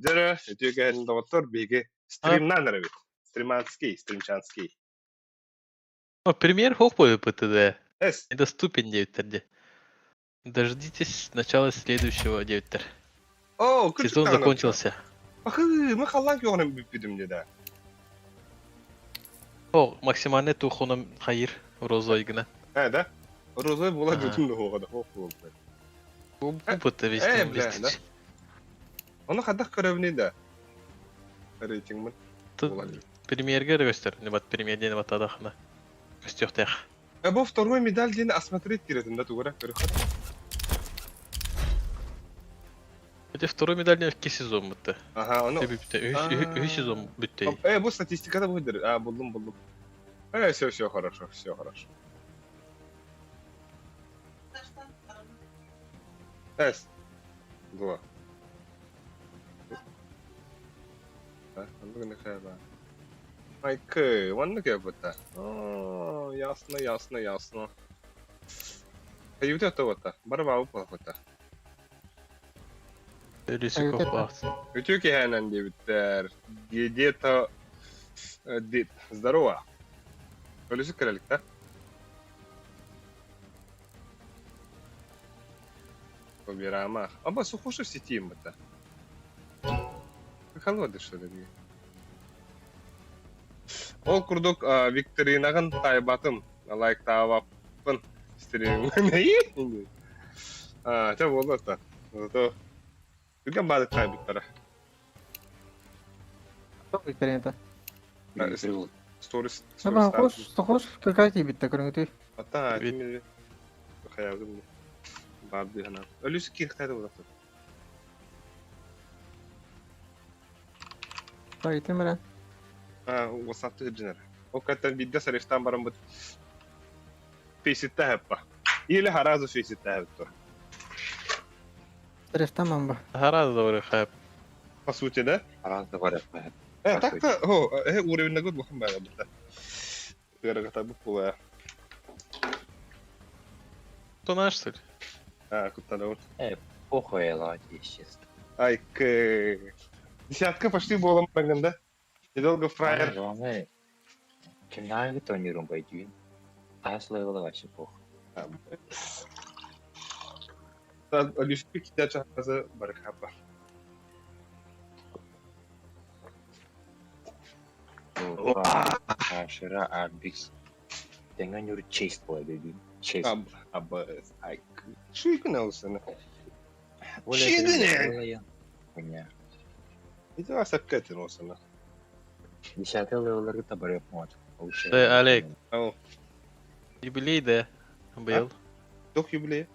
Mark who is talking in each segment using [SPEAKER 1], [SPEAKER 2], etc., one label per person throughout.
[SPEAKER 1] Жара, өтөген доктор биги стримнан арабит. Стримчанский.
[SPEAKER 2] Премьер хохпой ПТД.
[SPEAKER 1] Эс.
[SPEAKER 2] Недоступен 9. Дождитесь начала следующего 9.
[SPEAKER 1] О,
[SPEAKER 2] Сезон закончился.
[SPEAKER 1] Мы халлан кёгонам бипидим деда.
[SPEAKER 2] О, максимальный тухуном хайыр розой гына.
[SPEAKER 1] Да? Розой була
[SPEAKER 2] Ага.
[SPEAKER 1] дутун хогада хох болду.
[SPEAKER 2] Bu ПТ вестен
[SPEAKER 1] бля, да. Оны хадах көрөбүнү да. Рейтингмен.
[SPEAKER 2] Премьерге göster. Не бат премьерден бат адахна. Көстөктөк.
[SPEAKER 1] Бу второй медаль дени осмотреть керетин да тугара көрөк.
[SPEAKER 2] Это второй медаль не 2 сезон бутты.
[SPEAKER 1] Ага, onu.
[SPEAKER 2] Үч сезон бүттөй.
[SPEAKER 1] Бу статистикада буйдыр. Булдум. Все хорошо. Эс. Дуа. Андыгы нехаба. Майкы, ванны кепта. О, ясно. Каюта то. Барбау похота.
[SPEAKER 2] Рисиков бац.
[SPEAKER 1] Ütüki hänen dibitter. Где-то здорово. Ölüsü kralik da. Побирама. Аба сухошу в сети им это. Холоды что ли? Ол курдук викторинаган тайбатын лайк таабаппын стримин. Те болду та. То Күлген бады тайбыттара.
[SPEAKER 3] Что викторина-то?
[SPEAKER 1] Сторис.
[SPEAKER 3] Сохож, какая тебе-то, кроме
[SPEAKER 1] Ата, тими хаягым. Барды хана. Ölüsü кирхтайды болду.
[SPEAKER 3] Пойдем, бля.
[SPEAKER 1] WhatsApp'ta hırcınar. O kadar video sarıştan barın bu Faceit'te hep var. İyi harazı Faceit'te hep var.
[SPEAKER 3] Перестанем бы.
[SPEAKER 2] Гораздо добрый хайп.
[SPEAKER 1] По сути, да?
[SPEAKER 4] Разда var hep.
[SPEAKER 1] Так-то, уровень на год бахым бәлі бұлда. Гәрі ғата бұқ бұл,
[SPEAKER 2] Кто наш, что ли?
[SPEAKER 1] Күттана ол.
[SPEAKER 4] Похуй, ладно, честно.
[SPEAKER 1] Ай, десятка почти болам бәңгінді. Недолго фраер.
[SPEAKER 4] Главное, кімнағы турнирун байдуын. Ас левелі вообще похуй.
[SPEAKER 1] Ölüsü kitler çağızı barı kapar.
[SPEAKER 4] Aşırı Arbix. Dengan yürü chase boy dediğin. Chase.
[SPEAKER 1] Abba, ay, şu yükün olsun.
[SPEAKER 4] Öyle
[SPEAKER 1] Şey
[SPEAKER 4] değil,
[SPEAKER 1] ne?
[SPEAKER 4] öyle ya. Punya.
[SPEAKER 1] Bir de varsa ketin olsun.
[SPEAKER 4] 10 level'ları da böyle yapmadı.
[SPEAKER 2] Олег,
[SPEAKER 1] Tamam.
[SPEAKER 2] юбилей да был.
[SPEAKER 1] Yok юбилей.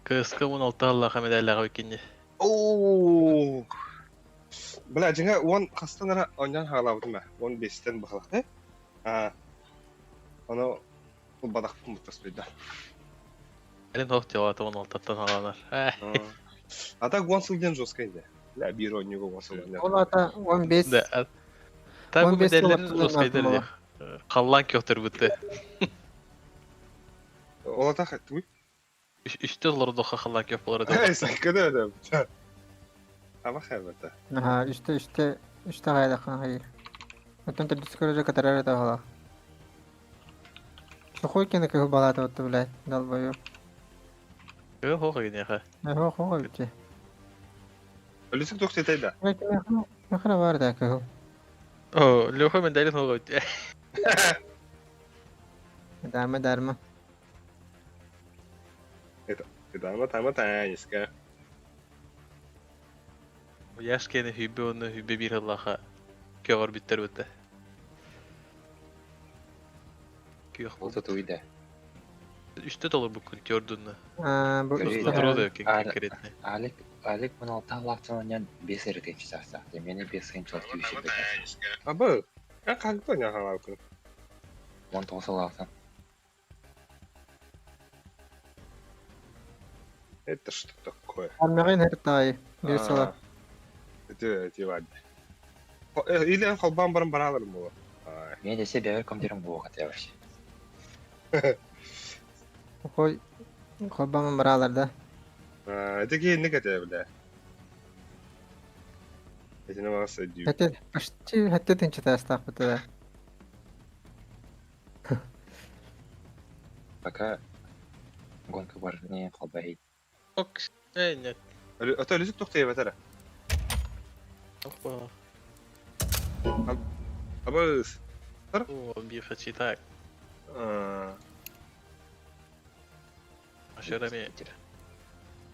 [SPEAKER 2] КСК 16 аллаха медальлага өйкенде.
[SPEAKER 1] Ооо. Бля, жаңа 10 қастанара ондан халабыды ма? 15-тен бақылақты. Оны бұл бадақпын бұттас бейді.
[SPEAKER 2] Әлін хоқ жауаты 16-тан аланар.
[SPEAKER 1] Ата 10 сылден жоскайды. Бля, бір ойнуға 10 сылден.
[SPEAKER 3] Он это, он без.
[SPEAKER 2] Да. Так bu medallerin жоскайдар де. Қаллан көктір бұтты.
[SPEAKER 1] Ола та қайтты бұй?
[SPEAKER 2] 3 лордоқа қаллан көк болар еді.
[SPEAKER 1] Сәккеді өді. Ама қайбәті.
[SPEAKER 3] Ага, üçte gayda kan hayır. Ötön de discourage kadar da hala. Сухой кене кого балата вот, блядь, долбою.
[SPEAKER 2] Хоқ енеға.
[SPEAKER 3] Хо, бите.
[SPEAKER 1] Өлісік тоқтетайды.
[SPEAKER 3] Нахера бар да кого.
[SPEAKER 2] О, Леха медалін хоқ өтті.
[SPEAKER 3] Дарма.
[SPEAKER 1] Тама тайнеска.
[SPEAKER 2] Яш кені хүбі оны хүбі бір аллаға көғір біттер өтті. Күйіқ
[SPEAKER 4] Oldu tuydu.
[SPEAKER 2] 3 доллар бұл күн көрдіні.
[SPEAKER 3] Bu
[SPEAKER 4] Öyle.
[SPEAKER 3] işte
[SPEAKER 2] Натроды конкретно.
[SPEAKER 4] Alek 16 laftan oynayan 5 erkek çıkarsa. Demeni 5 kıyımçalık gibi şey bekler.
[SPEAKER 1] Абы, қаңқты ойна халау күн.
[SPEAKER 4] 19 laftan.
[SPEAKER 1] Это что такое?
[SPEAKER 3] Almağın her tayı. Bir salak.
[SPEAKER 1] Это вадь. Или холбан баран бараларым болу.
[SPEAKER 4] Мен десе бәвер комдерім бұл оғат яваш.
[SPEAKER 3] Koy. Koy bana buralarda.
[SPEAKER 1] Это кейінні кәте білі. Etine bana söylüyor.
[SPEAKER 3] Hette почти hette tinçe testaq butda.
[SPEAKER 4] Пока гонка бар, не қалбай.
[SPEAKER 2] Ok. Нет.
[SPEAKER 1] Öte lüzük noktaya betara.
[SPEAKER 2] Опа.
[SPEAKER 1] Abız.
[SPEAKER 2] О, бифать и так. Aşırı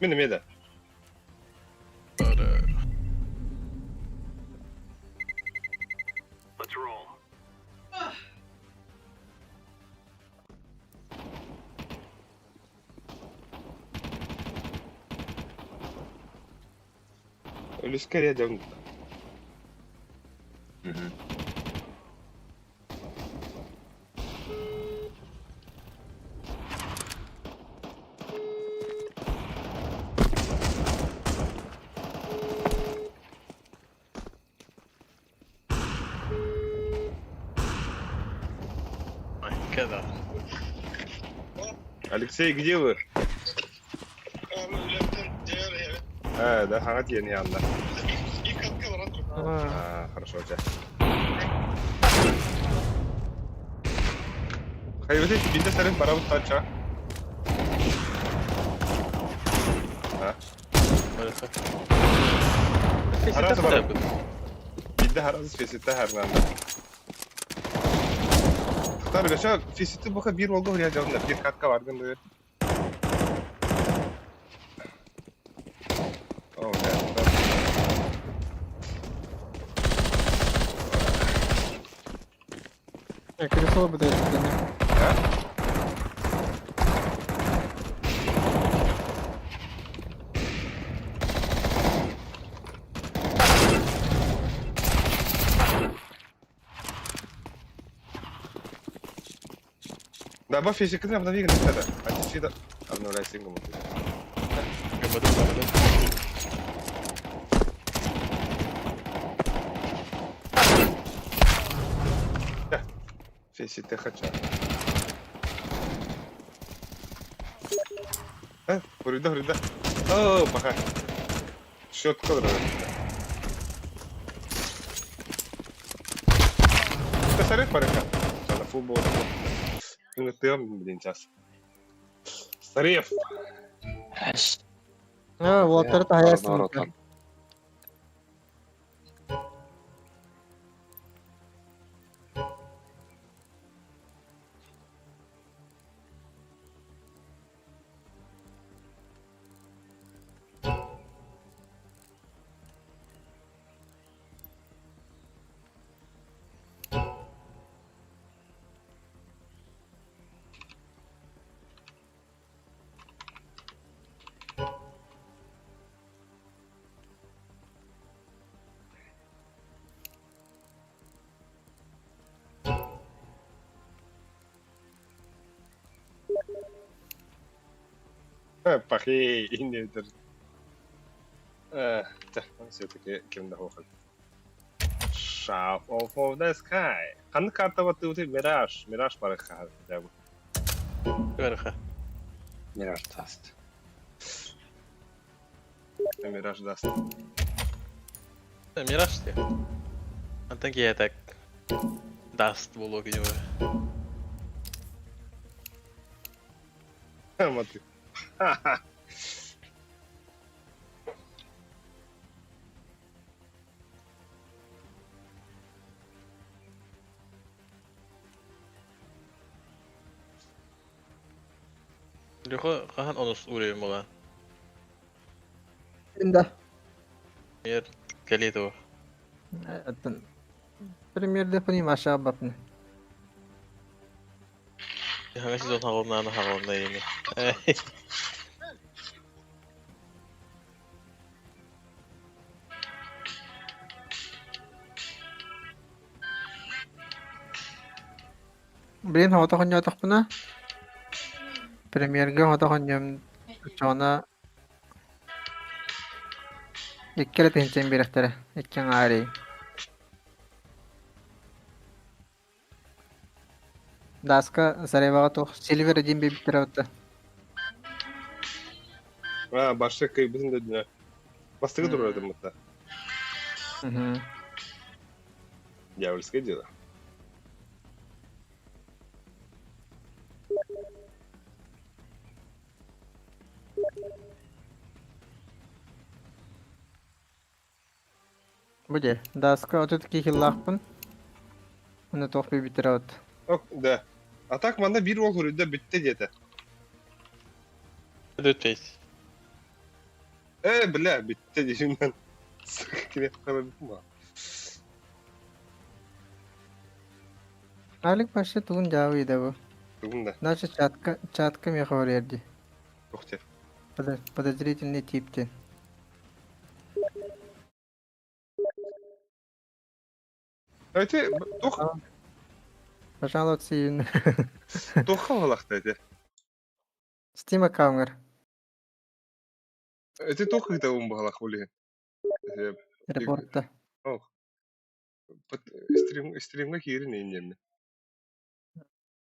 [SPEAKER 1] Benim yedi. Lüskeriye döndü.
[SPEAKER 4] Мгм.
[SPEAKER 2] كذا.
[SPEAKER 1] Alexey, где вы? Да, хагат yeni yanında. Хорошо у тебя. Hayır, bir de senin para taça.
[SPEAKER 2] Maalesef.
[SPEAKER 1] Arası var.
[SPEAKER 2] Arası
[SPEAKER 1] Bir de harazı fesette her nanda. Targaça fesette baka bir oldu oraya canında. Bir katka vardı böyle. Oh, yeah.
[SPEAKER 3] Кресо буде естене.
[SPEAKER 1] Да, баф, если к нам навигали тогда. А ты всегда... Обновляй сингл. Фесите хача. Hurida. Oh, paha. Shot kadar. Tasarruf paraka. Sana futbol. Unuttum bildiğin ças. Sarif.
[SPEAKER 4] Әш.
[SPEAKER 3] Волоттары таясын.
[SPEAKER 4] Наоборот.
[SPEAKER 1] Пахи, индивидуально. Все-таки кем-то хохот. Shape of the Sky. Hangi karta batı uti Mirage. Mirage para kahar.
[SPEAKER 2] Verga.
[SPEAKER 4] Мираж таст.
[SPEAKER 1] Mirage Dust.
[SPEAKER 2] Мираж diye. Антон так. Даст було gibi.
[SPEAKER 1] Смотри.
[SPEAKER 2] Лёха кахан онус уровень була.
[SPEAKER 3] Инде.
[SPEAKER 2] Мер Калитова.
[SPEAKER 3] Премьерде понимаешь, абапны.
[SPEAKER 2] Hangi сезон хагылна yeni.
[SPEAKER 3] Блин, хавата хонья тахпына. Премьерге хавата хоньям чона. Иккеле тенчен беректере. Иккен ари. Даска заревага тох Silver един бибиттер аватта.
[SPEAKER 1] Başka kıybızın da dünya. Bastığı duruyordu mutlaka.
[SPEAKER 3] Мгм.
[SPEAKER 1] Дьявольское дело.
[SPEAKER 3] Буде. Даска отутки хиллахпын. Уну тохпи битират.
[SPEAKER 1] Ок, да. А так манда бир ол хүрүдө бүтте дете.
[SPEAKER 2] Ötmeyiz.
[SPEAKER 1] Бля, бүтте дешимден. Кенет кала битtim ба.
[SPEAKER 3] Алик башы тугун жабы иде бу.
[SPEAKER 1] Тугунда.
[SPEAKER 3] Даже чатка меха ерди.
[SPEAKER 1] Тохте.
[SPEAKER 3] Подозрительный типтен.
[SPEAKER 1] Эти тох
[SPEAKER 3] Пожалуйста, июнь.
[SPEAKER 1] тохха балакта эти.
[SPEAKER 3] Steam аккаунтер.
[SPEAKER 1] Эти тохха да ум балак булин.
[SPEAKER 3] Репортта.
[SPEAKER 1] Ох. Стримга кирин иннемне.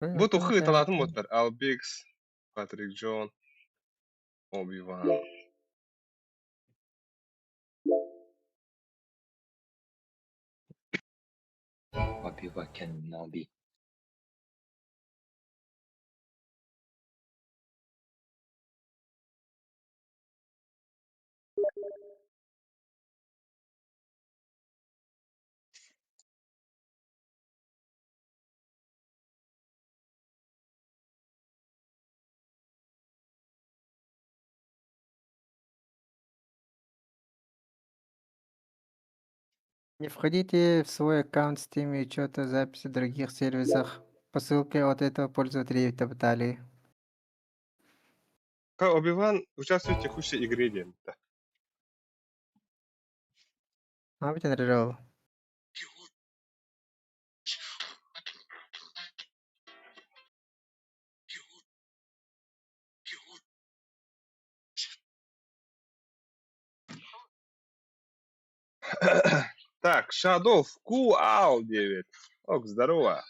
[SPEAKER 1] Бу тохха талатын мотор. Албикс, Патрик Джон, Оби-Ван.
[SPEAKER 4] Obi-Wan Kenobi.
[SPEAKER 3] Не входите в свой аккаунт в Steam и что-то записи в других сервисах. По ссылке от этого пользователя в Италии.
[SPEAKER 1] Оби-Ван участвует в текущей игре день.
[SPEAKER 3] А ведь нажал.
[SPEAKER 1] Так, Shadow Куал 9. Ок, здорово.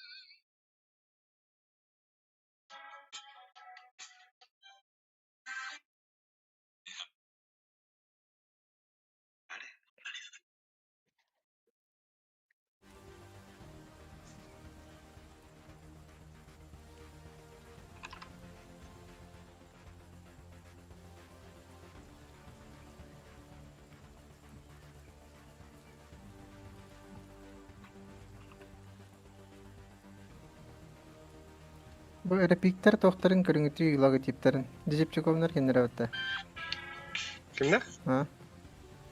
[SPEAKER 3] Bu repikler tohtarın görüntü logotiplerin. Decepticonlar kendine öte.
[SPEAKER 1] Kimler?
[SPEAKER 3] Ha?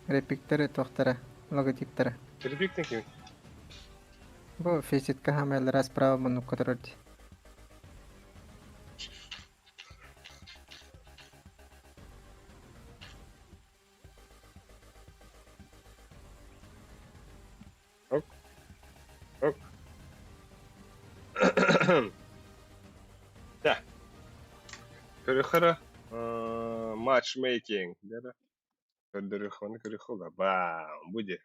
[SPEAKER 3] Repikleri tohtara. Logotipleri.
[SPEAKER 1] Репиктен kim?
[SPEAKER 3] Bu фейситка хамелера справа ману которой.
[SPEAKER 1] Да. Көрөхөрө матчмейкинг. Да. Көрдөрөхөне көрөхөга. Бам, буде.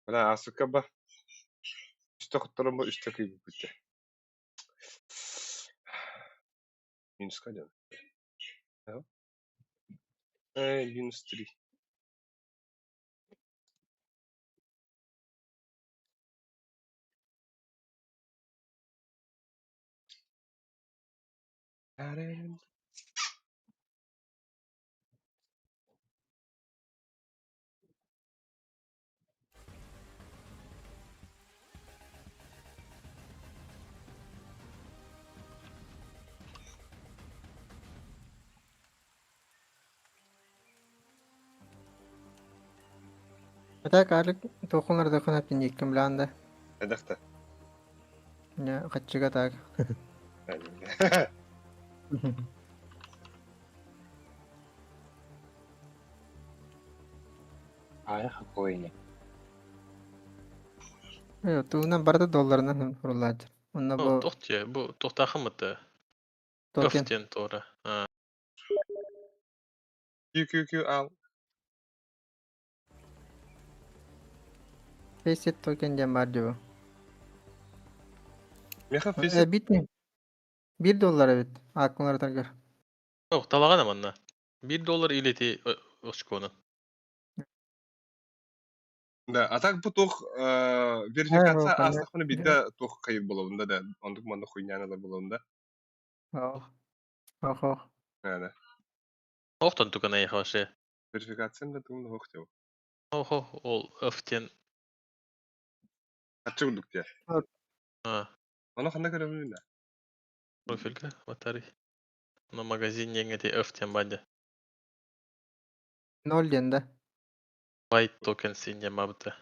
[SPEAKER 1] Бля, асыка ба. Üste kutlarım üstte kıyım bitti. Minus kaç yani? Ya. Minus 3.
[SPEAKER 3] Это карлик тохунлар дохун хапин яким бланда.
[SPEAKER 1] Hedefte.
[SPEAKER 3] Ya kaçıga tak.
[SPEAKER 4] Ай, какой не.
[SPEAKER 3] Yo, tuğundan barda dollarından huruladır. Onda
[SPEAKER 2] Bu
[SPEAKER 3] bu
[SPEAKER 2] toht ya. Bu toht akımıtı.
[SPEAKER 3] token.
[SPEAKER 2] Öften doğru. Ha.
[SPEAKER 1] Q al.
[SPEAKER 3] Faceit token diyen var diyor.
[SPEAKER 1] Meha fesi.
[SPEAKER 3] Bitmiyor. $1 evet. Aklımlara takar.
[SPEAKER 2] Yok talagan amanna. $1 ileti Osko'nun.
[SPEAKER 1] Da atak bu toh
[SPEAKER 3] He,
[SPEAKER 1] verifikatsiya
[SPEAKER 3] o kadar.
[SPEAKER 1] aslında bidde toh kayıt bulundu da onduk manda kuynyanalar bulundu.
[SPEAKER 3] Oh. Oh.
[SPEAKER 1] Yani
[SPEAKER 2] Oktan tukana yakaşı.
[SPEAKER 1] verifikatsiyanın da tümünü hoş diyor.
[SPEAKER 2] Ol öften.
[SPEAKER 1] Kaçı bulduk ya.
[SPEAKER 2] Ha.
[SPEAKER 1] Onu kanda görebilirim de.
[SPEAKER 2] Профилька, батарей. На магазине эти öften bende.
[SPEAKER 3] 0 diyen de.
[SPEAKER 2] White token sinye mabda.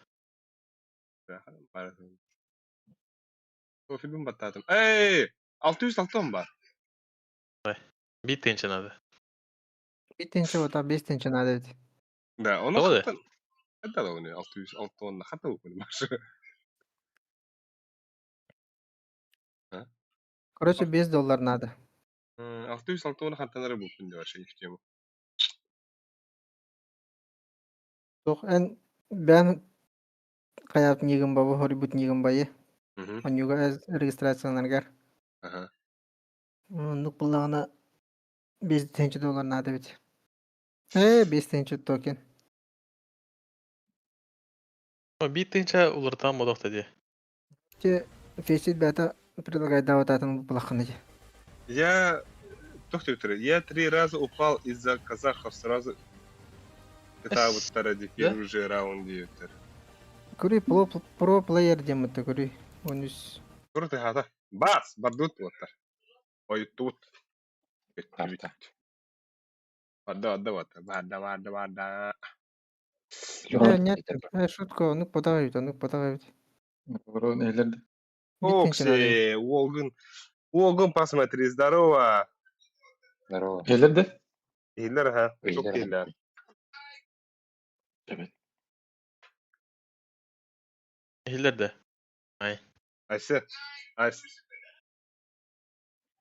[SPEAKER 1] Profilimi battadım. Ey! 606 var.
[SPEAKER 2] Bir tension adı.
[SPEAKER 3] Bir tençe ota 5 tençe nade evet.
[SPEAKER 1] Da onu
[SPEAKER 2] Doğru.
[SPEAKER 1] hatta hatta da onu 606 onda hatta bu başı.
[SPEAKER 3] Короче $5 надо.
[SPEAKER 1] 606 onu hatta nere buldun diyor şey istiyorum.
[SPEAKER 3] Жоқ, ben каяп нигин бабы, хорибут нигин байы.
[SPEAKER 1] Hı hı.
[SPEAKER 3] Онюга регистрацияларгар.
[SPEAKER 1] Aha.
[SPEAKER 3] Нук буллагына $5 надо бит. 5 тенче токен.
[SPEAKER 2] Ama bir tençe olur tam modok dedi.
[SPEAKER 3] Те фесит бета предлагает давать bu булаханы.
[SPEAKER 1] Я я 3 раза упал из-за казахов сразу. Это вот ради первый же раунд диютер.
[SPEAKER 3] Кури про плеер демет кури. Онус.
[SPEAKER 1] Круто хата. Бас, бардут вот. Ой тут.
[SPEAKER 4] Тарта.
[SPEAKER 1] Вада вот. Вада.
[SPEAKER 3] Нет, шутка, ну подавай.
[SPEAKER 4] Бро, нелерді?
[SPEAKER 3] Bir tençe надо.
[SPEAKER 1] Окси, Волгун, посмотри, здорово.
[SPEAKER 4] Здорово.
[SPEAKER 5] Gelirdi.
[SPEAKER 1] İyiler ha. Çok
[SPEAKER 4] İyiler.
[SPEAKER 1] iyiler.
[SPEAKER 5] Evet.
[SPEAKER 2] Hiller de.
[SPEAKER 1] Ayse.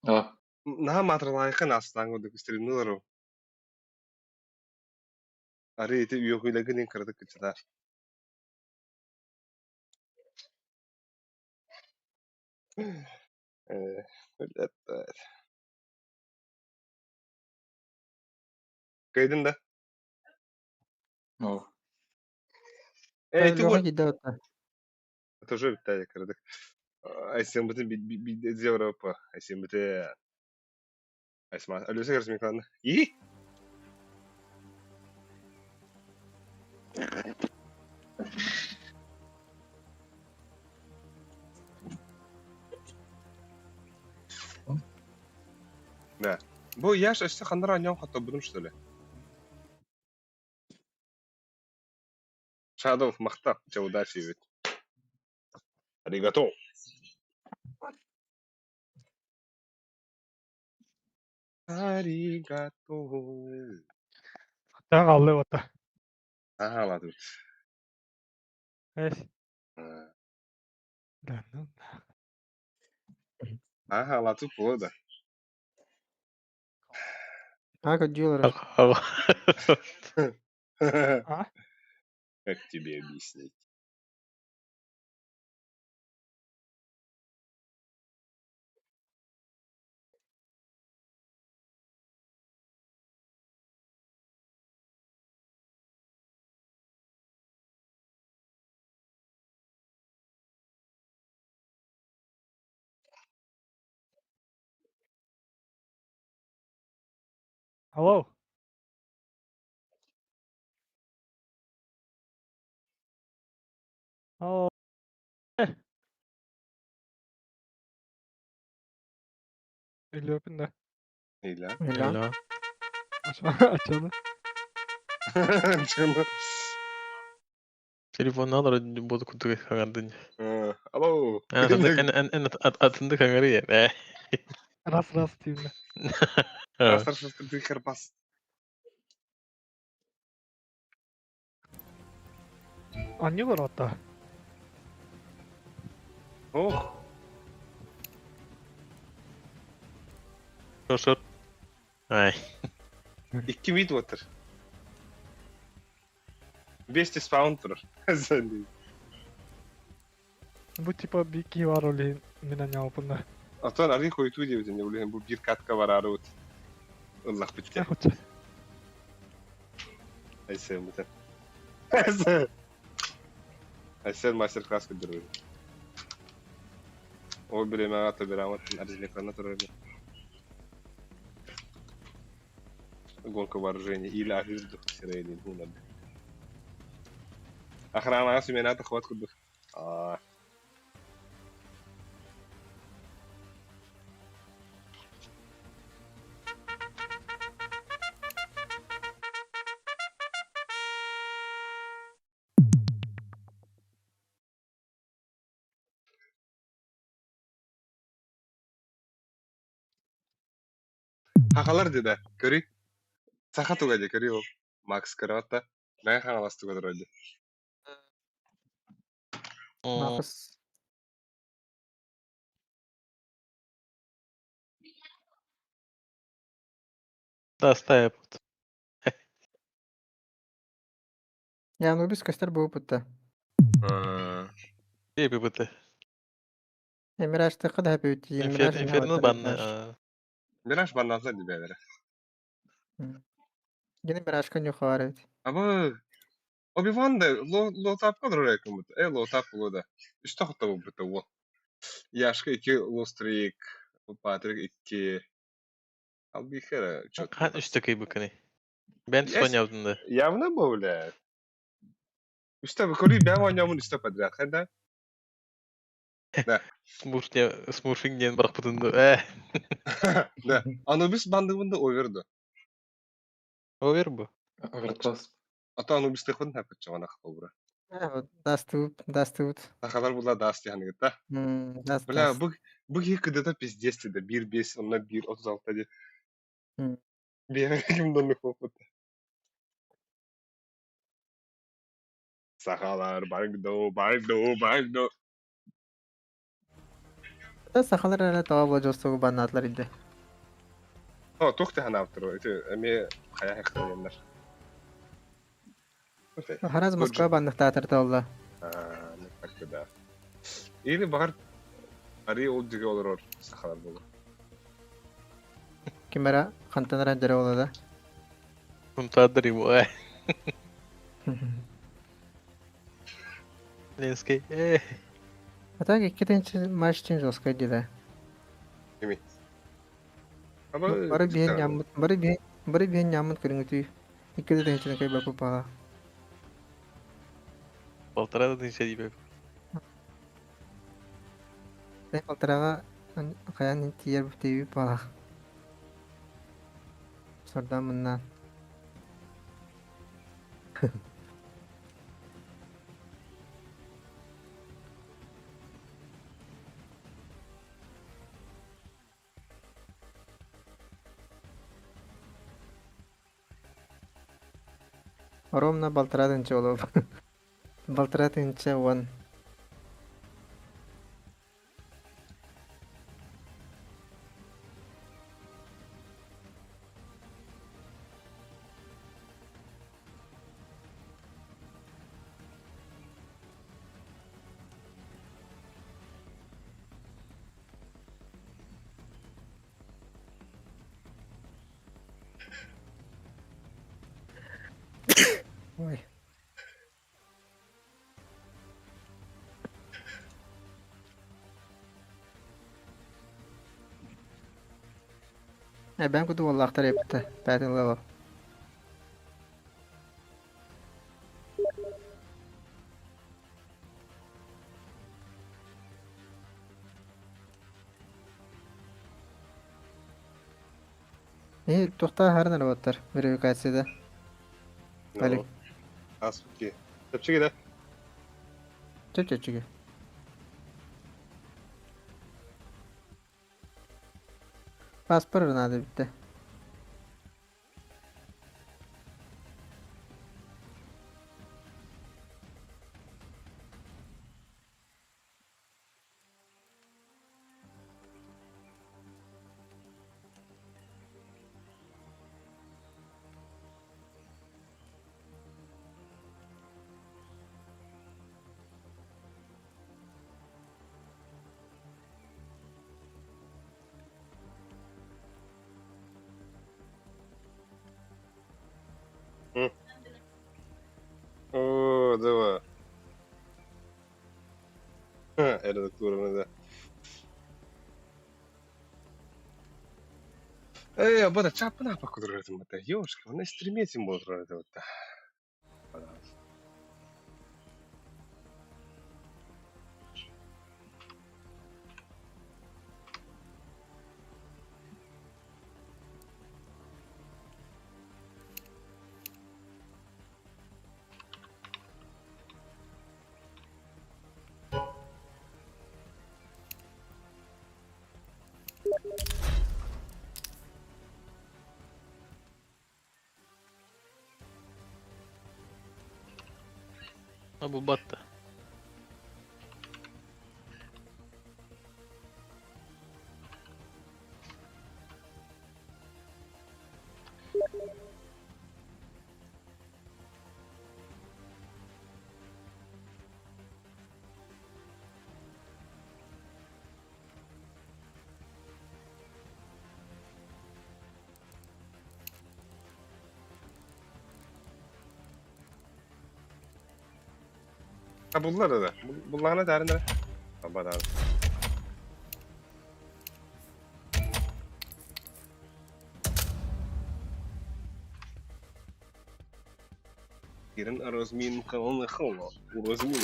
[SPEAKER 5] Ah.
[SPEAKER 1] Naha matralaykın aslan o döküstürün nuru. Arı eti üyokuyla gının kırdık kıçılar. Öyle. Kaydın da.
[SPEAKER 5] Oh.
[SPEAKER 1] Eti
[SPEAKER 3] Лёха
[SPEAKER 1] bu.
[SPEAKER 3] gidiyor.
[SPEAKER 1] Тоже Виталий кырдык. Айсен бүтін бид Европа. Айсен бүтін. Айсма. Өлесі кірсі меканды. И? Да. Bu yaş işte kandıra anyan hatta budum что ли? Шадов махта, тебе удачи ведь. Аригато. Аригато.
[SPEAKER 6] Daha kaldı o da.
[SPEAKER 1] Aha la тут.
[SPEAKER 6] Evet.
[SPEAKER 1] Aha
[SPEAKER 6] Lan.
[SPEAKER 1] la тут было.
[SPEAKER 3] Ага, diyorlar.
[SPEAKER 6] А?
[SPEAKER 1] Как тебе объяснить?
[SPEAKER 6] Алло. Алло. Eli öpün de.
[SPEAKER 1] İyi lan.
[SPEAKER 3] Öyle.
[SPEAKER 2] Hello.
[SPEAKER 6] Aç onu.
[SPEAKER 1] Canım.
[SPEAKER 2] Telefonu alır bodu kutu kagandın.
[SPEAKER 1] Alo.
[SPEAKER 2] En atındı kangarı ya.
[SPEAKER 6] Ras TV'de.
[SPEAKER 1] Растар что ты карпас.
[SPEAKER 6] Anne var hatta.
[SPEAKER 1] Oh.
[SPEAKER 2] Şor. Ay.
[SPEAKER 1] 2 mid water. 500 pound turur.
[SPEAKER 6] Bu tipa bir ki var öyle minen yapında.
[SPEAKER 1] Atan arı koytu diye bizimle bu bir katka var arı ot. Allah bitti.
[SPEAKER 6] Ne hoca?
[SPEAKER 1] Ay sevmeden. Ay sen master class kıdırıyor. O bile mağata bir amatın arızın ekranına turur. Гонка вооружений или ожидов сирени гунад. Охрана семената хват кудух. Хахалар деда, köri. Saha tugaja köri o. Max Karata. Ben hanalas tugadar öyle.
[SPEAKER 3] Нахыс.
[SPEAKER 2] Да, стая будет.
[SPEAKER 3] Я ну без костер был путта.
[SPEAKER 2] Беби будет.
[SPEAKER 3] Эмираж тыкы да бит. Эмираж не
[SPEAKER 2] Инферно
[SPEAKER 3] вот
[SPEAKER 2] банны.
[SPEAKER 3] Эмираж.
[SPEAKER 1] Biraz banazlar dibeler.
[SPEAKER 3] Yine Эмираж kan yukarı.
[SPEAKER 1] Ama Obi-Wan da lo tap kadar yakın bu. Lo tap bu da. İşte hatta bu bu. Yaşka 2 Lostrik. Patrick 2. Al bir kere çok.
[SPEAKER 2] Хан üstteki bükünü. Ben son yaptım.
[SPEAKER 1] Явно böyle. İşte bu konuyu ben oynamın işte padrak. Hadi.
[SPEAKER 2] Смурфинг ден бірақ бұтынды.
[SPEAKER 1] Да. Anubis bandığında overdu.
[SPEAKER 2] Овер bu.
[SPEAKER 5] Overpass.
[SPEAKER 1] Ata Anubis tıkın hep çavana kobra.
[SPEAKER 3] Evet, Dastut.
[SPEAKER 1] Takhalar bunlar dast yani gitti.
[SPEAKER 3] Даст.
[SPEAKER 1] Бля, bu hikayede de pizdes dedi. 1.5 onunla 1.36 dedi. Bir kimden mi koptu? Sahalar, Bagdo.
[SPEAKER 3] Да сахалар әле тава болжостугу банатлар иде.
[SPEAKER 1] Ha, toktu hana yaptır o. Emi kaya hektayenler.
[SPEAKER 3] Хараз Москва бандыктаатыр толла.
[SPEAKER 1] Ne farkı da. İyi bahar arı ol dige olur sahalar bolu.
[SPEAKER 3] Кимера хантанар анжара болода.
[SPEAKER 2] Унтадыр ему. Ленский.
[SPEAKER 3] Атак эккетинчи матч үчүн жоска иде.
[SPEAKER 1] Ama
[SPEAKER 3] Бары биен нямыт көрүңүтүй. Иккеде денчине кай бапы пала.
[SPEAKER 2] Полтора да дынша дейбе.
[SPEAKER 3] Дэ полторага каян тиер теби пала. Сордан мындан. Ромна балтырадынчы болуп. Балтырадынчы он. Ой. Ben kudu vallahtar yaptı. Battle level. İyi, tohta her nere batır. Verifikasyada. Али.
[SPEAKER 1] Az ki. Tepçi gide.
[SPEAKER 3] Çöp. Paspor надо bitti.
[SPEAKER 1] ayırdık durumda. Bu da çapına bakıyorum bu da. Yoşka, onu streametin bozduruyor bu da.
[SPEAKER 2] Ha bu battı.
[SPEAKER 1] Ha bunlar da. Bunlar ne derinde? Ha bana. Girin Rozmin kanalına kılma. Rozmin.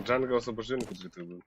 [SPEAKER 1] Джанго освобождение куда-то был.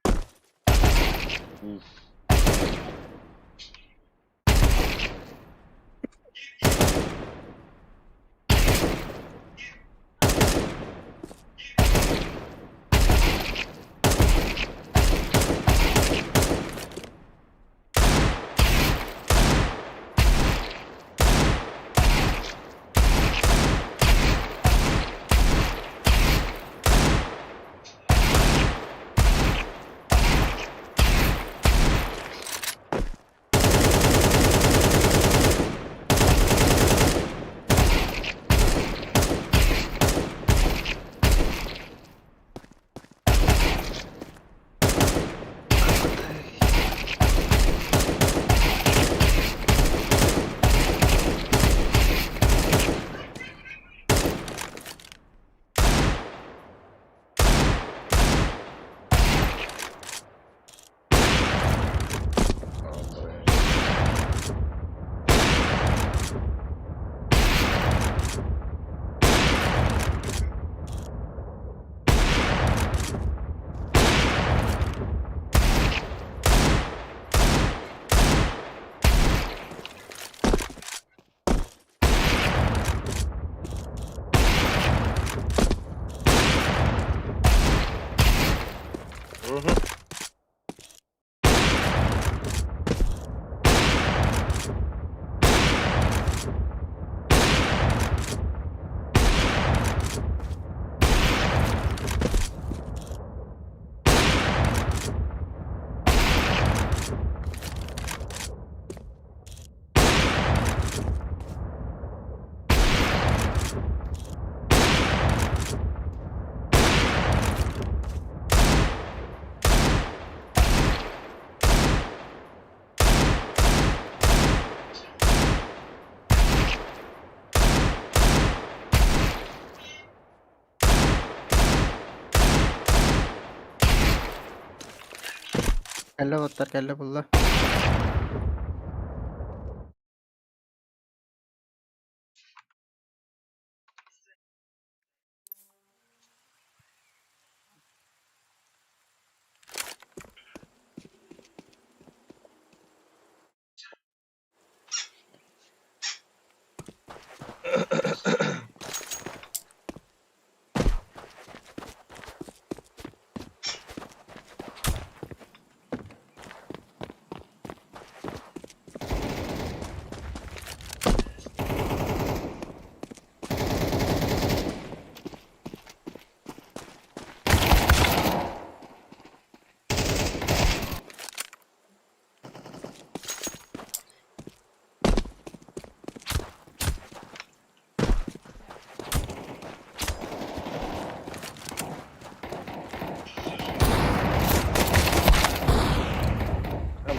[SPEAKER 3] Kelle botlar, kelle pullar.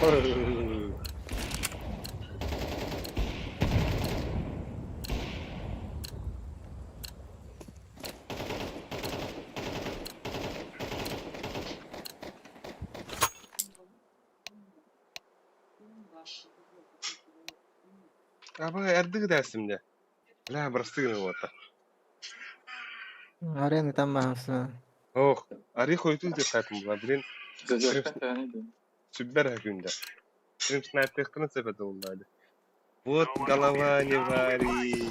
[SPEAKER 1] Abi erdik dersimde. La burası gibi oldu.
[SPEAKER 3] Arena там махсу.
[SPEAKER 1] Oh, arı koydu diye saytım buna. Birin
[SPEAKER 5] Зажжёшка тянет.
[SPEAKER 1] süper hükümde. Benim sniper'ın sepeti oldaydı. Вот голова не вари.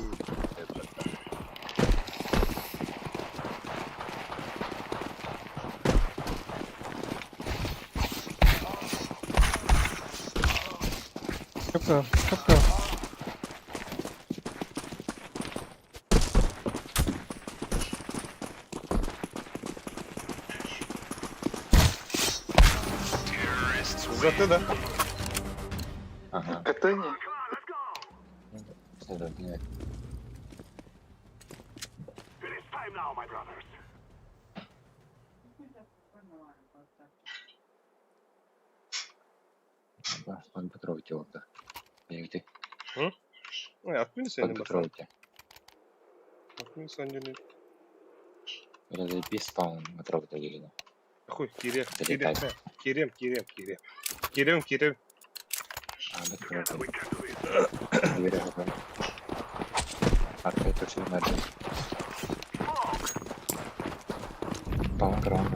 [SPEAKER 3] Шопка, шопка.
[SPEAKER 1] Uzattı da.
[SPEAKER 4] Ага.
[SPEAKER 5] Катание.
[SPEAKER 4] Следовательно, надо потрогать его тогда. Где?
[SPEAKER 1] Atmıyor senin
[SPEAKER 4] Надо
[SPEAKER 1] bakalım.
[SPEAKER 4] потрогать.
[SPEAKER 1] Atmıyor senin.
[SPEAKER 4] Это без спаун потрогать или нет?
[SPEAKER 1] Хуй, Кирем,
[SPEAKER 4] Это
[SPEAKER 1] Кирем,
[SPEAKER 4] летать.
[SPEAKER 1] Кирем, Кирем, Кирем. Кирем, Кирем.
[SPEAKER 4] А, да, потрогать. Дверь закрой. Арка это все надо. Спаун крон.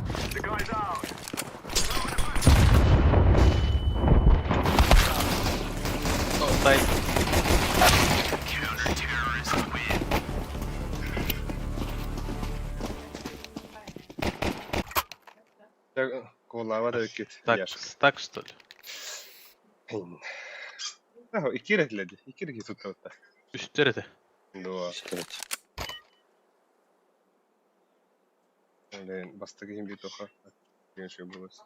[SPEAKER 2] Outside.
[SPEAKER 1] Kollava da git.
[SPEAKER 2] Так,
[SPEAKER 1] Яшка.
[SPEAKER 2] так что ли?
[SPEAKER 1] Ага, iki rekledi. İki rekli tuttu da.
[SPEAKER 2] Üstleri de.
[SPEAKER 1] Doğa.
[SPEAKER 4] Считать.
[SPEAKER 1] Öyle bastı gibi bir toka. Bir şey buluruz.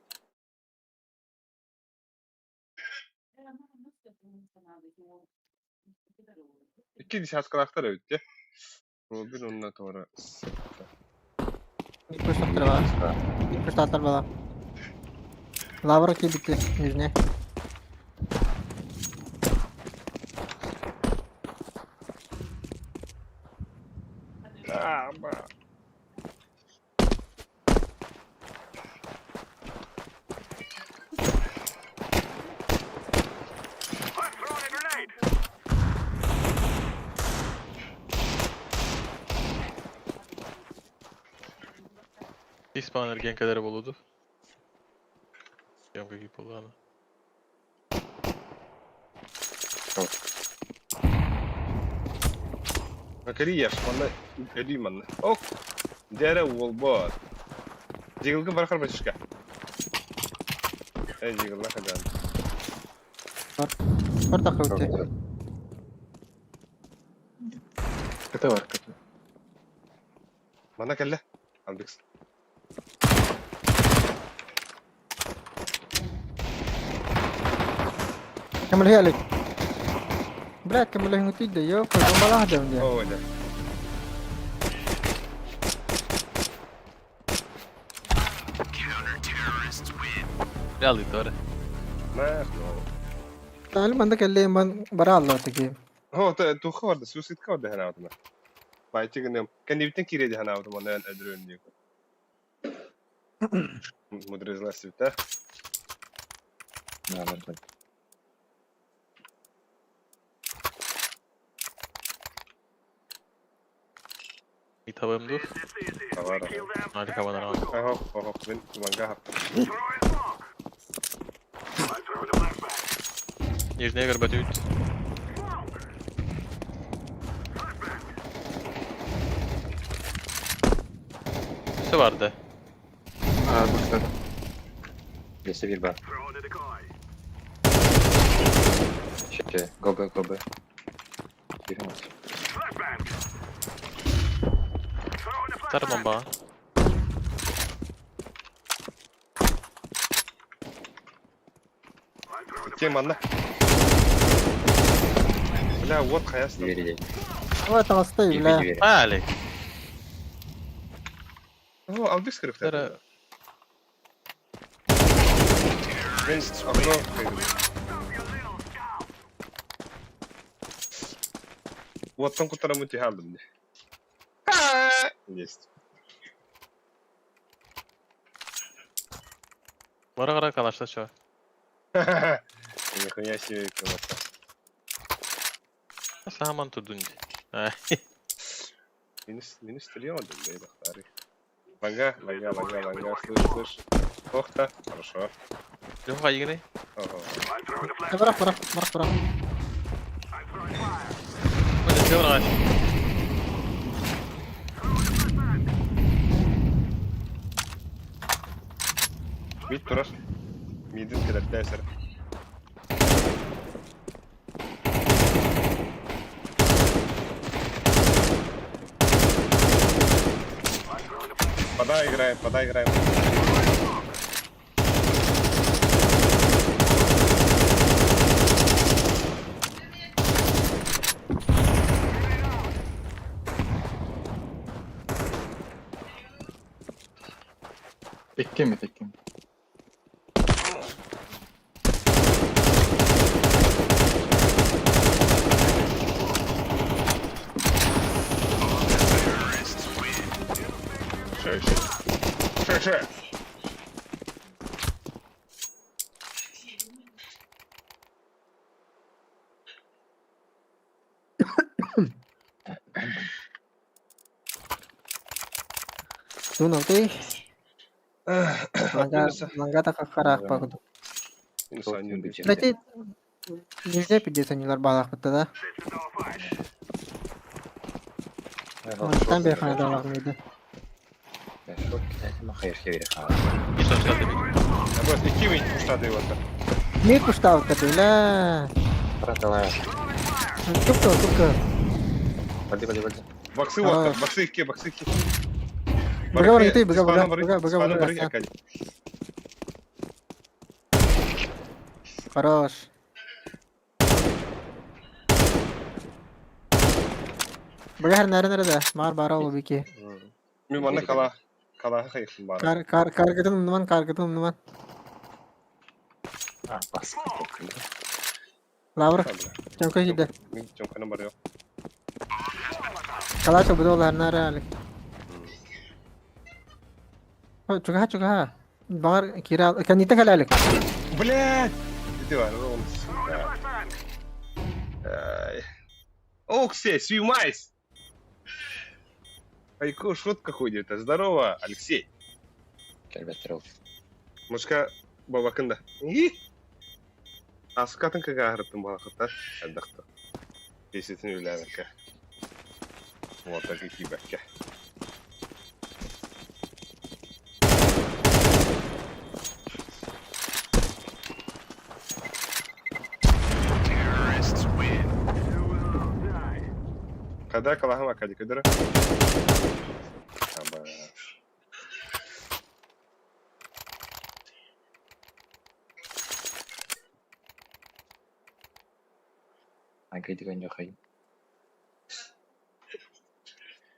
[SPEAKER 1] İki diş haskaraktar öyle. Bu bir onunla sonra.
[SPEAKER 3] Никто что открывал. Никто что оторвала. Лавра кибиты, нижняя.
[SPEAKER 1] Ama.
[SPEAKER 2] Bir spawner genkeleri buludu. Ямка gibi pulağına.
[SPEAKER 1] Bakari yaş bana öleyim anne. Ok. Dere wolbot. Jigilga barkar başka. Jigilga kadan.
[SPEAKER 3] Порта хаути.
[SPEAKER 5] Это арка.
[SPEAKER 1] Bana kelle. Aldık.
[SPEAKER 3] كمل هي لك. Блядь, كمل هي متيجة يو فجأة ما لها دم
[SPEAKER 1] O öyle.
[SPEAKER 2] Real ora.
[SPEAKER 1] Ma.
[SPEAKER 3] تعلم عندك اللي من برا الله تجيب.
[SPEAKER 1] هو تو خورد سوسيت كود هنا وتما. بايتي كنم كان يبتن كيري هنا وتما انا ادرون دي. مدرس لا سبته.
[SPEAKER 4] Надо так.
[SPEAKER 2] Mitt havamdu.
[SPEAKER 1] Var.
[SPEAKER 2] Hadi havadan al.
[SPEAKER 1] Aha, ben manga hap.
[SPEAKER 2] Нижняя горба тют. Üstü vardı.
[SPEAKER 5] А, быстро.
[SPEAKER 4] Если вирба. Сейчас, ГБ. Вернулся.
[SPEAKER 2] Sarı bomba.
[SPEAKER 1] Kim anla? Bля, вот хаяс.
[SPEAKER 4] Двери есть.
[SPEAKER 3] Вот он стоит,
[SPEAKER 4] Двери,
[SPEAKER 3] бля.
[SPEAKER 4] двери.
[SPEAKER 2] Али.
[SPEAKER 1] О, aldık script.
[SPEAKER 2] Sarı.
[SPEAKER 1] Ben aklı kaydım. Uvattan kurtaran müthiş aldım diye. Есть.
[SPEAKER 2] Бара кара калашта чо.
[SPEAKER 1] Нихуя себе красота.
[SPEAKER 2] Саман тудунди.
[SPEAKER 1] Мені стреляло, да и бахтары. Ланга, слышь. Ох-то, хорошо.
[SPEAKER 2] Yok ayıgını.
[SPEAKER 1] Ого.
[SPEAKER 3] Bırak.
[SPEAKER 2] Böyle şey var.
[SPEAKER 1] Мид тураш. Мидin kelepte eser. Подай играем.
[SPEAKER 5] İki mi?
[SPEAKER 1] Ше.
[SPEAKER 3] Тунов ты. Ланга так карак пагду.
[SPEAKER 1] İnsan bir
[SPEAKER 3] Кстати, нельзя пидесанилар балах бітті да. Там бейхана да лағмейді.
[SPEAKER 4] Шот китайсың ба хайырға бере қалады.
[SPEAKER 2] Bir şey çıkardı bir.
[SPEAKER 1] Вот, iki mi kuşladı yuvası?
[SPEAKER 3] Мей куштау кәділі.
[SPEAKER 4] Браталар,
[SPEAKER 3] Түпкі.
[SPEAKER 4] бәлді.
[SPEAKER 1] Баксы
[SPEAKER 3] Aa.
[SPEAKER 1] вот, баксы iki.
[SPEAKER 3] Быға бар еті, быға. Хорош. Быға hər нәрі да. Мағар бара ол беке.
[SPEAKER 1] Мен бана калаға қайықсın бары.
[SPEAKER 3] Каргытын умныман.
[SPEAKER 4] Басып кетті.
[SPEAKER 3] Лавр, чөңкі жейді.
[SPEAKER 1] Мен жомканым бар yok.
[SPEAKER 3] Калаша бұды ол hər нәрі әлік. Чуга. Бағар кері ал. Кәнеті кәл әлік.
[SPEAKER 1] Блядь! Иди var, oğlum. Оксей, снимайся! Айко, шутка ходит. Здорово, Алексей.
[SPEAKER 4] Кәлбеттер ол.
[SPEAKER 1] Мышка бабакында. Аскатын кага агырыптын балакыта. Адакта. Бесетін үләнәкә. Вот так и кибәккә. Kada kalahım akadi kadar. Aba.
[SPEAKER 4] Айкайтыган жоқ айым.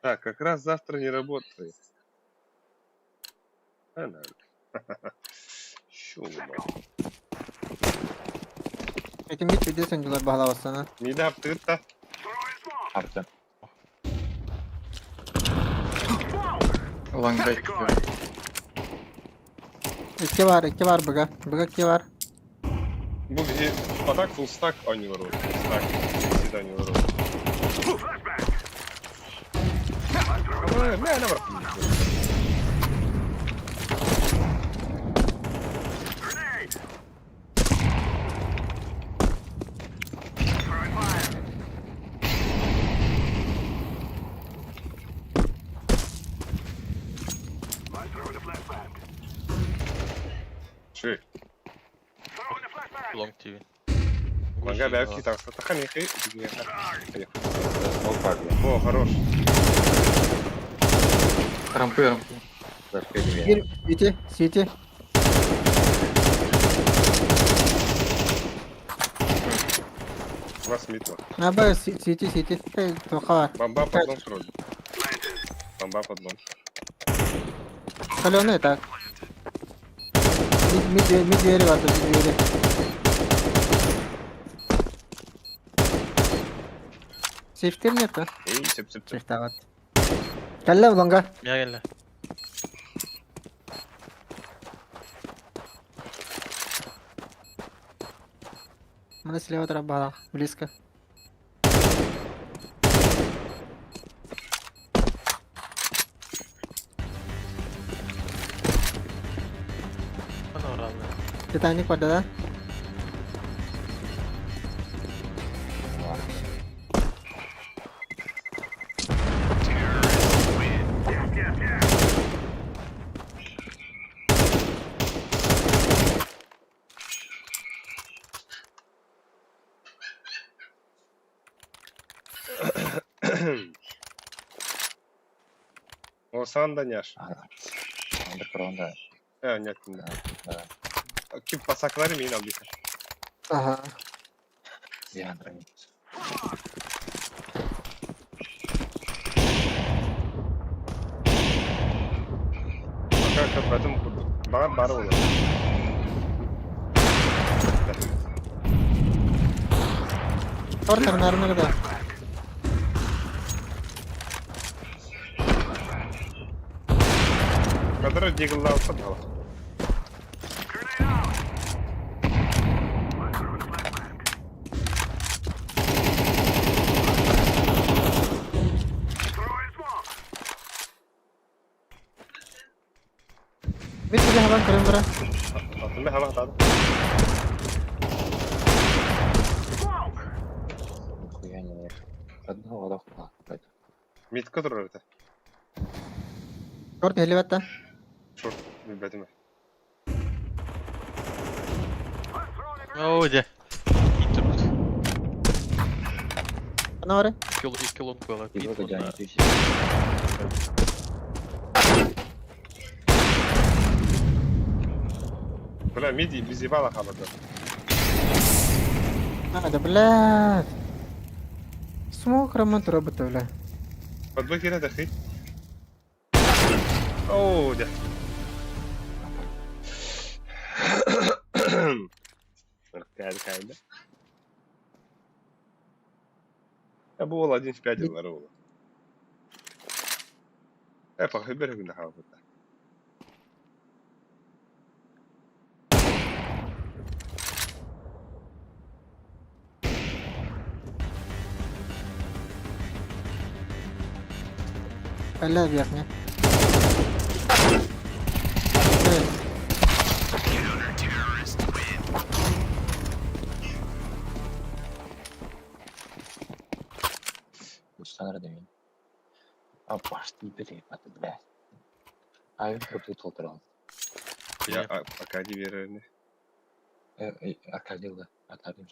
[SPEAKER 1] Так, как раз завтра не работает. Она. Шума.
[SPEAKER 3] Этим бит пидесанилар бағлауыстана.
[SPEAKER 1] Мида аптыгытта.
[SPEAKER 4] Артын.
[SPEAKER 5] Ланга iki.
[SPEAKER 3] İki var bıga. Bıga iki var.
[SPEAKER 1] Bu bizi atak full stack oynuyor. Stack. Siz oynuyor. Ama ne var? Şey,
[SPEAKER 2] Long TV.
[SPEAKER 1] Ланга belki tarafta takan yıkayı.
[SPEAKER 4] Ол парды.
[SPEAKER 1] О, хорош.
[SPEAKER 5] Рампы.
[SPEAKER 4] Бәлді мен.
[SPEAKER 3] Bir City.
[SPEAKER 1] У вас мид var.
[SPEAKER 3] Наба City. Тоқа var.
[SPEAKER 1] Бомба под лом сродит. Бомба под лом.
[SPEAKER 3] Каленый так. Mid veri vardı, mid veri. Safety mi yaptı?
[SPEAKER 1] İyi çıp.
[SPEAKER 3] Safety var. Gel lan longa.
[SPEAKER 2] Я geldi.
[SPEAKER 3] Mana слева тропа, близко.
[SPEAKER 2] Mana orang?
[SPEAKER 3] Titanic pada dah.
[SPEAKER 1] Olsan da няш.
[SPEAKER 4] Андерграунда
[SPEAKER 1] Нет. Kim pasakları mı yine aldıysa?
[SPEAKER 3] Ага.
[SPEAKER 4] зияндрами.
[SPEAKER 1] Kanka köpürdüm kurdu. Bana barı olur.
[SPEAKER 3] Corner, naruh dah.
[SPEAKER 1] Kadar Deagle'la olsa da var.
[SPEAKER 3] Mid sudah abang keren berah.
[SPEAKER 1] Atın hava hatadı.
[SPEAKER 4] Нихуя не верю. Одного лохла.
[SPEAKER 1] Mid kadar orada.
[SPEAKER 3] Short heli batta.
[SPEAKER 1] Short bilmedim.
[SPEAKER 2] О, где? Питер.
[SPEAKER 3] Mana var?
[SPEAKER 2] İki long была.
[SPEAKER 4] Его
[SPEAKER 2] Питер.
[SPEAKER 4] туда не тусит.
[SPEAKER 1] Bula mid bizi bala kalırdı.
[SPEAKER 3] Mana ada belas. Semua kereman turun betul lah.
[SPEAKER 1] Подбой кире дахи. Оу, да. Кайда. Ya bu olay 5 yılları oldu. Hep bir gün daha oldu.
[SPEAKER 3] Belas biarnya.
[SPEAKER 4] Устанар демейін. А башты берейін, аты білә. Айын көпті толтыралым.
[SPEAKER 1] Ya Akadi verirdi.
[SPEAKER 4] Акадилді, атадым.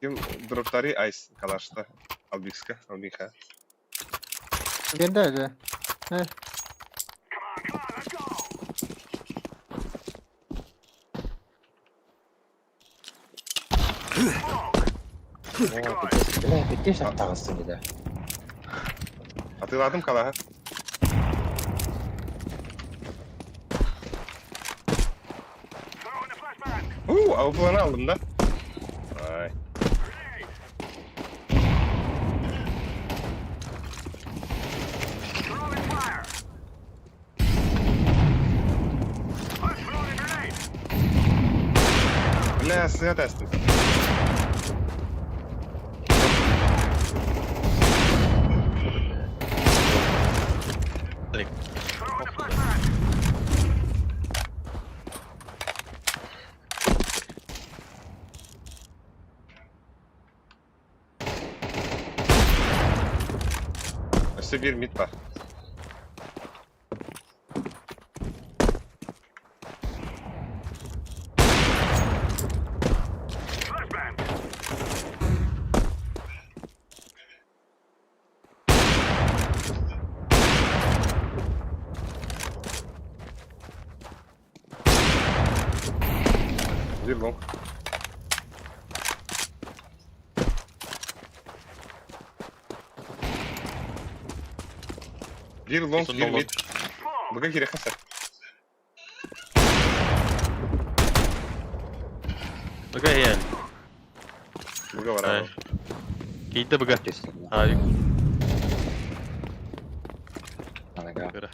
[SPEAKER 1] Kim dropları ice kalaştı. Albixka, Albika.
[SPEAKER 3] Benda aja.
[SPEAKER 4] Білә, бітте шақтағысы деді.
[SPEAKER 1] Hatırladım kalaha. Avuklarını aldım da. Vay. Bля, sıra testim. Üstte bir mid var. Bir long. Bir long,
[SPEAKER 2] Uzun
[SPEAKER 1] bir
[SPEAKER 2] long.
[SPEAKER 1] mid. Bugün kire kasar.
[SPEAKER 2] Bıga yani.
[SPEAKER 1] Buga var
[SPEAKER 2] Ay.
[SPEAKER 1] abi.
[SPEAKER 2] Keyde bıga.
[SPEAKER 4] Kesin.
[SPEAKER 2] Hayır.
[SPEAKER 4] Anaga.
[SPEAKER 2] Göre.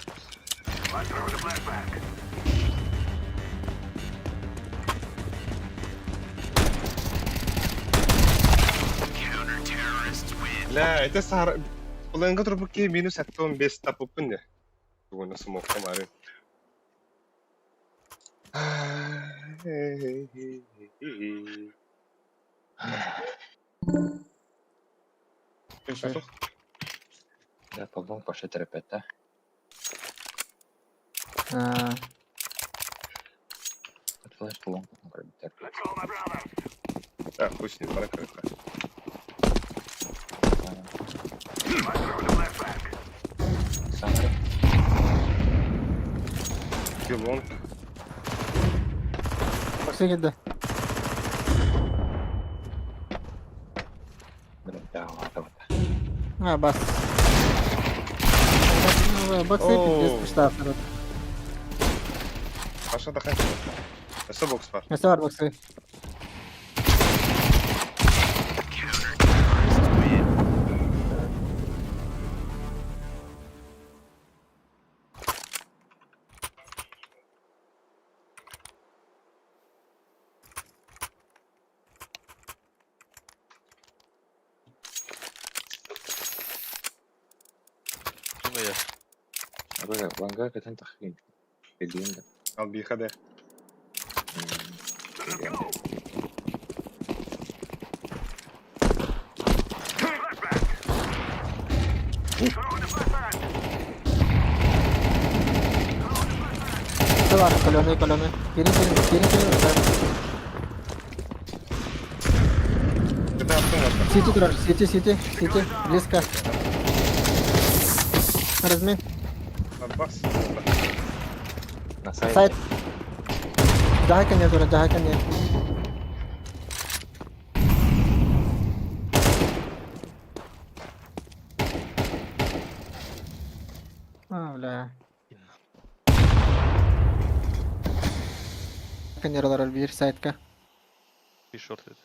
[SPEAKER 1] لا انت سهر والله نقدر بكي مينوس هتكون بيس تابو بني تقول نص موقع مارين ايش هتخ
[SPEAKER 4] Ya pabon başa terapete.
[SPEAKER 3] Ah,
[SPEAKER 4] Flash pulon biter.
[SPEAKER 1] اه خشني بركة
[SPEAKER 4] Sanırım.
[SPEAKER 1] يلون
[SPEAKER 3] box'a girdi.
[SPEAKER 4] Bir daha var.
[SPEAKER 3] Ha bas. Box'a
[SPEAKER 1] Oo.
[SPEAKER 3] girdi. Sıçtı sonra.
[SPEAKER 1] aşağıda kaç nasıl box var
[SPEAKER 3] Nesi var box'a?
[SPEAKER 2] Şunu ya.
[SPEAKER 4] Böyle vanga katan takayım. Dediğim de.
[SPEAKER 1] al bir kadeh
[SPEAKER 3] Nesi var? Koloni. Girin.
[SPEAKER 1] bir de attım orada
[SPEAKER 3] City durar. City. Riska. Razmin.
[SPEAKER 1] al bas
[SPEAKER 4] Nasıl?
[SPEAKER 3] Side. Jahakan ya durar. Jahakan ya. Öyle. Kan yaralar bir side ka.
[SPEAKER 2] Bir short dedi.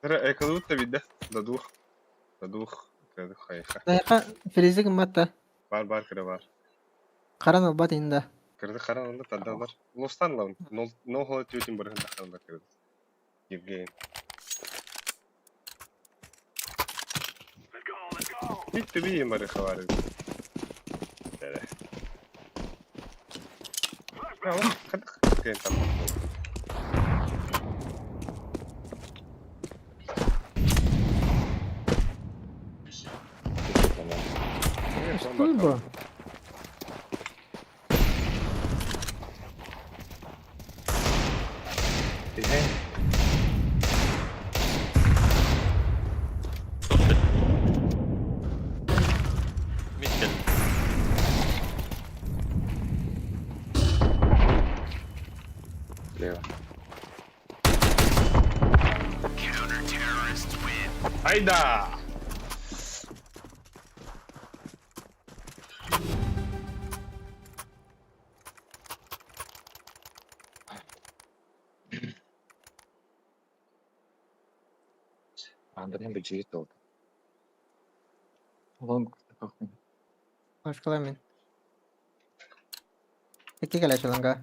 [SPEAKER 1] ترى اكلوت بيده ددوخ كده خايفة
[SPEAKER 3] Dayaqa freezing matta.
[SPEAKER 1] بار كده بار
[SPEAKER 3] Qaran obat inda.
[SPEAKER 1] كده خرا ولا تدار لوستان لون نو هو تيوتين برهن دخلنا كده يجين Bitti bir yemari خوارج خد كين طبعا
[SPEAKER 3] Что bu?
[SPEAKER 2] Mid geldi.
[SPEAKER 4] Leva.
[SPEAKER 1] Hayda!
[SPEAKER 4] Andrei bir cirit oldu. Long takayım.
[SPEAKER 3] Hoş kılamayın. İki kere çalanga.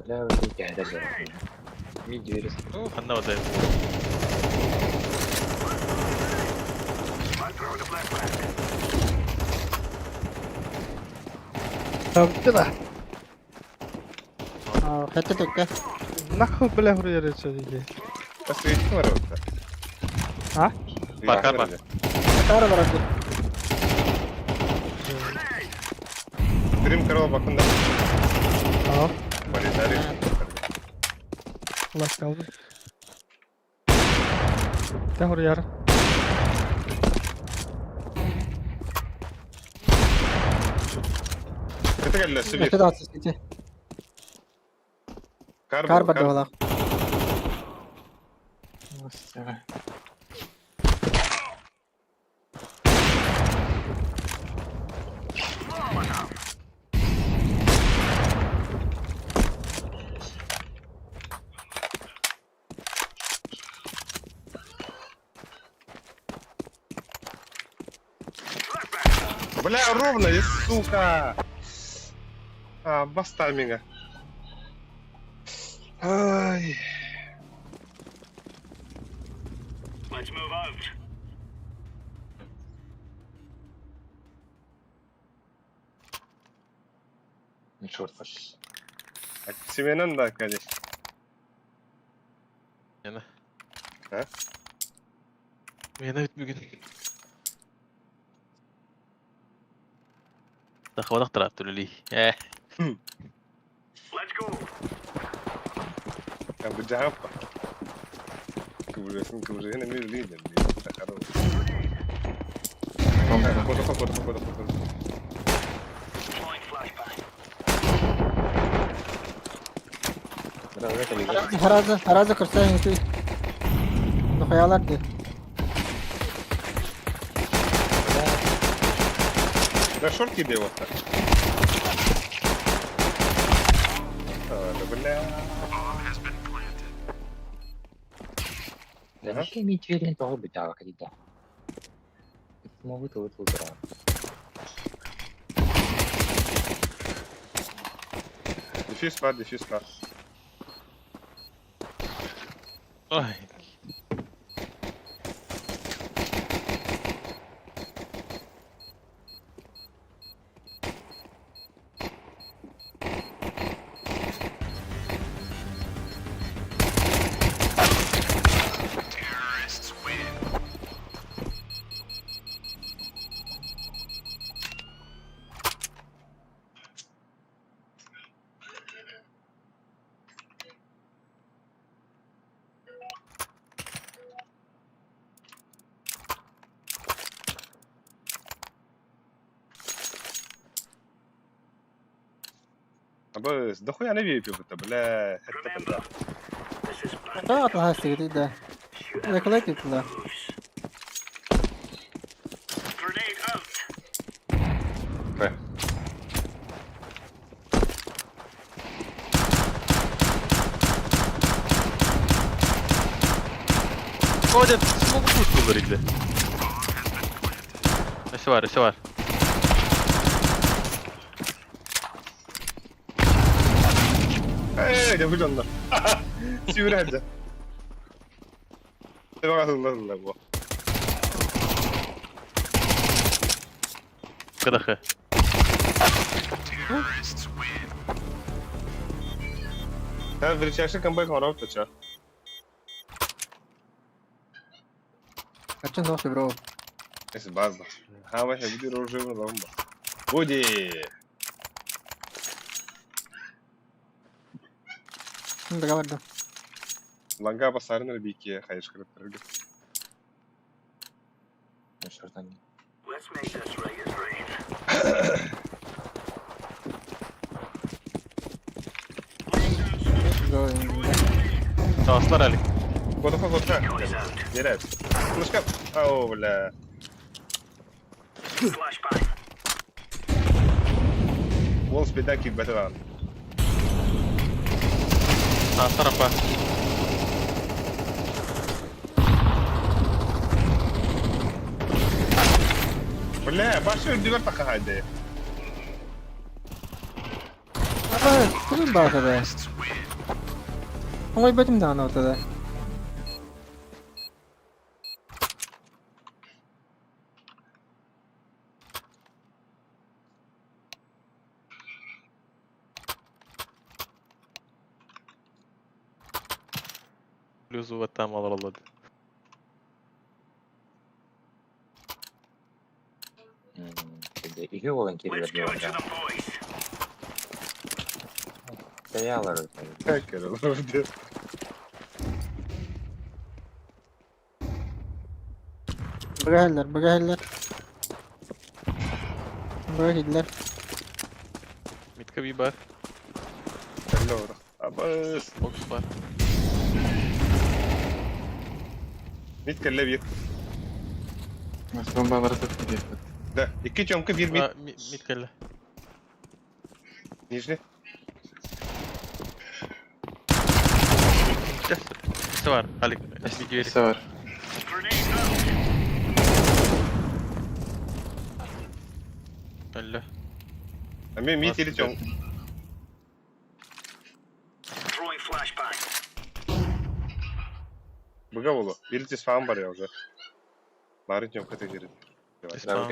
[SPEAKER 4] Leva bir geldi zaten. Bir cirit.
[SPEAKER 2] Anna odaya.
[SPEAKER 6] Bitti da.
[SPEAKER 3] Hette tekke.
[SPEAKER 6] Nakıl bile huraya reçeli.
[SPEAKER 1] بس يتكون مرة وقتها
[SPEAKER 6] Ha?
[SPEAKER 2] Bakar.
[SPEAKER 3] Tara bıraktı.
[SPEAKER 1] Dream Karo bakın da
[SPEAKER 6] Tamam.
[SPEAKER 1] Valide Бәрі.
[SPEAKER 6] Лак kaldı. Tahur yarı.
[SPEAKER 1] Кете келді, Сибир.
[SPEAKER 3] Эти 20 сети.
[SPEAKER 1] Кар
[SPEAKER 3] Кар
[SPEAKER 1] бол,
[SPEAKER 3] барды олақ.
[SPEAKER 5] Мастера.
[SPEAKER 1] Бля, ровно, и сука. Баста меня. Ай.
[SPEAKER 5] Черт почти.
[SPEAKER 1] Семенен да, конечно.
[SPEAKER 2] Meni.
[SPEAKER 1] Ha?
[SPEAKER 2] Meni bit bugün. Takvadak taraf türlü.
[SPEAKER 1] Kan berjawab. Kebersihan ini leader.
[SPEAKER 5] Рампы.
[SPEAKER 1] Foto.
[SPEAKER 3] Харазы кырсайын tuy. Нухаялар де.
[SPEAKER 1] Да шорт кидай вот так. Да бля.
[SPEAKER 4] Да вообще иметь верен тоже быть, а когда. Могут вот утро.
[SPEAKER 1] Дефьюз пар.
[SPEAKER 2] Ay.
[SPEAKER 1] Абы, да хуя на вейпе будто, бля. Это бля.
[SPEAKER 3] Да, атлага сигарети, да. Якулайки туда.
[SPEAKER 1] Б.
[SPEAKER 2] Ходят, смогу пушку говорить, да. Если var.
[SPEAKER 1] Ne vuruyorsun lan? Sivri Ne bakasın lan bu?
[SPEAKER 2] Кадахы.
[SPEAKER 1] Sen величайший камбэк воров, ты чё?
[SPEAKER 3] Качин дошли, бро.
[SPEAKER 1] Если база. Вообще, буди оружие в ломба. Буди!
[SPEAKER 3] Договор.
[SPEAKER 1] Ланга басарыныр бейке, қайыш кіріп
[SPEAKER 4] Черт они.
[SPEAKER 2] Aslar Ali.
[SPEAKER 1] Фото. Дерет. Флешка. Ау, бля. Вон спида кик бетеван.
[SPEAKER 2] Aslar apa?
[SPEAKER 1] Бля, баши öldüler taka hadi.
[SPEAKER 3] Aba, kızım bak be. Ama betim de ana ortada.
[SPEAKER 2] Блюзу вот там алалады.
[SPEAKER 4] Иге волонтер вернее, да. Стоялар.
[SPEAKER 1] Hacker olur diyor.
[SPEAKER 3] Bırakırlar, bırakırlar. Bırakırlar.
[SPEAKER 2] Midka bir bar.
[SPEAKER 1] Belli olur. Abas.
[SPEAKER 2] Box var.
[SPEAKER 1] Mid kelle bir.
[SPEAKER 5] Son bağları da gidiyor.
[SPEAKER 1] Da. 2 çomku 1 mid.
[SPEAKER 2] Aa, mid kelle.
[SPEAKER 1] Nijni.
[SPEAKER 2] İkisi var. Halik. Video herif.
[SPEAKER 5] Birisi var.
[SPEAKER 2] Öyle.
[SPEAKER 1] Men mid ili çom. Buga bolu. Biltis falan var ya orada. Bari çomka tecrübe.
[SPEAKER 2] Tamam.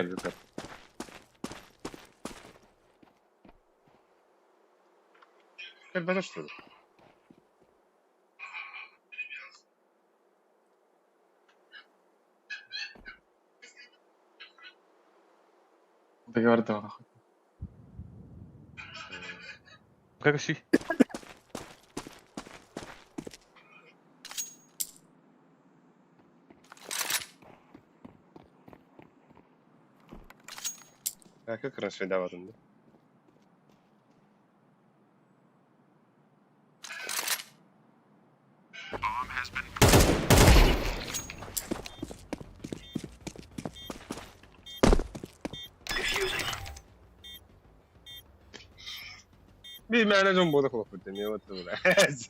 [SPEAKER 1] Gel bana şurada.
[SPEAKER 5] Bir gördüm onu.
[SPEAKER 2] Как си?
[SPEAKER 1] Belki kırın davadın da. Bir mene jumbo da kulak bitti. Niye batı bu da?
[SPEAKER 2] Evet.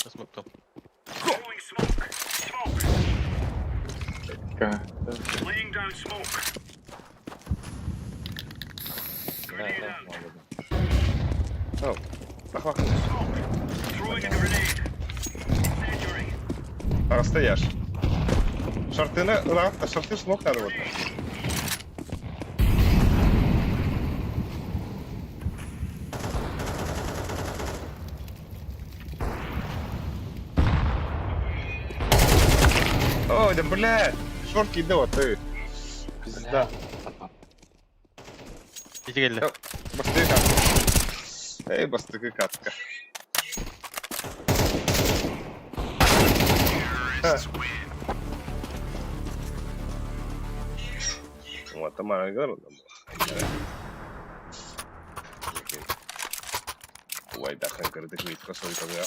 [SPEAKER 2] Nasıl
[SPEAKER 1] Oh. Bak bak. Arasta yaş. Şartını rahat da şartı smoke nerede burada? Ой, да блядь! Шорт кидал, ты. Пизда.
[SPEAKER 2] İki geldi.
[SPEAKER 1] Yok. Bastığı katka. Ey bastığı katka. Вот, там она говорила. Ой, да, хэнкер, ты видишь, косой там я.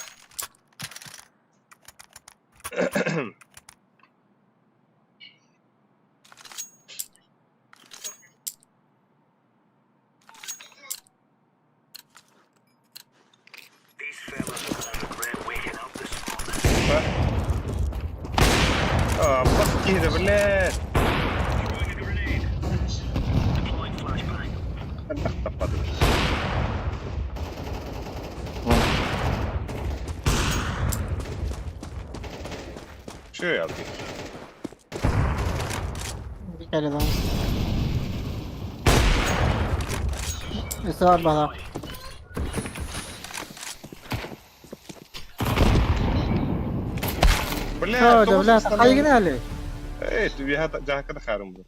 [SPEAKER 1] А, баски, да, блядь! Отдохта падает. Что я алки?
[SPEAKER 3] Bir kere lan. Birisi var bana.
[SPEAKER 1] Блядь,
[SPEAKER 3] Yo,
[SPEAKER 1] кто
[SPEAKER 3] devlet.
[SPEAKER 1] вас
[SPEAKER 3] Hayır yine Ali.
[SPEAKER 1] Эй, ты виха джака да харам был.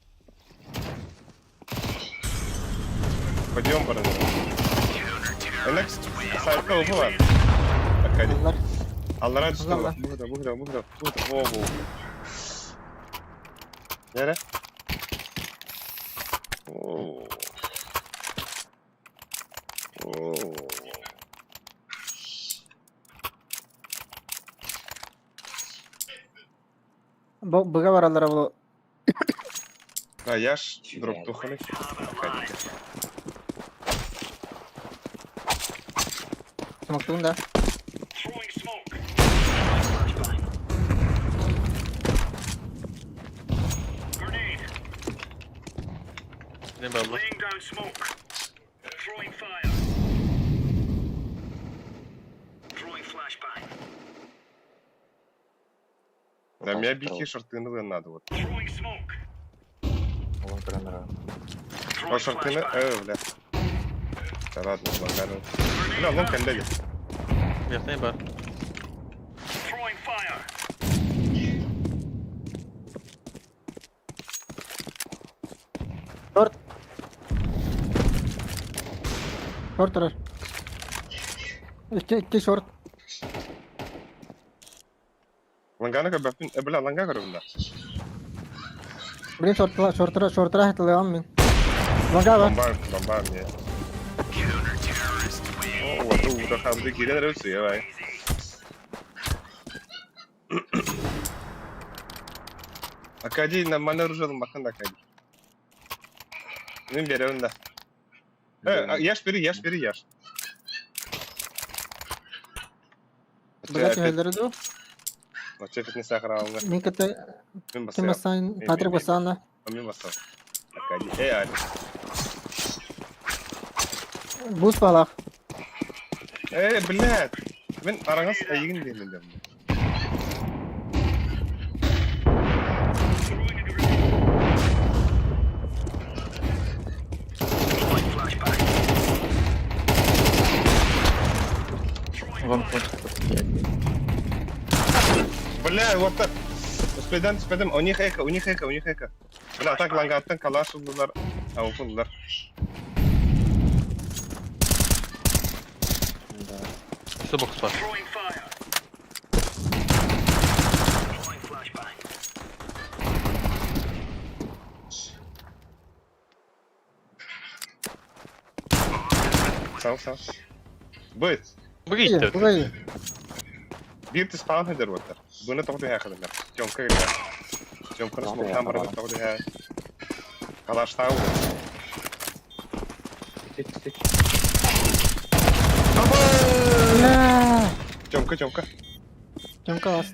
[SPEAKER 1] Пойдем, брат. Элекс, сайта уфу var. Bak hadi.
[SPEAKER 3] Allah.
[SPEAKER 1] Allah'a düştü
[SPEAKER 3] Allah.
[SPEAKER 1] bak. Burada. Wow. Nere? Oo. Oo.
[SPEAKER 3] Bıga var Allah'a bu.
[SPEAKER 1] Ha yaş drop тухали.
[SPEAKER 3] Smoke'luğun da.
[SPEAKER 2] Ne ballı?
[SPEAKER 1] Да, меня бики шортыны надо вот.
[SPEAKER 4] Улан кыранара.
[SPEAKER 1] О, шортыны, бля. Да ладно, ладно. Бля, лом кандали.
[SPEAKER 2] Верхний бар.
[SPEAKER 3] Short. Short turar. İki short.
[SPEAKER 1] Langana ka bapin, bля, ланга göründü.
[SPEAKER 3] Birin short turar hatırlayamam ben. Longa var.
[SPEAKER 1] Bomba niye? O, o da kaldı girer öyle ya vay. Акади нормально оружием bakın da Акади. Benim önünde. Yaş biri.
[SPEAKER 3] Bırak öldürü de o.
[SPEAKER 1] Maçı fitness akar alınır.
[SPEAKER 3] Ben kete
[SPEAKER 1] Ben
[SPEAKER 3] kim
[SPEAKER 1] basıyorum.
[SPEAKER 3] basan Patrick basan da.
[SPEAKER 1] Ben basıyorum. Акади. Yani.
[SPEAKER 3] Buz balak.
[SPEAKER 1] Блядь. Ben aranız ayıgın değilim diyorum.
[SPEAKER 5] Вон кончится.
[SPEAKER 1] Бля, вот так. Спидем. У них эко. Бля, так лангаттан калаш buldular. Avuklular.
[SPEAKER 2] Üstü box var.
[SPEAKER 1] Sağ. Buyur.
[SPEAKER 2] Bu
[SPEAKER 3] İyi,
[SPEAKER 2] gitti.
[SPEAKER 3] bu da iyi.
[SPEAKER 1] Bir spawn eder вот. Bunu toqdu haqida. Jonka gel. Jonka smoke tam barada toqdu ha. Kalash taw.
[SPEAKER 4] Tik.
[SPEAKER 3] Ya.
[SPEAKER 1] Jonka.
[SPEAKER 3] Kim kalas?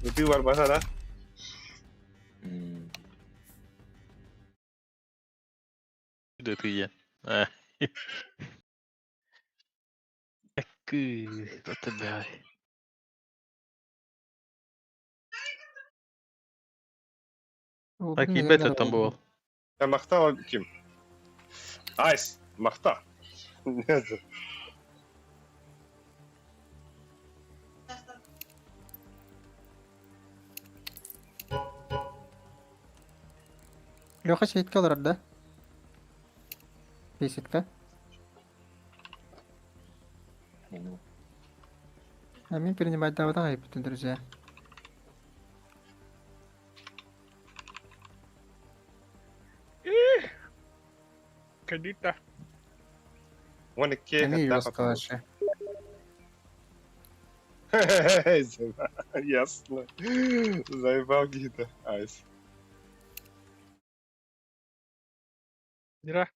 [SPEAKER 1] Itu war bahasa dah.
[SPEAKER 2] Udah tuh ya. Ah. Aku, tetep baik. Rakibet etten bu ol.
[SPEAKER 1] Ya Makta o kim? Ice. Makta. Nedir?
[SPEAKER 3] Леха şehit kalır da. Basic'te. Мен принимать давадан ayıp bütün друзья.
[SPEAKER 1] Кредита. Вон ке.
[SPEAKER 3] Они ее скалаши.
[SPEAKER 1] Ясно. Заебал Гита. Айс.
[SPEAKER 6] Mira.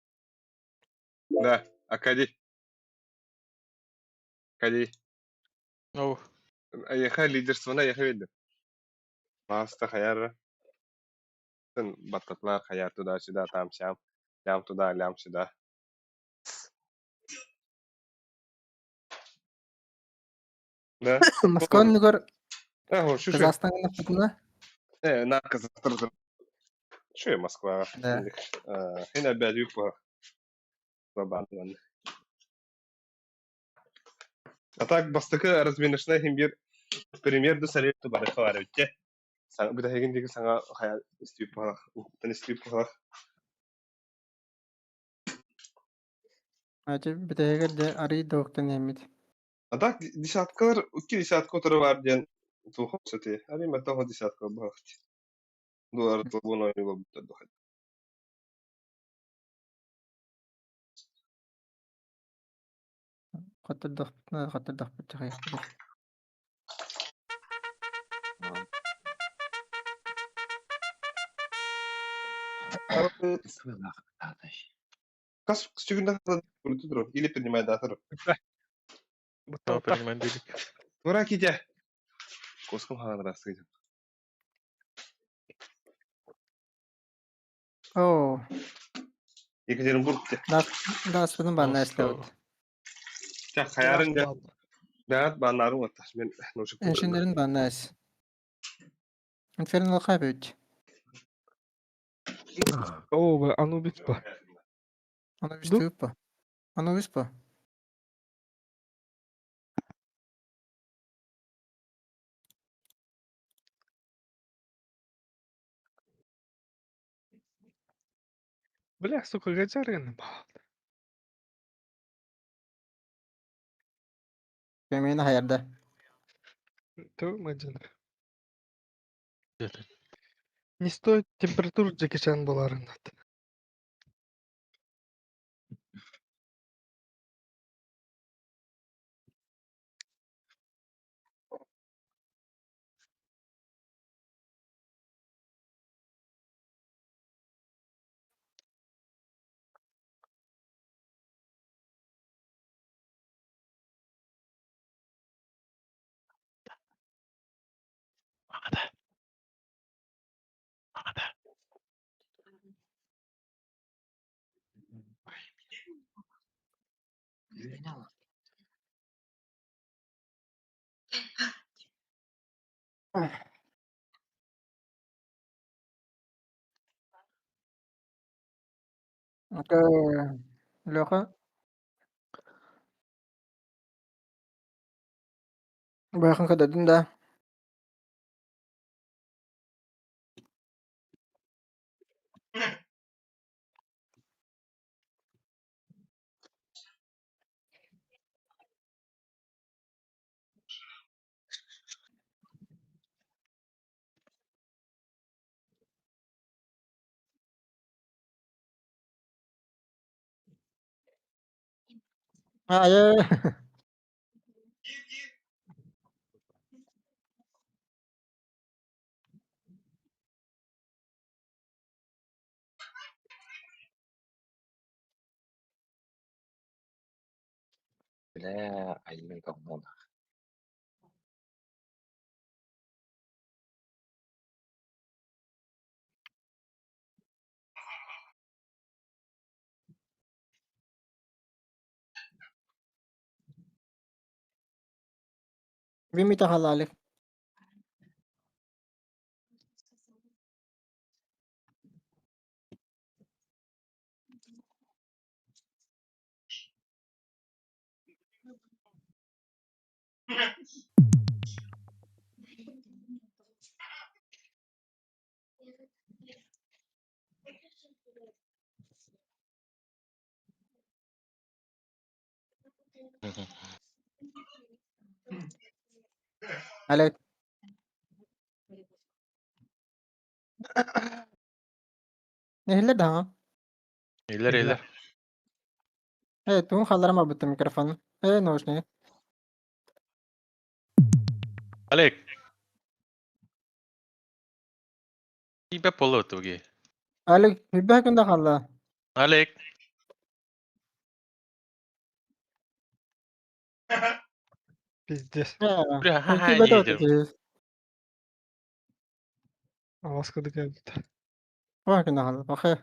[SPEAKER 1] Да, Акади.
[SPEAKER 2] Oh.
[SPEAKER 1] Яха лидерствона яха видим. Маста хаяр. Sen battatlar hayat tuda şida tam şam. Lям tuda lям şida. Да.
[SPEAKER 3] Москваны гөр
[SPEAKER 1] Şu.
[SPEAKER 3] Казахстанга футна.
[SPEAKER 1] На Казахстан. Şu ya Moskva.
[SPEAKER 3] Да.
[SPEAKER 1] Yine belli bu. Babandan. А так бастыкы разменочная хим бир пример до совету бары хавар өтте. Саңа бу дагендеги саңа хая истип барак, уктан истип барак.
[SPEAKER 3] Ачы битегер де ари доктан эмит.
[SPEAKER 1] А так десяткалар, үтки десятка отуры бар ден тухып сөте. Ари мата хо десятка барак. Дуар тулгун ойнуга бутта дохат.
[SPEAKER 3] Катырдык битегер.
[SPEAKER 4] Сылах таташ.
[SPEAKER 1] Kas sugunda kurutu durur. Ili принимает датор.
[SPEAKER 2] No, принимаем билик.
[SPEAKER 1] Тура ките. Коском хаган расы.
[SPEAKER 3] О,
[SPEAKER 1] Екатеринбургте.
[SPEAKER 3] даспытын банна эслебит.
[SPEAKER 1] Чак хаярын да. Бәгат баннарын отташ. Мен ношып көрдüm.
[SPEAKER 3] Инженерин банна эс. Инфернал хабит.
[SPEAKER 6] Oo, Anubis pa.
[SPEAKER 3] Анубис
[SPEAKER 6] Ду-
[SPEAKER 3] тупо. Анубис по.
[SPEAKER 6] Бля, сука, гачарин.
[SPEAKER 3] Кемейна хаярда.
[SPEAKER 6] Ту мажина.
[SPEAKER 2] Где-то.
[SPEAKER 6] Не стоит температуру Джеки Чан боларын.
[SPEAKER 3] Ока Лёха. Бахан кададын да. А, я.
[SPEAKER 4] Бля, аймен говно.
[SPEAKER 3] Вимита халалик. Алек. Нехиле да.
[SPEAKER 2] İler.
[SPEAKER 3] Тун халарама бутта микрофон. Наушник.
[SPEAKER 2] Alek. İbe polo tugi.
[SPEAKER 3] Алек, бибакында халла.
[SPEAKER 2] Alek.
[SPEAKER 6] Пиздец.
[SPEAKER 2] Бля, ха-ха,
[SPEAKER 3] Инки бета
[SPEAKER 2] yedim.
[SPEAKER 3] отыгыз.
[SPEAKER 6] Аваскады geldi.
[SPEAKER 3] Бакында халла. Охе.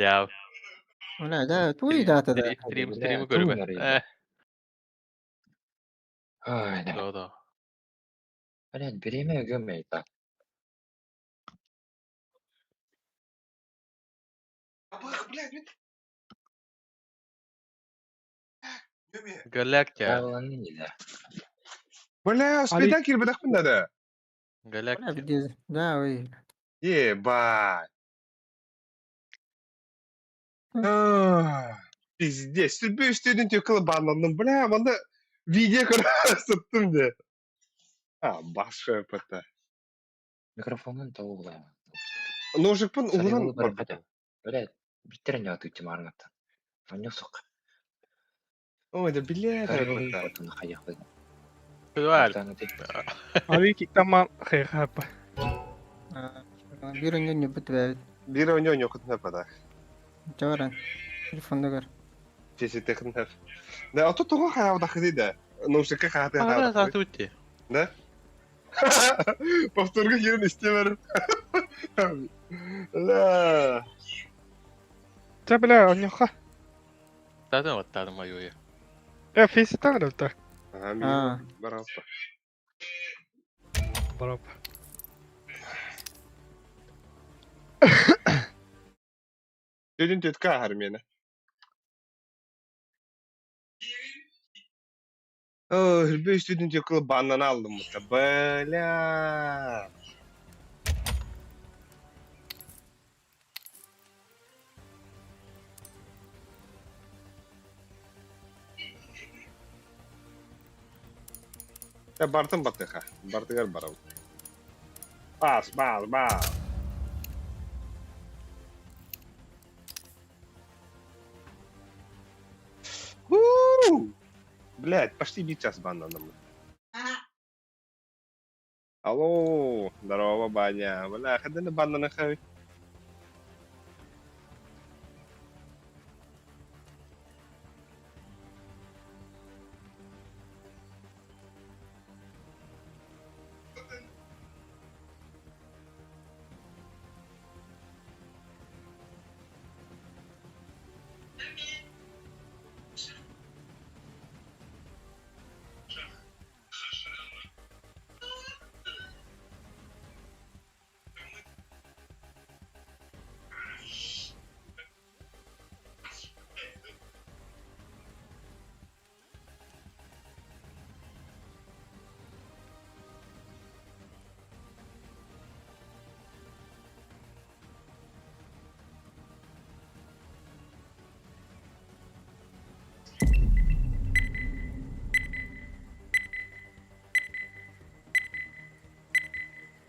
[SPEAKER 2] Ya.
[SPEAKER 3] Уна да, туй дата да.
[SPEAKER 2] Stream'i
[SPEAKER 4] Туу
[SPEAKER 2] görme.
[SPEAKER 4] нөрөйдө. Ой, да.
[SPEAKER 2] Doğru.
[SPEAKER 4] Блядь, береме gömmeyi так.
[SPEAKER 2] Galak ya.
[SPEAKER 4] Правиланы не да.
[SPEAKER 1] Бля, успеда кирбедак бunda да.
[SPEAKER 2] Galak
[SPEAKER 3] Уна
[SPEAKER 2] ya.
[SPEAKER 3] бидез. Да, ой.
[SPEAKER 1] Ебать. Пиздец. Сүрбе үстөдүн төкілі банландым. Бля, манда видео көрсөттүм де. Башка өпөтө.
[SPEAKER 4] Микрофонун табуу булайм.
[SPEAKER 1] Ножикпын
[SPEAKER 4] Сарыгылы
[SPEAKER 1] угулан
[SPEAKER 4] бар хада. Блядь, биттерин атыйчы маргатан. Фонёсок.
[SPEAKER 1] Ой, да блядь,
[SPEAKER 4] Сарыгылы
[SPEAKER 1] өпөтө.
[SPEAKER 4] фотону хаяк.
[SPEAKER 2] Güzel.
[SPEAKER 6] Abi tamam xeyr apa.
[SPEAKER 3] Bir önce ne bit
[SPEAKER 1] Bir oynuyor yok ne kadar.
[SPEAKER 3] Çavaran. Telefonda gör.
[SPEAKER 1] Çeşit teknik. Ne o tutuğu hayal dakika da. Nuşaka hayatı
[SPEAKER 2] Ага,
[SPEAKER 1] hayal.
[SPEAKER 2] так уйти.
[SPEAKER 1] Ne? Повторга yerini istemiyorum. La.
[SPEAKER 6] Ja bile onyoqa.
[SPEAKER 2] Zaten vattadım ayuyu.
[SPEAKER 6] Face tanır da.
[SPEAKER 3] Ha.
[SPEAKER 1] Bravo.
[SPEAKER 6] Bravo.
[SPEAKER 1] Dedin tetka her mene. Oh, bir student yok banana aldım mı? Bela. Ya Bartın battı ha. Bartı gel barau. Bas. Блядь, почти бить час бананом. Алло, здорово, баня. Бля, ходи на банана хай.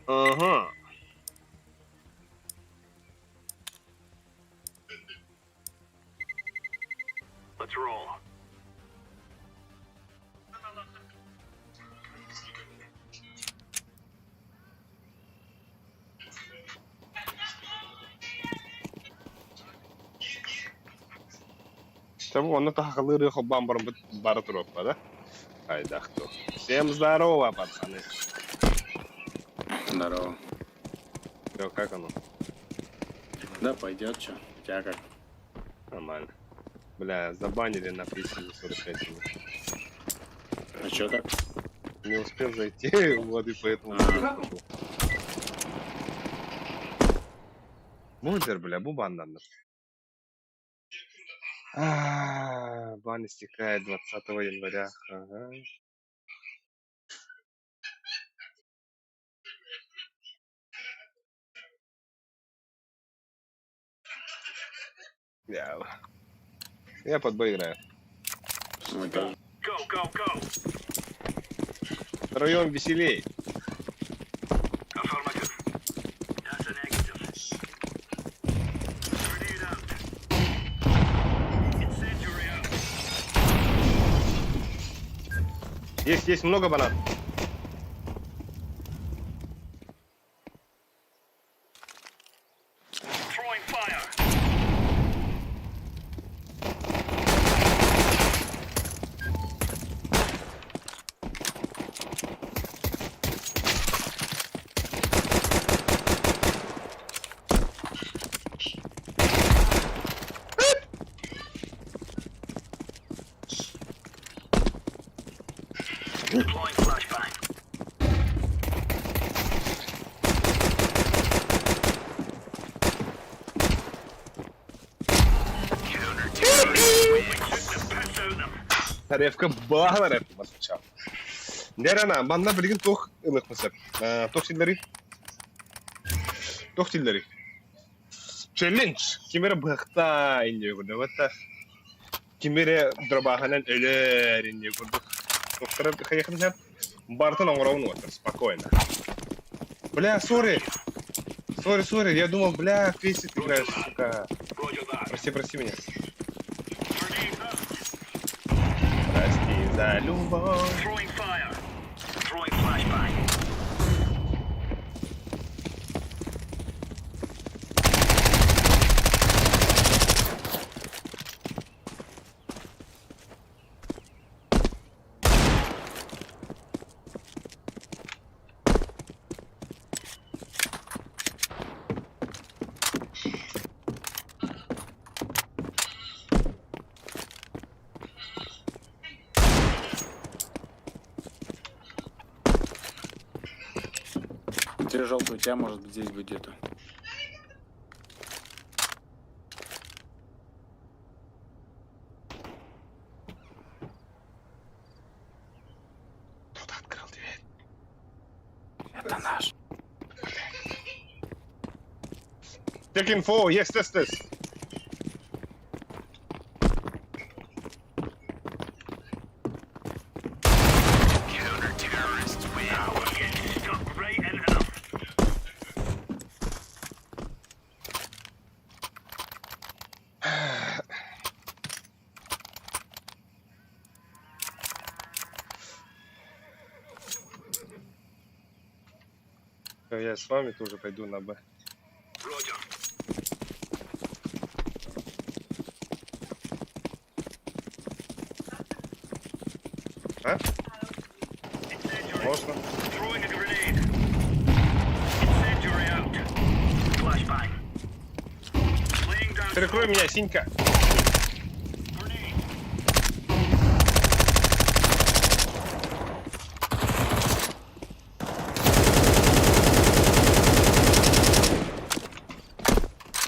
[SPEAKER 1] Aha.
[SPEAKER 7] Let's roll.
[SPEAKER 1] Tabii onu tahkılırı хоббан бары тропа, да? Айда кто. Всем здорово, пацаны.
[SPEAKER 5] Здорово.
[SPEAKER 1] Всё, как оно?
[SPEAKER 5] Да, пойдет, чё? У тебя как?
[SPEAKER 1] Нормально. Бля, забанили на присяге 45 минут.
[SPEAKER 5] А чё так?
[SPEAKER 1] Не успел зайти, вот и поэтому пошел. Мудер, бля, бубандан. Бан истекает 20 января. Ага. Я под бой играю.
[SPEAKER 5] Мы тоже.
[SPEAKER 7] Go, go, go.
[SPEAKER 1] Втроем веселей.
[SPEAKER 7] Affirmative. That's a negative. Grenade out. Incendiary out.
[SPEAKER 1] Есть много банан.
[SPEAKER 7] Throwing fire. Deploying flashbang.
[SPEAKER 1] Таревка бағалар әпті басынша. Дәр ана, банна білген тоқ ылық мысыр. Тоқ силдері. Тоқ силдері. Челлендж. Кемері бұқта инде көрді. Ватта. Кемері дробағанан өлер инде көрді. Тоқтары қаяқын сәп. Бартын оңырауын отыр. Спокойно. Бля, сори. Сори. Я думал, бля, Крейси ты играешь, сука. Прости меня. Прости за любовь.
[SPEAKER 7] Throwing fire. flashbang.
[SPEAKER 5] Три желтый у тебя может быть здесь быть где-то.
[SPEAKER 1] Кто-то открыл дверь.
[SPEAKER 5] Это наш.
[SPEAKER 1] Take info, yes, yes.
[SPEAKER 7] Now we're getting stuck right into them.
[SPEAKER 1] Я с вами тоже пойду на Б.
[SPEAKER 7] Roger.
[SPEAKER 1] А?
[SPEAKER 7] Incendiary.
[SPEAKER 1] Можно?
[SPEAKER 7] Throwing a grenade. Incendiary out. Flashbang. Laying down.
[SPEAKER 1] Перекрой меня, синька.
[SPEAKER 7] Grenade.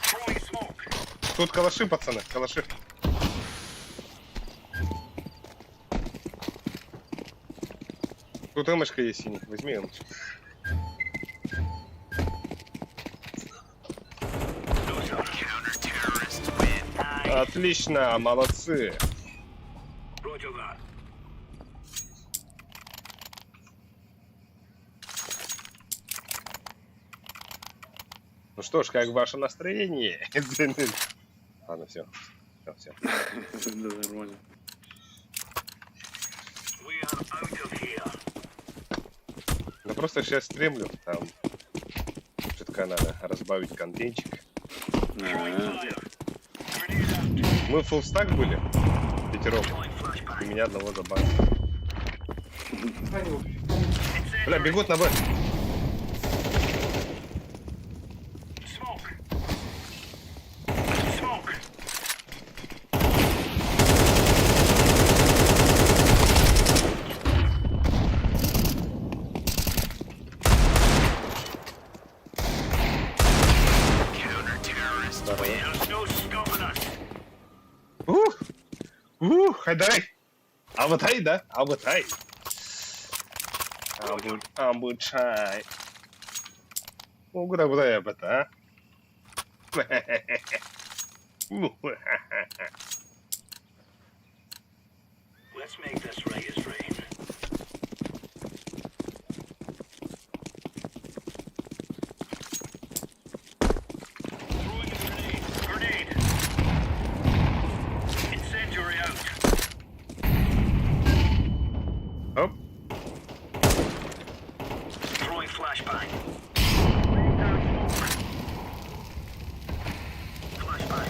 [SPEAKER 7] Throwing smoke.
[SPEAKER 1] Тут калаши, пацаны, калаши. Тут эмочка есть синий, возьми эмочку.
[SPEAKER 7] No, sir. Counter-terrorists win. Aye.
[SPEAKER 1] Отлично, молодцы.
[SPEAKER 7] Roger that.
[SPEAKER 1] Ну что ж, как ваше настроение? Ладно, все. Все.
[SPEAKER 5] Да, нормально.
[SPEAKER 7] We are out of here.
[SPEAKER 1] Да просто сейчас стримлю, там чутка надо разбавить контентчик.
[SPEAKER 7] Throwing
[SPEAKER 5] А,
[SPEAKER 7] fire. Grenade out.
[SPEAKER 1] Мы full стак были, пятером,
[SPEAKER 7] Throwing
[SPEAKER 1] и
[SPEAKER 7] flashbang.
[SPEAKER 1] меня одного забанили. Бля, бегут на Б.
[SPEAKER 7] Smoke. Smoke. Counter-terrorists win. There's no stopping us.
[SPEAKER 1] Хайдай. Абытай, да? Абытай. Абычай. Куда я бата, а?
[SPEAKER 7] Let's make this right as rain. Throwing a grenade. Grenade. Incendiary out.
[SPEAKER 1] Оп.
[SPEAKER 7] Throwing flashbang. Laying down smoke. Flashbang.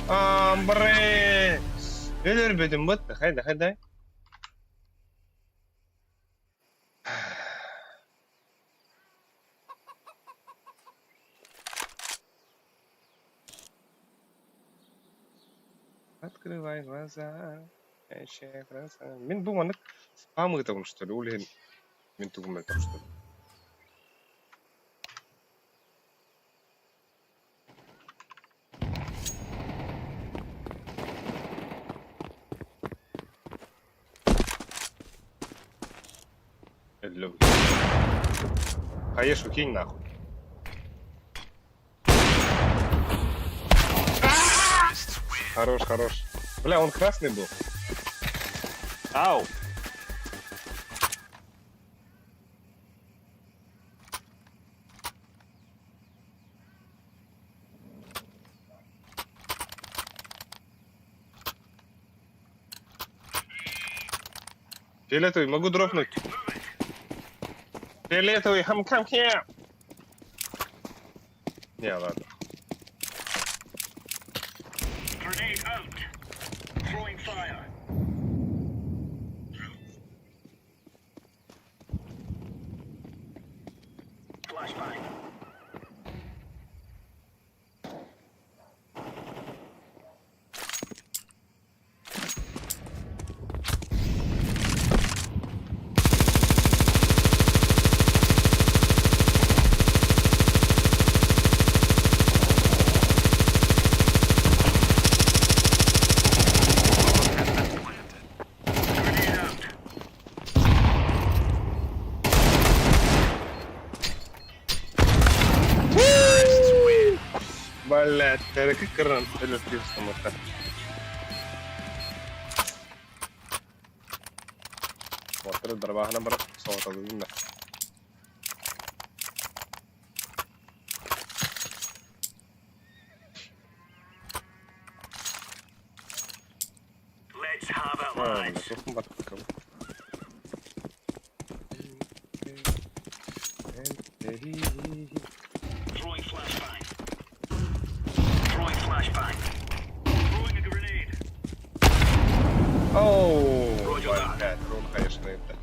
[SPEAKER 1] Амбре. Ölür bedim bot. Haydi. Открывай глаза. Ещё краса. Мен думанык спамы там что ли, улен. Мен тугумай там что ли. Элло. Хаешу кинь нахуй. Хорош. Бля, он красный был. Ау! Фиолетовый, могу дропнуть. Фиолетовый, come here. Не, ладно.
[SPEAKER 7] Grenade out. Throwing fire. Flashbang. Grenade out.
[SPEAKER 1] Блять, это как кран электристом это. Вот это дробахна брат, сота дында.
[SPEAKER 7] Let's have it,
[SPEAKER 1] Ладно,
[SPEAKER 7] lads.
[SPEAKER 1] тут батка.
[SPEAKER 7] Throwing flashbang. Throwing flashbang. Throwing a grenade.
[SPEAKER 1] Оу,
[SPEAKER 7] Вроде да.
[SPEAKER 1] блять, ром, конечно, это.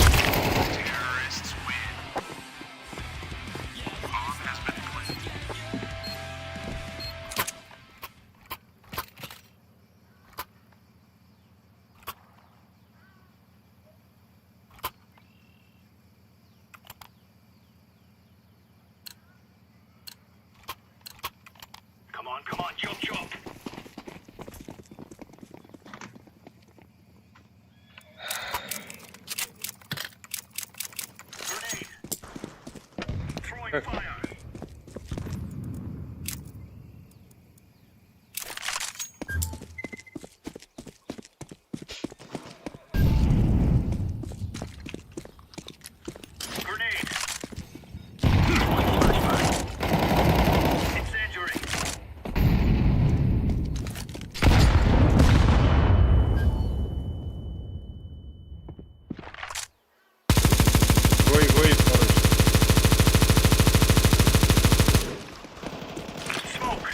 [SPEAKER 7] Terrorists win. Bomb has been planted. Come on, chop chop. Grenade. Throwing fire. Grenade. Throwing flashbang. Incendiary.
[SPEAKER 1] Гой, короче.
[SPEAKER 7] Smoke.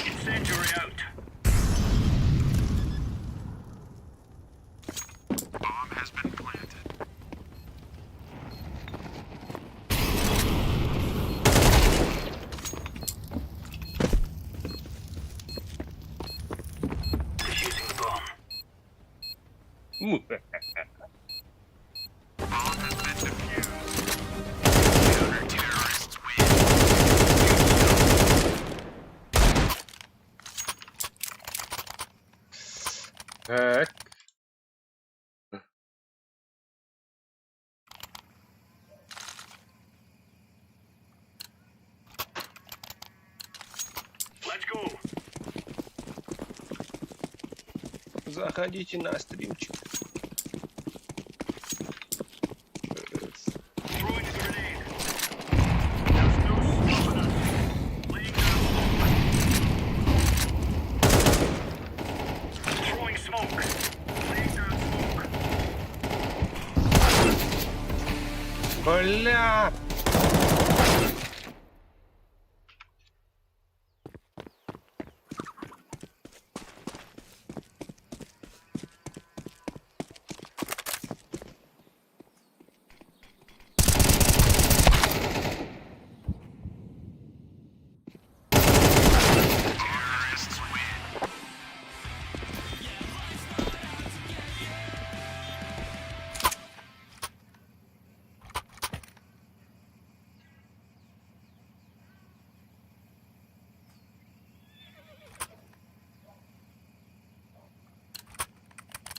[SPEAKER 7] Incendiary out. Bomb has been planted. Defusing the bomb. Bomb has been defused. Counter-terrorists win.
[SPEAKER 1] Так.
[SPEAKER 7] Let's go.
[SPEAKER 1] Заходите на стримчик. Бля!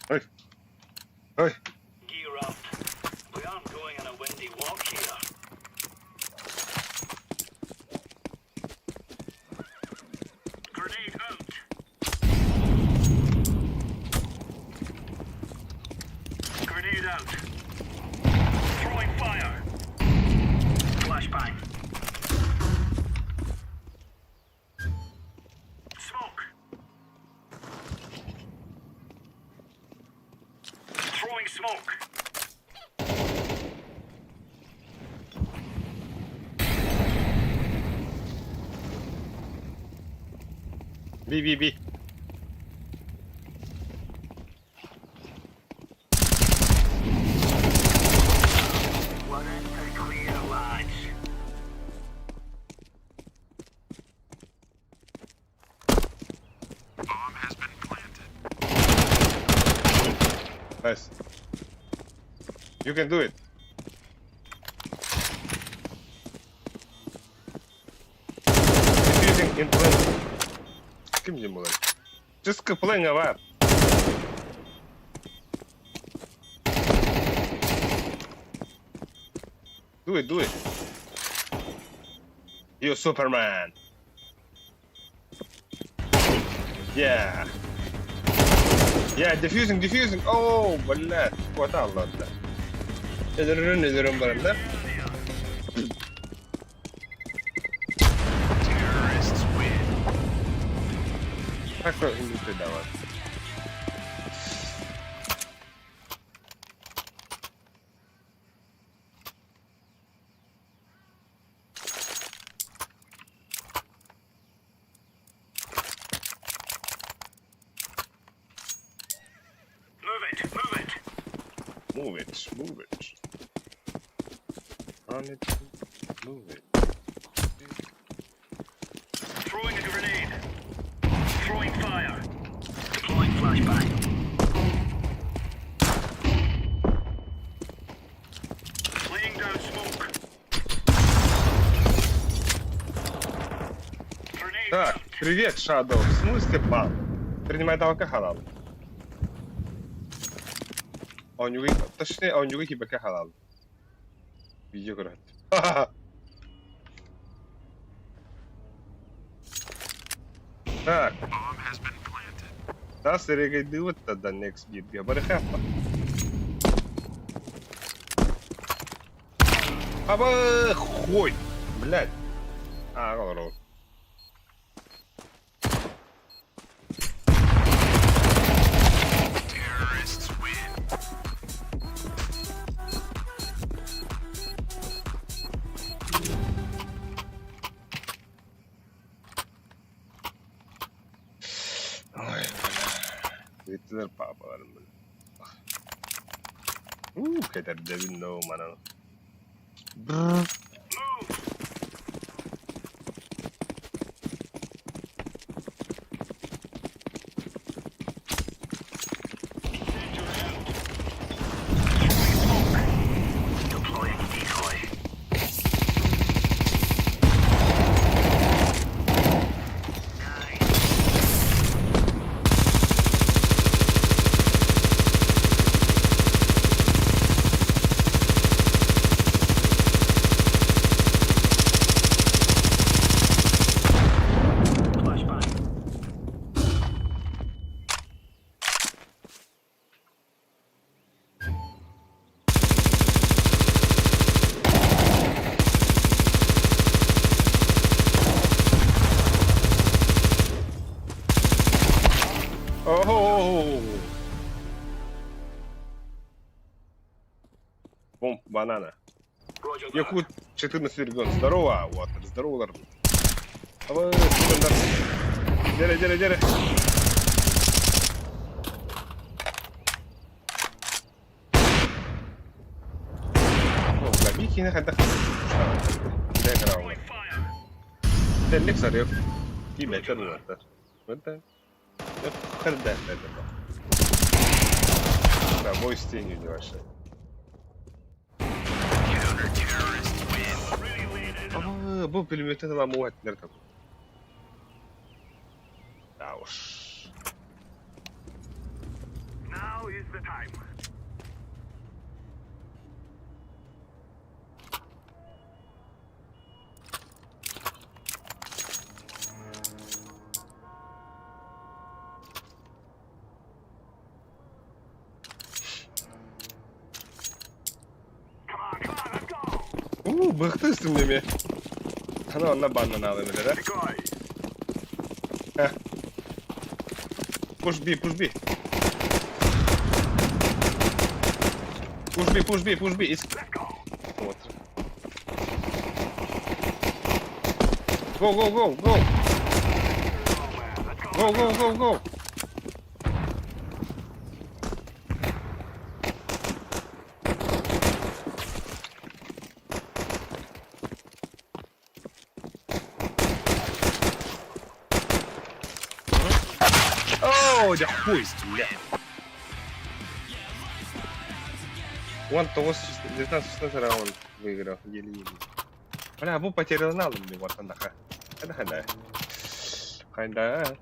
[SPEAKER 1] Ой. Ой.
[SPEAKER 7] Gear up. We aren't going on a windy walk here. Grenade out. Grenade out. Throwing fire. Flashbang. Smoke. Throwing smoke.
[SPEAKER 1] Би.
[SPEAKER 7] One in to clear, lads. Bomb has been planted.
[SPEAKER 1] Nice. You can do it. Defusing in plan. Kim diyeyim bunları? Just playing var. Do it. You Superman. Yeah. Yeah, diffusing. Oh, بلات. قوة الله ده. نزرن برنا.
[SPEAKER 7] Terrorists win.
[SPEAKER 1] Как ini dapat.
[SPEAKER 7] Move it.
[SPEAKER 1] Move it. On it. Move it.
[SPEAKER 7] Throwing a grenade. Throwing fire. Deploying flashbang. Laying down smoke. Grenade
[SPEAKER 1] Так,
[SPEAKER 7] out.
[SPEAKER 1] привет, Shadow. В смысле, бан? Принимай давка халал. Онюги, точнее, онюги хибака халал. Видео град. Так,
[SPEAKER 7] Bomb has been planted.
[SPEAKER 1] да, сырегай дывот тогда next beat. Габары хапа. Аба, хуй. Блядь. А, говорю.
[SPEAKER 7] Terrorists win.
[SPEAKER 1] Ой, Hitler papalarım böyle. Kadar devin no mana.
[SPEAKER 7] Move. Deploying decoy. Flashbang.
[SPEAKER 1] Oh! Boom, banana. Якут 14 регион. Здорово, вот, здорово, Лард. Давай, стандарт. Дере. О, бля, Вики на ходах. Дай граунд. Дай лексарев. И бля, что думаешь, да? Это... Это. Да, мой стень не вообще. Bu пулеметі ламуватілер там. Да уж.
[SPEAKER 7] Now is the time.
[SPEAKER 1] Bıktı üstümde. Sana onunla bandan alayım öyle. Heh. Push B. Push B. Вот. Go. Go. О, да хуй, бля. Вон того 19-16 раунд выиграл, еле-еле. Бля, бу потерял налом, бля, вот она. Хада.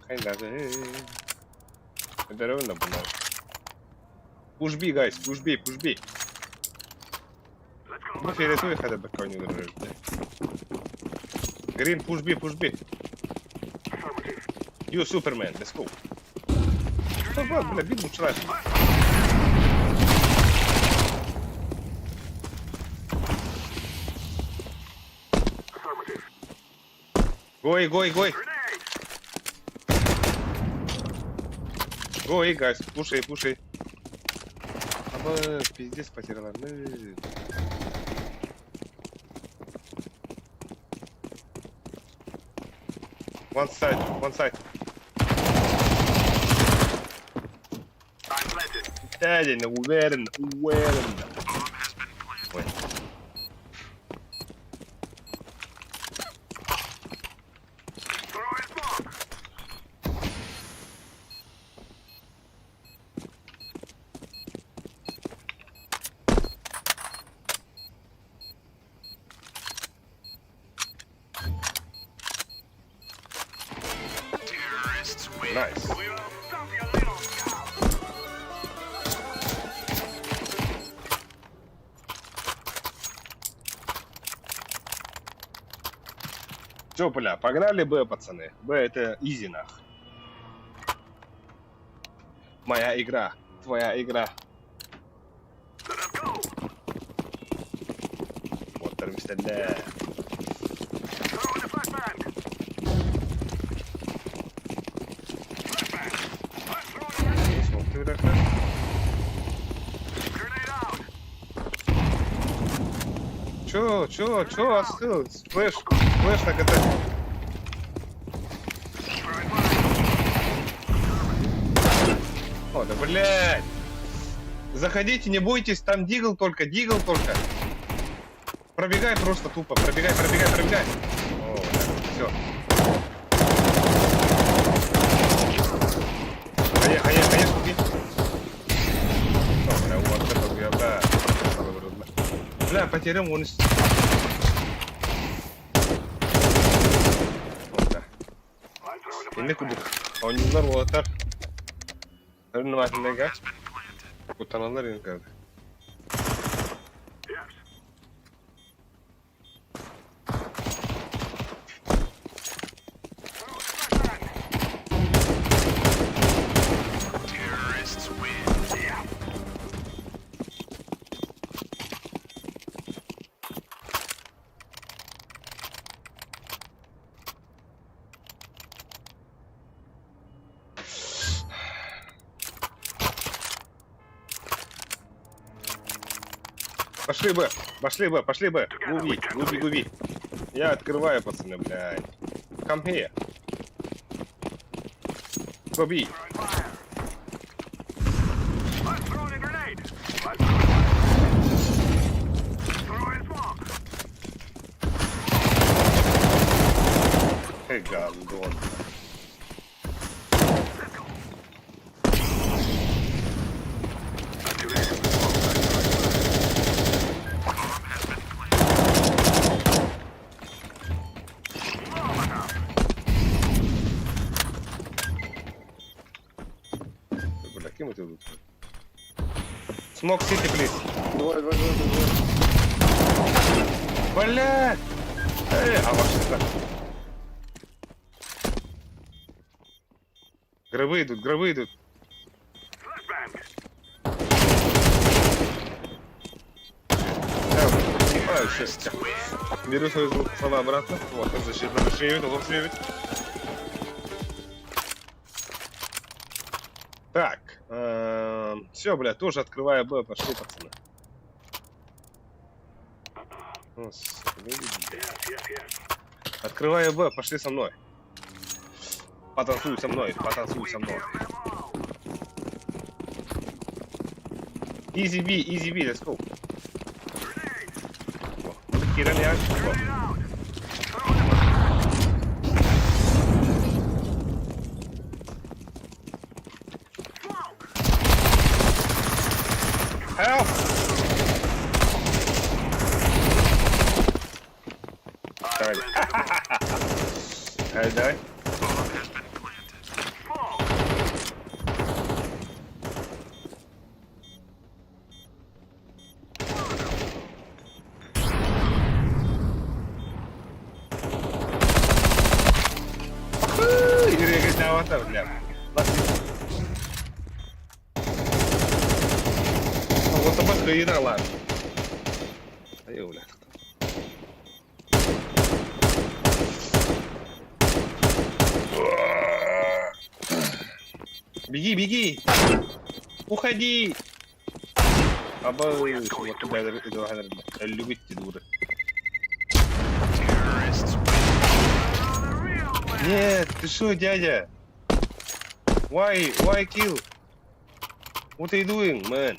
[SPEAKER 1] Это ровно было. Push B, guys, push B. Ну, фиолетовый хада бэкка не выиграет, бля. Green, push B. You Superman, let's go. Что, бля, бит бучраш. Гой. Гой, гайс, пушай. Аба, пиздец потеряла. One side. Дядя, уверен. Ой. Nice. Чё, бля, погнали Б, пацаны. Б это изи, нах. Моя игра, твоя игра. Вот термистелля. Чё, остыл? Флэш на КТ. О, да блядь! Заходите, не бойтесь, там дигл только. Пробегай просто тупо, пробегай. О, все. Конечно. О, бля, вот это я, бля. Бля, потерял он. Ini kudu oyuncular o atar. Önüne mahalleye gel. Utananlar yine geldi. Пошли бы. Пошли Б, пошли Б. Губи. Я открываю, пацаны, блядь. Come here. Go B. Hey, гандон. Бля, кем это тут? Смок Сити, плиз.
[SPEAKER 5] Двое.
[SPEAKER 1] Бля! А машина. Гробы идут. Понимаю, сейчас. Беру свою слова обратно. Вот, он защитно расширяет. Так. Все, блядь, тоже открываю Б, пошли, пацаны. Открываю Б, пошли со мной. Потанцуй со мной. Easy B, let's go. Кирилл, Help! Давай. Аватар, бля. Вот табака и да, ладно. Бля. Беги! Уходи! Вот туда иду, любите дуры. Нет, ты шо, дядя? Why kill? What are you doing, man?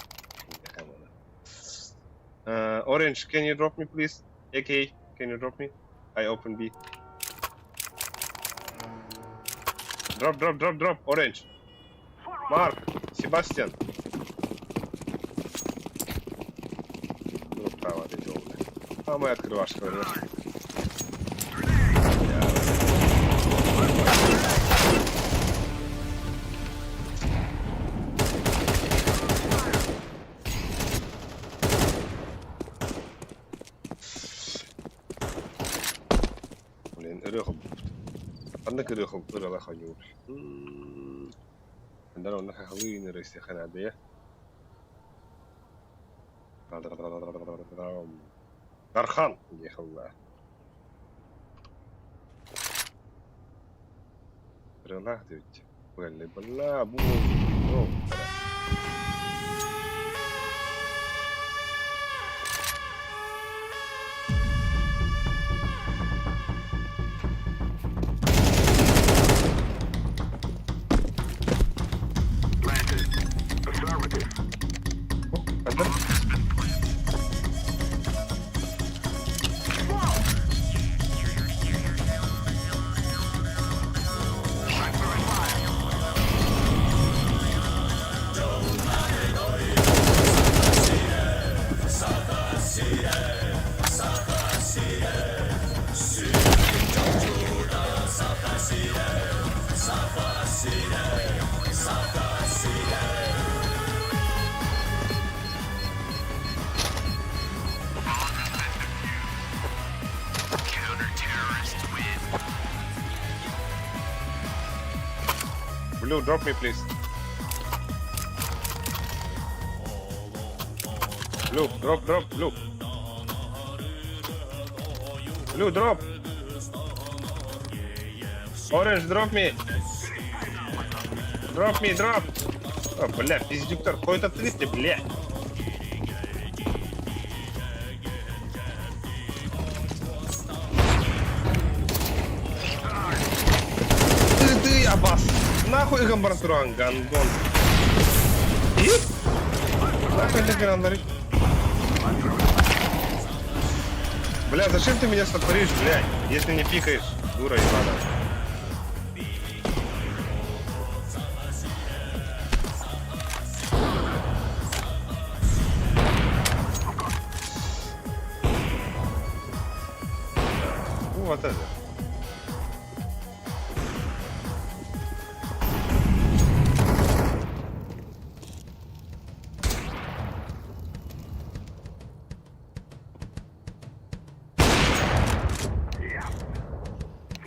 [SPEAKER 1] Orange, can you drop me, please? AK, can you drop me? I open B. Drop, Orange. Mark, Sebastian. Ну, право, ты делал. А мы открывашь, конечно. Блин, рехом. Однако рехом пырала ходил. عندنا هناك خوين رئيسي خنادية غرخان يا خواه رلاح ديوتي وقال بلا بو Blue, drop me, please. Blue, drop, blue. Blue, drop. Orange, drop me. Drop. О, бля, пиздюктор, какой-то 300, бля. Нахуй игам баран туран, гандон. И? Нахуй для грандары. Бля, зачем ты меня стопоришь, блядь, если не пикаешь, дура ебаная. Вот это.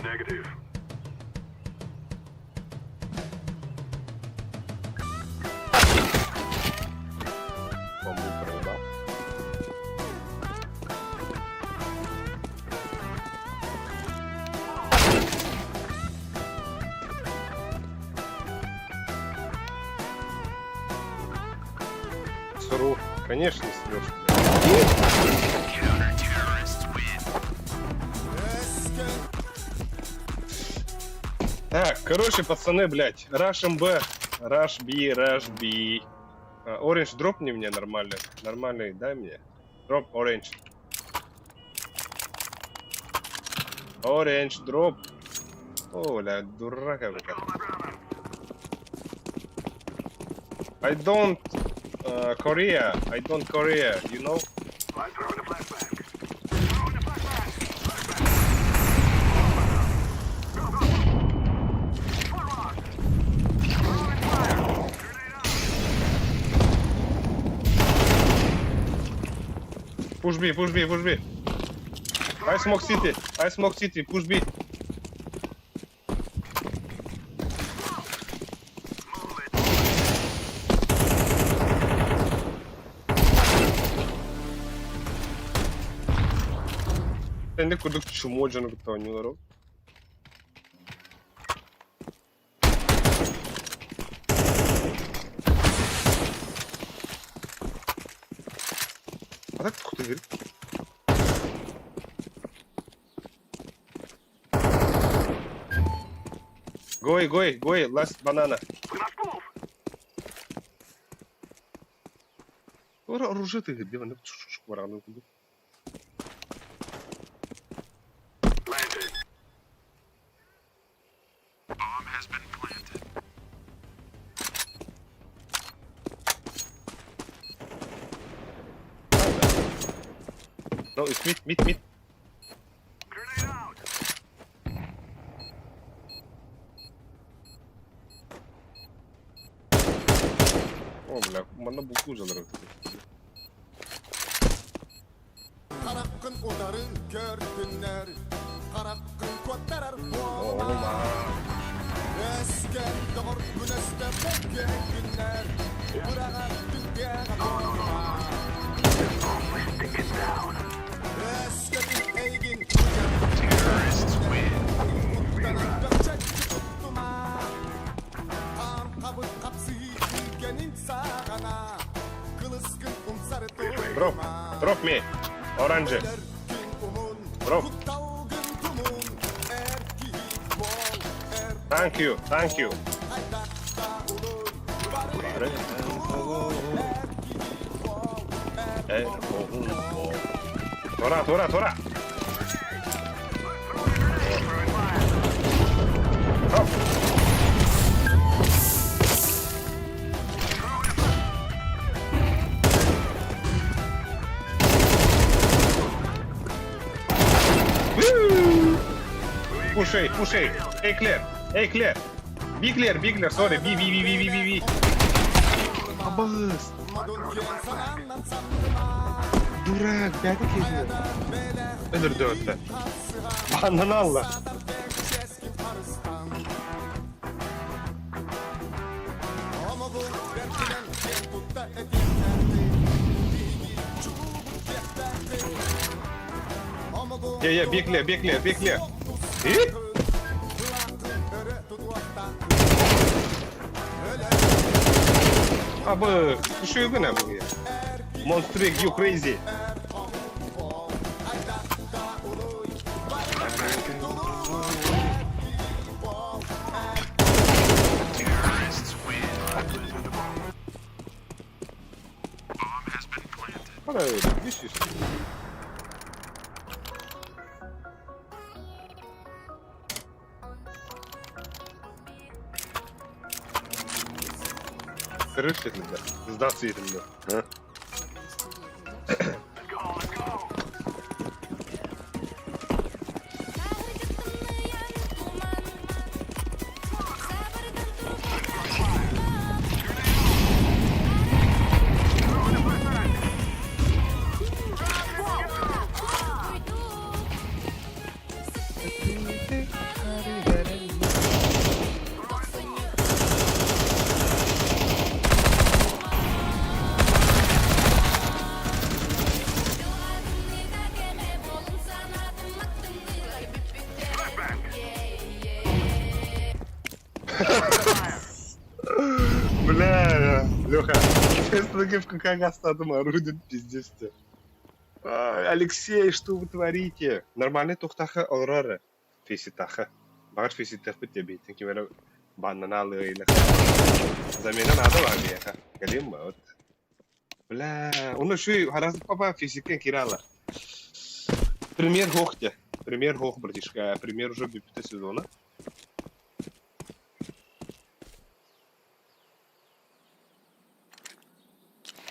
[SPEAKER 7] Negative.
[SPEAKER 1] Бомбу проебал. Сру. Конечно, срёшь, блядь.
[SPEAKER 7] Counter-terrorists win.
[SPEAKER 1] Так, короче, пацаны, блядь, Rush MB, Rush B, Rush B. Оранж, дропни мне нормально. Нормальный, дай мне. Дроп, оранж. Оранж, дроп. О, бля, дурака, блядь. I don't Korea, I don't Korea, you know?
[SPEAKER 7] I'm throwing a flashback.
[SPEAKER 1] Push B, push B, push B. I smoke city, push B. Sen de kurduk çumo canı kutu oynuyorlar o. Atak kutu bir. Go, last banana. Ора оружие ты где он чук варану куду.
[SPEAKER 7] Bomb has been planted.
[SPEAKER 1] No, it's mid.
[SPEAKER 7] Grenade out.
[SPEAKER 1] О, бля, bana bu kuzalar.
[SPEAKER 8] Karakın odarı kör günler, karakın kotarar boğma.
[SPEAKER 1] Oğlum ha.
[SPEAKER 8] Esken doğur güneşte bekleyen günler, bırakın dünya boğma. Eskenin eygin
[SPEAKER 7] Terrorists win.
[SPEAKER 8] kutlanın gökçek tutma. Kan kabul kapsı ülkenin sağına, kılıskın umsarı durma.
[SPEAKER 1] Drop me. Orange. Drop. Thank you. Tora. Drop. Push A. A clear. B clear. Sorry. B. Abas. Durak. Geldi kesiyor. Öldürdü öte. Bandını Allah. Yeah, be clear. Hit. Abi, şu yok ne bu ya? Monster, you crazy. Para öyle. Yüz. Kırık şeklinde. Hızdan sıyırında. Ha? Бля, Леха, честно в какая гастатом орудит пиздец-то. Алексей, что вы творите? Нормальный тухтаха орара. Феситаха. Багаж феситах битеби. Тенки вера банана лейна. Замена надо вагеха. Галим вот. Бля, он что, харас папа физика кирала. Пример хохте. Пример хох, братишка. Пример уже бипита сезона.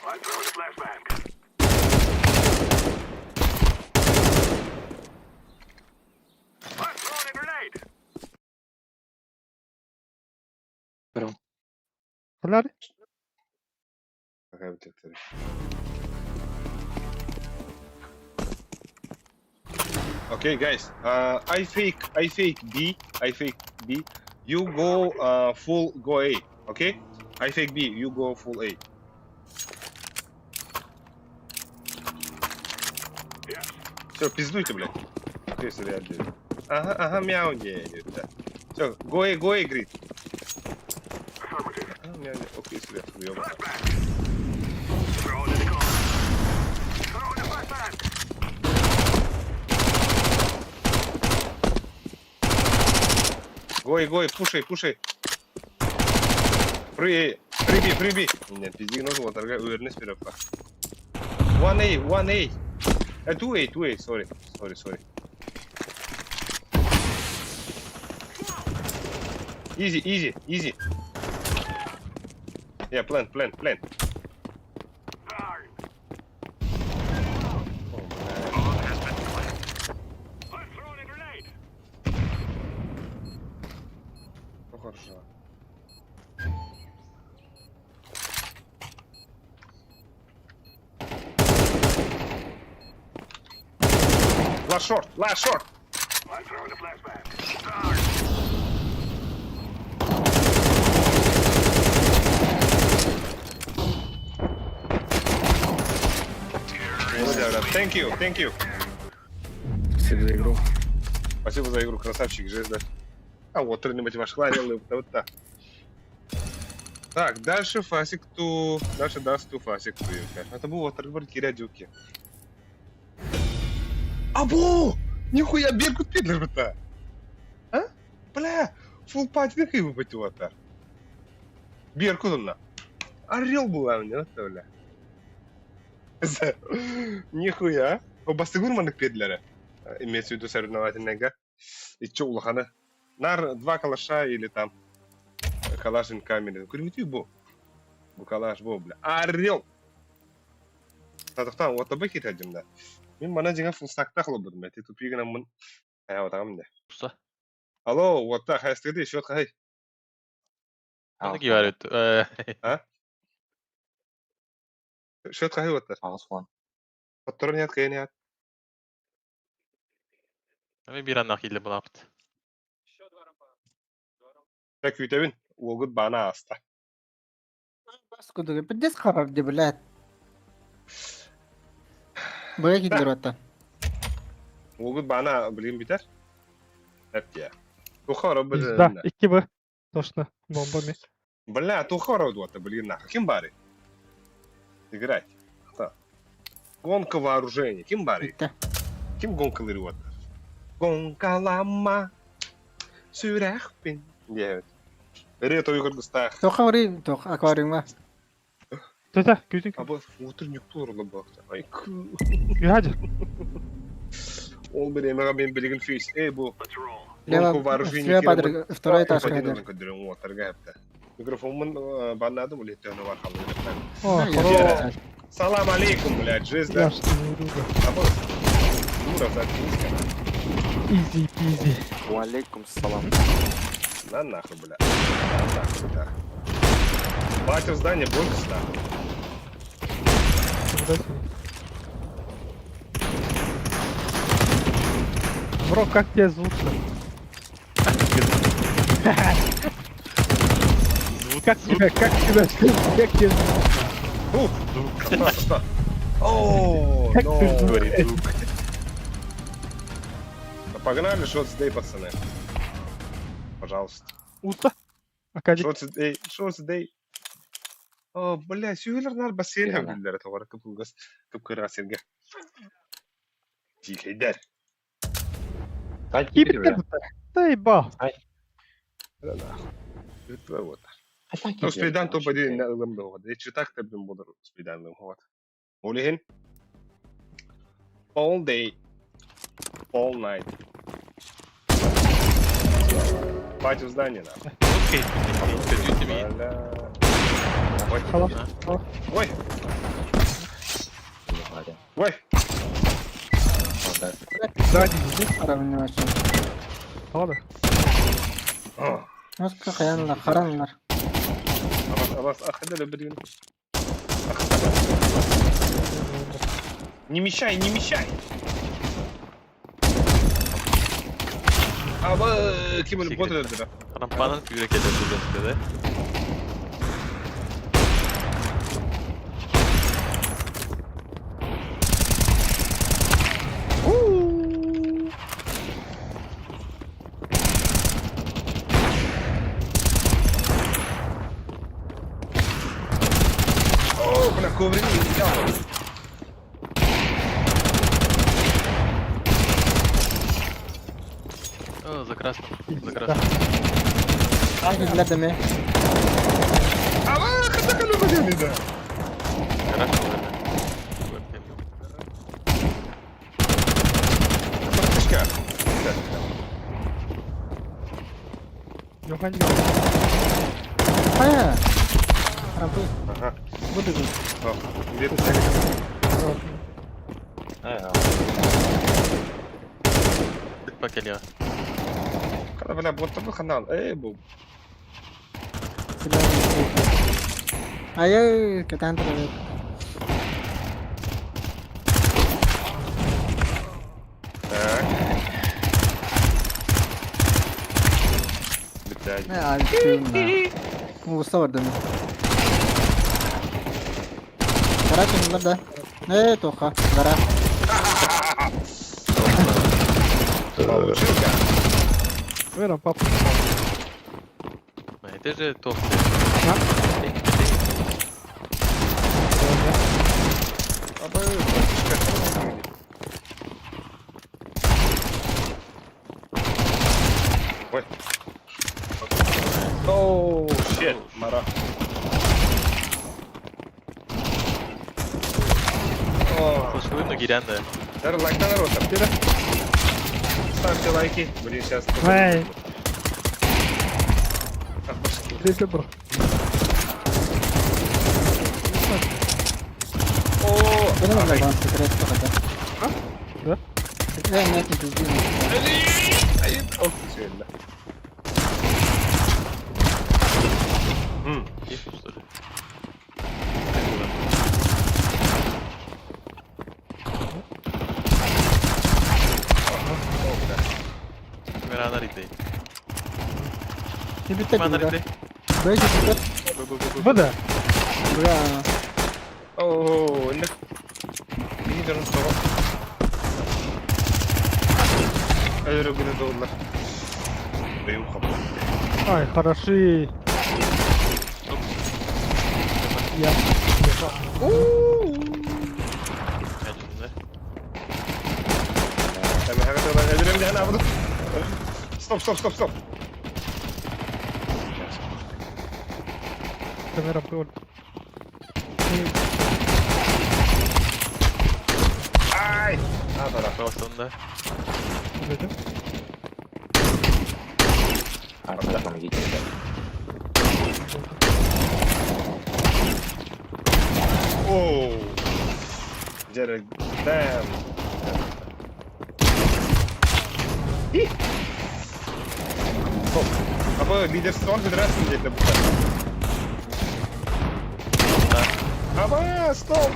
[SPEAKER 7] I'm throwing a flashbang. I'm throwing a grenade.
[SPEAKER 6] Helal.
[SPEAKER 1] Какая вот это? Okay, guys. I fake B. You go go A. Okay? I fake B. You go full A. Все, пиздуйте, блядь. Если я отдельно. Ага, мяу, не, да. Все, go A, говорит. Ага, мяу, не. Окей, если я съёбан.
[SPEAKER 7] Throwing in the car. Throwing a flashbang.
[SPEAKER 1] Гой, пушай. Приби. Нет, пизди ногу, вот торгай, уверенность вперед. 1A. 2A, sorry. Easy. Yeah, plan.
[SPEAKER 7] Fire. Bomb has been planted. I'm throwing a grenade.
[SPEAKER 1] Ну хорошо. Last short.
[SPEAKER 7] I'm throwing a flashbang. Fire.
[SPEAKER 1] Thank you.
[SPEAKER 5] Спасибо за игру.
[SPEAKER 1] Спасибо за игру, красавчик, жесть, да. Вот тренировать ваш хларил, вот так. Так, дальше фасик ту. Дальше даст ту фасик ту. Это был вот разговор кирядюки. Абу! Нихуя Беркут пидлер-то! А? Бля! Фулл пати как его быть вот так? Беркут он на. Орел была у меня, это бля. Нихуя! Обастыгур манок педлера. Имеется в виду соревновательного. И чё, улахана? Нар 2 калаша или там калашин камеры. Курвити бу. Бу калаш бу, бля. Орел! Татахтан, вот табаки тадим, да. Мен мана жеңа фулл стакта кылып будум. Эти тупигина мын. Вот там да.
[SPEAKER 2] Уста.
[SPEAKER 1] Алло, вот так, хэстеди, счет хай.
[SPEAKER 2] Onu говорит.
[SPEAKER 1] Счет хай вот так.
[SPEAKER 4] Ağız falan.
[SPEAKER 1] Потор нет, кай нет.
[SPEAKER 2] Ama bir anlık ile bunu yaptı.
[SPEAKER 1] Так, витамин. Логут бана аста.
[SPEAKER 3] بس كنت بدي اسخر الجبلات بغيك دلوقتي
[SPEAKER 1] Логут бана, блин, битер. Эптия. Тухара,
[SPEAKER 6] Пизда.
[SPEAKER 1] блин.
[SPEAKER 6] 2B. Точно. Бомбами.
[SPEAKER 1] Бля, тухара вот, блин, нахуй. Ким бари? Играть. Кто? Гонка вооружений. Ким бари?
[SPEAKER 3] انت
[SPEAKER 1] Ким гонка лыривот? Гонка лама. Сюряхпин. Девять. Рето игр густах.
[SPEAKER 3] توخ اوري توخ اكواريوم ما
[SPEAKER 6] Тетя, кютик.
[SPEAKER 1] Abi otur nükleerle baktı. Ay kı.
[SPEAKER 6] Hadi.
[SPEAKER 1] Ol bir emeğe ben bilgin fiş. Bu.
[SPEAKER 3] Слева,
[SPEAKER 1] Банку вооружения
[SPEAKER 3] слева
[SPEAKER 1] Кирова.
[SPEAKER 3] под второй этаж
[SPEAKER 1] Пойдем
[SPEAKER 3] ходят.
[SPEAKER 1] на кадрон вот торгайта. Микрофон баннады bu летені var halı.
[SPEAKER 6] О,
[SPEAKER 3] Ну,
[SPEAKER 6] хорошо.
[SPEAKER 3] я-
[SPEAKER 1] Салам алейкум, блядь, жизнь, да?
[SPEAKER 6] Я что не друга.
[SPEAKER 1] Або. Дура, заткнись.
[SPEAKER 6] Изи, пизи.
[SPEAKER 5] Валейкум салам.
[SPEAKER 1] На нахуй, бля. На нахуй, бля. Батя в здании больше 100.
[SPEAKER 6] Бро, как тебя зовут? Как тебя, как тебя зовут?
[SPEAKER 1] Ооо,
[SPEAKER 6] Как
[SPEAKER 1] ну.
[SPEAKER 6] ты ж
[SPEAKER 2] Говорит звук.
[SPEAKER 1] Погнали, шотсдей, пацаны. Пожалуйста.
[SPEAKER 6] Уста? Акадик.
[SPEAKER 1] Шотсдей. О, бля, сүйелерін бассейн хавдиллер товар кыпылгас кыпкырасерге. Тихайдар.
[SPEAKER 6] Кипер. Да еба.
[SPEAKER 1] Да нахуй. Это вот.
[SPEAKER 4] Атаки.
[SPEAKER 1] Ну, спидан то поди на ылымды вот. Я читак та бим болар спиданлым вот. Олеген. All day. All night. Батя в здании, нахуй.
[SPEAKER 2] Окей, кредит тебе.
[SPEAKER 1] Бля. Ой,
[SPEAKER 6] Халаш.
[SPEAKER 1] ой, ой.
[SPEAKER 6] Сзади.
[SPEAKER 3] Қарамын
[SPEAKER 6] Ладно.
[SPEAKER 3] Насколько қаянлар, қараңлар.
[SPEAKER 1] Абас, ахадали, блин. Не мешай, не мешай. Аба, kim öyle bot öldürdü.
[SPEAKER 2] Rampanın figüre kesildi dedi.
[SPEAKER 1] О, бля, коврик.
[SPEAKER 2] О, за красным. За
[SPEAKER 6] Да.
[SPEAKER 2] красным.
[SPEAKER 3] Hangiler de mi?
[SPEAKER 1] Aba, kısa kalıyor bu demide.
[SPEAKER 2] Хорошо, ладно.
[SPEAKER 1] Bakışka.
[SPEAKER 6] Yok hangi?
[SPEAKER 3] Aya. Rampı.
[SPEAKER 1] Aha.
[SPEAKER 3] Bu da bu.
[SPEAKER 1] Bak, где-то
[SPEAKER 2] Tıkma geliyor.
[SPEAKER 1] Когда, бля, вот такой канал. Bu.
[SPEAKER 3] Ayo, ketan terus.
[SPEAKER 1] Так. Блядь.
[SPEAKER 3] Ne alışıyorum da. Usta vardı mı? Kara kimler de? Ne toka? Kara.
[SPEAKER 1] Получилка.
[SPEAKER 6] Верно, папа.
[SPEAKER 2] А это же топ.
[SPEAKER 1] Aba, bakışka. Ой. Оу, shit, Мара. О,
[SPEAKER 2] Слушай, видно гирян, да.
[SPEAKER 1] наверное, лайк на народ там. Ставьте лайки. Блин, сейчас...
[SPEAKER 6] Эй,
[SPEAKER 1] Так, башки.
[SPEAKER 6] здесь бро.
[SPEAKER 1] О,
[SPEAKER 3] Benim de ben sekret tokadı.
[SPEAKER 6] Ha? Ne?
[SPEAKER 3] Ne ne düzgün.
[SPEAKER 1] ayıp. Çok güzel.
[SPEAKER 2] Есть, что ли? Камера ридей.
[SPEAKER 3] Şimdi tek
[SPEAKER 2] Камера
[SPEAKER 3] burada.
[SPEAKER 2] ридей.
[SPEAKER 3] Böyle çıktı.
[SPEAKER 6] Bu da.
[SPEAKER 3] Buraya.
[SPEAKER 1] Oo, ne? İyi canım tamam. Öyle güne doğdular. Benim kapım.
[SPEAKER 6] Ай, хороши. Я.
[SPEAKER 2] Один, да?
[SPEAKER 1] Hemen hemen hemen öldüreyim de hemen bunu. Stop.
[SPEAKER 6] Камера был.
[SPEAKER 1] Ай! А, да,
[SPEAKER 2] Ортасында.
[SPEAKER 6] Dedim.
[SPEAKER 4] Arkada sana geçiyor.
[SPEAKER 1] Оу! Жаре, бам! И! Стоп! Абы лидерство федерации где-то будет. Аба, стоп!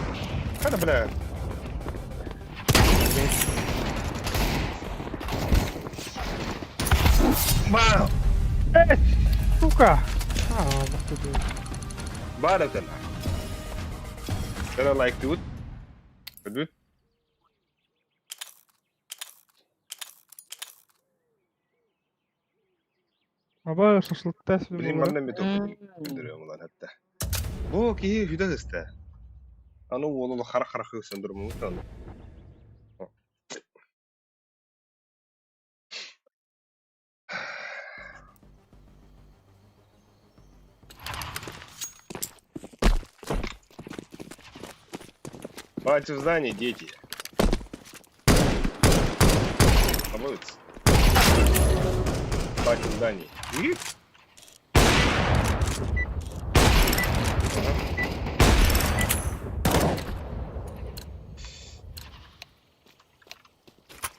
[SPEAKER 1] Хада, бля. Бам!
[SPEAKER 6] Сука! А, вот тут.
[SPEAKER 1] Баратана. Can I like dude? Dude?
[SPEAKER 6] Аба шашлыкта себе
[SPEAKER 1] Блин,
[SPEAKER 6] было.
[SPEAKER 1] мана метоп bildirüyorum ulan hatta. Bu ki hüda iste. Anu oğlulu xara hıysandırmamı tanı. Бать в здании, дети. Обоится. Бать в здании. И?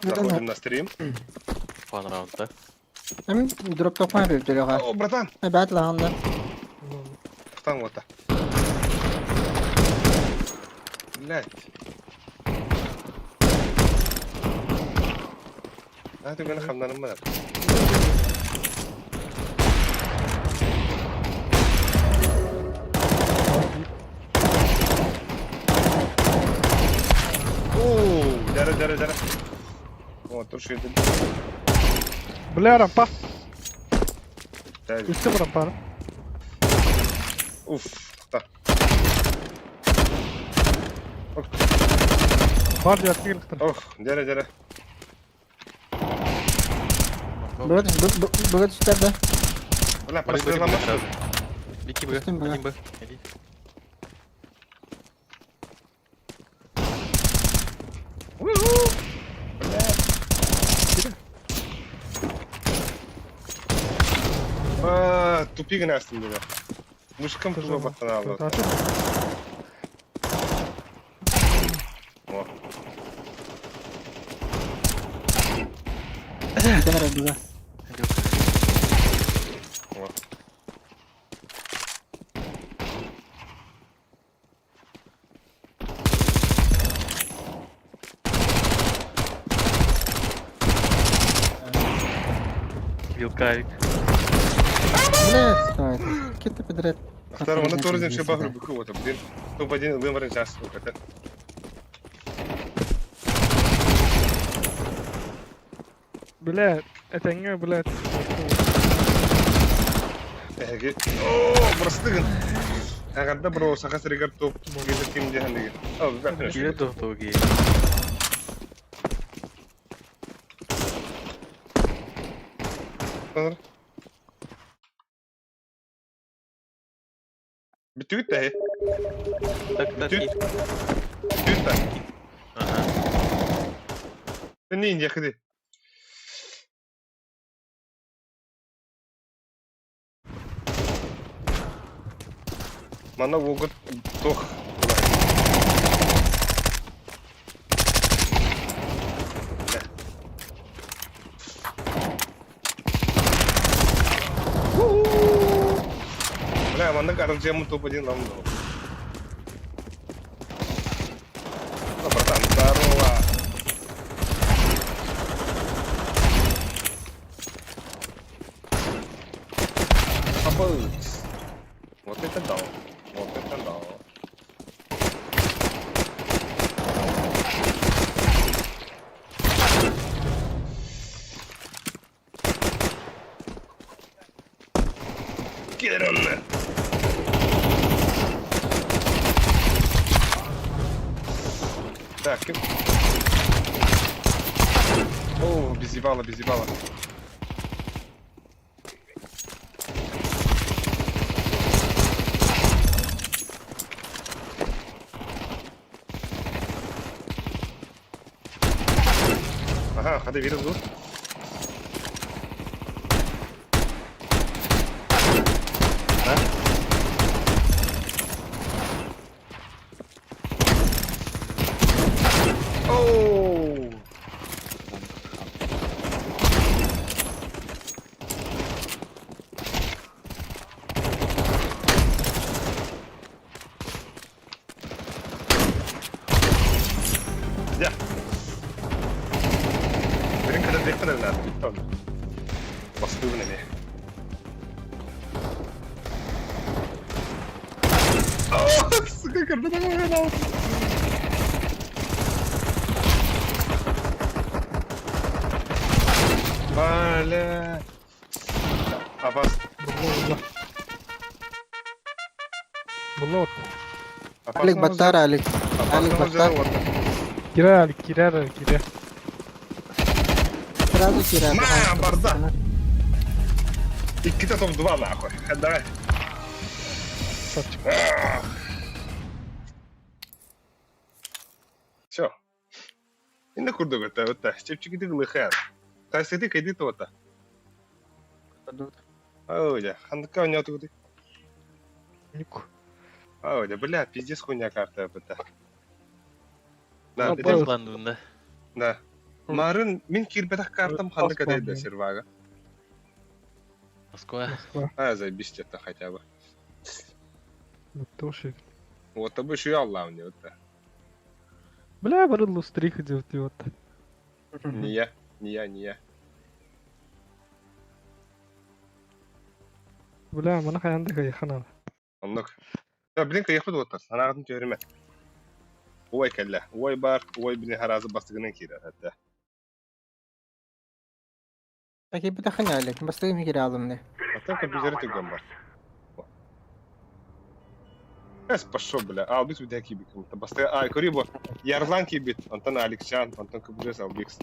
[SPEAKER 1] Заходим на стрим.
[SPEAKER 2] Пан раундда.
[SPEAKER 3] Hem drop tokma bir türlü var.
[SPEAKER 1] О, братан!
[SPEAKER 3] Evet lan da.
[SPEAKER 1] Там вот так. Блять. А ты меня хамданım var. Оу, дара. Вот, тут шею.
[SPEAKER 6] Бля, рампа.
[SPEAKER 1] Да,
[SPEAKER 6] Üstte bu rampa.
[SPEAKER 1] уф, так.
[SPEAKER 6] Var diyor ki yıldır.
[SPEAKER 1] Ох, дара.
[SPEAKER 3] Böyle üstlerde.
[SPEAKER 1] Бля,
[SPEAKER 2] Бары
[SPEAKER 1] прострелама.
[SPEAKER 2] сразу. Бики Б,
[SPEAKER 3] Пустим Б.
[SPEAKER 2] 1 Б. Иди.
[SPEAKER 1] Тупик настым dedi. Мышкам tuza battın abi.
[SPEAKER 6] Zaten
[SPEAKER 1] О,
[SPEAKER 3] Kenar güzel.
[SPEAKER 1] о.
[SPEAKER 2] Вилкавик.
[SPEAKER 3] Блядь, давай. Киты подряд.
[SPEAKER 1] Второму турден ще багры быку вот, блин. Топ-1 выморен час сколько это.
[SPEAKER 6] bile etenge bile.
[SPEAKER 1] Эге. О, простыгын. Агадда бро сака сригар топ гезет ким дехен деген. О, бәпне.
[SPEAKER 2] Киле тоқтоги.
[SPEAKER 1] Битүт тә.
[SPEAKER 2] Так,
[SPEAKER 1] Битүт.
[SPEAKER 2] и.
[SPEAKER 1] Битүт тә.
[SPEAKER 2] Ага.
[SPEAKER 1] Не инде хиди. Мана вогот тох. Бля, мана гарантия топ-1 нам. Ну, братан, здорово. Обалдеть. Вот это дал. Вот это дал. Кирилл. Так. О, без ебала. de biri dur. Oh! Ya. Benim kadar değil kadar lazım. Tamam. Bastı bu ne? Aa, sıkı kırdı da böyle oldu. Vale. Abbas.
[SPEAKER 6] Bullot.
[SPEAKER 3] Alik battar Alik. Alik battar.
[SPEAKER 6] Girer Alik, girer.
[SPEAKER 3] Sırada girer.
[SPEAKER 1] Ma, barda. İki de top duvarla koy. Hadi.
[SPEAKER 6] Saçık.
[SPEAKER 1] Все. Инна курду гата ота. Чепчики диг лыхан. Кайсети кайди тота. Ой, хандка у него тут.
[SPEAKER 6] Нюк.
[SPEAKER 1] Ой, бля, пиздец хуйня карта это. Да,
[SPEAKER 6] Абба.
[SPEAKER 1] это
[SPEAKER 2] Бандында.
[SPEAKER 1] да. Марын мен кирбетах картам хандка дайда сервага.
[SPEAKER 2] Москва.
[SPEAKER 1] Заебись это хотя бы.
[SPEAKER 6] Туши.
[SPEAKER 1] Вот тобой еще и Аллах мне вот.
[SPEAKER 6] Бля, бір лустрих идет.
[SPEAKER 1] Не я.
[SPEAKER 6] Бля, мана хаянда кайхана.
[SPEAKER 1] Оннок. Да, блин, кайхуд вот. Ана гадым төрөмө. Ой келле. Ой бар, ой бини харазы бастыгынан кирер хатта.
[SPEAKER 3] Такие битахань Alik. Басты ми girer aldım ne.
[SPEAKER 1] Ата компьютер төгөн бар. Эс пошо, бля. Албикс бит хаки бит. Басты корибо. Ярлан кибит. Антон Александр, Антон Кабрес Албикс.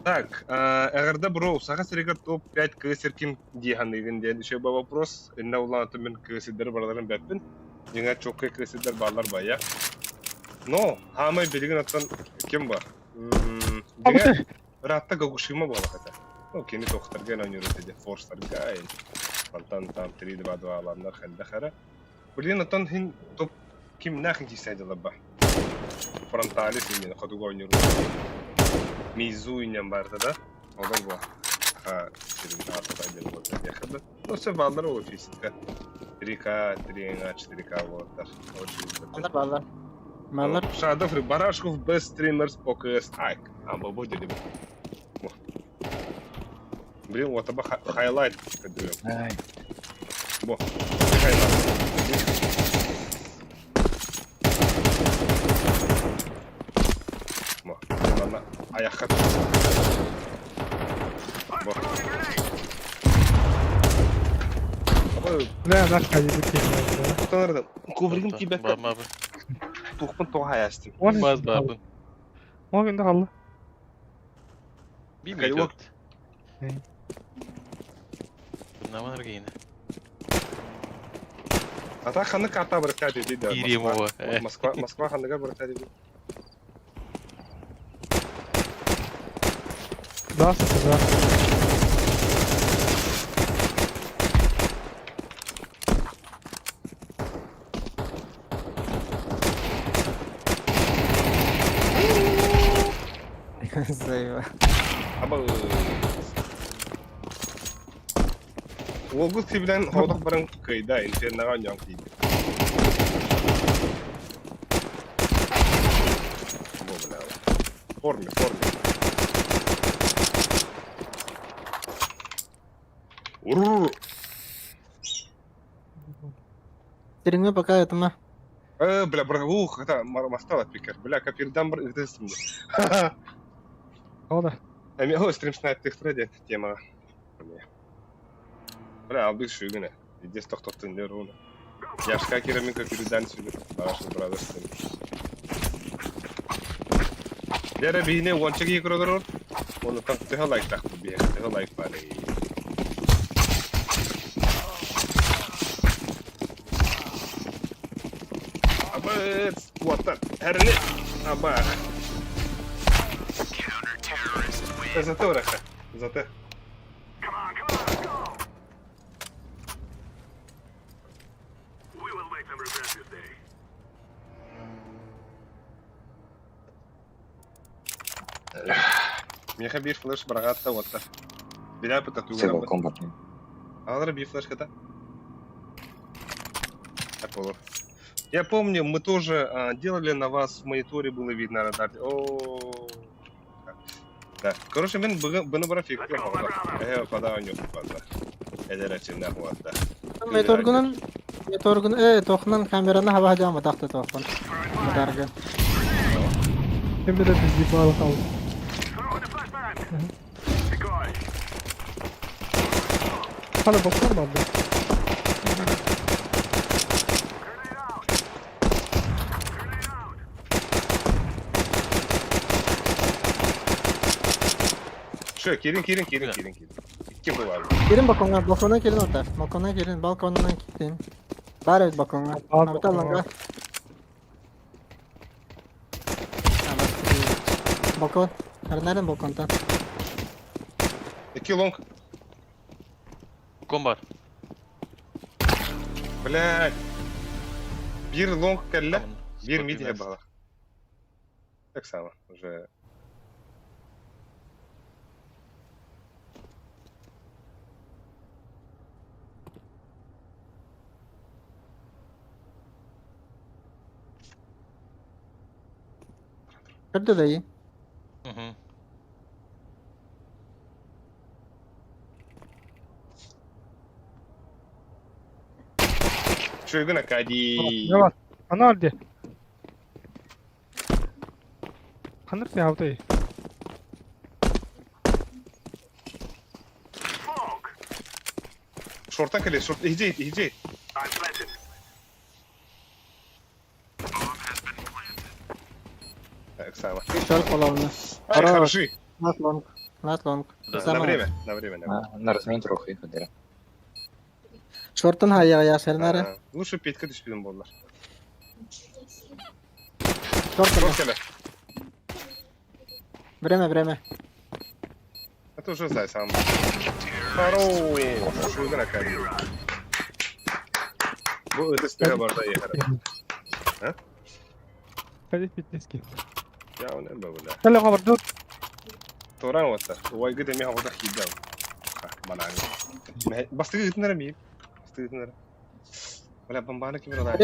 [SPEAKER 1] Так, эгерде бро, сага сирегер топ 5 кысыркин дигәнлеген дигән еще бар вопрос. Инна улан мен кысыдыр барларын бәппин. Яңа чокка кысыдыр барлар бая. Но, хамай билеген аттан кем бар? Диге ратта гогушима бала хата. Ну, кени тохтарга университетте форстарга ай. Антан там 3-2 аландар хәлдә хәре. Блин, аттан хин топ ким нахин кисәде ба. Фронталис именно ходуга университет. Мизу инем барды да. Одан бу. Сирин артта дел вот яхады. Ну, все балдар о физика. 3К, 3К, 4К вот так. Очень.
[SPEAKER 3] Ballar. Mallar.
[SPEAKER 1] Шадов Барашков Best Streamers OKS Ike. Ama bu dedim. Блин, вот это хайлайт.
[SPEAKER 4] Ай,
[SPEAKER 1] Бо. Хайлайт. Бо. Ладно. Аяхат. Бо.
[SPEAKER 6] Бля, наш кайды кайды.
[SPEAKER 1] Танарда. Ковригин кибет.
[SPEAKER 2] Бабы.
[SPEAKER 1] Тухпун тоға ястым.
[SPEAKER 2] Баз бабы.
[SPEAKER 6] O günde kaldı.
[SPEAKER 2] Bir
[SPEAKER 1] Кай
[SPEAKER 2] mi
[SPEAKER 1] вакт.
[SPEAKER 2] Bundan var yine.
[SPEAKER 1] Ата ханны карта бұрықтады дейді.
[SPEAKER 2] Иремова.
[SPEAKER 1] Москва ханныға бұрықтады дейді.
[SPEAKER 6] Daha sıkı daha.
[SPEAKER 3] Зайва.
[SPEAKER 1] Аба. Олгыз тибілен хоудық бұрын кайда интернаға ньонг дейді. Бұл біля. Форме. Урррр.
[SPEAKER 3] Стеринме пока это ма.
[SPEAKER 1] Бля, это мастал отпикер. Бля, капирдан бір үгдесім. Ха-ха.
[SPEAKER 6] O da.
[SPEAKER 1] Әме о стрим снайптық трейден темаға. Бля, албыз шүйгіне. Идес тоқтықтың дер оны. Яшқа керемен капирдан сөйлер. Бағашы бұрады стрим. Дәрі бейіне ончық екіродыр ор. Оны таңқтығы лайк тақпы бейі. Тағы лайк бары. Абыз, қуаттар. Әріне. Аба.
[SPEAKER 7] Counter-terrorists win.
[SPEAKER 1] Зате ураха. Зате.
[SPEAKER 7] Come on, let's go. We will make them regret this day.
[SPEAKER 1] Меха bir flash барагатта отта. Биля пыта
[SPEAKER 4] Все
[SPEAKER 1] тугана.
[SPEAKER 4] балкон бартын.
[SPEAKER 1] Алар bir flash ката. Apollo. Я помню, мы тоже делали на вас в мониторе, было видно радар. О, да. Короче, мен bunu bana fikri oldu. Pada oynuyor fazla. Eder açımda bu arada.
[SPEAKER 3] Metorgunun to'qnan kamerani hava hajamı taxta to'qnan. Darga.
[SPEAKER 6] Hem de biz gibi balık aldık.
[SPEAKER 7] Throw in the flashbang. Decoy.
[SPEAKER 6] Hala bakar mı abi?
[SPEAKER 7] Grenade out. Grenade out.
[SPEAKER 1] Şu kirin. İki bu var.
[SPEAKER 3] Girin balkondan girin orada. Balkondan girin, balkondan girin. Bari balkondan.
[SPEAKER 6] Al
[SPEAKER 3] Abi tamam
[SPEAKER 6] balkona.
[SPEAKER 3] gel. Balkon. Nereden balkondan?
[SPEAKER 1] İki long.
[SPEAKER 2] Комбар.
[SPEAKER 1] Блядь. Bir long kelle. Bir mid
[SPEAKER 2] Спокойно.
[SPEAKER 1] ебало. Так само. Уже.
[SPEAKER 3] Kırdı dayı.
[SPEAKER 2] Мгм.
[SPEAKER 1] Şuygun akadi.
[SPEAKER 6] Ne var? Ana aldı. Kanır ne yaptı?
[SPEAKER 7] Smoke.
[SPEAKER 1] Şorttan kelle. Şort. Hiceyt.
[SPEAKER 7] I'm planted.
[SPEAKER 1] Так само.
[SPEAKER 3] Şark olanı.
[SPEAKER 1] Ай,
[SPEAKER 3] Ара.
[SPEAKER 1] хороши.
[SPEAKER 3] Last long.
[SPEAKER 2] Да.
[SPEAKER 1] На время. На время.
[SPEAKER 4] На размен трохи ходера.
[SPEAKER 3] Şortun hayağı yaşarlar.
[SPEAKER 1] Лучше Петька düşpedin bollar.
[SPEAKER 3] Şortun.
[SPEAKER 1] Şort kelle.
[SPEAKER 3] Breme.
[SPEAKER 1] Это уже знай сам. Хорош. Şuygun akadi. Bu ötesine barda yeğerim.
[SPEAKER 6] Hadi fitness ki.
[SPEAKER 1] Ya o ne be bu la.
[SPEAKER 6] Gel kabar dur.
[SPEAKER 1] Toran wata. Way gide mi havada xidam. Manani. Bastığı gitnere miyim? Bastığı gitnere. Valla bambana kim var?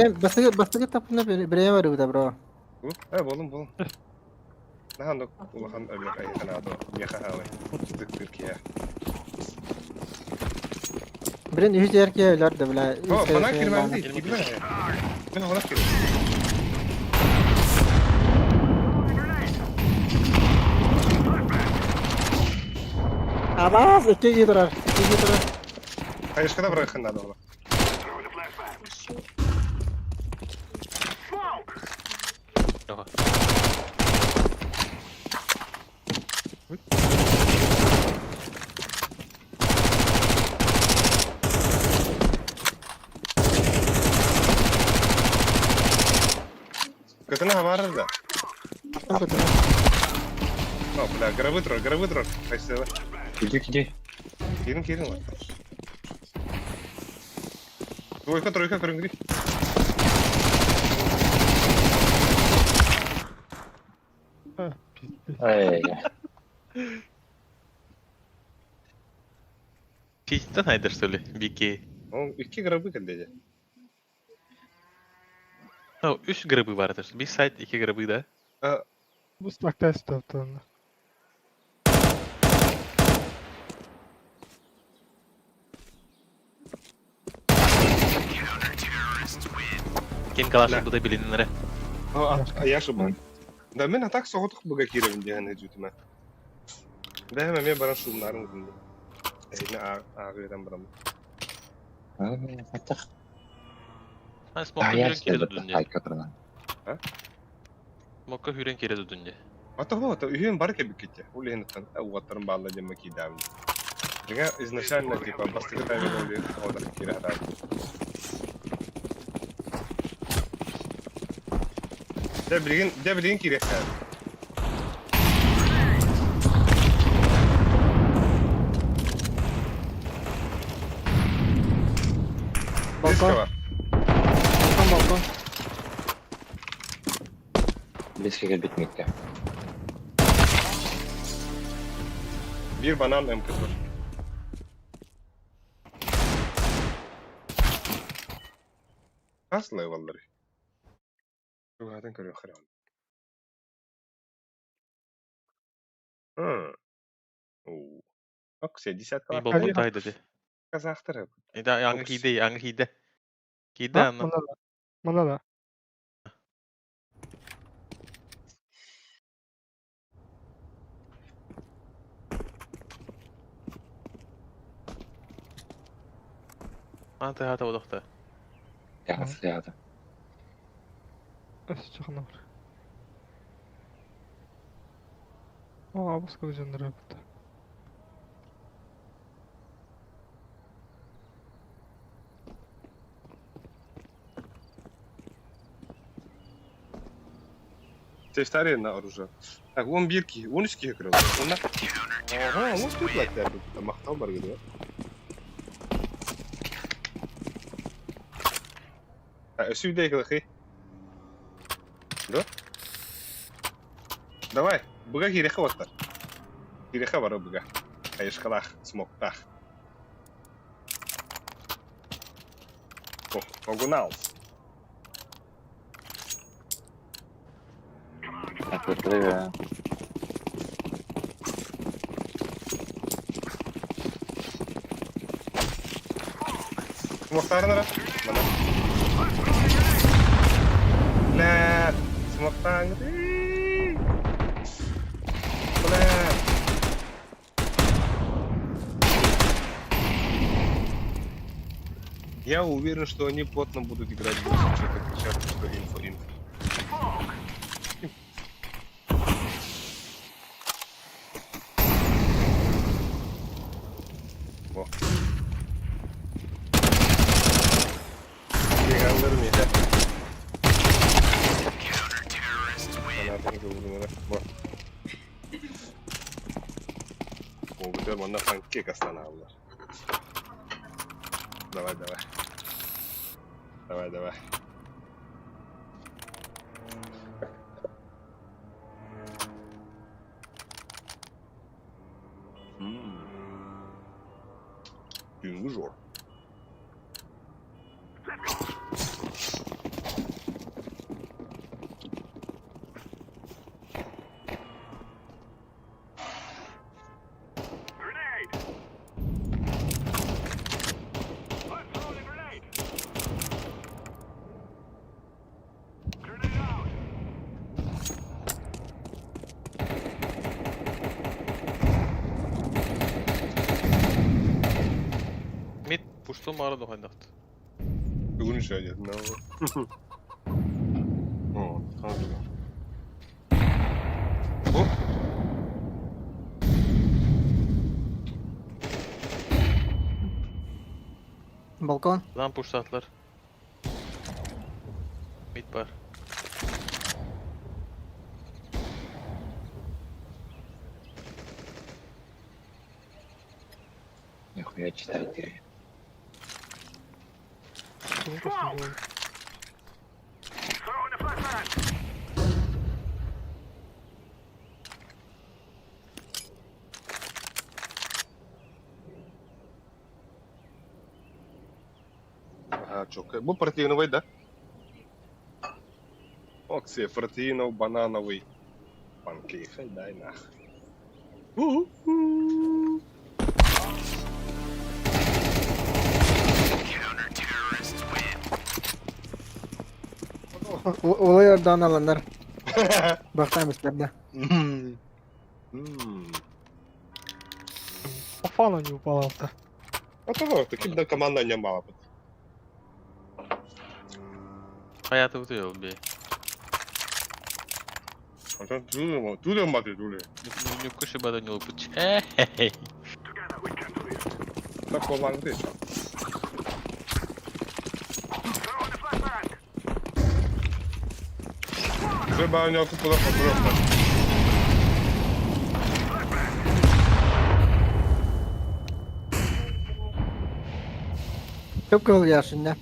[SPEAKER 3] Bastığı tapına breme var burada bro.
[SPEAKER 1] Bu? Bolum. Nahan dok ulahan öyle kayı kanado. Yaha hava. Tık Türkiye.
[SPEAKER 3] Birin üç erkeğe evlerdi bile.
[SPEAKER 1] Bana kirmen değil. Gidme. Ben ona kirmen.
[SPEAKER 3] Abaz iki durar.
[SPEAKER 1] Kayışkada bırakın da ola.
[SPEAKER 7] Throw in the flashbang. Smoke.
[SPEAKER 2] Ага.
[SPEAKER 1] Kötüne hava arar da. No, bla, gravitro. Kayısı var.
[SPEAKER 4] Иди.
[SPEAKER 1] Kirin var. Тройка, крынгри.
[SPEAKER 6] Ha, pis.
[SPEAKER 4] Ай.
[SPEAKER 2] Чистый найдер, что ли? Бики.
[SPEAKER 1] O iki grabı geldi.
[SPEAKER 2] Ну, 3 грибы vardır. Bir side 2 грибы da.
[SPEAKER 6] Bu smakta stoptu onu.
[SPEAKER 2] Кен калашы bu da bilinenlere.
[SPEAKER 1] Яшы бар. Да мен атак соғытық бұға керевін деген әжетіме. Да hemen мен баран шумларын күнде. Әйіне ағыдан барам.
[SPEAKER 4] Фатах.
[SPEAKER 2] Ha, smoke'ka
[SPEAKER 4] Аяр
[SPEAKER 2] hüren kere
[SPEAKER 4] келді.
[SPEAKER 2] döndü.
[SPEAKER 4] Айка тұрған.
[SPEAKER 2] Smoke'ka hüren kere döndü.
[SPEAKER 1] Ата вот, үйен бар кебек кетті. Ол ендіктен уаттарын балла деме кейдәвін. Жаңа изначально типа бастығы тәуел олы одан кері хадады. Де білген керек әді. Беска бар.
[SPEAKER 6] Балкон.
[SPEAKER 4] Бескеге bitmekte.
[SPEAKER 1] Bir banan M40 var. Asla vallahi. Şuradan görüyor herhalde. Oo. Bak sen dесятка
[SPEAKER 2] Мен
[SPEAKER 1] var.
[SPEAKER 2] болбун тай dedi.
[SPEAKER 1] Kazaktır.
[SPEAKER 2] Ида аңы
[SPEAKER 1] Окс.
[SPEAKER 2] хиде. Хиде
[SPEAKER 6] Ha,
[SPEAKER 2] аны.
[SPEAKER 6] bunda da. Bunda da.
[SPEAKER 2] Аны тайхата бодокта.
[SPEAKER 4] Yağız yağdı.
[SPEAKER 6] Ös çıkına var. Aa, bu sıkılı canları yaptı.
[SPEAKER 1] Тестарь на оружие. Так, 11 ки, 13 ки кірді. Onlar... Ага, вот тут лактар. Мақтау бар gibi. Сюда их. Да? Давай, быга киреха ваттар. Киреха бар быга. Кайышкалах, смоктах. О, огунал.
[SPEAKER 4] Akıllı.
[SPEAKER 1] Смоктарын ара. Mana. Lah, smoktang. Lah. Я уверен, что они плотно будут играть в что-то кричат, что инфо. О. Yıkandır mıydı? Anahtarı da vurdum ona. Bak. O güzel bana sanki kastan aldılar. Давай. Давай. Düğün zor.
[SPEAKER 7] Grenade! I'm throwing a grenade! Grenade out!
[SPEAKER 2] Мид пуштум ары дохайдакты.
[SPEAKER 1] Bugün söyledim. Ne oldu? Oo, tamam. Bu?
[SPEAKER 3] Балкон.
[SPEAKER 2] Lan puştatlar. Mid бар.
[SPEAKER 4] Нихуя читать ты.
[SPEAKER 6] Bunun kasını böyle.
[SPEAKER 7] Throwing a flashbang!
[SPEAKER 1] Ага, чё, был протеиновый, да? Окси, протеинов, банановый. Панкейк, дай нахуй.
[SPEAKER 3] Ulu yerden alanlar. Бахтамышларда.
[SPEAKER 6] Афана не упала авто.
[SPEAKER 1] А того, таким да команда не мало.
[SPEAKER 2] Hayatı bitiyor bir.
[SPEAKER 1] А то туда маты, туда.
[SPEAKER 2] Не кушай бада не лупыч. Эй!
[SPEAKER 7] Together we can do this!
[SPEAKER 1] Так olan ты.
[SPEAKER 7] Throwing a flashbang!
[SPEAKER 1] Trzeba nie okupować.
[SPEAKER 3] Çok kıl yaşında.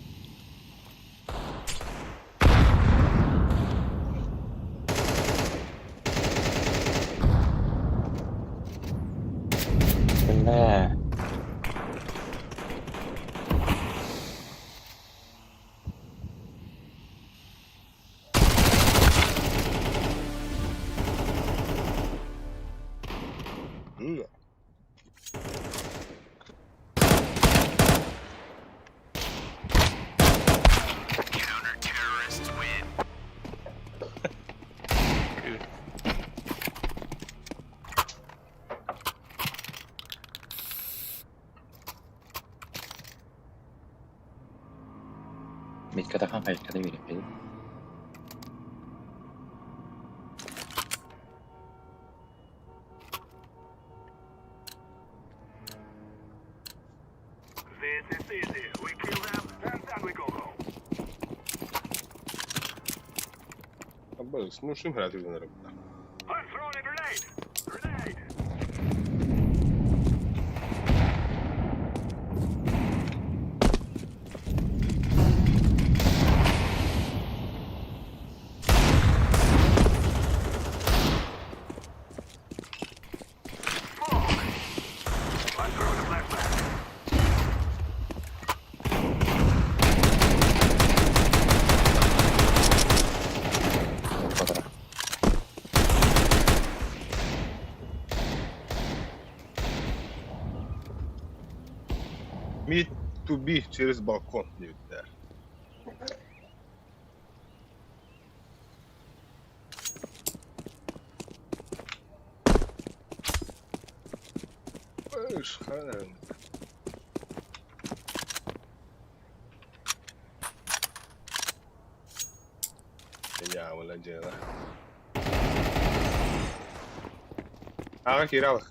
[SPEAKER 4] Mid'e kan kayıkta da vereyim dedim.
[SPEAKER 7] This is easy. We kill them, and then we go home.
[SPEAKER 1] Abi smuşum herhalde yüzünlerim.
[SPEAKER 7] I'm throwing a grenade! Grenade! Smoke! I'm throwing a flashbang.
[SPEAKER 4] Fotoğraf.
[SPEAKER 1] Mid to be через балкон diyorlar. Ышхан. Ya wala jera. Aga kiralık.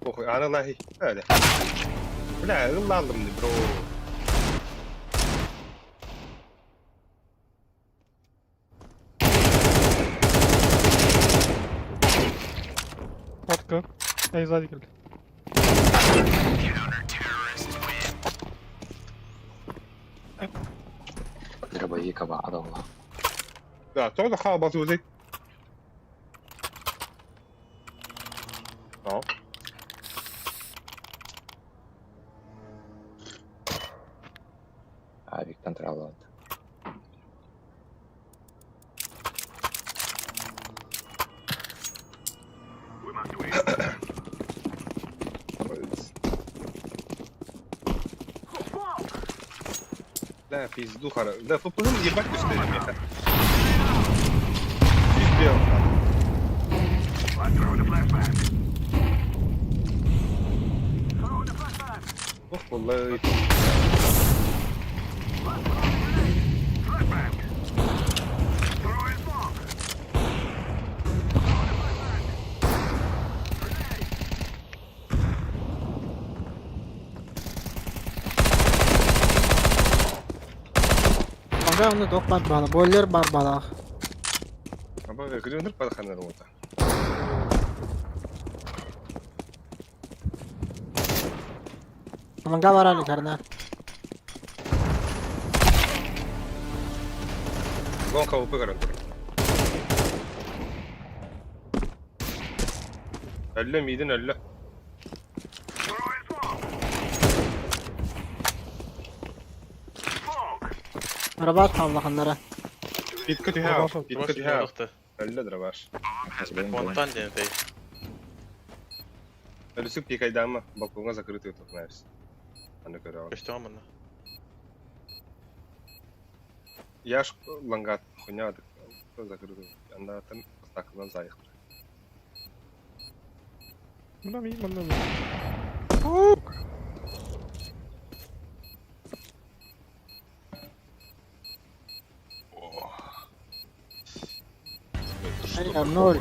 [SPEAKER 1] Oku analahi. Öyle. Ulan ıllandım di bro.
[SPEAKER 6] Фотка. Эй, сзади келди.
[SPEAKER 4] Дробовик аба адamla.
[SPEAKER 1] Ya sonra hal basıyoruz. Tamam.
[SPEAKER 4] Abi kontrol aldı.
[SPEAKER 7] We must win.
[SPEAKER 1] Да, пизду хорошо. Да, попробуем ебать быстрее, меха. Пиздел.
[SPEAKER 7] I'm throwing a flashbang. Throwing a flashbang.
[SPEAKER 1] Ох, валай.
[SPEAKER 7] Flashbang. Throwing smoke. Throwing a flashbang. Grenade.
[SPEAKER 3] Ага, onu dokmat bana. Boiler bar bana.
[SPEAKER 1] Ama gırınır para kanır orada.
[SPEAKER 3] Mangga warali karena.
[SPEAKER 1] Gol kavupu garantir. Elle midin elle.
[SPEAKER 7] Throwing smoke. Smoke.
[SPEAKER 3] Araba at Allah'ınlara.
[SPEAKER 1] Bitkı tüha. Bitkı tüha.
[SPEAKER 2] Башка
[SPEAKER 1] Elle dira baş.
[SPEAKER 2] Вон дентей.
[SPEAKER 1] Ölüsüp pikaydan mı? Balkonga закрытый тут, знаешь. Аны көрөм.
[SPEAKER 2] Костюмын.
[SPEAKER 1] Яш лангат хуйня закрытый. Анда там стакандан зайык.
[SPEAKER 6] Мына мен, мына.
[SPEAKER 3] Aynen nol.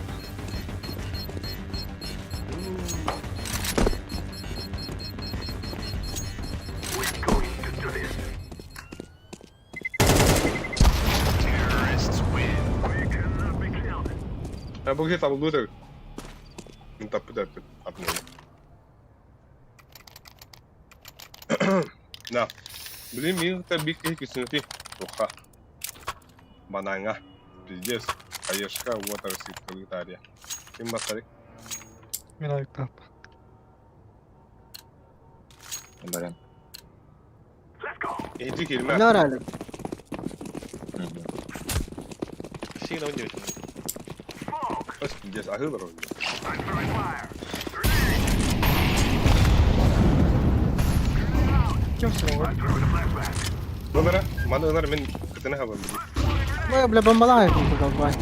[SPEAKER 7] We're going to do this. We cannot be killed.
[SPEAKER 1] Ha bu где-то был не тапы да апнул. На. Блин, мир табик кисинти. Туха. Бананга. Пиздец. Аешка вот арсит калитария. Ким басарик?
[SPEAKER 6] Мен айыктап.
[SPEAKER 4] Баран.
[SPEAKER 7] Let's go.
[SPEAKER 1] Иди кирме.
[SPEAKER 3] Ne arali?
[SPEAKER 2] Сильно удивительно.
[SPEAKER 7] Smoke.
[SPEAKER 1] Ось пиздец, ахылар ойду.
[SPEAKER 7] I'm throwing fire. Grenade.
[SPEAKER 6] Кем сұрауға?
[SPEAKER 7] I'm throwing a flashbang.
[SPEAKER 1] Нонара, мана нонара мен кытына хабам.
[SPEAKER 3] Ой, бля, бомбалай bunu kalbay.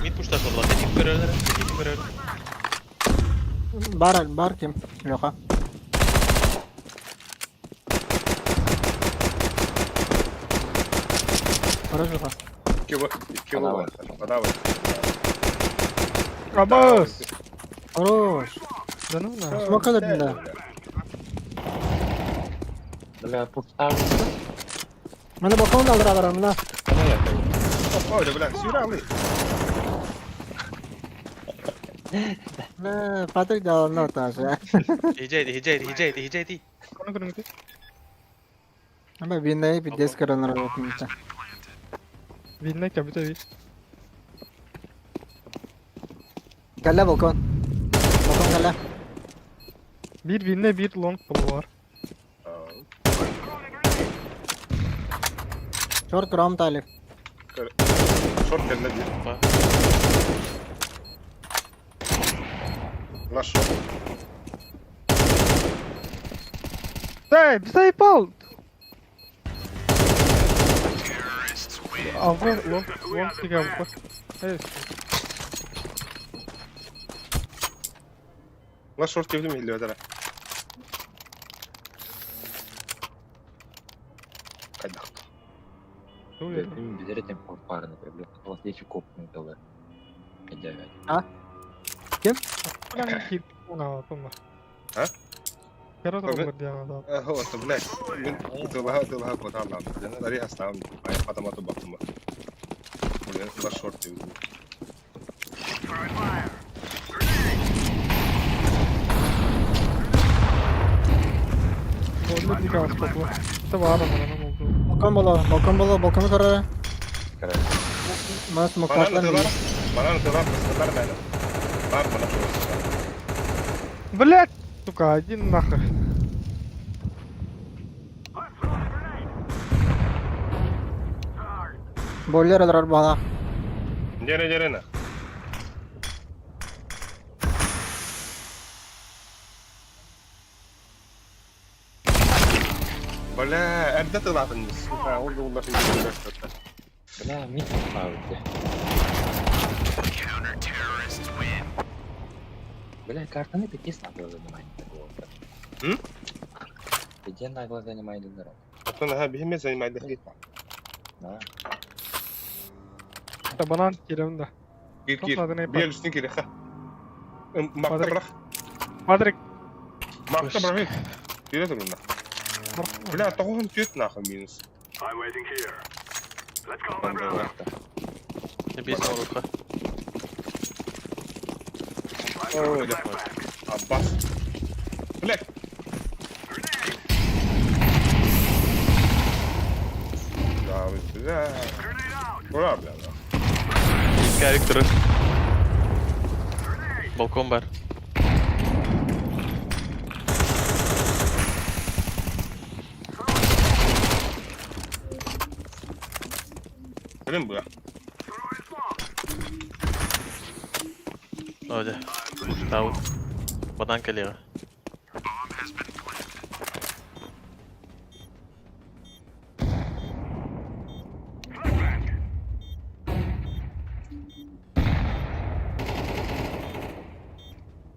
[SPEAKER 2] Мид пушташ oldular. Teknik görevlere. Teknik görevlere.
[SPEAKER 3] Бар ким? Лёха. Хорош, Лёха.
[SPEAKER 1] İki bu var. Bana var.
[SPEAKER 6] Абас!
[SPEAKER 3] Хорош.
[SPEAKER 6] Да ну на.
[SPEAKER 3] Смок калырдың да.
[SPEAKER 4] Бля, пустар mısın?
[SPEAKER 3] Mana balkon da alır alarım da.
[SPEAKER 1] Öyle bilen sürü alıyor.
[SPEAKER 3] Ne, Patrick da alır ne otası.
[SPEAKER 2] Hijaydi.
[SPEAKER 6] Kono kono gitu.
[SPEAKER 3] Ama binayı bir des karanlar bakım işte.
[SPEAKER 6] Vinne kabita vi.
[SPEAKER 3] Galla balkon. Balkon galla.
[SPEAKER 6] Bir vinne bir long polu var.
[SPEAKER 3] Short kram talip.
[SPEAKER 1] Şort kendine bir.
[SPEAKER 2] Var.
[SPEAKER 1] Lan şort.
[SPEAKER 6] Hey, bize ipal. Avra long tiga bu. Evet.
[SPEAKER 1] Lan şort gibi mi hilli ödere? Kaydak.
[SPEAKER 6] Öyle.
[SPEAKER 4] Benim bizlere tem korkarını böyle. Вот эти kopmuyor da var. Acayip.
[SPEAKER 6] Ulan ki ona toma.
[SPEAKER 1] Ha?
[SPEAKER 6] Kero
[SPEAKER 1] Tabii.
[SPEAKER 6] toma dia ada.
[SPEAKER 1] هو طب لا من تبها بطلع لأن أنا ريح استعمل هاي خدمات البطمة ولا شورت يوزن
[SPEAKER 6] Orada tiga was polu. İşte var ama ne oldu?
[SPEAKER 3] Balkonu kara.
[SPEAKER 4] Karar.
[SPEAKER 3] Mana smoke
[SPEAKER 1] mana
[SPEAKER 3] patlan.
[SPEAKER 1] нتылар بس نتылар бар mana
[SPEAKER 6] Блять! Сука, один нахуй.
[SPEAKER 3] Boiler alır bana.
[SPEAKER 1] جرينا ولا أنت تطلع في النص والله في
[SPEAKER 4] Bля, mit abi. Бля, карта не пятис на глаза занимает. Где на глаза занимает игра?
[SPEAKER 1] أصلا بهم زي ما عندك
[SPEAKER 4] Да.
[SPEAKER 6] İşte bana kirim de.
[SPEAKER 1] كير
[SPEAKER 6] Topladın
[SPEAKER 1] كير
[SPEAKER 6] hep.
[SPEAKER 1] بيل شتين كده خا مكتب رخ
[SPEAKER 6] Patrick.
[SPEAKER 1] مكتب رخ كده تقولنا بلا تقوم تيتنا خميس
[SPEAKER 7] I'm waiting here. Let's go, my brother.
[SPEAKER 2] Ne bir smoke.
[SPEAKER 1] أوه ده عباس بلاك لا ولا بلا
[SPEAKER 2] Character. Balkon var.
[SPEAKER 1] Gelin buraya.
[SPEAKER 2] Öyle. Davut. Badan geliyor.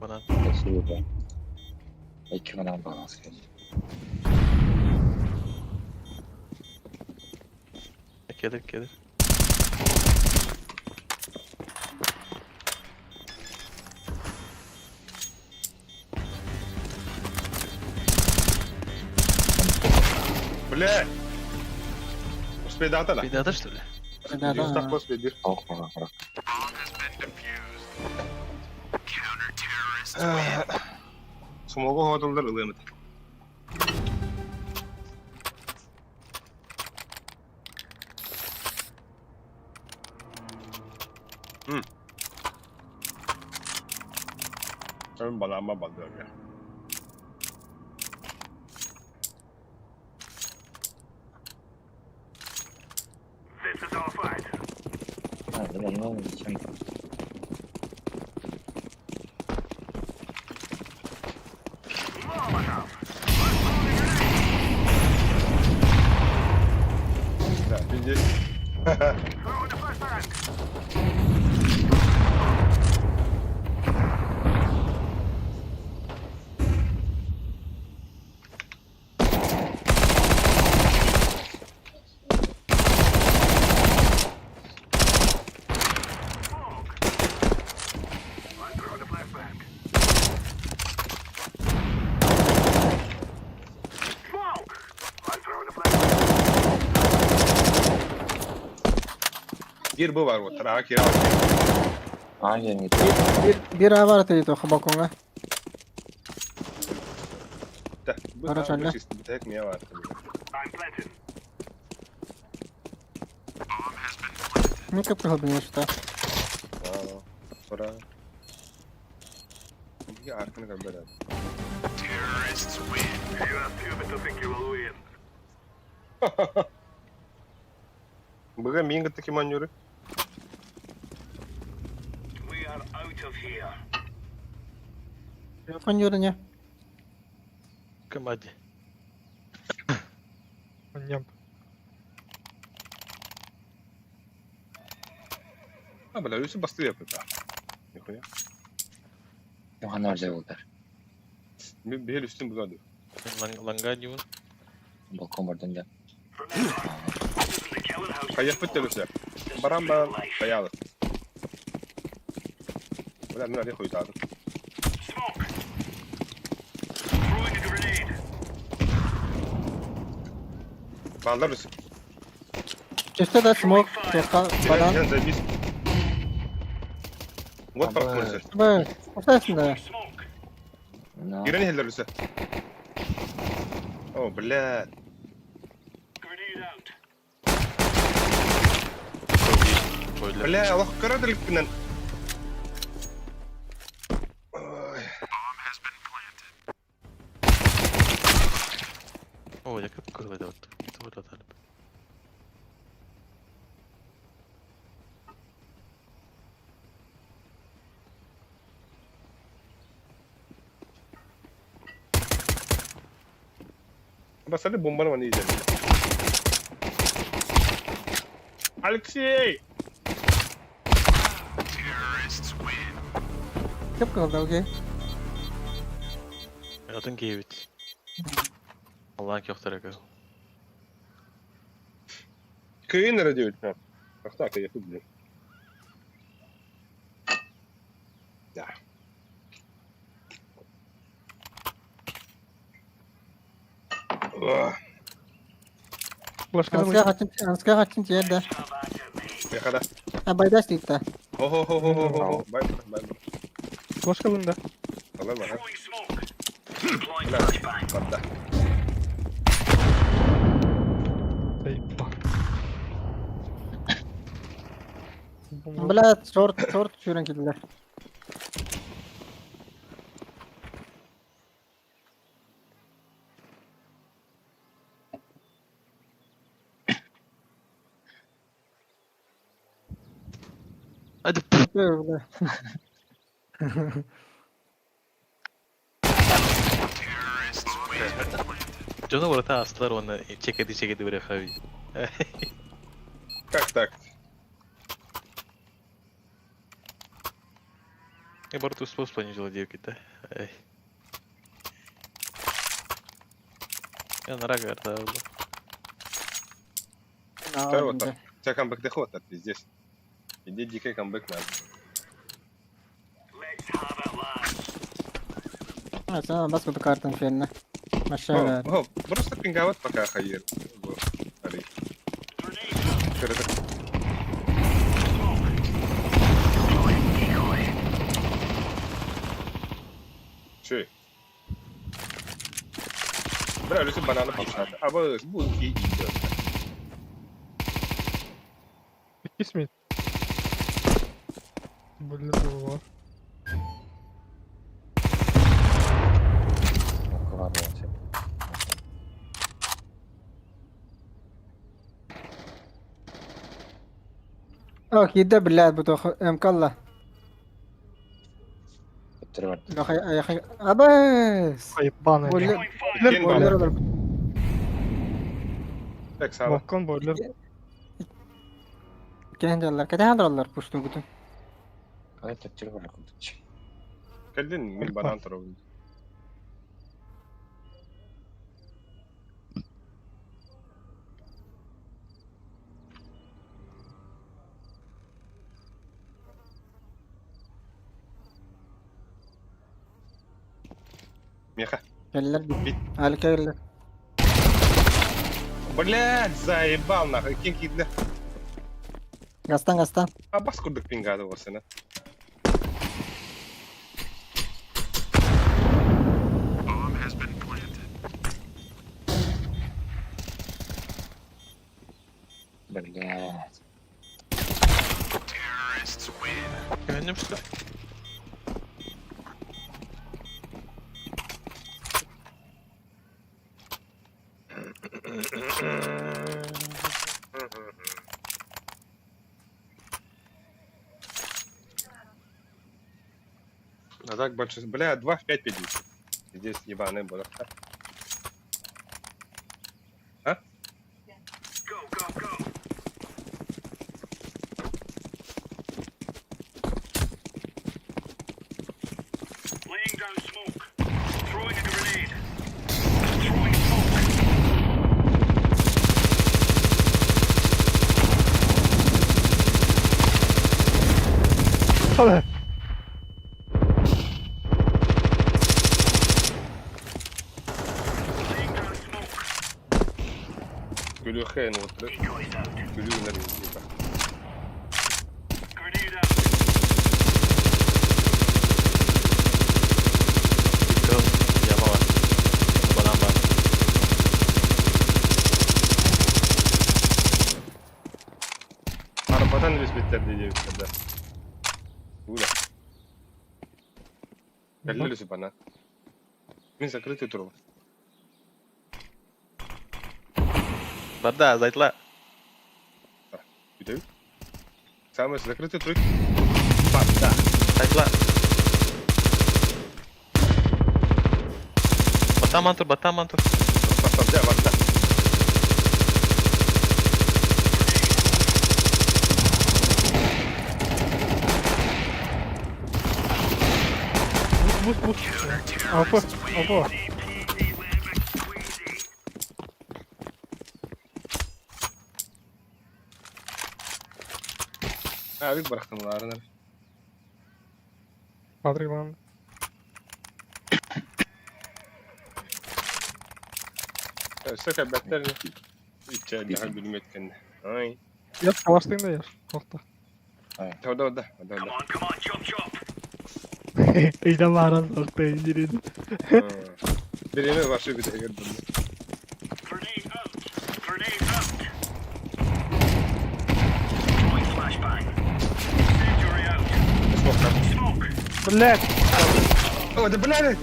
[SPEAKER 2] Badan.
[SPEAKER 4] Спасибо. İki kanal balans geç.
[SPEAKER 2] Gelir.
[SPEAKER 1] Бля! Успей дата
[SPEAKER 2] Bir daha что ли?
[SPEAKER 1] Юстак успей дир.
[SPEAKER 4] Ох, ох, ох.
[SPEAKER 1] Смогу ходылдар ылымыт. Sen bana ama bakıyor ya.
[SPEAKER 7] This is our fight.
[SPEAKER 4] Ha, bile ne oldu şimdi?
[SPEAKER 1] Ya, şimdi...
[SPEAKER 7] Throw in the flashbang.
[SPEAKER 1] Bir bu var o tarağa kira al.
[SPEAKER 4] Aynen gitti.
[SPEAKER 3] Bir A var atıyor balkonga.
[SPEAKER 1] Bu
[SPEAKER 3] Ara
[SPEAKER 1] tarağa
[SPEAKER 3] şöyle.
[SPEAKER 1] sistem tek niye var?
[SPEAKER 7] I'm planted.
[SPEAKER 3] Ne kapı bilmiyor işte.
[SPEAKER 1] Sonra. Bir arkana kadar böyle.
[SPEAKER 7] Terrorists win. You are stupid to think you will win.
[SPEAKER 1] Bugün min gitti kim anjuru?
[SPEAKER 7] We are out of here.
[SPEAKER 3] Yok oynuyor.
[SPEAKER 2] Kim hadi.
[SPEAKER 6] Manyak.
[SPEAKER 1] Ha böyle üstü bastı yapıyor da. Yok ya.
[SPEAKER 4] Yohan harca oldu.
[SPEAKER 1] Bir üstün bu kadar.
[SPEAKER 2] Langgan yun.
[SPEAKER 4] Balkon buradan da.
[SPEAKER 7] From now on, this is the killer house.
[SPEAKER 1] Kayak betul üstü. Baran baran kayalı. Ulan nerede koydu abi?
[SPEAKER 7] Smoke. Throwing a grenade.
[SPEAKER 1] Ballar üstü.
[SPEAKER 3] İşte de smoke toka falan.
[SPEAKER 1] Yan da biz. What
[SPEAKER 4] Abi.
[SPEAKER 1] fark üstü?
[SPEAKER 3] Böyle. Ortasında.
[SPEAKER 7] Smoke.
[SPEAKER 4] No.
[SPEAKER 1] Gireni heller üstü. Oh blad.
[SPEAKER 7] Grenade out.
[SPEAKER 2] Boiler.
[SPEAKER 1] Blad Allah kara delikten.
[SPEAKER 2] Oo yakıp kırıldı orada. Burada atalım.
[SPEAKER 1] Bas hadi bombanı bana yiyeceğim. Alexey!
[SPEAKER 3] Kapı kaldı okey.
[SPEAKER 2] Adın Gevit. Allah'ın köftere gel.
[SPEAKER 1] Köyü nerede diyor? Ha. Bak da köyü yapıp biliyorum. Ya. Oh,
[SPEAKER 6] Başka da
[SPEAKER 3] Anska kaçıncı yerde.
[SPEAKER 7] Have at me.
[SPEAKER 1] ne kadar?
[SPEAKER 3] Ha baydaş değil de.
[SPEAKER 1] Ho ho ho ho ho ho. Bay bay.
[SPEAKER 6] başka bunda.
[SPEAKER 1] Allah Allah.
[SPEAKER 7] Throwing smoke. Deploying
[SPEAKER 1] Ulan.
[SPEAKER 7] flashbang.
[SPEAKER 1] Kapta.
[SPEAKER 6] Eyvah.
[SPEAKER 3] Bla short şuran gidiler.
[SPEAKER 2] Hadi.
[SPEAKER 3] Böyle.
[SPEAKER 2] Canı orada astılar onu. Çekedi bırakıyor.
[SPEAKER 1] Так.
[SPEAKER 2] Я борту способ понизила девки-то. Ай. Я на рага оставил.
[SPEAKER 1] Второй вот так. У тебя камбэк доход, а ты здесь. Иди дикий камбэк надо.
[SPEAKER 7] Let's have it, lads.
[SPEAKER 3] Ha sen bas bu kartın şeyine. Aşağı.
[SPEAKER 1] О, просто пинговать пока хайер. Смотри.
[SPEAKER 7] Grenade.
[SPEAKER 1] Че? Бля, люси бананы подсады. А вы будете идет.
[SPEAKER 6] İsmi. Böyle de var.
[SPEAKER 4] Balkon var ya.
[SPEAKER 3] Yok yedde billah bu da emkalla.
[SPEAKER 4] Bitir var.
[SPEAKER 3] Yok ay abes.
[SPEAKER 6] Ayıp bana.
[SPEAKER 3] Boiler
[SPEAKER 1] Кен
[SPEAKER 3] boiler
[SPEAKER 1] бана.
[SPEAKER 3] olur.
[SPEAKER 1] Так, сава.
[SPEAKER 6] Balkon boiler.
[SPEAKER 3] Kendiler kaçandılar puştu bütün.
[SPEAKER 4] Hayır bitir var. Kıldık.
[SPEAKER 1] Калдин мен банан тұрып. Меха.
[SPEAKER 3] Geldiler
[SPEAKER 1] Bit.
[SPEAKER 3] bir. Halika geldiler.
[SPEAKER 1] Блядь, заебал нахуй. Кен киді.
[SPEAKER 3] Gastan.
[SPEAKER 1] Bas kurduk pingada o sene.
[SPEAKER 7] Bomb has been planted.
[SPEAKER 4] Блядь.
[SPEAKER 7] Terrorists win.
[SPEAKER 2] Güvendim size.
[SPEAKER 1] А так больше... Бля, 2 в 5 50. Здесь ебаный будет.
[SPEAKER 7] Go, go, go. Laying down smoke. Throwing a grenade. Throwing smoke.
[SPEAKER 6] Hadi.
[SPEAKER 7] Laying down smoke.
[SPEAKER 1] Gülüyor خير وطرق.
[SPEAKER 7] Decoys out.
[SPEAKER 1] Gülüyor nereye gidiyor?
[SPEAKER 7] Grenade out.
[SPEAKER 2] Dikkat. Yama var. Banan var.
[SPEAKER 1] Arabadan nispetler diye bitirdi. Ula. Belli bana. Min закрытый труб.
[SPEAKER 2] Бада, зайтла.
[SPEAKER 1] Видишь? Самый закрытый труб. Бада.
[SPEAKER 2] Зайтла. Бата мантур.
[SPEAKER 1] Поставь, да, бада.
[SPEAKER 6] Bus. Alfa.
[SPEAKER 1] Abi bıraktım bunları.
[SPEAKER 6] Patrick lan.
[SPEAKER 1] Söke betler. İçeride hal bilmem etken. Ay.
[SPEAKER 6] Yat savaştayım da yer. Korkta.
[SPEAKER 1] Orada.
[SPEAKER 7] Come on, chop.
[SPEAKER 6] İyice bağıran korkta inciriydi.
[SPEAKER 1] Birine başı bir de gördüm.
[SPEAKER 7] Grenade out. Grenade out. Throwing flashbang. Incendiary out. Smoke.
[SPEAKER 6] Блядь.
[SPEAKER 1] Oh, ده بلانه.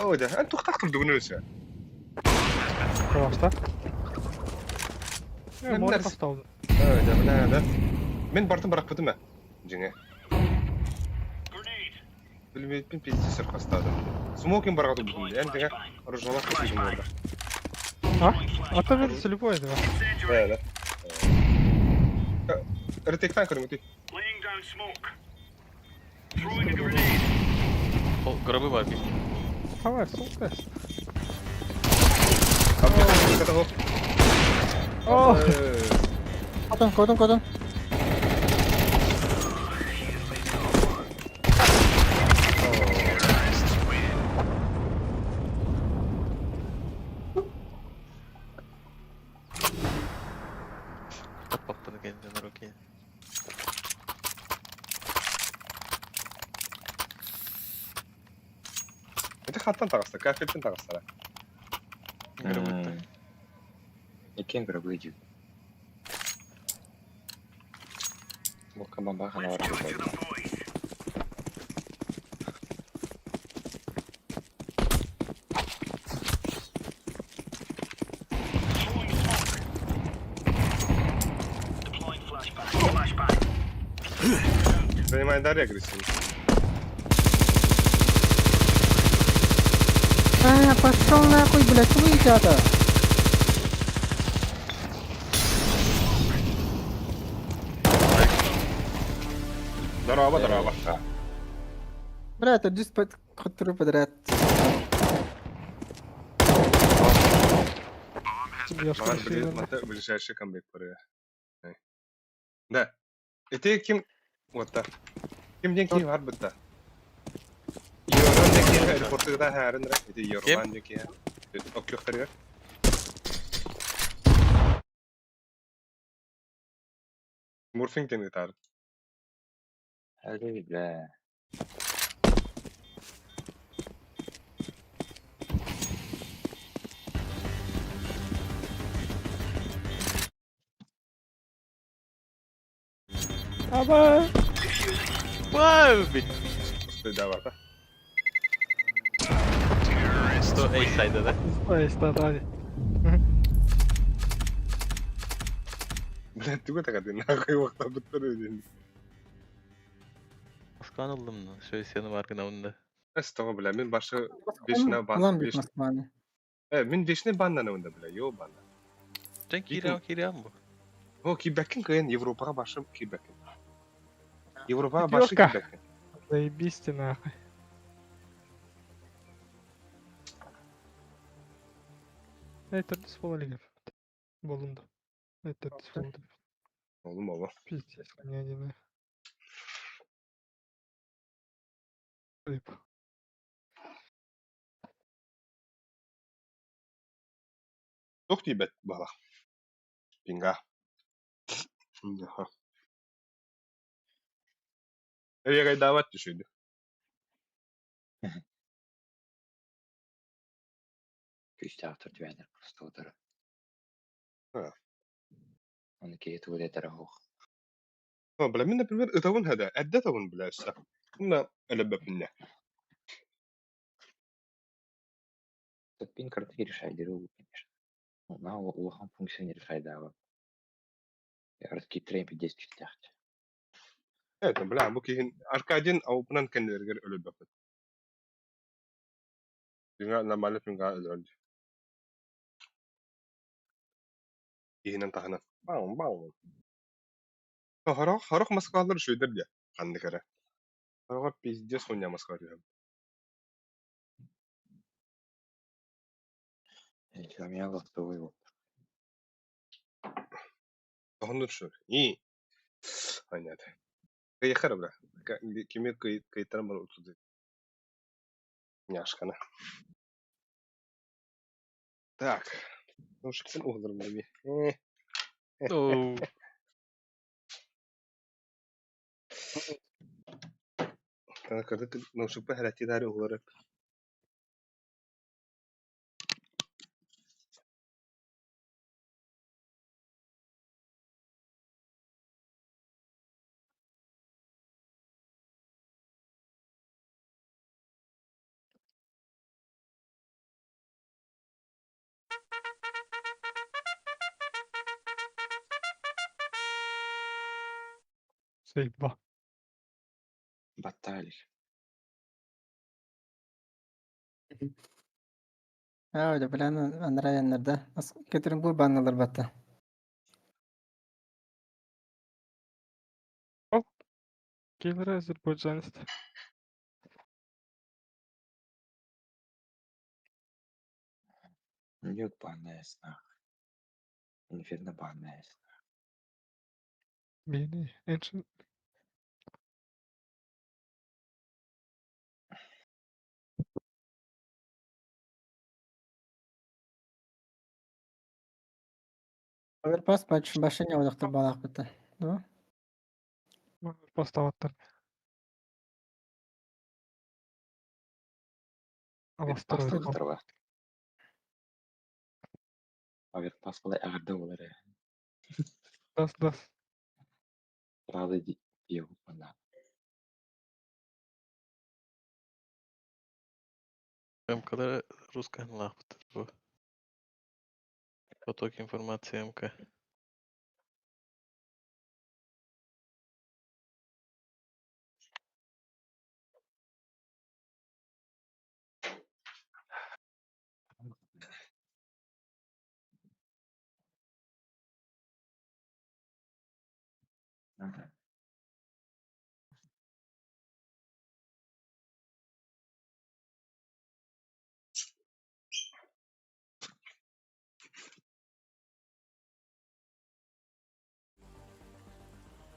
[SPEAKER 1] Oh, ده انتوا اخترتوا بنوسه.
[SPEAKER 6] Savaşta. Ya
[SPEAKER 1] Ben
[SPEAKER 6] mor
[SPEAKER 1] neresi-
[SPEAKER 6] kasta oldu.
[SPEAKER 1] Oh, ده بلانه. من برضه بركبته ما. جينا.
[SPEAKER 7] Grenade.
[SPEAKER 1] بالميت بيتي سر قصاده. سموكين بركبته بدون. يعني ده رجالات كثير من هذا.
[SPEAKER 6] Ha? Ata bir slipojdi var.
[SPEAKER 7] Incendiary.
[SPEAKER 1] لا. ارتكتان كلمتي.
[SPEAKER 7] Laying down smoke. Throwing a grenade.
[SPEAKER 2] O grabı var bir.
[SPEAKER 6] Ha var sol test.
[SPEAKER 1] ابي كده اهو.
[SPEAKER 6] Oh.
[SPEAKER 3] Kodun.
[SPEAKER 2] Patladı kendinden okey.
[SPEAKER 1] انت خاطن تغسل كافيتن تغسل.
[SPEAKER 4] Ekin gravity. Smoke bomba hana var.
[SPEAKER 7] To the boys. Throwing smoke. Deploying flashbang.
[SPEAKER 1] زي ما يدار يجريسين.
[SPEAKER 3] Пошел нахуй, блядь, выйди это.
[SPEAKER 1] ضربة.
[SPEAKER 3] Брат, иди спать, хоть тру подряд.
[SPEAKER 6] Yaşlı
[SPEAKER 1] Var
[SPEAKER 6] bir şey var.
[SPEAKER 1] bir ближайший камбэк buraya. Да. Это ким вот так. Ким деньги var burada. Yorlandaki airport'ta da herin rak. Это Yorlandaki. Ok yok Мурфинг тени тар.
[SPEAKER 4] Hadi be.
[SPEAKER 6] Ama.
[SPEAKER 2] Wow, bit.
[SPEAKER 1] Sida var da.
[SPEAKER 2] To A side'da da.
[SPEAKER 6] Está, hadi.
[SPEAKER 1] Bilen tüge takadın. Nakay vakta bitler ödün.
[SPEAKER 2] Oskan oldum lan. Şöyle senin markına onda.
[SPEAKER 1] Estoğa bilen min başka beşine
[SPEAKER 3] Ulan
[SPEAKER 1] bas.
[SPEAKER 3] büyük Moskva'nı.
[SPEAKER 1] Min beşine bandana onda bile. Yo banda.
[SPEAKER 2] Sen kiryan bu.
[SPEAKER 1] O ki bekin kayın Avrupa'ya başım ki bekin. Avrupa'ya
[SPEAKER 6] Yok
[SPEAKER 1] başı
[SPEAKER 6] ka.
[SPEAKER 1] ki bekin.
[SPEAKER 6] Заебись нахуй. Это дисфололигов. Болунду. Это дисфололигов.
[SPEAKER 1] Oğlum baba.
[SPEAKER 6] Пиздец, они один. Рыб.
[SPEAKER 1] Çok diyebet bala. Pinga. Jaha. Eve gay davet düşüydü.
[SPEAKER 4] Güçte автор güvenir просто otarı.
[SPEAKER 1] Ha.
[SPEAKER 4] Onu keyit uğradı tara hoş.
[SPEAKER 1] Ha bile min de bir ıtavun hada. Edde tavun bile issa. Bununla elebbe minne.
[SPEAKER 4] Топин карты решает дереву, конечно. Ну, на улахан функции решает дава. Я раски треймпи 10 частях.
[SPEAKER 1] Evet bile bu ki arkadin avupunan kendileri elebbe. Pinga normalde pinga öldü. Ihinen tahana. Bam bam. Harok maskalar şuydur diye. Kandı kere. Harok pizdes konya maskalar.
[SPEAKER 4] İslamiyet готовый вот.
[SPEAKER 1] Ondur şu. İyi. Anladım. Kıyıkara bile. Kimi kıyıklara bana oturdu. Няшкана. Так. Ну, что ты углом мне?
[SPEAKER 2] Oo.
[SPEAKER 1] أنا كنت لو شبه على تداري أغلب.
[SPEAKER 6] Заеба.
[SPEAKER 4] Баталий.
[SPEAKER 3] Ha öyle bilen Andrayanlarda. Getirin bu bandalar batta.
[SPEAKER 6] Gelir Azerbaycanist.
[SPEAKER 4] Yok banная сна. Инферно банная сна.
[SPEAKER 6] Beni ancient.
[SPEAKER 3] Overpass başı ne olacak balak batta. Değil mi?
[SPEAKER 6] Поставаттар. Авастар
[SPEAKER 4] Паста
[SPEAKER 6] ойдым.
[SPEAKER 4] острова. Оверпас былай ағырда болар ә.
[SPEAKER 6] Дас.
[SPEAKER 4] Правда дию мына.
[SPEAKER 2] МК'да русская лахта. Поток информации МК.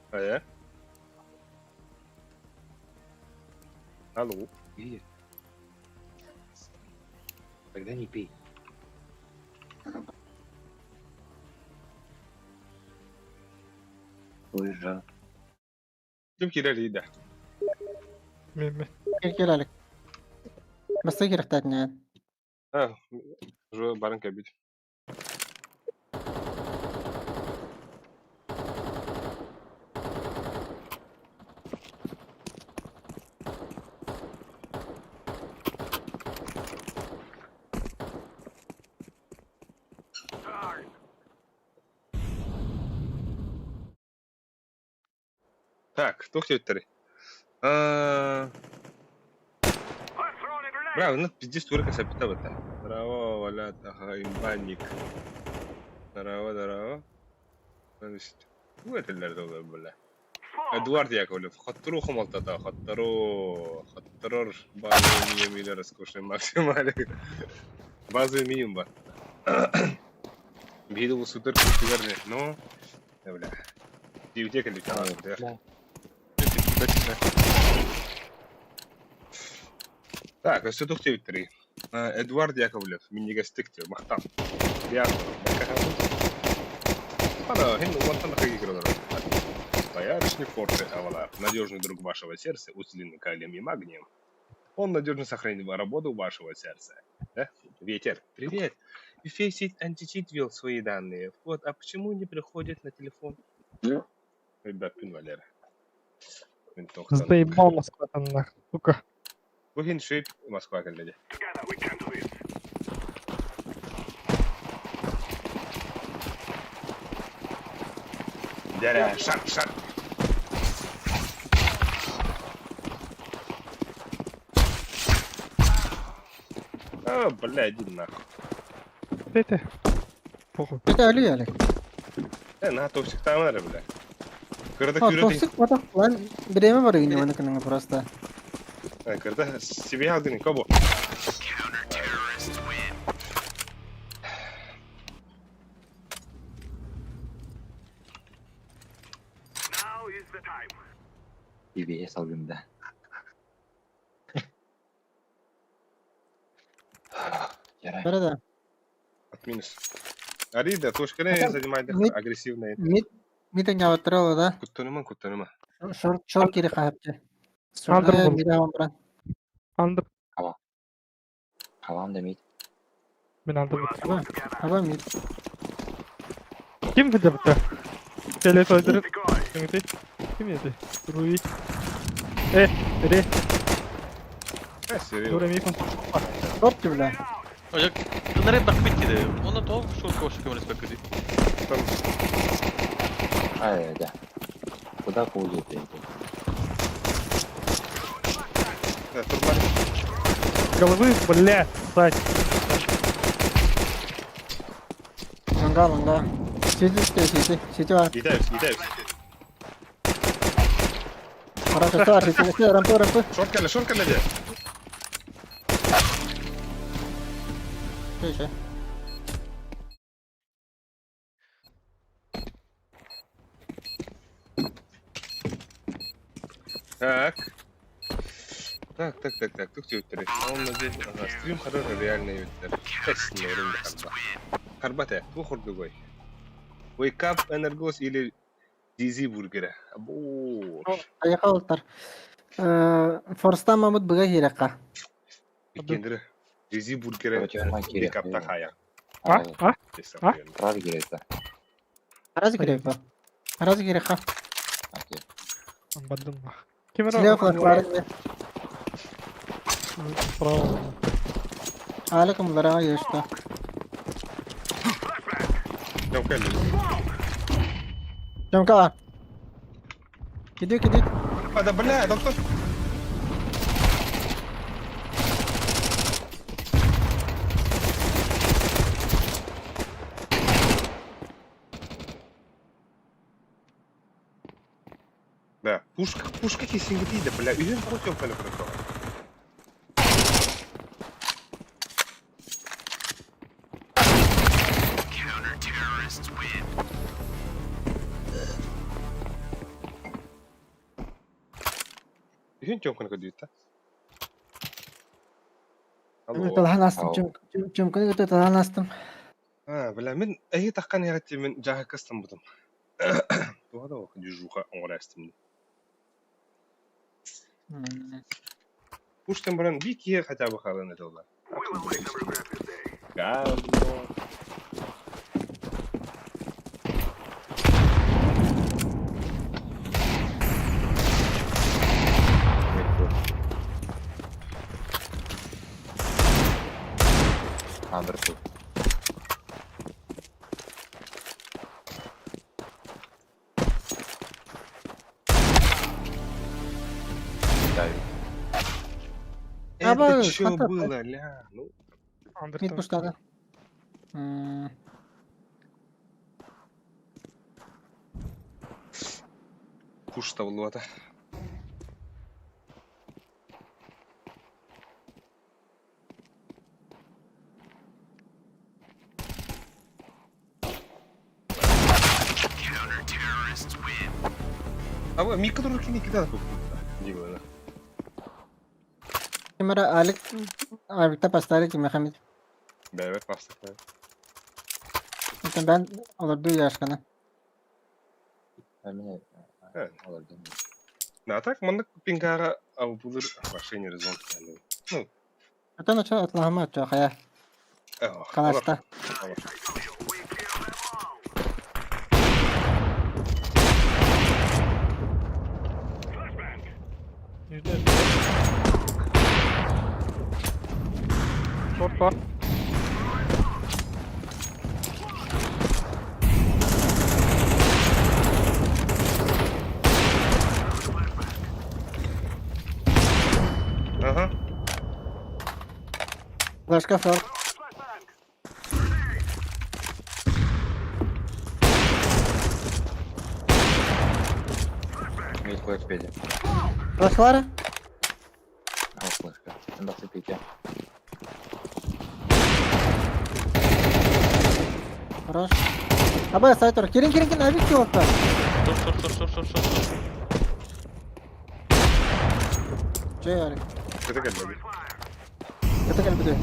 [SPEAKER 1] Aya. Алло.
[SPEAKER 4] Привет. Тогда не пей. Buyurun.
[SPEAKER 1] Kim kiler iyi de.
[SPEAKER 6] Men.
[SPEAKER 3] Gel Alek. Basta gerek yani.
[SPEAKER 1] Ha, şu barın kabit. Так, кто хотел три?
[SPEAKER 7] I'm throwing a grenade.
[SPEAKER 1] Браво, ну пиздец, турка сапита вот. Здорово, валя, таха, имбанник. Здорово. Значит, вот это лердо, бля.
[SPEAKER 7] Smoke.
[SPEAKER 1] Эдуард Яковлев, хаттыру хомалтата, хаттырор базовый минимум роскошный максималь. Базовый минимум бар. Видел супер культурный, но, бля. Библиотека или канал, да?
[SPEAKER 4] Да.
[SPEAKER 1] Так, а что тут три? Эдуард Яковлев, мини-гастиктер, махтам. Ана, хин уаттан хай гродор. Боярышни форты Авалар, надежный друг вашего сердца, усиленный калием и магнием. Он надежно сохранит работу вашего сердца. Да? Ветер, привет. Фейсит античит ввел свои данные. Вот, а почему не приходит на телефон? Ребят, пин Валера.
[SPEAKER 6] Заебал Москва там нахуй, сука.
[SPEAKER 1] Бugün şey Moskva geldi.
[SPEAKER 7] Together we can do this.
[SPEAKER 1] Деря, шар. А, бля, иди нахуй.
[SPEAKER 6] Дайте. Похуй.
[SPEAKER 3] Это Ali Alek.
[SPEAKER 1] На токсик там var bля. Kırda
[SPEAKER 3] Ha,
[SPEAKER 1] kürede.
[SPEAKER 3] toksik batak lan. Bireme var yine bana kananga prosta.
[SPEAKER 1] Kırda себе aldın kabo.
[SPEAKER 7] Now is the time.
[SPEAKER 4] BBS algında. Yaray.
[SPEAKER 3] Nerede?
[SPEAKER 1] Отминус. Арида, точка не
[SPEAKER 3] Хотя
[SPEAKER 1] занимает
[SPEAKER 3] мы-
[SPEAKER 1] агрессивное.
[SPEAKER 3] Мид nya watralo da.
[SPEAKER 1] Куттаныма.
[SPEAKER 3] Short kiri kahapte.
[SPEAKER 6] Aldır bunu.
[SPEAKER 3] Bir daha bırak.
[SPEAKER 6] Andım.
[SPEAKER 4] Havam demeydi.
[SPEAKER 6] Ben aldım.
[SPEAKER 3] Hava. Hava mid.
[SPEAKER 6] Kim kıldı bu? Tele soydurun.
[SPEAKER 7] Decoy.
[SPEAKER 6] Yöngütü. Kim yedi? Rui. Biri.
[SPEAKER 1] Ha, serio.
[SPEAKER 6] Dur emeği kon.
[SPEAKER 3] Short gibi lan.
[SPEAKER 2] Ocak, bunlar hep bakıp bitti de. Ona doğal şu koşu kömürüz bakıyor.
[SPEAKER 4] Ay da. Kуда ходит эти?
[SPEAKER 1] Турбали.
[SPEAKER 6] Головы, блядь, сзади.
[SPEAKER 3] Langa. Siti var.
[SPEAKER 1] Gideriz.
[SPEAKER 3] Arkası var. Siti rampı.
[SPEAKER 1] Şort kelle diye.
[SPEAKER 3] Şey.
[SPEAKER 1] Так. Тут тюттери. Он надеюсь, стрим хороший, реальный юттер. Точно, рынок харба. Харбате, bu хурдугой. Wake up Energos или Dizi Burger'e. Abo.
[SPEAKER 3] Ayağa altar. Forsta Mahmut buga hiraka.
[SPEAKER 1] İkindir. Dizi Burger'e.
[SPEAKER 4] Короче, он
[SPEAKER 1] Wake up'ta kaya.
[SPEAKER 6] Ah, ah.
[SPEAKER 4] Pravi girdi.
[SPEAKER 3] Araz gireka. Araz gireka.
[SPEAKER 4] Okey.
[SPEAKER 6] Anladım bak. Kim
[SPEAKER 3] Silah var.
[SPEAKER 6] Bravo.
[SPEAKER 3] Aleyküm lara yaşta.
[SPEAKER 1] Yok geldi.
[SPEAKER 3] Jamka. Gidiyor.
[SPEAKER 1] Ada bela, doktor. Да, пушка кисингити, бля, үйден против бля просто. Үйден чомканга дүйті.
[SPEAKER 3] Талхан астым. Чумканы götür талхан астым.
[SPEAKER 1] Бля, мен әйе таққан яғатты мен жаға кастым бұдым. Туга да ох, дежуха оңрастым. Пуштен баран бики хотя бы халын этолда. Говно.
[SPEAKER 4] Андерфуд. Даю.
[SPEAKER 3] Абы,
[SPEAKER 1] Это чё
[SPEAKER 3] хата,
[SPEAKER 1] было, ля? Ну,
[SPEAKER 3] Мид
[SPEAKER 6] Андертон.
[SPEAKER 3] пуштады.
[SPEAKER 1] куш-то было-то. А вы Мика руки не кидал как будто.
[SPEAKER 3] Камера Алик. Алик'te pastari ki Mehmet.
[SPEAKER 1] Evet bastık.
[SPEAKER 3] Zaten ben olurdu yaşkanı.
[SPEAKER 4] Мен
[SPEAKER 1] Evet.
[SPEAKER 4] алардын.
[SPEAKER 1] А так мындык пингара булыр машине резон.
[SPEAKER 3] Zaten açı atlahama atıyor kaya. Kanasta.
[SPEAKER 6] %50. Short var.
[SPEAKER 1] Ага.
[SPEAKER 3] Başka for.
[SPEAKER 4] Мид по экспеди.
[SPEAKER 3] Flash var.
[SPEAKER 4] Ал флешка. Андасы пике.
[SPEAKER 3] Хорош. Абай сайтор. Kirin abi ki orta.
[SPEAKER 2] Шорт.
[SPEAKER 3] Şey Alik.
[SPEAKER 1] Это как бы.
[SPEAKER 3] Kıtı gel bir de.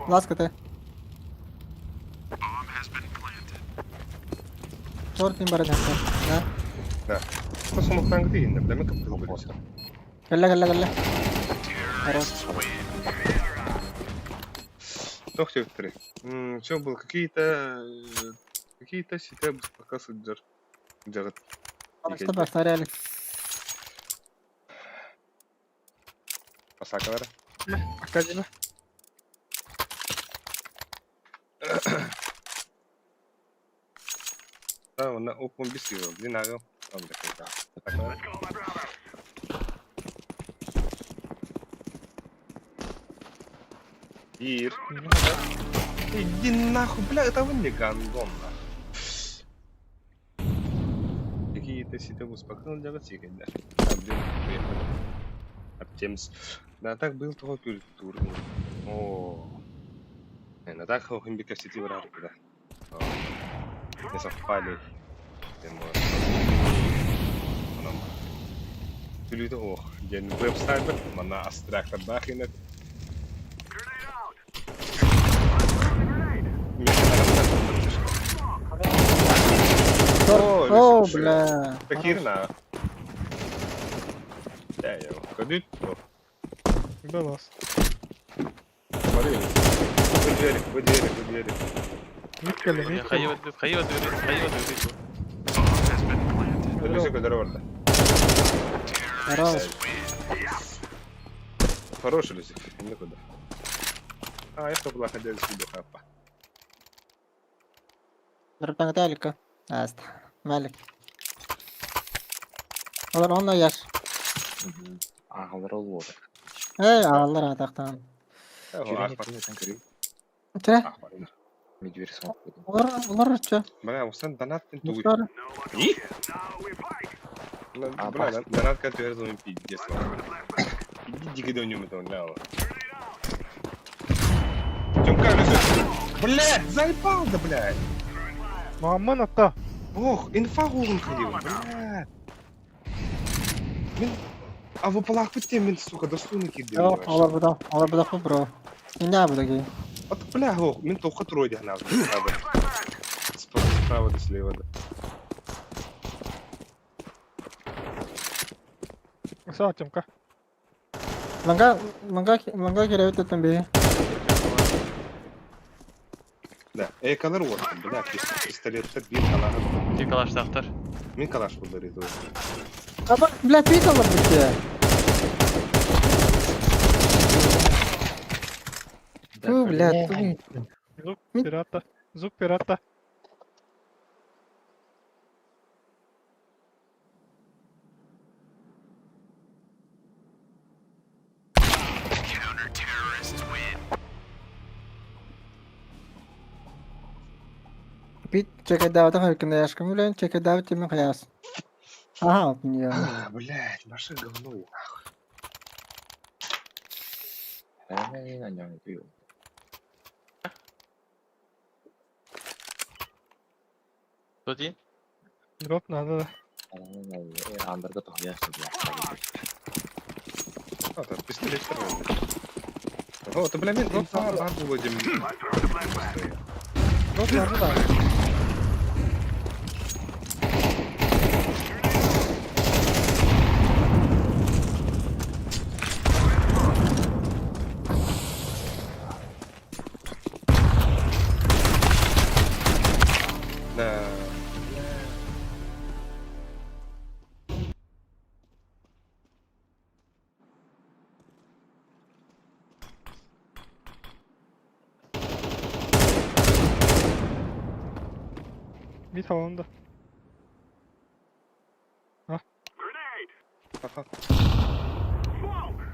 [SPEAKER 3] Last kıtı. Short in barada. Ha?
[SPEAKER 1] Да. Посмотрим где инде. Деmek капкыл берсе.
[SPEAKER 3] Gelle. Хорош.
[SPEAKER 1] Тох тектори. Что было? Какие-то сети пока судьер. Джагат.
[SPEAKER 3] Başta pastari Alik.
[SPEAKER 1] Пасакалар.
[SPEAKER 6] Akademi.
[SPEAKER 1] Да, на опен бисио. Динага. Там да когда. Пасакалар. Ир. Иди нахуй, бля, это вы не гандон. Какие-то сети успокоил джагат сикенда. Аптемс. Да так был того культурный. О. На так хохим бика сети враг, да. Не совпали. Тюлюто ох, ген веб-сайт, мана астрактор дахинет.
[SPEAKER 3] О, бля.
[SPEAKER 1] Такирна. Я его. Ходит.
[SPEAKER 6] Белас.
[SPEAKER 1] Смотри. Выдери.
[SPEAKER 6] Mid geldi mid.
[SPEAKER 2] Hayvan dövüyor.
[SPEAKER 1] Люсика дорога.
[SPEAKER 3] Хорош.
[SPEAKER 1] Хороший Люсик. Никуда. А, я была ходил сюда хапа.
[SPEAKER 3] Drop'tan kıtı Alik'a. Ast. Malik. Olur onunla yaş.
[SPEAKER 4] Ағалар ол болды.
[SPEAKER 3] Ağlar ataktan.
[SPEAKER 4] Жүрегіне кірмесең кірейін.
[SPEAKER 3] Tire.
[SPEAKER 4] Медвер смог қойдым.
[SPEAKER 3] Olur çö.
[SPEAKER 1] Бля, усан донат пен тугуй.
[SPEAKER 3] Muhtar.
[SPEAKER 1] И?
[SPEAKER 4] А,
[SPEAKER 1] Бля, донат kan tuher зомен пиздец. Иди дигидо нюм это ляо. Тёмка, Люсик. Блядь, заебал да, блядь.
[SPEAKER 6] Muhammed hatta.
[SPEAKER 1] Ох, инфа гугун ходил, блядь. А в ополах тем мен, сука, достойно кидаю.
[SPEAKER 3] Yok olur bu da bu bro. Ne bu da ki?
[SPEAKER 1] Вот, бля, ох, мен тоққа тройде гнал. Справа до слева.
[SPEAKER 6] Kısa atacağım ka.
[SPEAKER 3] Langa kerevet ettim bir.
[SPEAKER 1] Da, kalır olsun. Bu da pistoletler bir kalanı.
[SPEAKER 2] Bir kalaştaqtar.
[SPEAKER 1] Min kalaş bulur edi.
[SPEAKER 3] Ama блядь, пит алып битти. Фу, блядь, ту.
[SPEAKER 6] Зук
[SPEAKER 3] Мин-
[SPEAKER 6] пирата. Зук пирата.
[SPEAKER 3] Пит чекайдавда хайкында яшкым белән чекайдав тимен кыяс. Ага, не.
[SPEAKER 1] Блядь, машина говно.
[SPEAKER 4] Hemen annem yapıyor.
[SPEAKER 2] Что день?
[SPEAKER 6] Дроп надо да.
[SPEAKER 4] Амбер'da tohuyasın ya.
[SPEAKER 1] А, там пистолеттер var. О, ты, бля, мен бар було дем.
[SPEAKER 6] Дроп надо да.
[SPEAKER 1] Да.
[SPEAKER 6] Mid havanda.
[SPEAKER 7] Grenade!
[SPEAKER 1] Aha.
[SPEAKER 7] Smoke!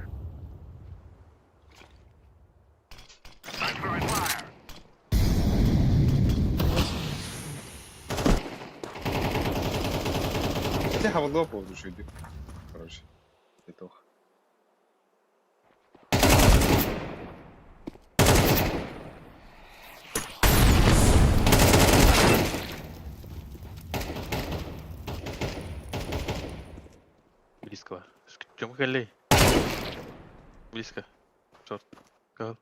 [SPEAKER 7] Time throwing fire!
[SPEAKER 1] Хотя havada oldu şeydi. Короче. Это ох.
[SPEAKER 2] Близко. Чем галей? Близко. Шорт. Гал.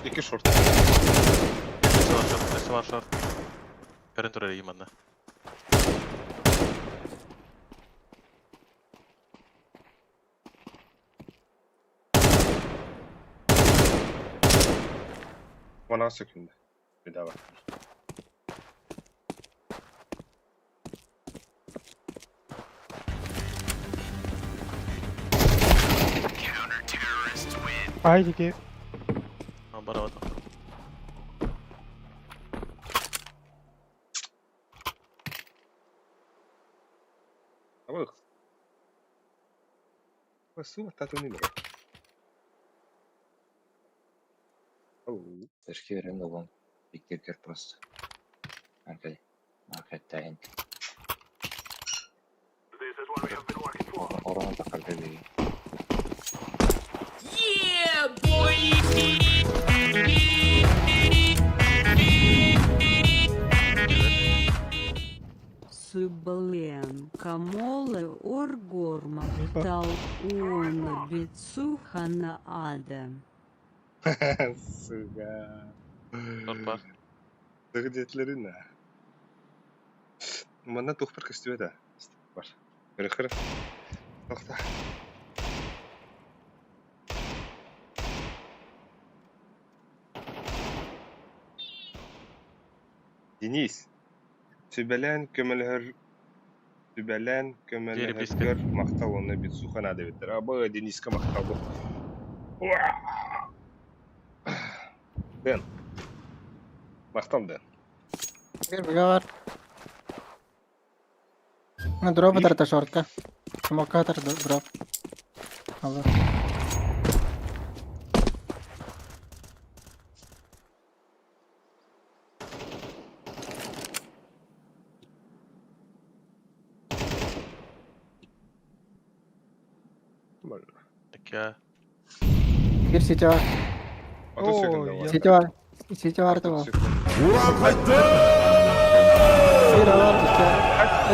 [SPEAKER 1] İki short.
[SPEAKER 2] Nesi var short. Görün oraya imanda.
[SPEAKER 1] Ona sekunda. Bir daha bak.
[SPEAKER 6] Haydi ki.
[SPEAKER 2] Bana bak.
[SPEAKER 1] Bak. Басу тату не мера. Оу.
[SPEAKER 4] Ташки верен de olan. Bekler просто. Arkadaş. Hakikaten.
[SPEAKER 7] This is what we have been working for.
[SPEAKER 4] Orana da kalbe değil.
[SPEAKER 9] Сыбален, камолы оргорма, тал уона бицухана ада.
[SPEAKER 1] Сука.
[SPEAKER 2] Short var.
[SPEAKER 1] Дагдетleri ne? Bana tuhpar kastıyor da. Var. Bırakırım. Nokta. Deniz. Sübelen kömelhör. Sübelen kömelhör. Maktal onu bir suhana devletler. Aba Deniz'e maktal bu. Den. Maktal den.
[SPEAKER 3] Bir var. Na drop atar shortka. Smoke atar drop. Allah.
[SPEAKER 2] Tak ya.
[SPEAKER 3] Bir city var.
[SPEAKER 1] 30 sekunda
[SPEAKER 6] Oo,
[SPEAKER 1] var.
[SPEAKER 3] City var. City var da
[SPEAKER 1] 30
[SPEAKER 3] var.
[SPEAKER 1] sekunda.
[SPEAKER 3] Bir var.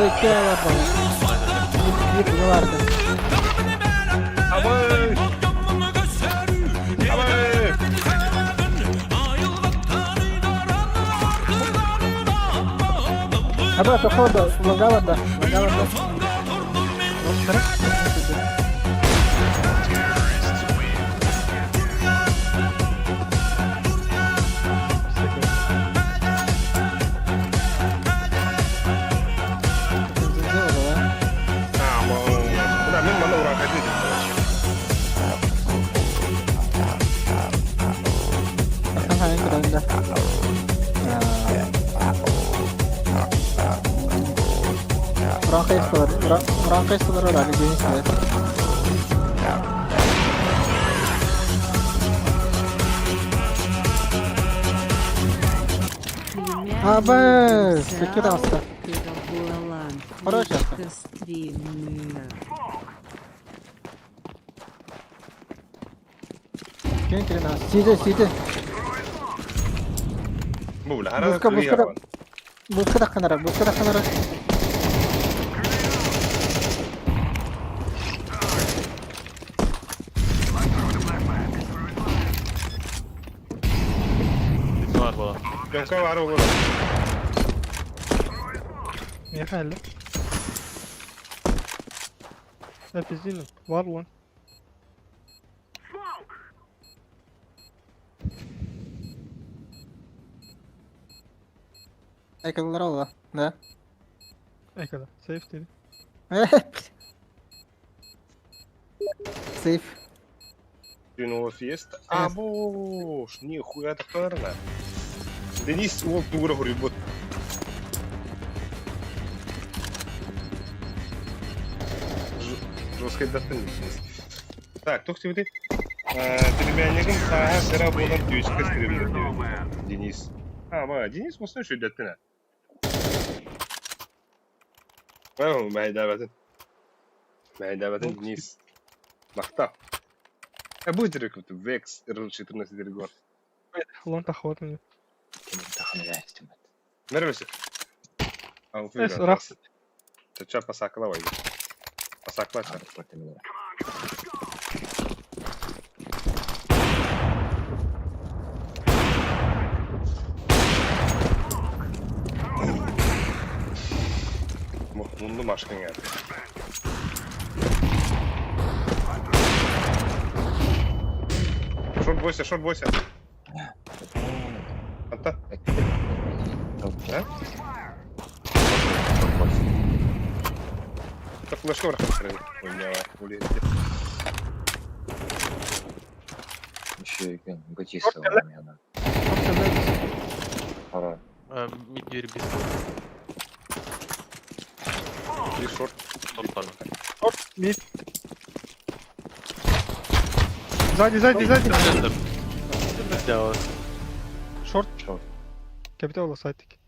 [SPEAKER 3] İki var da. Bir vardı.
[SPEAKER 1] Abay! Abay!
[SPEAKER 3] Aba, походу, лонга вода.
[SPEAKER 1] Udah men mana orang kaya itu.
[SPEAKER 3] Kan hayang kedanda. Orang kayak keluar dari jenis ya. Абас, какие там ста? Хорошая. Кем кирена? Сиди.
[SPEAKER 1] Bu lah harap
[SPEAKER 3] Buska,
[SPEAKER 1] tuh
[SPEAKER 3] buska
[SPEAKER 1] ya.
[SPEAKER 3] dah. Buska dah kenara.
[SPEAKER 2] Bir var bala.
[SPEAKER 1] Yonka var oğlum.
[SPEAKER 6] Niye hayal? Hep değilim. Var lan.
[SPEAKER 3] Aykalılar oldu. Ne?
[SPEAKER 6] Ekada. Safe dedi.
[SPEAKER 3] Safe.
[SPEAKER 1] Дюно фест. Абош, нихуя такое. Денис ол тугра хурибот. Жесткой достаточно. Так, кто тебе ты? Телемянигим саха сыра болар дүйшка стримдер деп. Денис. Денис осындай шөйдеттін. Мәйдабатын Денис. Мақта. Будет рекрут Векс, RL14 Дергор.
[SPEAKER 6] Lan taxvat mı?
[SPEAKER 4] Benim takımı da istedim.
[SPEAKER 1] Neresi?
[SPEAKER 6] Es rast.
[SPEAKER 1] Çça pasakla var. Pasakla çça. Mundu maşkın geldi. Шорт бойся. Anta. Ha? Da flash var hakikaten. Oynuyor. Oluyor.
[SPEAKER 4] Еще и готистого у меня. Пора.
[SPEAKER 2] Mid yeri bir
[SPEAKER 1] Bir short.
[SPEAKER 2] toplar.
[SPEAKER 6] Mid. Сзади.
[SPEAKER 2] Döndüm. Ya
[SPEAKER 6] Шорт. Капитал сайтик.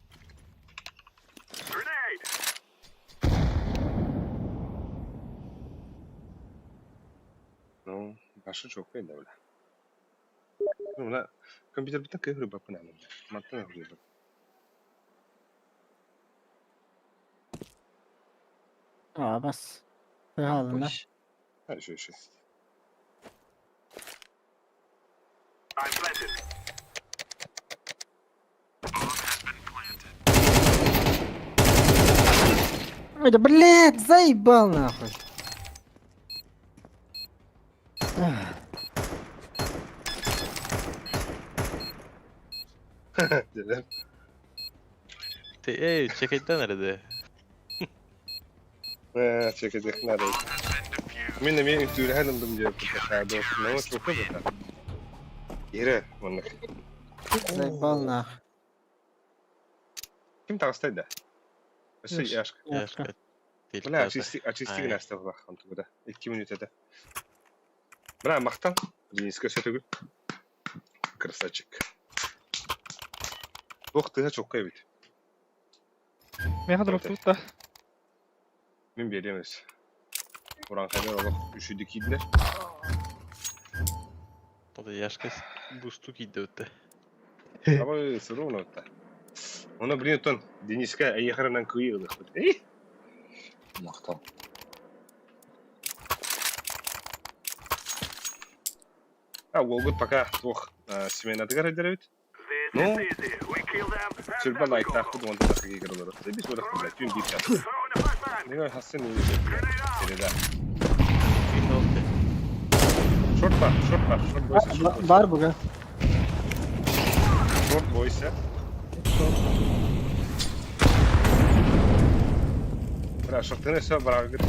[SPEAKER 1] Ну, başı çok belli öyle. Buna kompüter bütün kıyır bakın ama. Mattan yapıyor.
[SPEAKER 3] Bas. Ne halinde?
[SPEAKER 1] Her şey.
[SPEAKER 7] I'm planted.
[SPEAKER 3] Ой, да блядь, заебал нахуй.
[SPEAKER 1] Dedim.
[SPEAKER 2] Çekekten nerede?
[SPEAKER 1] Çekecek neredeyse. Ben de bir ütüyle hanımdım diye kurtardı olsun ama çok da burada. Yere onluk.
[SPEAKER 3] Заебал нахуй.
[SPEAKER 1] Kim tavstaydı? Şey yaşk.
[SPEAKER 2] Yaşka. Değil.
[SPEAKER 1] Buna açıstik näste bak hantu burada. 2 minütte. Buna maqtan. Deniske sötügül. Красавчик. Доктыга çok kaybet.
[SPEAKER 6] Ben kadar oturup da.
[SPEAKER 1] Мен береміз. Уран қайдар олық үшіді кейділер.
[SPEAKER 2] O da yaşka boost'u giydi öte.
[SPEAKER 1] Ama sırı onu ötті. Оны білен тұн. Дениске аяқырынан көйі ұлық бұд.
[SPEAKER 4] Мақтал.
[SPEAKER 1] Ол бұд пока тоқ семенаты қарайдар өт. Ну, сүрбі лайктақ бұд онда тақы кейгір олар. Біз олық бұд. Түйін дейіп жатыр. Ne hassın iyi dedi. Dedi.
[SPEAKER 2] Şimdi oldu.
[SPEAKER 1] Short var. Short boysa short.
[SPEAKER 3] Var bu.
[SPEAKER 1] Short boysa. Bra short'tan ise bırak git.
[SPEAKER 7] I'm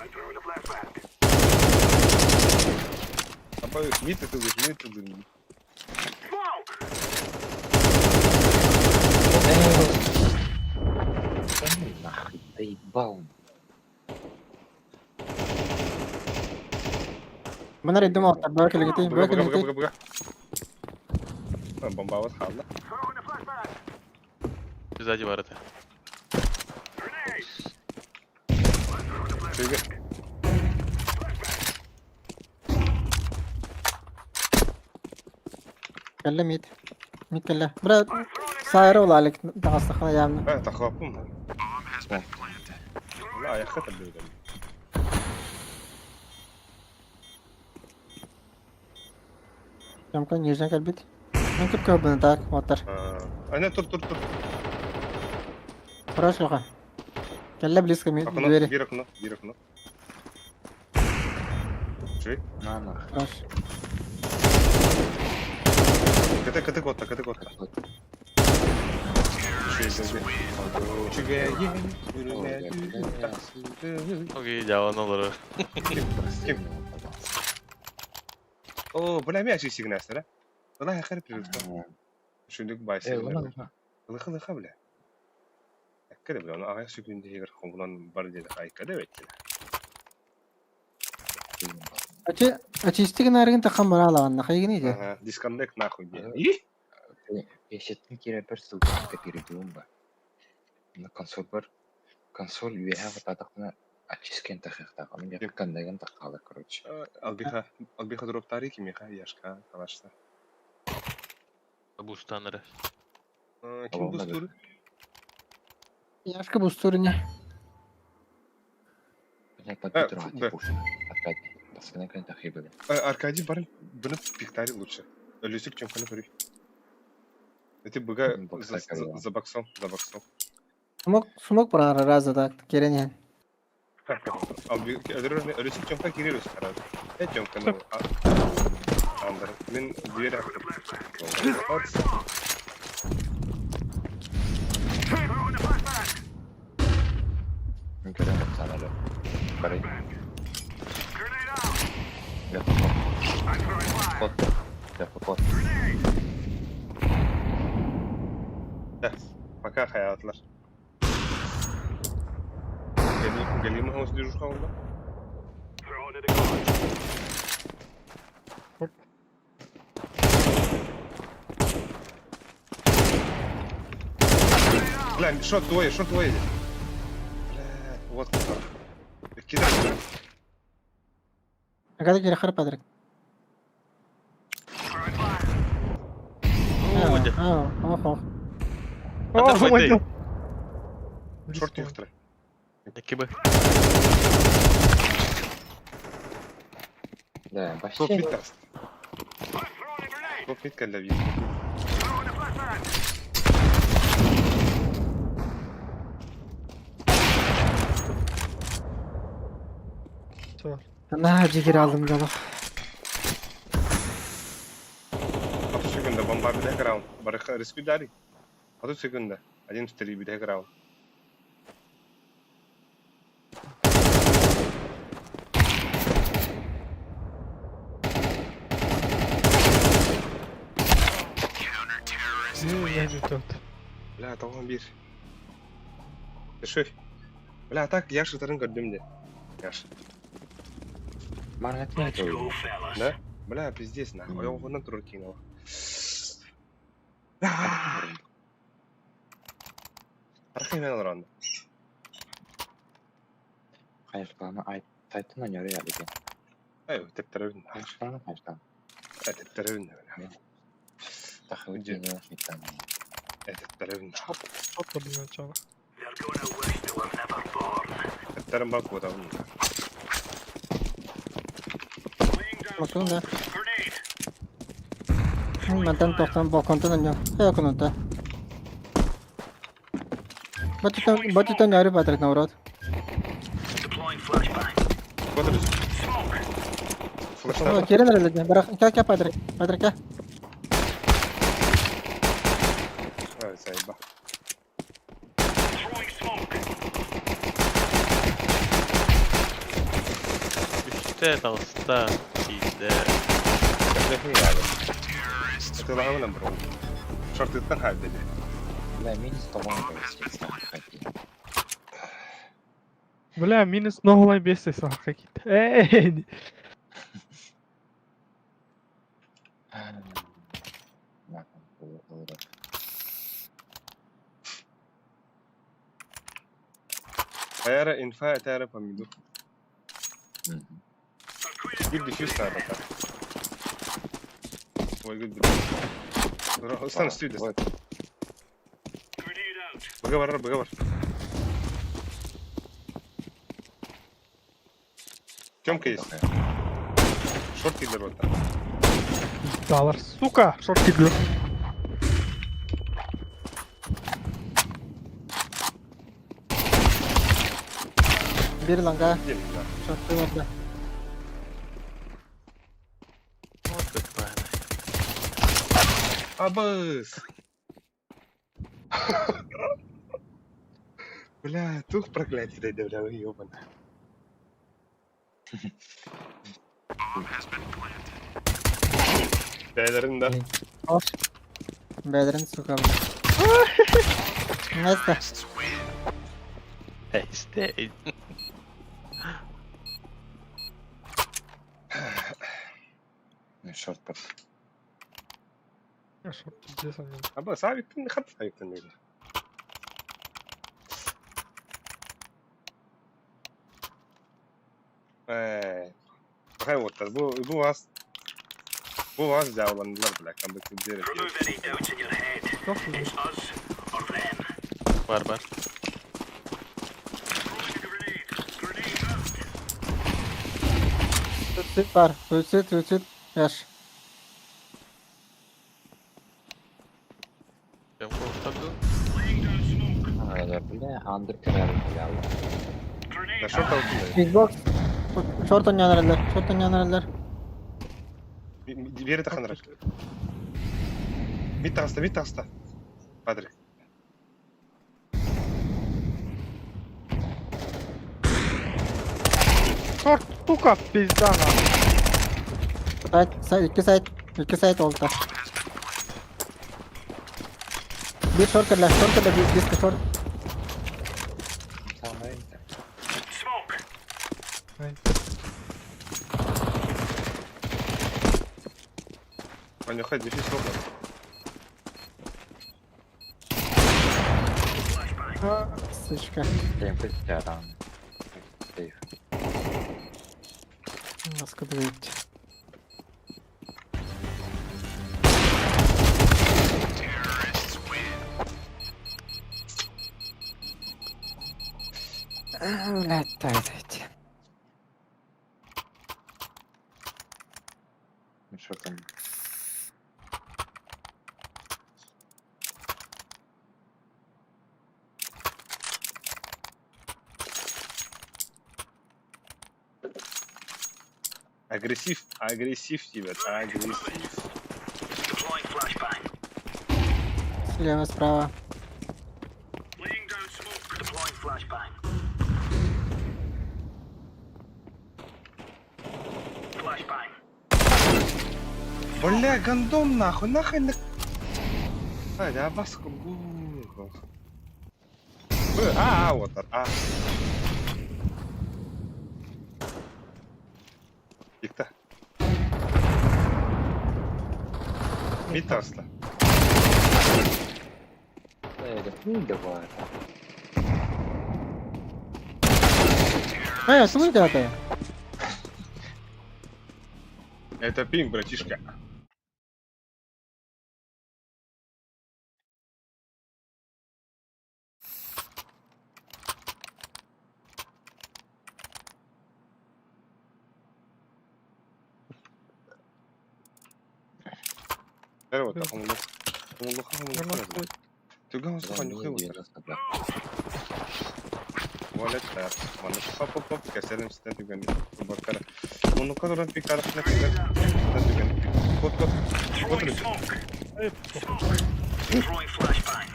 [SPEAKER 7] throwing a flashbang.
[SPEAKER 1] Apa mid itu.
[SPEAKER 7] Smoke!
[SPEAKER 4] Нахуй, доебал.
[SPEAKER 3] Bunlar idim orta. Böyle gideyim. Böyle gideyim.
[SPEAKER 1] Bırak. Bomba var hala.
[SPEAKER 7] Throwing a flashbang.
[SPEAKER 2] Сзади ворота.
[SPEAKER 7] Grenade!
[SPEAKER 1] Şöyle.
[SPEAKER 3] Kelle mid. Mid kelle. Bura sayra olaylık. Dağıstıqına yamını.
[SPEAKER 1] Ha takapım mı? La ayakta tabii.
[SPEAKER 3] Yamkan yerden gel bit. Mümkün köbünü tak. Otur.
[SPEAKER 1] Aynen dur.
[SPEAKER 3] Bura şoka. Kelle bliska mid.
[SPEAKER 1] Akına,
[SPEAKER 3] Двери.
[SPEAKER 1] gir akına. Şey,
[SPEAKER 4] На нахуй.
[SPEAKER 3] Хорош.
[SPEAKER 1] kıtı kotta. Şey, Çünkü
[SPEAKER 2] Okey, devam olur.
[SPEAKER 1] Kim? Oo, bu ne mi açı signalslara? Valla yakar yapıyoruz. Şunduk bayısıyla. Lıkı bile. Yakar bile onu ayak sükünde yegar kombulan var dedi. Aykada bekle.
[SPEAKER 3] Açı istiğin argın takım bana alağında. Kayı neydi?
[SPEAKER 1] Ага, disconnect нахуй diye.
[SPEAKER 4] Пешеттің кері бір ссылкаға перейдуім ба. Мына консоль бар. Консоль үйеға ватадықына очисткен тақиқтағы. Оның якқандайын таққалы, короче.
[SPEAKER 1] Албиха дроп тарики миха яшка калашта.
[SPEAKER 2] Bu standarı.
[SPEAKER 1] Kim bu sturu?
[SPEAKER 3] Яшка бустурня.
[SPEAKER 4] Блядь, подпитер
[SPEAKER 1] да.
[SPEAKER 4] хати пушим. Опять. Баскана кайын тақи бөлі.
[SPEAKER 1] Аркадий барын bunu пиктари лучше. Ölüsük чем kana көрü. Эти быга за боксом.
[SPEAKER 3] Сумок пора раза так. Керене.
[SPEAKER 1] Ölüsük чем kana giriyoruz herhalde. Ne чем kana? Anladım. Ben diğer
[SPEAKER 7] Throwing a flashbang.
[SPEAKER 4] Мен көрем бақ санады. Қарай.
[SPEAKER 7] Grenade out.
[SPEAKER 4] Ляпа
[SPEAKER 7] I'm throwing fire.
[SPEAKER 4] кот. Ляпа кот.
[SPEAKER 1] Пока hayatlar. Geleyim mi havası dürüst kaldı?
[SPEAKER 7] Throwing it again.
[SPEAKER 1] Блин, шот двое. Блядь, вот как. Кидай.
[SPEAKER 3] Agada geri kırıp adırak.
[SPEAKER 7] Throwing fire.
[SPEAKER 2] Уходи.
[SPEAKER 3] Oh.
[SPEAKER 2] Отдай,
[SPEAKER 6] Oh my
[SPEAKER 2] отдай.
[SPEAKER 6] god.
[SPEAKER 1] Шорт юхтра.
[SPEAKER 2] Екібі.
[SPEAKER 4] Да,
[SPEAKER 1] Топ
[SPEAKER 4] вообще.
[SPEAKER 1] мид даст.
[SPEAKER 7] I'm throwing a grenade.
[SPEAKER 1] Топ мид кәлләп ел.
[SPEAKER 7] Throwing a flashbang.
[SPEAKER 3] Na cigir aldım yola.
[SPEAKER 1] 30 секунда бомба биде граунд. Барыха риску дари. 30 секунда. 1-3 биде граунд.
[SPEAKER 6] Я не тот.
[SPEAKER 1] Бля, tamam bir. Düşür. Bля, так yaşıtların gördüm de. Yaş.
[SPEAKER 4] Мана не
[SPEAKER 7] Let's go, fellas.
[SPEAKER 1] Да? Бля, пиздец, нахуй. Я его на тур кинул. Архай мен алранда.
[SPEAKER 4] Қайыштағына айтын өнері яды екен.
[SPEAKER 1] Ай, тептеревин.
[SPEAKER 4] Қайыштағына қайыштағына.
[SPEAKER 1] Тептеревин.
[SPEAKER 4] Тақы өтені шеттан.
[SPEAKER 1] Тептеревин.
[SPEAKER 6] Что для начала?
[SPEAKER 7] They're gonna wish they were never born.
[SPEAKER 1] Tepterim bak bu adamın.
[SPEAKER 7] Laying down
[SPEAKER 3] Bakın da.
[SPEAKER 7] grenade.
[SPEAKER 3] Benden 90 balkondan önce. Yakın önde. Ботитон яры Патрик наоборот.
[SPEAKER 7] Deploying flashbang.
[SPEAKER 1] Смотри.
[SPEAKER 7] Smoke.
[SPEAKER 1] Флештар.
[SPEAKER 3] Керен реледи. Бірақ ка Патрик. Патрик ка.
[SPEAKER 1] Ай, сайба.
[SPEAKER 7] Throwing smoke.
[SPEAKER 2] Üstte talsta. Sizde.
[SPEAKER 1] Defin yani. Atıyorlar hemen bro. Şort yuttan halde de.
[SPEAKER 4] Бля, минус таланта, естественно, какие.
[SPEAKER 6] Бля, минус ногой бесится какие-то. Эй!
[SPEAKER 4] Нахуй, было.
[SPEAKER 1] Ayara infa etara pamidu.
[SPEAKER 4] Мгм.
[SPEAKER 1] Bir diffuse tara bak. Oy good. Остан стюдес.
[SPEAKER 4] Вот,
[SPEAKER 7] Grenade out.
[SPEAKER 1] Бага var. Тёмка есть.
[SPEAKER 4] такая.
[SPEAKER 1] Шорт киллер вот.
[SPEAKER 6] Далар, сука! Шорт кидлю.
[SPEAKER 3] Bir langa.
[SPEAKER 1] Gelin ya.
[SPEAKER 3] Şortlu vardı.
[SPEAKER 2] Вот как правильно.
[SPEAKER 1] Абыс. Бля, тух проклятие дойде, бля, вы ёбана. Beylerin de.
[SPEAKER 3] Hoş. Beylerin sokalım. Neyse.
[SPEAKER 2] İşte.
[SPEAKER 4] Шорт под.
[SPEAKER 6] Я шорт здесь они.
[SPEAKER 1] Абыс, абиктен хат абиктен öyle. Bakayım otlar. Bu vaz cevaplandılar bile. Kan bakayım direkt.
[SPEAKER 7] Remove any doubts in your head.
[SPEAKER 6] Çok güzel.
[SPEAKER 7] It's us or them.
[SPEAKER 2] Var.
[SPEAKER 7] Throwing a grenade. Grenade out.
[SPEAKER 3] Süt var. Süt. Yaş.
[SPEAKER 2] Ben korktum.
[SPEAKER 7] Laying down smoke.
[SPEAKER 4] Бля, андеркарер, бля.
[SPEAKER 7] Grenade
[SPEAKER 1] Ya şort
[SPEAKER 7] out.
[SPEAKER 1] altındayım.
[SPEAKER 3] Big box. Short oynayanlar.
[SPEAKER 1] Bir yere takınır. Mid tasta. Padre.
[SPEAKER 6] Шорт, сука, пизда на.
[SPEAKER 3] İki site oldu. Bir short kırla, bir disk short.
[SPEAKER 4] Самое.
[SPEAKER 7] Smoke.
[SPEAKER 1] Понюхай, дефис опа.
[SPEAKER 7] Flashbang.
[SPEAKER 3] Sıçka.
[SPEAKER 4] Темпы рядом. Сейф.
[SPEAKER 3] Nasıl büyüktü. Блядь, дайте.
[SPEAKER 4] Ну что там?
[SPEAKER 1] Agresif тебе, агрессив.
[SPEAKER 7] Deploying flashbang.
[SPEAKER 3] Слева, справа.
[SPEAKER 7] Laying down smoke. Deploying flashbang. Flashbang.
[SPEAKER 1] Бля, гандон нахуй на... Я бас... вот он, Yıktı. Mid tasta.
[SPEAKER 4] Давай.
[SPEAKER 3] Что вы делаете?
[SPEAKER 1] Это пинг, братишка. Вот,
[SPEAKER 6] Да.
[SPEAKER 1] хамулуха.
[SPEAKER 6] Нормально.
[SPEAKER 1] Ты гаун, сука, нюхай вот.
[SPEAKER 4] Раз, два.
[SPEAKER 1] Wallet da. Mana hop hop keselim sizden tügen. Bakara. Bunu kadar bir kartına tügen. Sizden tügen. Kot.
[SPEAKER 7] Throwing
[SPEAKER 1] Kot.
[SPEAKER 7] smoke.
[SPEAKER 6] Hep
[SPEAKER 7] Smoke. Throwing flashbang.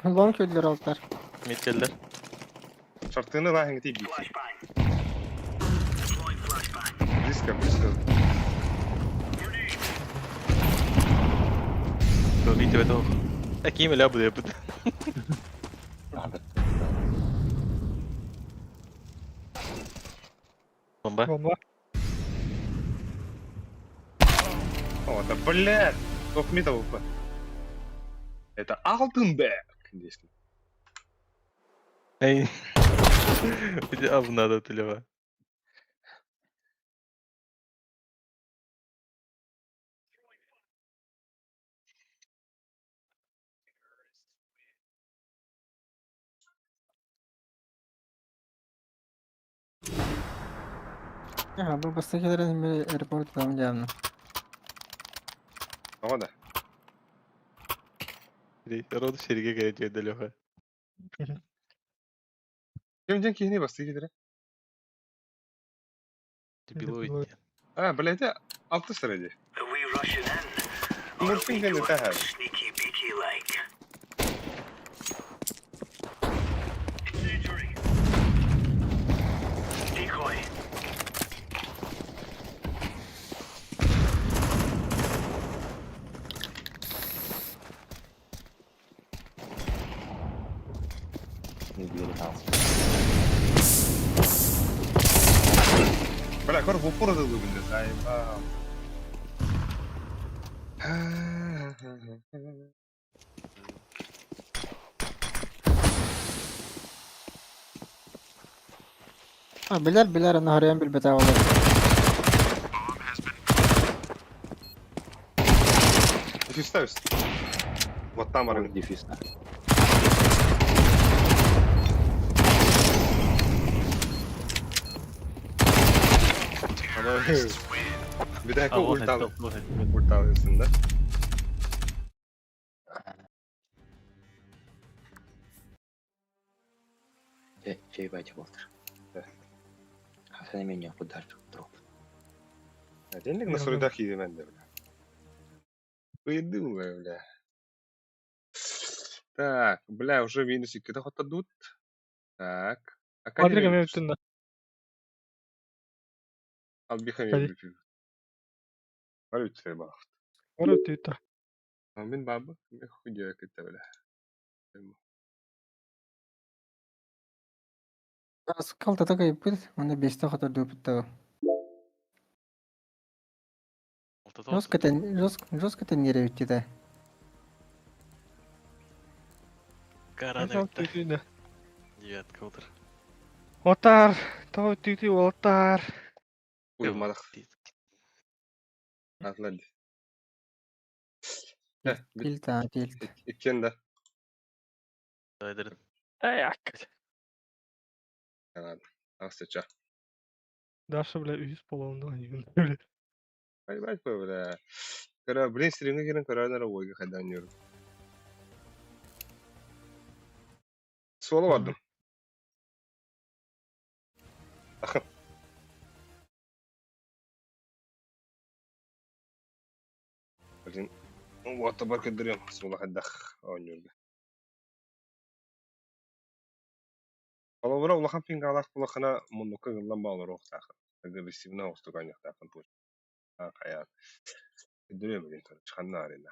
[SPEAKER 3] Long öldüler altlar.
[SPEAKER 2] Mid geldiler.
[SPEAKER 1] Şartını la hangi tibi.
[SPEAKER 7] Flashbang. Throwing flashbang.
[SPEAKER 1] Risk.
[SPEAKER 7] Grenade.
[SPEAKER 2] Lo mid ve todo. Aquí me la pude puta.
[SPEAKER 4] Abi.
[SPEAKER 2] Bomba.
[SPEAKER 6] bomba.
[SPEAKER 1] О, да блядь! Только не того. Это Алтенберг. Если.
[SPEAKER 2] Ey. Bir de abuna da telefon.
[SPEAKER 3] Ya bu bastakilerin bir airport tamam canım.
[SPEAKER 1] Ama da.
[SPEAKER 2] Роду şerike geleceği telefon.
[SPEAKER 1] Kim kihni bastı gider.
[SPEAKER 2] Дебилоид.
[SPEAKER 1] А, блядь, я altı sıracı.
[SPEAKER 7] Are we rushing in?
[SPEAKER 1] Murfin geldi daha.
[SPEAKER 7] Sneaky beaky like. Injury. Decoy.
[SPEAKER 4] Ne diyelim kalsın.
[SPEAKER 1] Бля, кор в упор да лубин, заебал.
[SPEAKER 3] Ha biler onu arayan bir bedava olur.
[SPEAKER 1] Дефис ставишь? Вот там арен.
[SPEAKER 4] Дефис.
[SPEAKER 2] Ama
[SPEAKER 1] Bir dakika
[SPEAKER 2] Allah
[SPEAKER 1] ult al.
[SPEAKER 2] Allah.
[SPEAKER 1] Ult al üstünde.
[SPEAKER 4] Şey bence Walter. Sen emin yok bu dar çok drop.
[SPEAKER 1] Денег на свой дах yedim ben de bile. Поеду, бля. Так, бля, уже минус 2'de hatta dut. Так. А
[SPEAKER 6] Quadriga
[SPEAKER 1] Kadir
[SPEAKER 6] mevcutunda.
[SPEAKER 1] al bir
[SPEAKER 6] Kadir.
[SPEAKER 1] hani bir. Var bir bak.
[SPEAKER 6] Var ötüyütü.
[SPEAKER 1] Ben babı ne хуя кете böyle.
[SPEAKER 3] Az kaldı da kayıp bir. Onda 5'te kadar döpüttü. Josketen yere bitti de.
[SPEAKER 2] Karana
[SPEAKER 6] Var
[SPEAKER 2] bitti.
[SPEAKER 6] ötüyütü.
[SPEAKER 2] Девятка утро.
[SPEAKER 6] Otar. Tav ötüyütü otar.
[SPEAKER 1] Uyumadık. Atladı. Heh,
[SPEAKER 3] Tilt ha tilt.
[SPEAKER 1] İkken de.
[SPEAKER 2] Ederim.
[SPEAKER 6] Ayak.
[SPEAKER 1] Herhalde. Aslıca.
[SPEAKER 6] Daşa bile 100 polonda oynuyor. Öyle.
[SPEAKER 1] Hadi bak böyle. Kara brain stream'e giren kararlara oyga kadanıyorum. Solo vardım. Akın. Bakın. Wata barka duruyorum. Solo haddak oynuyordu. Kalau bura ulahkan pinggalak ulahkana munuka gılan bağlar oğtaqın. Agresivna oğstu kanyaqtaqın tuş. Ha kayak. Duruyorum ben tabii. Çıkanna arena.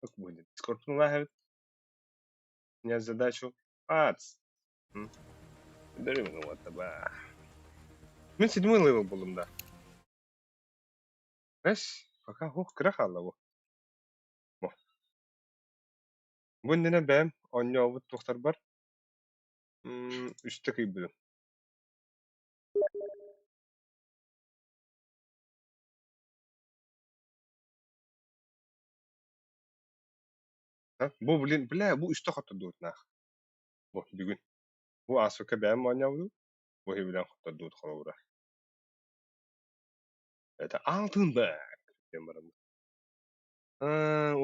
[SPEAKER 1] Как будет? Скорпион лагает. Снять задачу. Ац. Дуремин вот таба. Мен 7-й левел buldum da. Beş. Fakat hoş kırak Allah bu. Bu. Bu ne ben? Anya avut doktor var. Üstte kıyım. Ha? Bu bilin bile bu üstte hatta dört nak. Bu bir gün. Bu asıka ben anya avut. Bu bilen hatta dört kalavra. Это Алтенберг.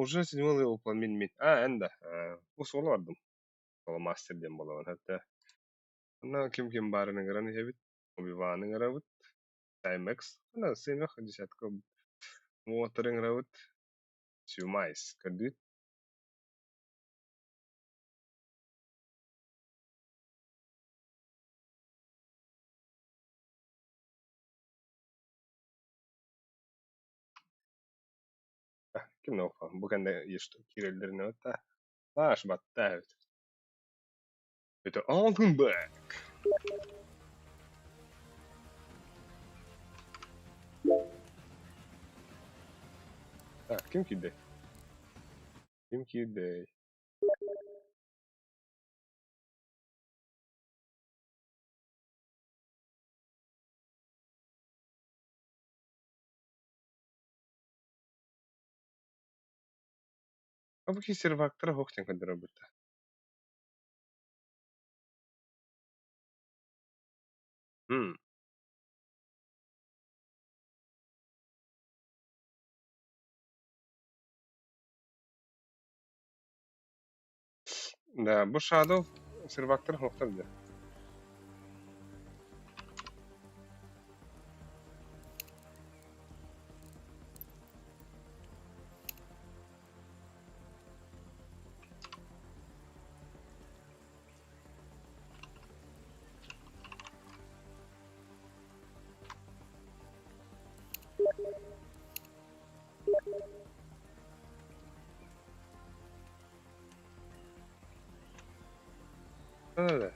[SPEAKER 1] Уже 7-й левел план min. Enda. Bu solo vardım. O masterden bolaban hatta. Ana kim barını garan hebit. Obi-Wan'ın garawut. Timex. Ana seni hadisat ko motorın garawut. Sumais kadut. Kim nofa. Bukan da işte kirellerin hatta. Baş batta evet. Bitte Altenberg. Kim kide? Kim kide? Abi ki servaklara hoşten kadar burada. Da bu Shadow servaklara hoştan da. Öyle.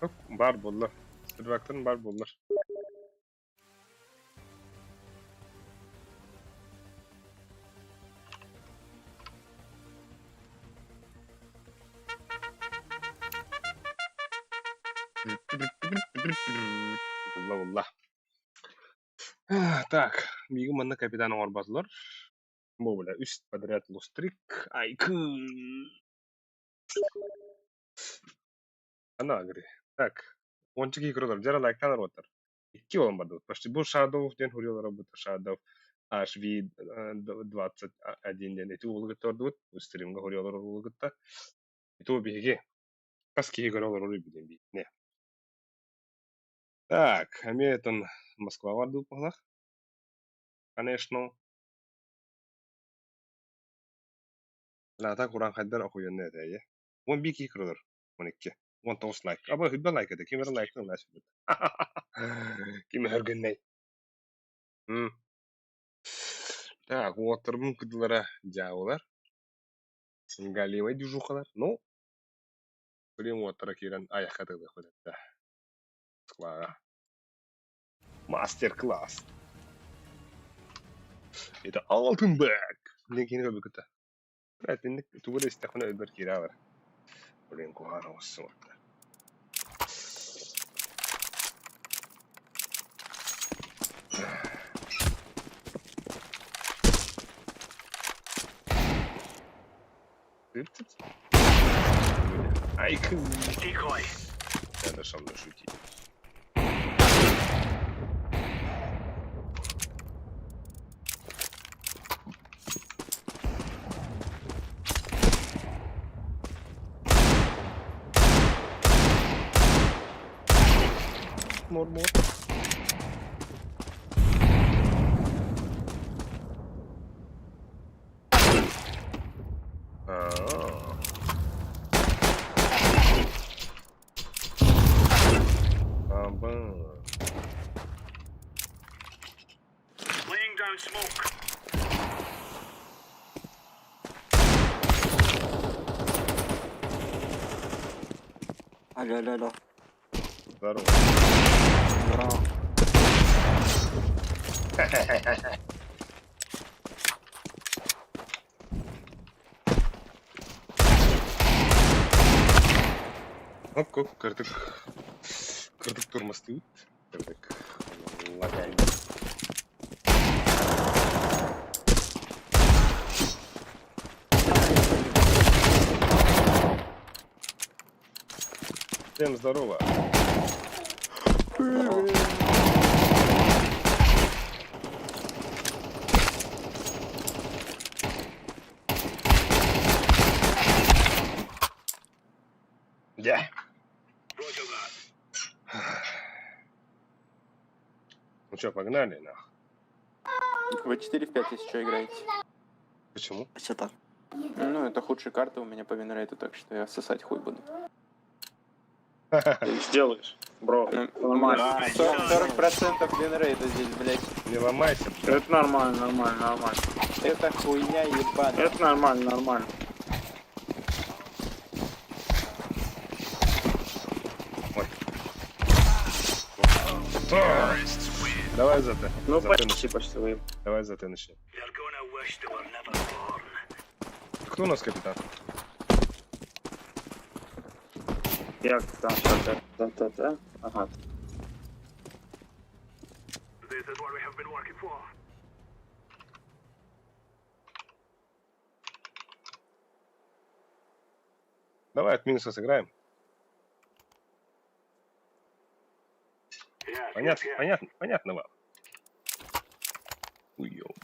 [SPEAKER 1] Yok, bar bollar. Servakların bar bollar. Булла. Так, миги манна капитан орбазлар. Бу беле үст подряд лустрик. Айкын. Ана агри. Так, ончики кырылар. Жара лайктанар отыр. 2 olan барды. Почти бу Shadow ден хурьолар работа. Shadow HV21 ден эти улгы тордут. Стримга хурьолар улгытта. Иту биге. Каски игралар улы биден би. Не. Так, Америтон Москва варды упалах. Конечно. لا تا قران خدر اخو ينه تايه وان بيكي كرودر 12 وان توس لايك ابا هبه لايك ده كيمر لايك لا شبت كيما هرغناي так отырмын кыдылара жаулар галимай дюжухалар ну прям отыр кирен аяққа тыгды кылды клара мастер класс это Altenberg линкин ga bükütä Pratindik tuğla istekuna öbür kira var. Buraya kuhar olsun orada. Айкын.
[SPEAKER 7] Decoy.
[SPEAKER 1] Надо со мной шутить. Мор.
[SPEAKER 7] Laying down smoke.
[SPEAKER 10] Алло.
[SPEAKER 1] Здорово.
[SPEAKER 10] Браво.
[SPEAKER 1] Оп, кырдык турмастыбыт. Кырдык. Лагай. Всем здорово. Да. Ну что, погнали, нах.
[SPEAKER 5] Вы 4 в 5, если что, играете.
[SPEAKER 1] Почему?
[SPEAKER 10] Все так.
[SPEAKER 5] Ну, это худшая карта у меня по винрейту, так что я сосать хуй буду.
[SPEAKER 11] Ты сделаешь, бро. Нормально.
[SPEAKER 5] 40% винрейта здесь, блядь.
[SPEAKER 1] Не ломайся.
[SPEAKER 11] Это нормально, нормально, нормально.
[SPEAKER 5] Это хуйня ебаная.
[SPEAKER 11] Это нормально, нормально.
[SPEAKER 1] Давай за ты.
[SPEAKER 11] Ну,
[SPEAKER 1] За
[SPEAKER 11] почти, почти выиграл.
[SPEAKER 1] Давай за ты начнем.
[SPEAKER 7] They're gonna wish they were never born.
[SPEAKER 1] Кто у нас капитан?
[SPEAKER 11] Як там що це? Ага.
[SPEAKER 7] This is what we have been working for.
[SPEAKER 1] Давай от минуса сыграем.
[SPEAKER 7] Yes,
[SPEAKER 1] Понятно,
[SPEAKER 7] yes, yes.
[SPEAKER 1] понятно, понятно вам. Уёб.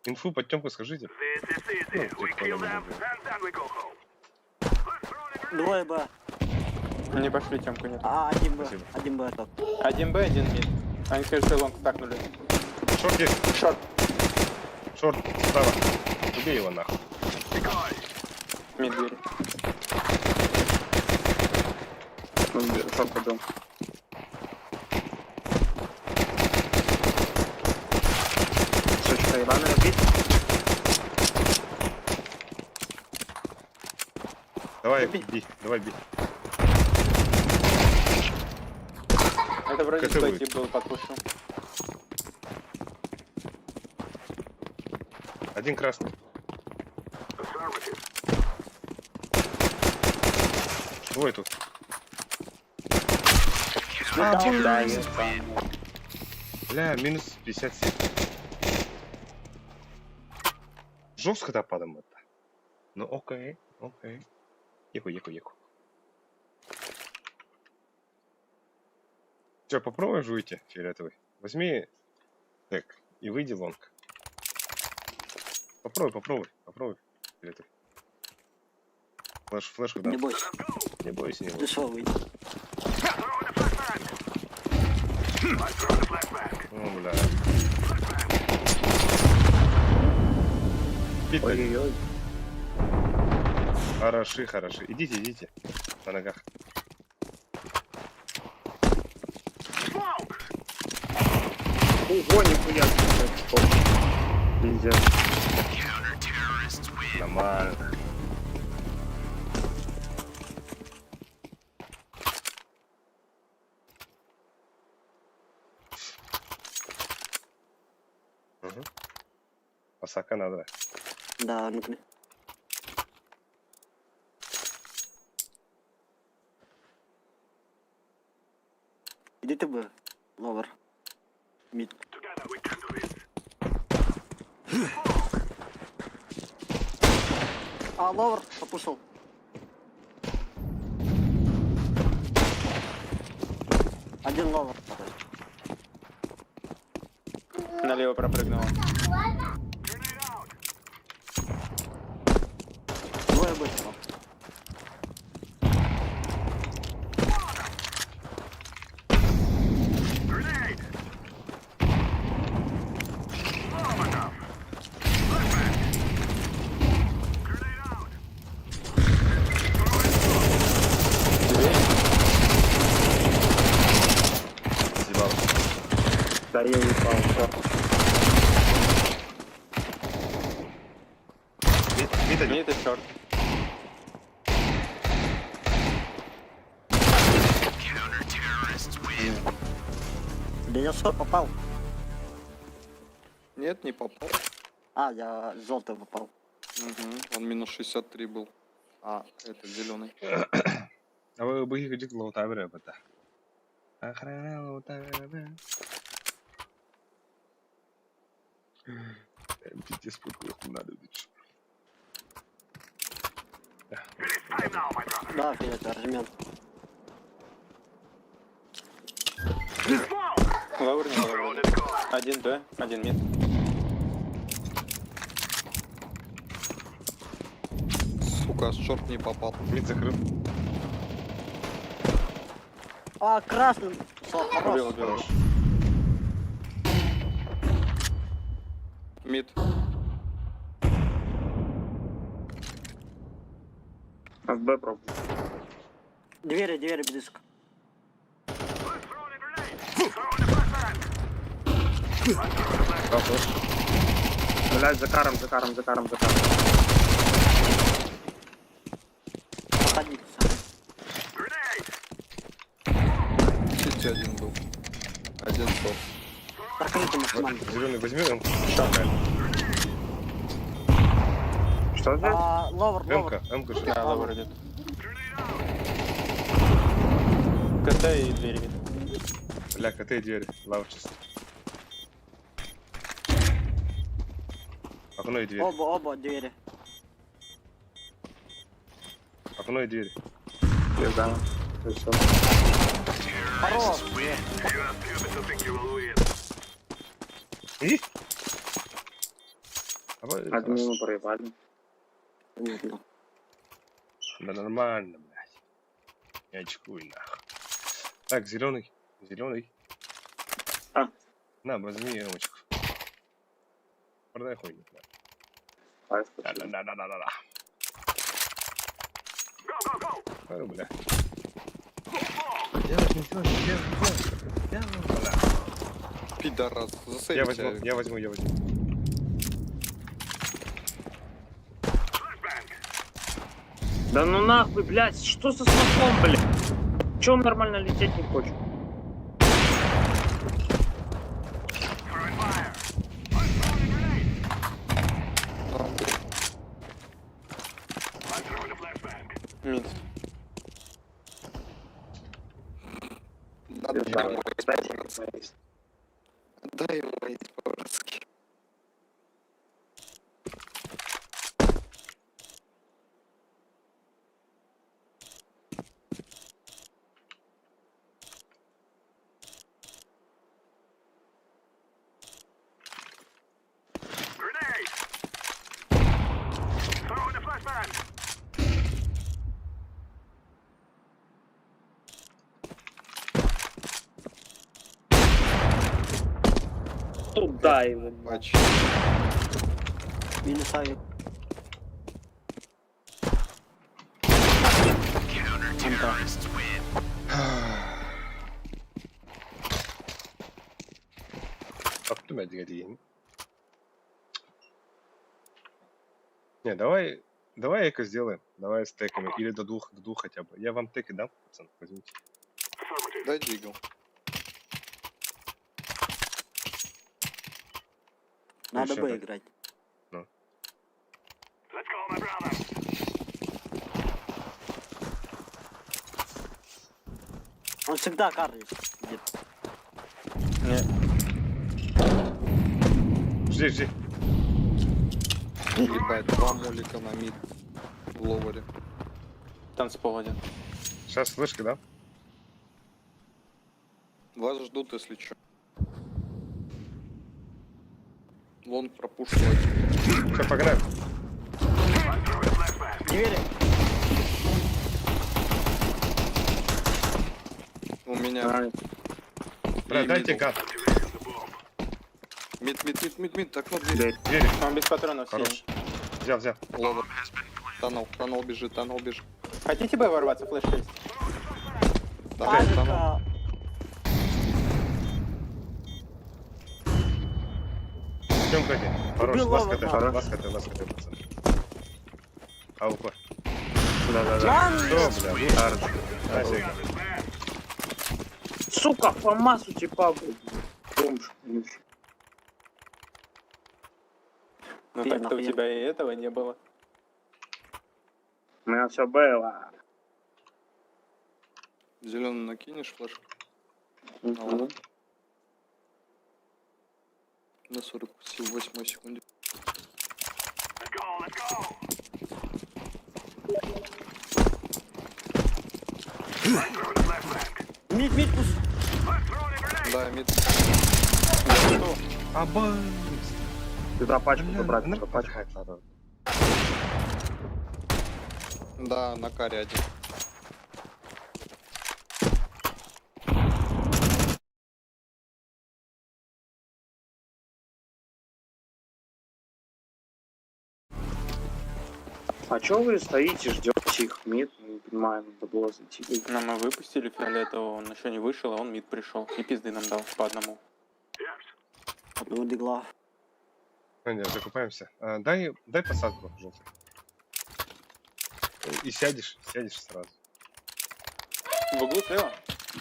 [SPEAKER 1] Инфу подтёмку скажите.
[SPEAKER 7] This is easy.
[SPEAKER 1] Ну,
[SPEAKER 7] We
[SPEAKER 1] типа,
[SPEAKER 7] kill
[SPEAKER 1] ну,
[SPEAKER 7] them,
[SPEAKER 1] ну,
[SPEAKER 7] and then we go home. Let's throw the grenade.
[SPEAKER 10] Двое Б.
[SPEAKER 5] Не пошли, темку нет.
[SPEAKER 10] А, один Б.
[SPEAKER 1] Спасибо.
[SPEAKER 10] Один Б тот.
[SPEAKER 5] 1 Б, 1 мид. Они, кажется, лонг стакнули.
[SPEAKER 1] Шорт есть.
[SPEAKER 5] Шорт.
[SPEAKER 1] Шорт справа. Убей его нахуй.
[SPEAKER 5] Мид двери.
[SPEAKER 11] Ну, що подумав? Що, Івана бить?
[SPEAKER 1] Давай, бей, давай бей.
[SPEAKER 5] Это вроде
[SPEAKER 1] КТ
[SPEAKER 5] твой
[SPEAKER 1] будет.
[SPEAKER 5] тип был подпушил.
[SPEAKER 1] Один красный.
[SPEAKER 7] Affirmative.
[SPEAKER 1] Двое тут. Бля, минус 57. Жестко допадом это. Ну окей, окей. Еку. Че, попробуешь выйти, фиолетовый? Возьми так и выйди лонг. Попробуй, фиолетовый. Флэш, когда?
[SPEAKER 10] Не бойся.
[SPEAKER 1] Не бойся, не
[SPEAKER 10] Ты
[SPEAKER 1] бойся.
[SPEAKER 10] что, выйди?
[SPEAKER 7] Throw the flashbang. I throw the flashbang.
[SPEAKER 1] О, бля. Бить
[SPEAKER 11] Ой-ой-ой.
[SPEAKER 1] Хороши. Идите. На ногах.
[SPEAKER 7] Smoke.
[SPEAKER 11] Ого, ніхуя. Пиздец.
[SPEAKER 1] Нормально. Угу. Осака надо.
[SPEAKER 10] Да, ну-ка. Иди ты Б. Ловер. Мид.
[SPEAKER 7] Together we can do this.
[SPEAKER 10] А, ловер попушил. Один ловер.
[SPEAKER 5] Налево пропрыгнула.
[SPEAKER 7] Grenade out.
[SPEAKER 10] Двое Б. типа.
[SPEAKER 7] Grenade. Bomb enough. Flashbang. Grenade out.
[SPEAKER 1] Съебал.
[SPEAKER 11] Да я ебал, всё.
[SPEAKER 1] Мид один.
[SPEAKER 5] Мид и шорт.
[SPEAKER 10] Да я что, попал?
[SPEAKER 6] Нет, не попал.
[SPEAKER 10] А, я желтый попал.
[SPEAKER 6] Угу. Он минус 63 был. А, это зеленый.
[SPEAKER 1] А вы бы их идите лоутаберы, это. Охрана лоутабера. Пиздец, сколько их надо, bitch.
[SPEAKER 7] Time now, my brother.
[SPEAKER 10] Да, Федя, аргумент.
[SPEAKER 5] Лаур не
[SPEAKER 7] Throw in the call.
[SPEAKER 5] Один Б, один мид.
[SPEAKER 6] Сука, шорт не попал.
[SPEAKER 1] Мид закрыл.
[SPEAKER 10] А, красный. Сол, хорош.
[SPEAKER 1] Хорош.
[SPEAKER 6] Мид.
[SPEAKER 11] А в Б пробуй.
[SPEAKER 10] Двери близко.
[SPEAKER 7] Throw in a grenade. Throw in a flashbang.
[SPEAKER 1] Хорош.
[SPEAKER 11] Блядь, за каром.
[SPEAKER 10] Проходите сами.
[SPEAKER 7] Grenade.
[SPEAKER 6] Сити один был. Один шорт.
[SPEAKER 10] Прокрыто максимально.
[SPEAKER 1] Зеленый возьми, он шагает.
[SPEAKER 11] Что здесь?
[SPEAKER 10] А, ловер.
[SPEAKER 1] М-ка же.
[SPEAKER 5] Да, лаур идет. КТ и двери мид.
[SPEAKER 1] Бля, КТ и двери. Лава чисто. Окно и дверь.
[SPEAKER 10] Оба двери.
[SPEAKER 1] Окно и дверь.
[SPEAKER 11] Да. Все.
[SPEAKER 10] Хорош.
[SPEAKER 7] You are stupid to think you will win.
[SPEAKER 1] И? Давай,
[SPEAKER 11] Админу проебали.
[SPEAKER 10] Понятно.
[SPEAKER 1] Да нормально, блядь. Не очкуй, нахуй. Так, зеленый.
[SPEAKER 11] А.
[SPEAKER 1] На, возьми ручку. Продай хуйню.
[SPEAKER 11] Ай, спасибо.
[SPEAKER 1] Да.
[SPEAKER 7] Go.
[SPEAKER 1] Ой, бля.
[SPEAKER 6] Пидорас.
[SPEAKER 1] Я возьму.
[SPEAKER 7] Flashbang.
[SPEAKER 11] Да ну нахуй, блядь, что со смоком, блядь? Че он нормально лететь не хочет?
[SPEAKER 7] Throwing fire. I'm throwing a grenade. I'm throwing a flashbang.
[SPEAKER 5] Мид.
[SPEAKER 6] Дай ему мои по-братски.
[SPEAKER 7] Grenade. Throwing a flashbang.
[SPEAKER 11] Туда его.
[SPEAKER 6] Бач.
[SPEAKER 10] Минусовик.
[SPEAKER 1] Оптимать годин. Не, давай эко сделаем. Давай с теками. Или до двух хотя бы. Я вам теки дам, пацан. Возьмите.
[SPEAKER 6] Дай дигл.
[SPEAKER 10] Надо
[SPEAKER 1] Еще
[SPEAKER 10] бы
[SPEAKER 1] так.
[SPEAKER 10] играть.
[SPEAKER 7] Let's go, my brother.
[SPEAKER 10] Он всегда кар есть. Где-то.
[SPEAKER 1] Жди.
[SPEAKER 6] Ебать, два молика на мид. В ловере.
[SPEAKER 5] Танцпол один.
[SPEAKER 1] Сейчас слышка, да?
[SPEAKER 6] Вас ждут, если чё. Лонг пропушивать.
[SPEAKER 1] Все, погнали.
[SPEAKER 7] I'm throwing a flashbang.
[SPEAKER 10] Двери.
[SPEAKER 6] У меня.
[SPEAKER 11] Ай,
[SPEAKER 1] Бля,
[SPEAKER 6] И
[SPEAKER 1] дайте
[SPEAKER 6] мидл.
[SPEAKER 1] гад.
[SPEAKER 7] Activating the bomb.
[SPEAKER 6] Мид, окно дверь.
[SPEAKER 1] Двери.
[SPEAKER 5] Он без патронов
[SPEAKER 1] Хорош.
[SPEAKER 5] синий.
[SPEAKER 1] Взял.
[SPEAKER 6] Ловер. Тоннел бежит.
[SPEAKER 5] Хотите Б ворваться, флеш есть?
[SPEAKER 6] Тоннел.
[SPEAKER 10] Алика.
[SPEAKER 1] Идем ходи. Хорош.
[SPEAKER 10] Убил
[SPEAKER 1] Лас
[SPEAKER 10] лава,
[SPEAKER 1] КТ,
[SPEAKER 10] да.
[SPEAKER 1] пацан. АУП.
[SPEAKER 11] да.
[SPEAKER 1] Что, бля, арт. Нафиг.
[SPEAKER 11] Сука, ФАМАС у типа, блядь. Бомж.
[SPEAKER 5] Ну
[SPEAKER 10] Ты
[SPEAKER 5] так-то у
[SPEAKER 10] нахуя?
[SPEAKER 5] тебя и этого не было.
[SPEAKER 11] У меня все было.
[SPEAKER 6] Зеленый накинешь флеш?
[SPEAKER 11] Мгм.
[SPEAKER 6] На 48 секунде.
[SPEAKER 7] Let's go.
[SPEAKER 10] Мид, пусть.
[SPEAKER 1] Да, мид. Аба.
[SPEAKER 11] Сюда пачку
[SPEAKER 1] Бля,
[SPEAKER 11] забрать,
[SPEAKER 1] ну,
[SPEAKER 11] надо пачку.
[SPEAKER 1] подхать надо. Да, на каре один.
[SPEAKER 11] А чё вы стоите, ждете их мид? Не понимаю, надо было зайти.
[SPEAKER 5] Но мы выпустили фиолетового, он еще не вышел, а он мид пришел. И пизды нам дал по одному.
[SPEAKER 10] Одного дигла.
[SPEAKER 1] Нет, закупаемся. Дай посадку желтый. И сядешь сразу.
[SPEAKER 5] В углу слева?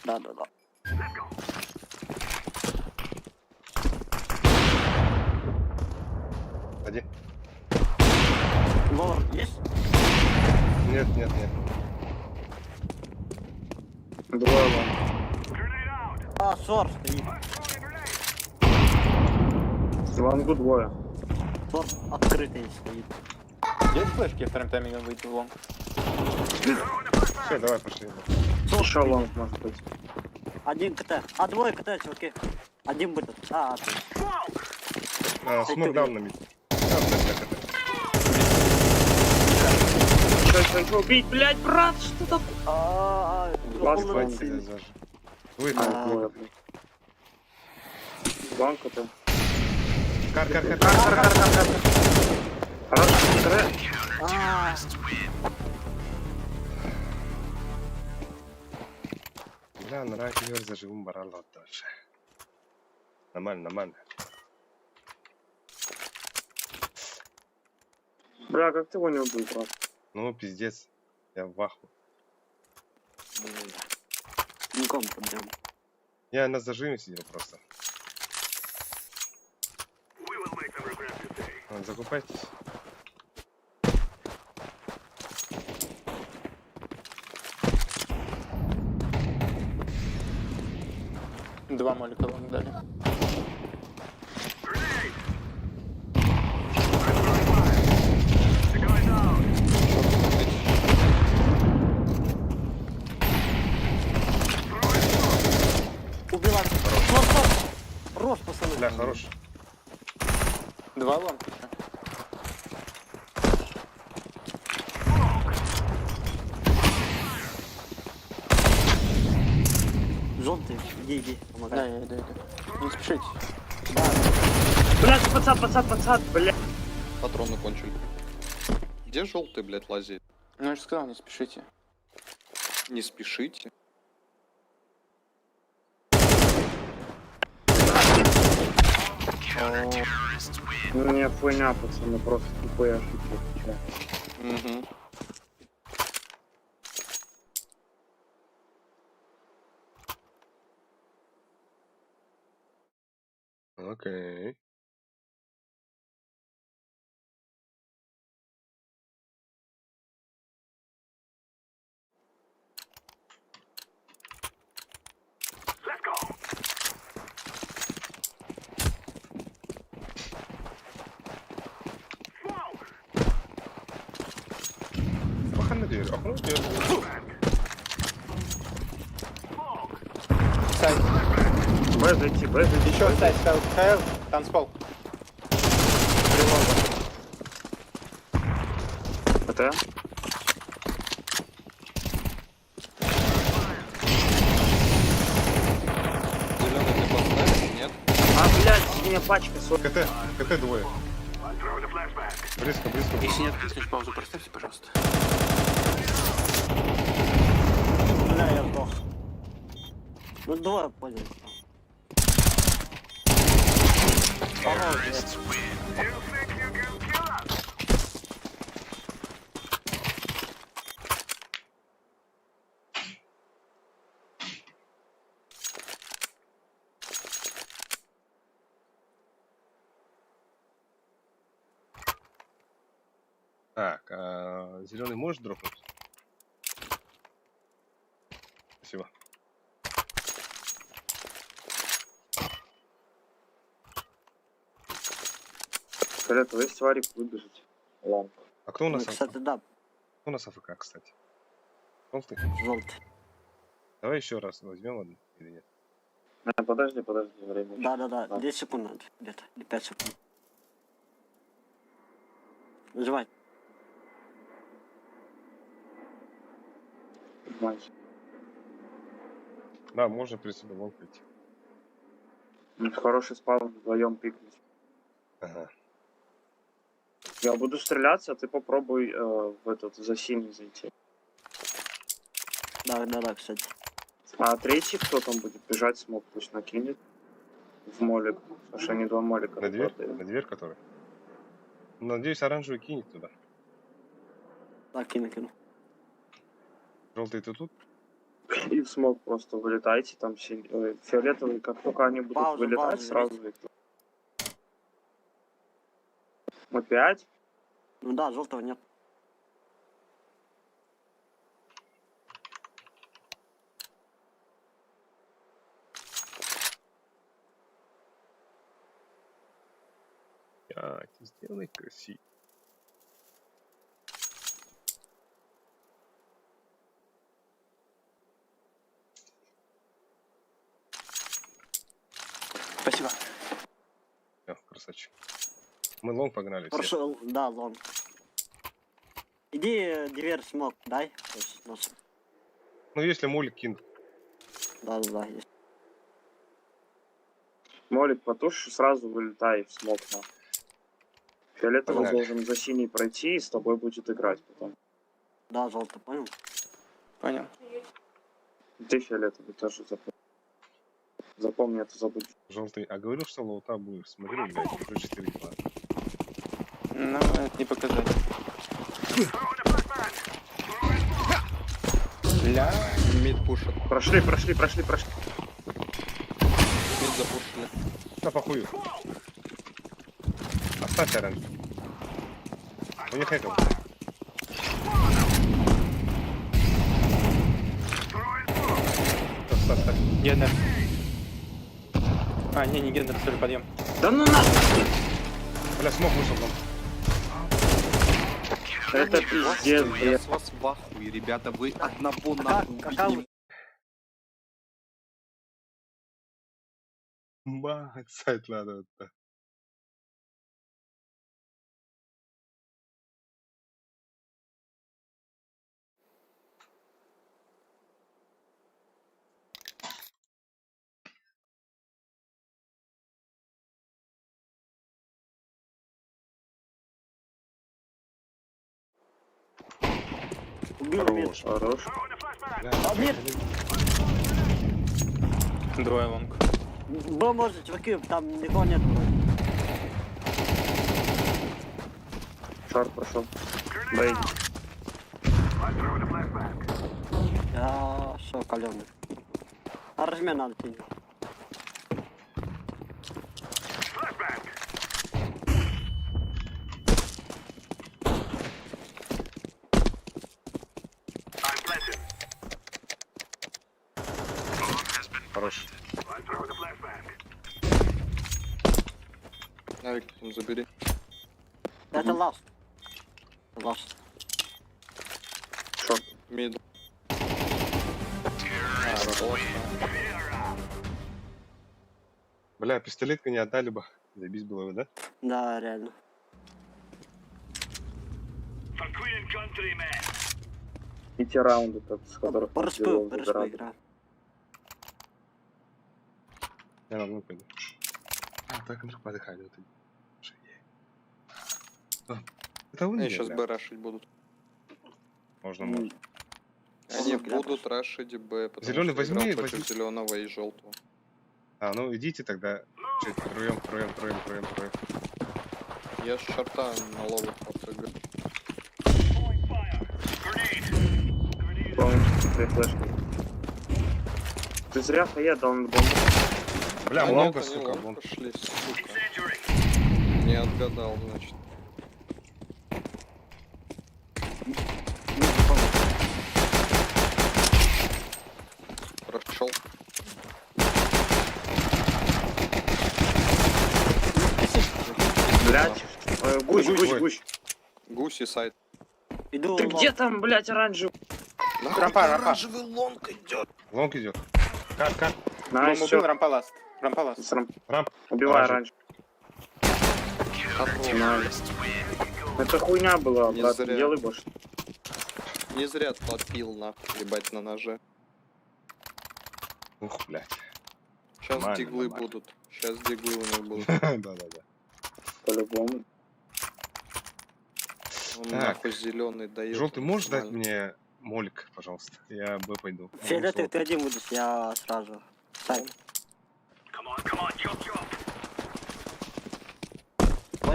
[SPEAKER 10] Да.
[SPEAKER 1] Ходи.
[SPEAKER 10] Лор есть?
[SPEAKER 1] Нет.
[SPEAKER 11] Двое вон.
[SPEAKER 10] А, сор стоит.
[SPEAKER 11] В лонгу двое.
[SPEAKER 10] Сор открытый стоит.
[SPEAKER 5] Есть флешки, вторым таймингом выйти в лонг?
[SPEAKER 1] Все, давай пошли.
[SPEAKER 11] Еще лонг может быть.
[SPEAKER 10] Один КТ. А, двое КТ, чуваки. Один будет. А, ты.
[SPEAKER 1] Смог даун на мид.
[SPEAKER 11] Чё, убить, блядь, брат, что такое? Ласт
[SPEAKER 10] Полный
[SPEAKER 11] лонг.
[SPEAKER 10] сильный.
[SPEAKER 1] Вы
[SPEAKER 11] А, двое, блядь. Лонг это.
[SPEAKER 1] Кар.
[SPEAKER 11] Хорошо, вторая.
[SPEAKER 1] Бля, на раке заживым барал дальше. Нормально.
[SPEAKER 11] Бля, как ты его не убил, брат?
[SPEAKER 1] Ну, пиздец. Я в аху.
[SPEAKER 10] Никому подъем.
[SPEAKER 1] Я на зажиме сидел просто. Закупайтесь.
[SPEAKER 5] Два молика лонг дали.
[SPEAKER 10] Убивай. Рос, пацаны.
[SPEAKER 1] Бля, хорош.
[SPEAKER 5] Два лонг еще.
[SPEAKER 10] Желтый, иди,
[SPEAKER 5] Да,
[SPEAKER 10] помогай.
[SPEAKER 5] я иду. Не спешите.
[SPEAKER 11] Блядь, пацан, блядь.
[SPEAKER 1] Патроны кончили. Где желтый, блядь, лазит?
[SPEAKER 5] Ну я же сказал, не спешите.
[SPEAKER 1] Не спешите.
[SPEAKER 11] Не, хуйня, пацаны, просто тупые ошибки. отвечаю.
[SPEAKER 1] Угу. Окей. Охрана дверь.
[SPEAKER 5] Сайт.
[SPEAKER 11] Б зайти.
[SPEAKER 5] Еще сайт, КЛ, танцпол.
[SPEAKER 11] Это?
[SPEAKER 1] Зеленый ты поставишь? Нет.
[SPEAKER 11] А, блядь, синяя пачка,
[SPEAKER 1] КТ двое. Близко.
[SPEAKER 5] Если нет, пусть паузу проставьте, пожалуйста.
[SPEAKER 10] Бля, я сдох. Ну, двое понял.
[SPEAKER 1] Так, зеленый можешь дропнуть? Спасибо.
[SPEAKER 11] Фиолетовый, есть, Варик, выбежать. Ладно.
[SPEAKER 1] А кто у нас?
[SPEAKER 10] Ну, кстати, да.
[SPEAKER 1] Кто у нас АФК, кстати? Желтый.
[SPEAKER 10] Желтый.
[SPEAKER 1] Давай еще раз возьмем одну или нет?
[SPEAKER 11] Подожди, время.
[SPEAKER 10] Да, 10 секунд надо где-то, или 5 секунд. Нажимай.
[SPEAKER 1] Да, можно в принципе лонг прийти.
[SPEAKER 11] Хороший спаун, вдвоем пикнуть.
[SPEAKER 1] Ага.
[SPEAKER 11] Я буду стреляться, а ты попробуй в этот, за синий зайти.
[SPEAKER 10] Да, кстати.
[SPEAKER 11] А третий, кто там будет бежать, смог пусть накинет. В молик. Потому что они 2 молика.
[SPEAKER 1] На дверь?
[SPEAKER 11] работают.
[SPEAKER 1] На дверь который? Надеюсь, оранжевый кинет туда.
[SPEAKER 10] Да, кину.
[SPEAKER 1] Желтый ты тут?
[SPEAKER 11] И в смог просто вылетайте, там фиолетовый, как только они будут
[SPEAKER 10] Пауза,
[SPEAKER 11] вылетать,
[SPEAKER 10] пауза,
[SPEAKER 11] сразу их. Опять?
[SPEAKER 10] Ну да, желтого нет.
[SPEAKER 1] Сделай красиво.
[SPEAKER 10] Спасибо.
[SPEAKER 1] Красавчик. Мы лонг погнали все.
[SPEAKER 10] Хорошо, да, лонг. Иди дверь смог, дай. То есть,
[SPEAKER 1] Ну если молик кинут.
[SPEAKER 10] Да, есть.
[SPEAKER 11] Молик потушь, сразу вылетай в смог. На. Фиолетовый
[SPEAKER 1] Погнали.
[SPEAKER 11] должен за синий пройти и с тобой будет играть потом.
[SPEAKER 10] Да, желтый, понял?
[SPEAKER 5] Понял.
[SPEAKER 11] Ты фиолетовый тоже запомни. Запомни это, забудь.
[SPEAKER 1] Желтый. А говорил, что лоута будет. Смотри, блядь, уже 4-2.
[SPEAKER 5] Ну, это не показать. Бля.
[SPEAKER 2] Мид пушит.
[SPEAKER 11] Прошли.
[SPEAKER 2] Мид запушили.
[SPEAKER 1] Да похуй. Оставь оранж. У них это. Оставь.
[SPEAKER 5] Гендер. А, не гендер, что ли, подъем.
[SPEAKER 11] Да ну нахуй!
[SPEAKER 1] Бля, смог вышел там.
[SPEAKER 11] Это пиздец,
[SPEAKER 2] Я
[SPEAKER 11] блядь.
[SPEAKER 2] с вас в ахуе, ребята, вы одного
[SPEAKER 10] Какая
[SPEAKER 2] нахуй.
[SPEAKER 1] Мать, сайт надо это.
[SPEAKER 10] Убил мид.
[SPEAKER 11] Хорош.
[SPEAKER 1] Бля,
[SPEAKER 10] мид.
[SPEAKER 5] Двое лонг.
[SPEAKER 10] Б может, чуваки, там никого нет.
[SPEAKER 11] Шар прошел. Бейн.
[SPEAKER 10] Я шо, калёный. А размен надо тянуть.
[SPEAKER 1] хорош.
[SPEAKER 2] Навик, забери.
[SPEAKER 10] Это ласт. Ласт.
[SPEAKER 11] Шорт.
[SPEAKER 2] Мид.
[SPEAKER 1] Бля, пистолетка не отдали бы. Забить было бы, да?
[SPEAKER 10] Да, реально.
[SPEAKER 11] И те раунды, с которых
[SPEAKER 10] По
[SPEAKER 11] он
[SPEAKER 10] РСП
[SPEAKER 11] сделал, забирал.
[SPEAKER 10] игра.
[SPEAKER 1] Я на одну пойду. А, так вдруг подыхали. Вот. Это у
[SPEAKER 2] Они
[SPEAKER 1] них,
[SPEAKER 2] сейчас
[SPEAKER 1] бля.
[SPEAKER 2] Б рашить будут.
[SPEAKER 1] Можно, можно.
[SPEAKER 2] Они
[SPEAKER 10] Бля,
[SPEAKER 2] будут рашить Б, потому
[SPEAKER 1] Зелёный
[SPEAKER 2] что играл
[SPEAKER 1] возьми,
[SPEAKER 2] против
[SPEAKER 1] возьми.
[SPEAKER 2] зеленого и желтого.
[SPEAKER 1] А, ну идите тогда. Троем.
[SPEAKER 2] Я с шарта на лову попрыгаю.
[SPEAKER 11] Помнишь, ты флешки. Ты зря хая дал на бомбу.
[SPEAKER 1] Бля,
[SPEAKER 2] А
[SPEAKER 1] много,
[SPEAKER 2] нет, они
[SPEAKER 1] сука.
[SPEAKER 2] лонг
[SPEAKER 1] Вон.
[SPEAKER 2] пошли, сука. Не отгадал, значит. Прошел.
[SPEAKER 11] Блять. Гусь.
[SPEAKER 2] Гусь и сайт.
[SPEAKER 10] Иду
[SPEAKER 11] Ты
[SPEAKER 10] лонг.
[SPEAKER 11] где там, блять, оранжевый?
[SPEAKER 5] Рампа, рампа.
[SPEAKER 1] Лонг идет. Кар.
[SPEAKER 11] Найс,
[SPEAKER 5] Убил,
[SPEAKER 11] всё.
[SPEAKER 5] рампа ласт. Рампа ласт.
[SPEAKER 11] С рам-
[SPEAKER 1] Рамп.
[SPEAKER 11] Убивай
[SPEAKER 1] Положи.
[SPEAKER 11] раньше. Найс. Это хуйня была,
[SPEAKER 12] Не
[SPEAKER 11] брат,
[SPEAKER 12] зря.
[SPEAKER 11] не делай больше.
[SPEAKER 12] Не зря подпил, нахуй, ебать на ноже.
[SPEAKER 1] Ух, блядь.
[SPEAKER 12] Сейчас
[SPEAKER 1] Нормально,
[SPEAKER 12] диглы
[SPEAKER 1] нормально.
[SPEAKER 12] будут. Сейчас диглы у них будут.
[SPEAKER 1] Да-да-да.
[SPEAKER 11] По-любому.
[SPEAKER 12] Он
[SPEAKER 1] Так.
[SPEAKER 12] нахуй зеленый дает.
[SPEAKER 1] Желтый, можешь дать
[SPEAKER 12] нормально.
[SPEAKER 1] мне молик, пожалуйста? Я Б пойду.
[SPEAKER 10] Фиолетовый, ты один будешь, я сразу. Сайт.
[SPEAKER 7] Come on, chop chop.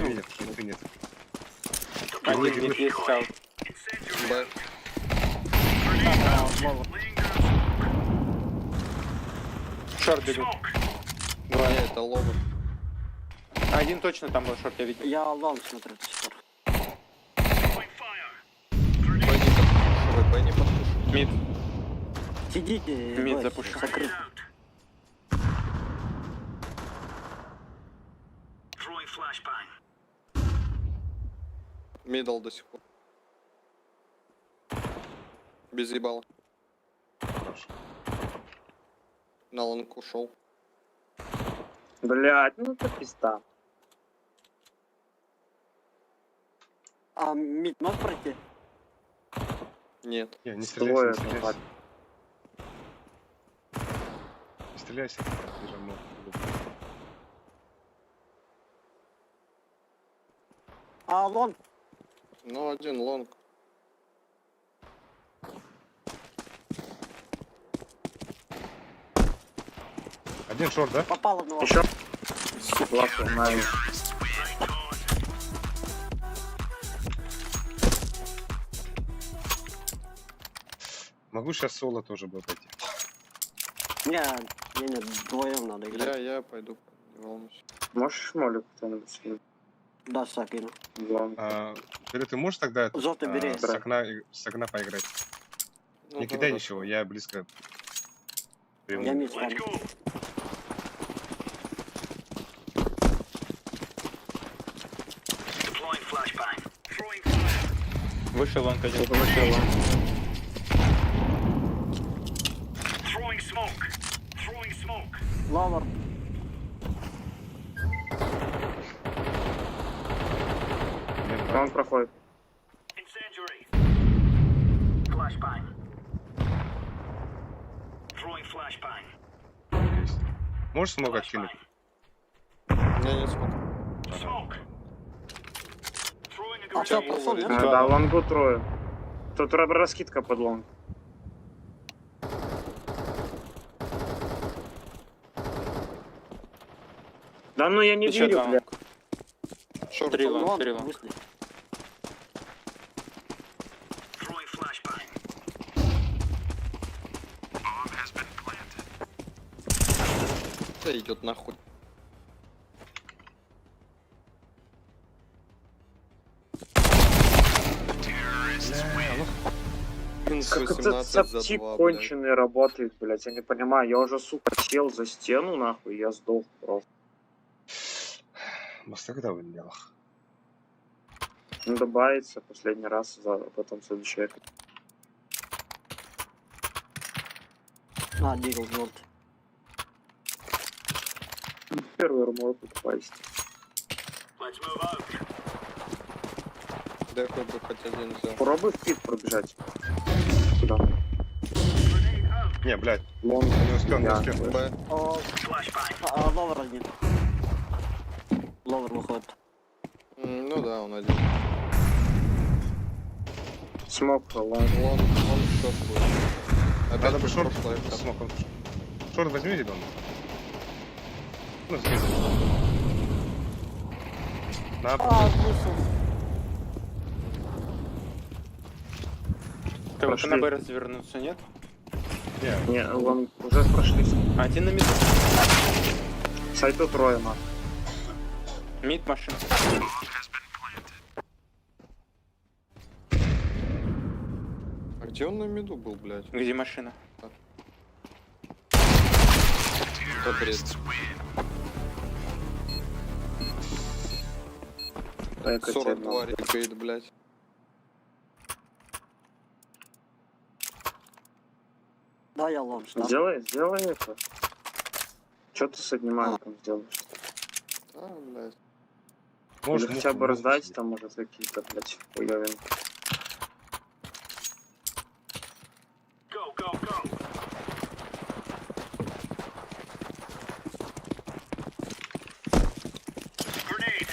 [SPEAKER 1] Нет, хиты нет.
[SPEAKER 5] Один мид есть чал.
[SPEAKER 12] Б.
[SPEAKER 5] Шорт бегут.
[SPEAKER 12] Не, это ловер.
[SPEAKER 5] Один точно там был шорт, я видел.
[SPEAKER 10] Я лонг смотрю до сих пор.
[SPEAKER 12] Б не подпушивай.
[SPEAKER 5] Мид.
[SPEAKER 10] Сидите,
[SPEAKER 5] Мид
[SPEAKER 10] Лось,
[SPEAKER 5] запушил.
[SPEAKER 10] закрыт.
[SPEAKER 7] Throwing flashbang.
[SPEAKER 12] Мидл до сих пор. Без ебала.
[SPEAKER 1] Хорошо.
[SPEAKER 12] На лонг ушел.
[SPEAKER 11] Блядь, ну это пизда.
[SPEAKER 10] А мид можешь пройти?
[SPEAKER 12] Нет.
[SPEAKER 1] Не
[SPEAKER 11] Двое,
[SPEAKER 1] стреляйся, не
[SPEAKER 11] ну,
[SPEAKER 1] стреляйся. Не стреляйся. Ты же мог.
[SPEAKER 10] А лонг?
[SPEAKER 12] Ну, один лонг.
[SPEAKER 1] Один шорт, да?
[SPEAKER 10] Попал одного.
[SPEAKER 11] Еще. Классно, найс.
[SPEAKER 1] Могу сейчас соло тоже бы пойти.
[SPEAKER 10] Не, вдвоем надо играть.
[SPEAKER 12] Я пойду. Не волнуйся.
[SPEAKER 11] Можешь молик кто-нибудь скинуть?
[SPEAKER 10] Да, сакину.
[SPEAKER 11] Лонг.
[SPEAKER 1] Ты можешь тогда
[SPEAKER 10] Желтый бери.
[SPEAKER 1] с окна поиграть?
[SPEAKER 12] Ну,
[SPEAKER 1] Не
[SPEAKER 12] да,
[SPEAKER 1] кидай
[SPEAKER 12] да.
[SPEAKER 1] ничего, я близко.
[SPEAKER 10] Я мид
[SPEAKER 7] Let's
[SPEAKER 10] спамлю.
[SPEAKER 7] go. Deploying flashbang. Throwing fire.
[SPEAKER 5] Вышел лонг один.
[SPEAKER 7] Throwing smoke. Throwing smoke.
[SPEAKER 10] Ловер.
[SPEAKER 11] Он проходит.
[SPEAKER 7] Incendiary. Flashbang. Throwing flashbang.
[SPEAKER 1] Есть. Можешь смог откинуть?
[SPEAKER 12] Не смог.
[SPEAKER 7] Smoke. Throwing a
[SPEAKER 10] А что,
[SPEAKER 7] grenade.
[SPEAKER 10] пошел, нет?
[SPEAKER 11] А, да, лонгу трое. Тут раскидка под лонг. Да ну я не
[SPEAKER 5] Еще
[SPEAKER 11] верю,
[SPEAKER 5] два.
[SPEAKER 11] бля.
[SPEAKER 12] Шорт.
[SPEAKER 5] Три лонг,
[SPEAKER 10] Лонг,
[SPEAKER 5] три лонг.
[SPEAKER 10] вышли.
[SPEAKER 7] Throwing flashbang.
[SPEAKER 12] Да идет нахуй. Минус
[SPEAKER 11] Как этот
[SPEAKER 12] 18 за
[SPEAKER 11] саптик
[SPEAKER 12] 2, блядь.
[SPEAKER 11] конченый работает, блядь, я не понимаю. Я уже, сука, сел за стену, нахуй, я сдох просто.
[SPEAKER 1] Вас тогда выделял.
[SPEAKER 11] Ну, добавится последний раз, потом следующий.
[SPEAKER 10] А, дигл желтый.
[SPEAKER 11] Первый армор покупайся.
[SPEAKER 7] Let's move out.
[SPEAKER 12] Дай хоть бы хоть один взял.
[SPEAKER 11] Попробуй в пит пробежать. Сюда.
[SPEAKER 1] Не, блядь,
[SPEAKER 11] Лонг.
[SPEAKER 1] не успел, не
[SPEAKER 11] Я.
[SPEAKER 1] успел.
[SPEAKER 12] Б.
[SPEAKER 10] О,
[SPEAKER 7] Flashbang.
[SPEAKER 10] ловер один. Ловер выходит.
[SPEAKER 12] Ну да, он один.
[SPEAKER 11] Смог, лонг.
[SPEAKER 12] Он шорт будет. Опять
[SPEAKER 1] Надо бы
[SPEAKER 12] как
[SPEAKER 1] шорт
[SPEAKER 12] прошлый раз.
[SPEAKER 1] смог. Шорт возьми зеленый. Ну, снизу. На,
[SPEAKER 10] А, вышел.
[SPEAKER 5] Ты вот
[SPEAKER 11] Прошли.
[SPEAKER 5] на Б развернуться, нет?
[SPEAKER 1] не,
[SPEAKER 11] Не, лонг уже прошли.
[SPEAKER 5] Один на мид.
[SPEAKER 11] Сайту трое, нахуй.
[SPEAKER 5] Мид машина.
[SPEAKER 12] А где он на миду был, блядь?
[SPEAKER 5] Где машина?
[SPEAKER 12] Это бред.
[SPEAKER 11] Так,
[SPEAKER 12] 42 рекейт, блядь.
[SPEAKER 10] Да, я лонж, да.
[SPEAKER 11] Сделай это. Что ты с одним маленьким сделаешь?
[SPEAKER 12] А, блядь.
[SPEAKER 11] Или
[SPEAKER 1] Может,
[SPEAKER 11] хотя
[SPEAKER 1] муху,
[SPEAKER 11] бы
[SPEAKER 1] муху
[SPEAKER 11] раздать
[SPEAKER 1] себе.
[SPEAKER 11] там, может, какие-то, блядь, хуёвинки.
[SPEAKER 7] Go, go, go. Grenade.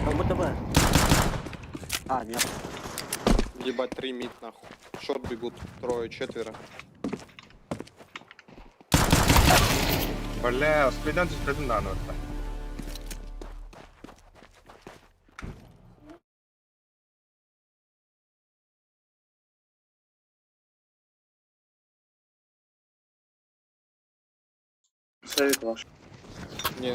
[SPEAKER 10] Как будто бы... А, нет.
[SPEAKER 12] Ебать, 3 мид, нахуй. Шорт бегут, трое, четверо.
[SPEAKER 1] Бля, спидан tutadın lan orada.
[SPEAKER 11] Совет ваш.
[SPEAKER 12] Не,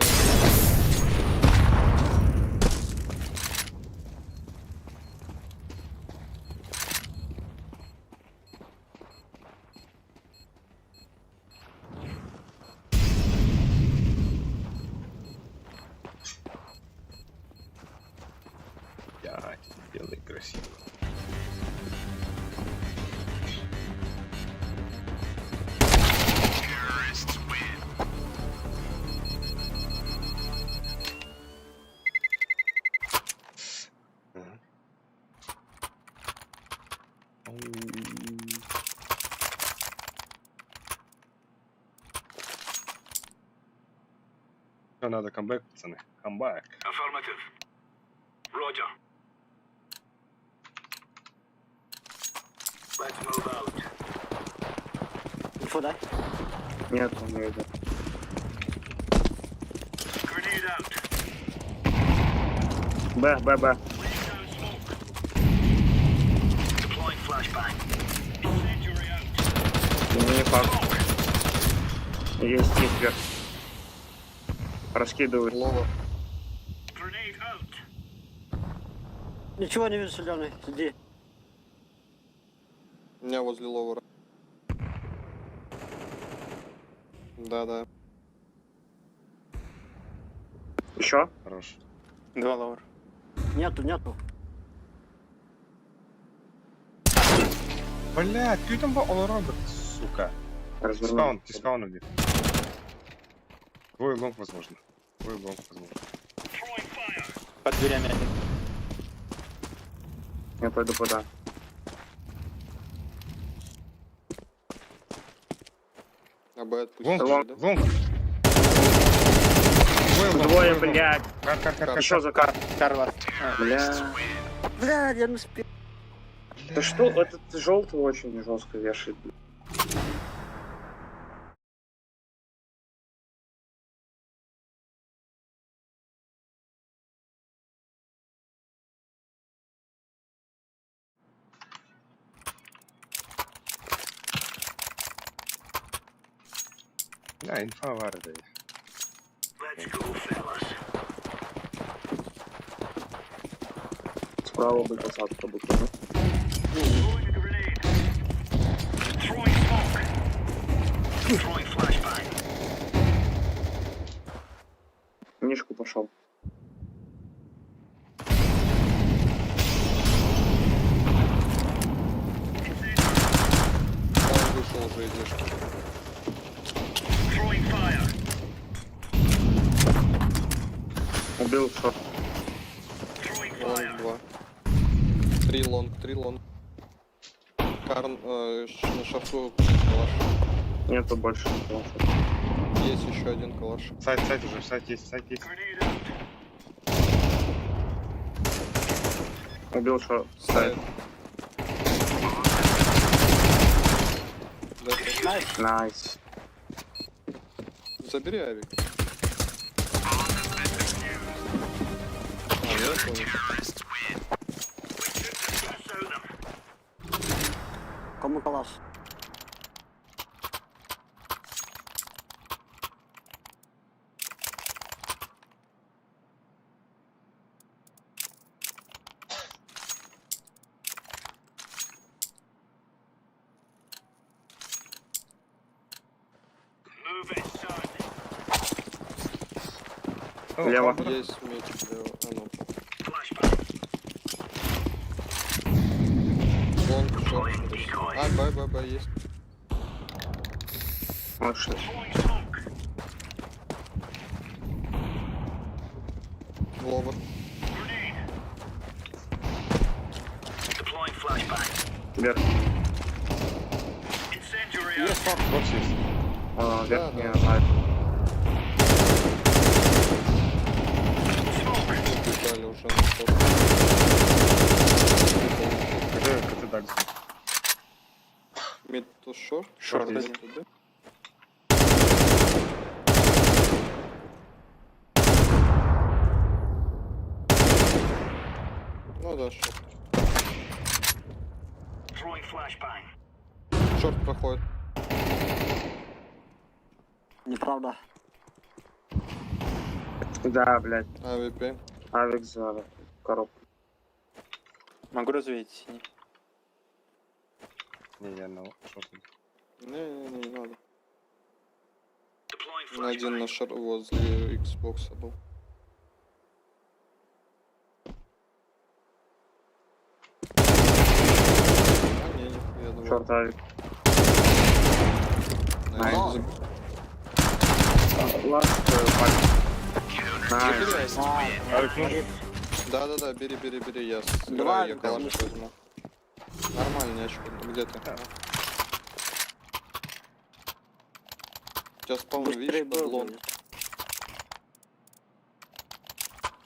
[SPEAKER 1] Ya, белый красивый. Мгм. Всё, надо камбэк, пацаны. Камбэк.
[SPEAKER 7] Affirmative. Roger. Let's move out.
[SPEAKER 10] Инфу, да?
[SPEAKER 11] Нет, он не идет.
[SPEAKER 7] Grenade out.
[SPEAKER 11] Б.
[SPEAKER 7] Laying down smoke. Deploying flashbang. Incendiary out.
[SPEAKER 11] Ну, не факт. Есть вверх. Раскидывают.
[SPEAKER 12] лова.
[SPEAKER 7] Grenade out.
[SPEAKER 10] Ничего не вижу, зеленый. Иди.
[SPEAKER 12] У меня возле ловера. Да.
[SPEAKER 11] Еще?
[SPEAKER 1] Хорош.
[SPEAKER 5] 2 лавр.
[SPEAKER 10] Нету.
[SPEAKER 1] Бля, ты там Роберт, сука.
[SPEAKER 11] Развернул.
[SPEAKER 1] Дискаунт где? Твой лонг, возможно.
[SPEAKER 7] Throwing fire.
[SPEAKER 5] Под дверями один.
[SPEAKER 11] Я пойду куда?
[SPEAKER 12] А Б
[SPEAKER 1] Лонг,
[SPEAKER 12] отпустили, да?
[SPEAKER 1] лонг.
[SPEAKER 11] Двое, блядь.
[SPEAKER 1] Кар.
[SPEAKER 11] Еще за кар.
[SPEAKER 5] Карлас.
[SPEAKER 11] Бля.
[SPEAKER 10] Бля, я не успел.
[SPEAKER 11] Да что, этот желтый очень жестко вешает.
[SPEAKER 1] Ja, infa vardı.
[SPEAKER 7] Let's go, fellas.
[SPEAKER 11] Справа бы посадка бы.
[SPEAKER 7] Throwing a grenade. Throwing smoke. Throwing flashbang.
[SPEAKER 11] Нишку пошел.
[SPEAKER 12] Там вышел уже из мешки.
[SPEAKER 7] Throwing fire.
[SPEAKER 11] Убил шорт.
[SPEAKER 7] Throwing
[SPEAKER 12] Лонг
[SPEAKER 7] fire.
[SPEAKER 12] 2. 3 лонг. Карн на шарту калаш.
[SPEAKER 11] Нету больше.
[SPEAKER 12] Есть еще один калаш.
[SPEAKER 1] Сайт уже, сайт есть.
[SPEAKER 7] Grenade out.
[SPEAKER 11] Убил шорт.
[SPEAKER 12] Ставит.
[SPEAKER 10] Найс.
[SPEAKER 11] Найс.
[SPEAKER 12] Забери авик. А, я понял.
[SPEAKER 10] Кому калаш?
[SPEAKER 7] Move it, son.
[SPEAKER 11] Лево.
[SPEAKER 12] Есть меч слева. А ну.
[SPEAKER 7] Flashbang.
[SPEAKER 12] Лонг, шорт. А, Б, есть.
[SPEAKER 11] Лучше.
[SPEAKER 12] Ловер.
[SPEAKER 11] Вверх.
[SPEAKER 10] Есть шорт.
[SPEAKER 1] Вот есть.
[SPEAKER 11] А, вверх
[SPEAKER 12] Да,
[SPEAKER 11] не
[SPEAKER 12] да.
[SPEAKER 11] знаю.
[SPEAKER 12] Убежали уже на шорт.
[SPEAKER 1] КТ дальше.
[SPEAKER 12] Мид то шорт.
[SPEAKER 5] Шорт
[SPEAKER 12] Мид
[SPEAKER 5] один.
[SPEAKER 12] то Б. Ну да, шорт. Шорт проходит.
[SPEAKER 10] Неправда.
[SPEAKER 11] Да, блядь.
[SPEAKER 12] АВП.
[SPEAKER 11] Авик за коробку.
[SPEAKER 5] Могу развеять синий.
[SPEAKER 1] Не, я на шорт.
[SPEAKER 12] Не надо. Один на шар возле Xbox был. А, не, нихуя, давай.
[SPEAKER 11] Шорт авик.
[SPEAKER 12] Наверное, заб-
[SPEAKER 11] Ласт Найс.
[SPEAKER 12] Забирай. Да, бери, я сыграю,
[SPEAKER 10] Давай,
[SPEAKER 12] я калаш возьму. Нормально, очко. Где ты? Сейчас спаун,
[SPEAKER 10] Быстрее
[SPEAKER 12] видишь,
[SPEAKER 10] был,
[SPEAKER 12] подлон.
[SPEAKER 10] блин.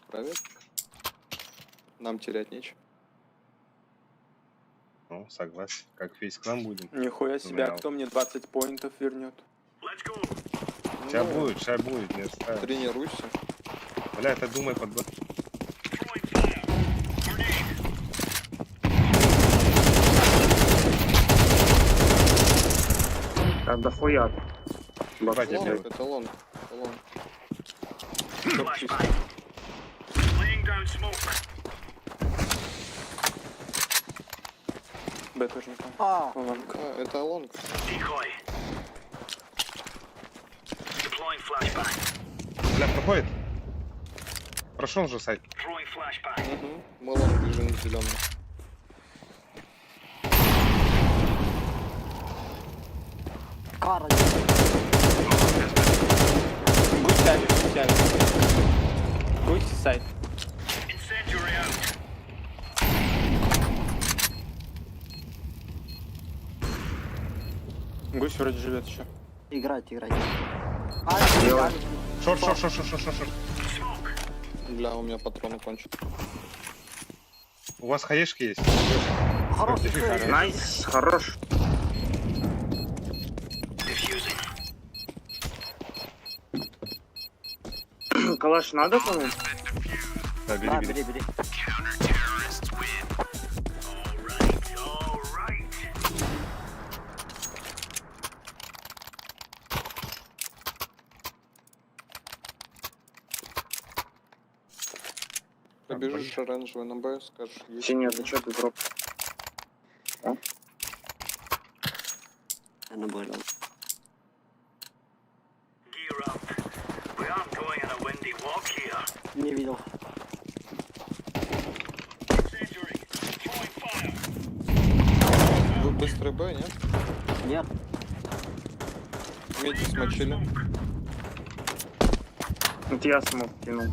[SPEAKER 12] Проверь. Нам терять нечего.
[SPEAKER 1] Ну, согласен. Как весь клан будем.
[SPEAKER 5] Нихуя себе, а кто мне 20 поинтов вернет?
[SPEAKER 1] Сейчас будет, не оставим.
[SPEAKER 12] Тренируйся.
[SPEAKER 1] Бля, это думай под...
[SPEAKER 11] Да дохуя.
[SPEAKER 1] Ебать, я
[SPEAKER 12] Лонг,
[SPEAKER 1] делаю.
[SPEAKER 12] это лонг. Чтоб чисто.
[SPEAKER 5] Б тоже никого.
[SPEAKER 10] А,
[SPEAKER 5] Лонг.
[SPEAKER 12] А, это лонг.
[SPEAKER 1] Бля, проходит. Прошел уже сайт.
[SPEAKER 12] Угу. Мы лонг бежим к зеленому.
[SPEAKER 10] кара.
[SPEAKER 5] Гусь сядет, гусь сядет. Гусь сайт. Гусь вроде живет еще.
[SPEAKER 10] Играть.
[SPEAKER 11] Делай.
[SPEAKER 1] Шорт.
[SPEAKER 12] Бля, у меня патроны кончат.
[SPEAKER 1] У вас хаешки есть?
[SPEAKER 10] Хороший трейд.
[SPEAKER 11] Найс, хорош. Калаш надо кому?
[SPEAKER 1] Да,
[SPEAKER 10] Да,
[SPEAKER 1] бери.
[SPEAKER 10] бери.
[SPEAKER 12] Побежишь оранжевый на Б, скажешь, есть.
[SPEAKER 11] Синий, ты чё ты дроп?
[SPEAKER 10] Я наблюдал. Не видел.
[SPEAKER 12] Вы быстрый Б, нет?
[SPEAKER 10] Нет.
[SPEAKER 12] Мид смочили.
[SPEAKER 11] Вот я смог кинул.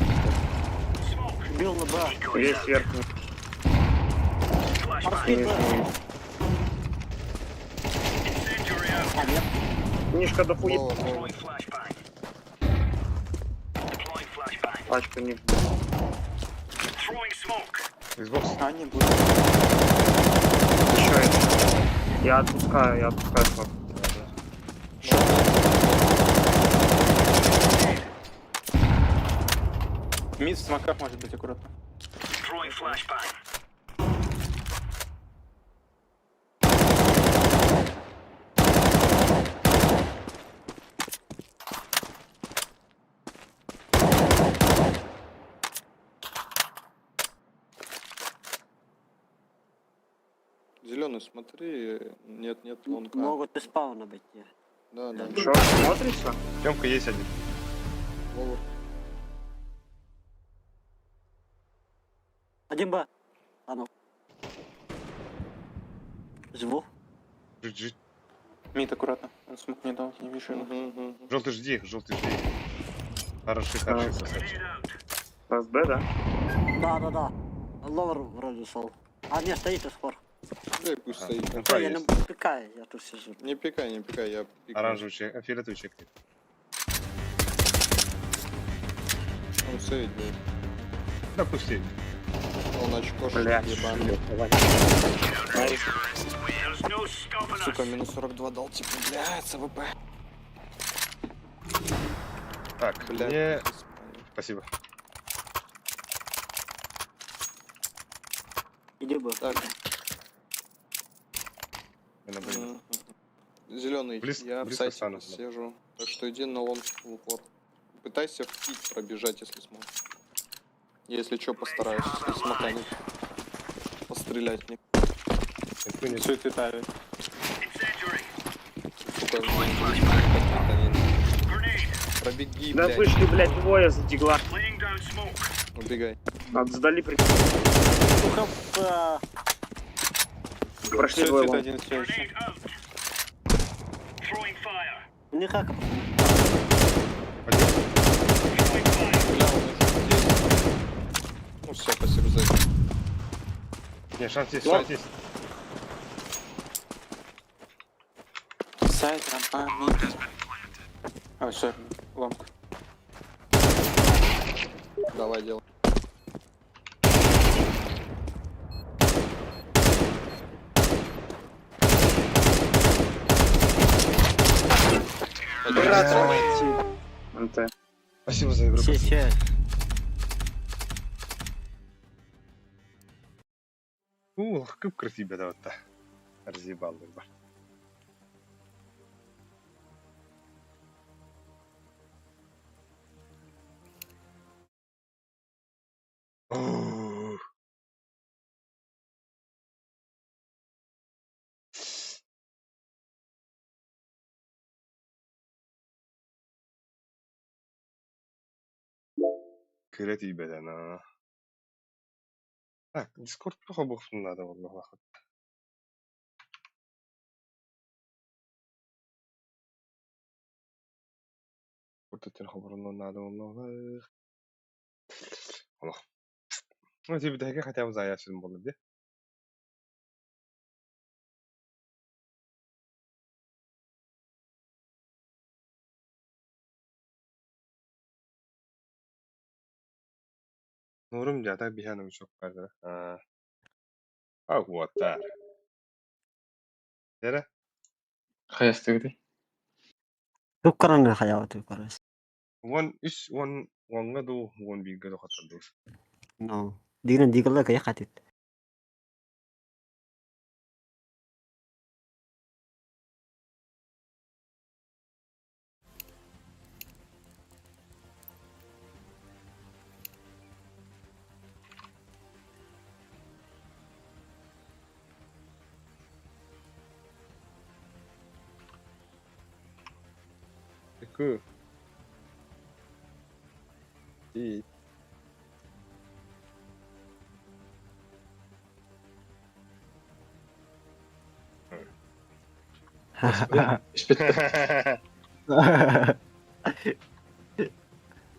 [SPEAKER 10] Бил на Б.
[SPEAKER 11] Есть верхний.
[SPEAKER 10] Арский Б.
[SPEAKER 11] Нижний.
[SPEAKER 10] А, нет.
[SPEAKER 11] Книжка дохуя.
[SPEAKER 12] Ловер.
[SPEAKER 11] Пачка не.
[SPEAKER 1] Xbox.
[SPEAKER 5] А, не будет.
[SPEAKER 11] Еще есть. Я отпускаю шорт.
[SPEAKER 5] Мид в смоках может быть аккуратно.
[SPEAKER 12] Зеленый, смотри. Нет, лонг. А.
[SPEAKER 10] Могут из спауна быть.
[SPEAKER 12] Да.
[SPEAKER 11] Шорт смотрится?
[SPEAKER 1] Темка есть один.
[SPEAKER 12] Ловер.
[SPEAKER 10] Один Б. А ну. Живу.
[SPEAKER 1] Жить.
[SPEAKER 5] Мид аккуратно. Он смог не дал, я не вижу его.
[SPEAKER 1] Желтый жди, желтый жди. Хороший красавчик.
[SPEAKER 11] Раз Б, да?
[SPEAKER 10] Да. Ловер вроде шел. А, нет, стоит до сих пор.
[SPEAKER 12] Да, пусть стоит.
[SPEAKER 10] Да, я не пикаю, я тут сижу.
[SPEAKER 12] Не пикай, я пикаю.
[SPEAKER 1] Оранжевый чек, фиолетовый чек.
[SPEAKER 12] Он сейвить будет.
[SPEAKER 1] Допусти.
[SPEAKER 12] Он очко
[SPEAKER 11] Блядь.
[SPEAKER 12] ебаный.
[SPEAKER 11] Найс.
[SPEAKER 7] There's no stopping us.
[SPEAKER 12] Сука, минус 42 дал, типа, блядь, СВП.
[SPEAKER 1] Так,
[SPEAKER 12] Блядь.
[SPEAKER 1] мне... Спасибо.
[SPEAKER 10] Иди бы.
[SPEAKER 12] Так,
[SPEAKER 1] Я на бэйне.
[SPEAKER 12] зеленый, я в
[SPEAKER 1] близко
[SPEAKER 12] сайте
[SPEAKER 1] стану.
[SPEAKER 12] сижу. Так что иди на лонг в упор. Пытайся в пик пробежать, если сможешь. Если что, постараюсь, если смоканить. Пострелять мне.
[SPEAKER 1] Инфы нет.
[SPEAKER 5] Все это давит.
[SPEAKER 7] Incendiary.
[SPEAKER 12] Сука,
[SPEAKER 7] Grenade.
[SPEAKER 12] пробеги,
[SPEAKER 11] Да
[SPEAKER 12] блядь.
[SPEAKER 11] вышли, блядь, двое за дигла.
[SPEAKER 7] Laying down smoke.
[SPEAKER 12] Убегай.
[SPEAKER 11] Отсдали при...
[SPEAKER 10] Ну-ка,
[SPEAKER 11] Прошли
[SPEAKER 5] Все
[SPEAKER 11] двое
[SPEAKER 5] это
[SPEAKER 11] лонг.
[SPEAKER 5] один все еще.
[SPEAKER 7] Grenade out. Throwing fire.
[SPEAKER 10] не как.
[SPEAKER 7] Throwing fire.
[SPEAKER 12] Бля, он уже здесь. Ну все, спасибо за это.
[SPEAKER 1] Не, шанс есть,
[SPEAKER 11] Лонг.
[SPEAKER 1] шанс есть.
[SPEAKER 5] Сайт, рампа, мид. А, все, лонг.
[SPEAKER 12] Давай, делай.
[SPEAKER 11] НТ.
[SPEAKER 1] Спасибо за игру.
[SPEAKER 10] Че.
[SPEAKER 1] Көп красиво да вот. Разъебал, да. Красиво да, но... Так, дискорд плохо был, надо والله. Вот это خبرنا надо والله. خلاص. Ну, тебе да хотя бы заяц фильм был, да? Нурым жата биханым çok vardı. Ha. Вот так. Нere?
[SPEAKER 4] Хаястыгды.
[SPEAKER 10] Туп караңғы хаява туп карас.
[SPEAKER 1] One ду, one big ду хаталды.
[SPEAKER 10] No. Дигнен дигылла кая хатит.
[SPEAKER 1] Такую. И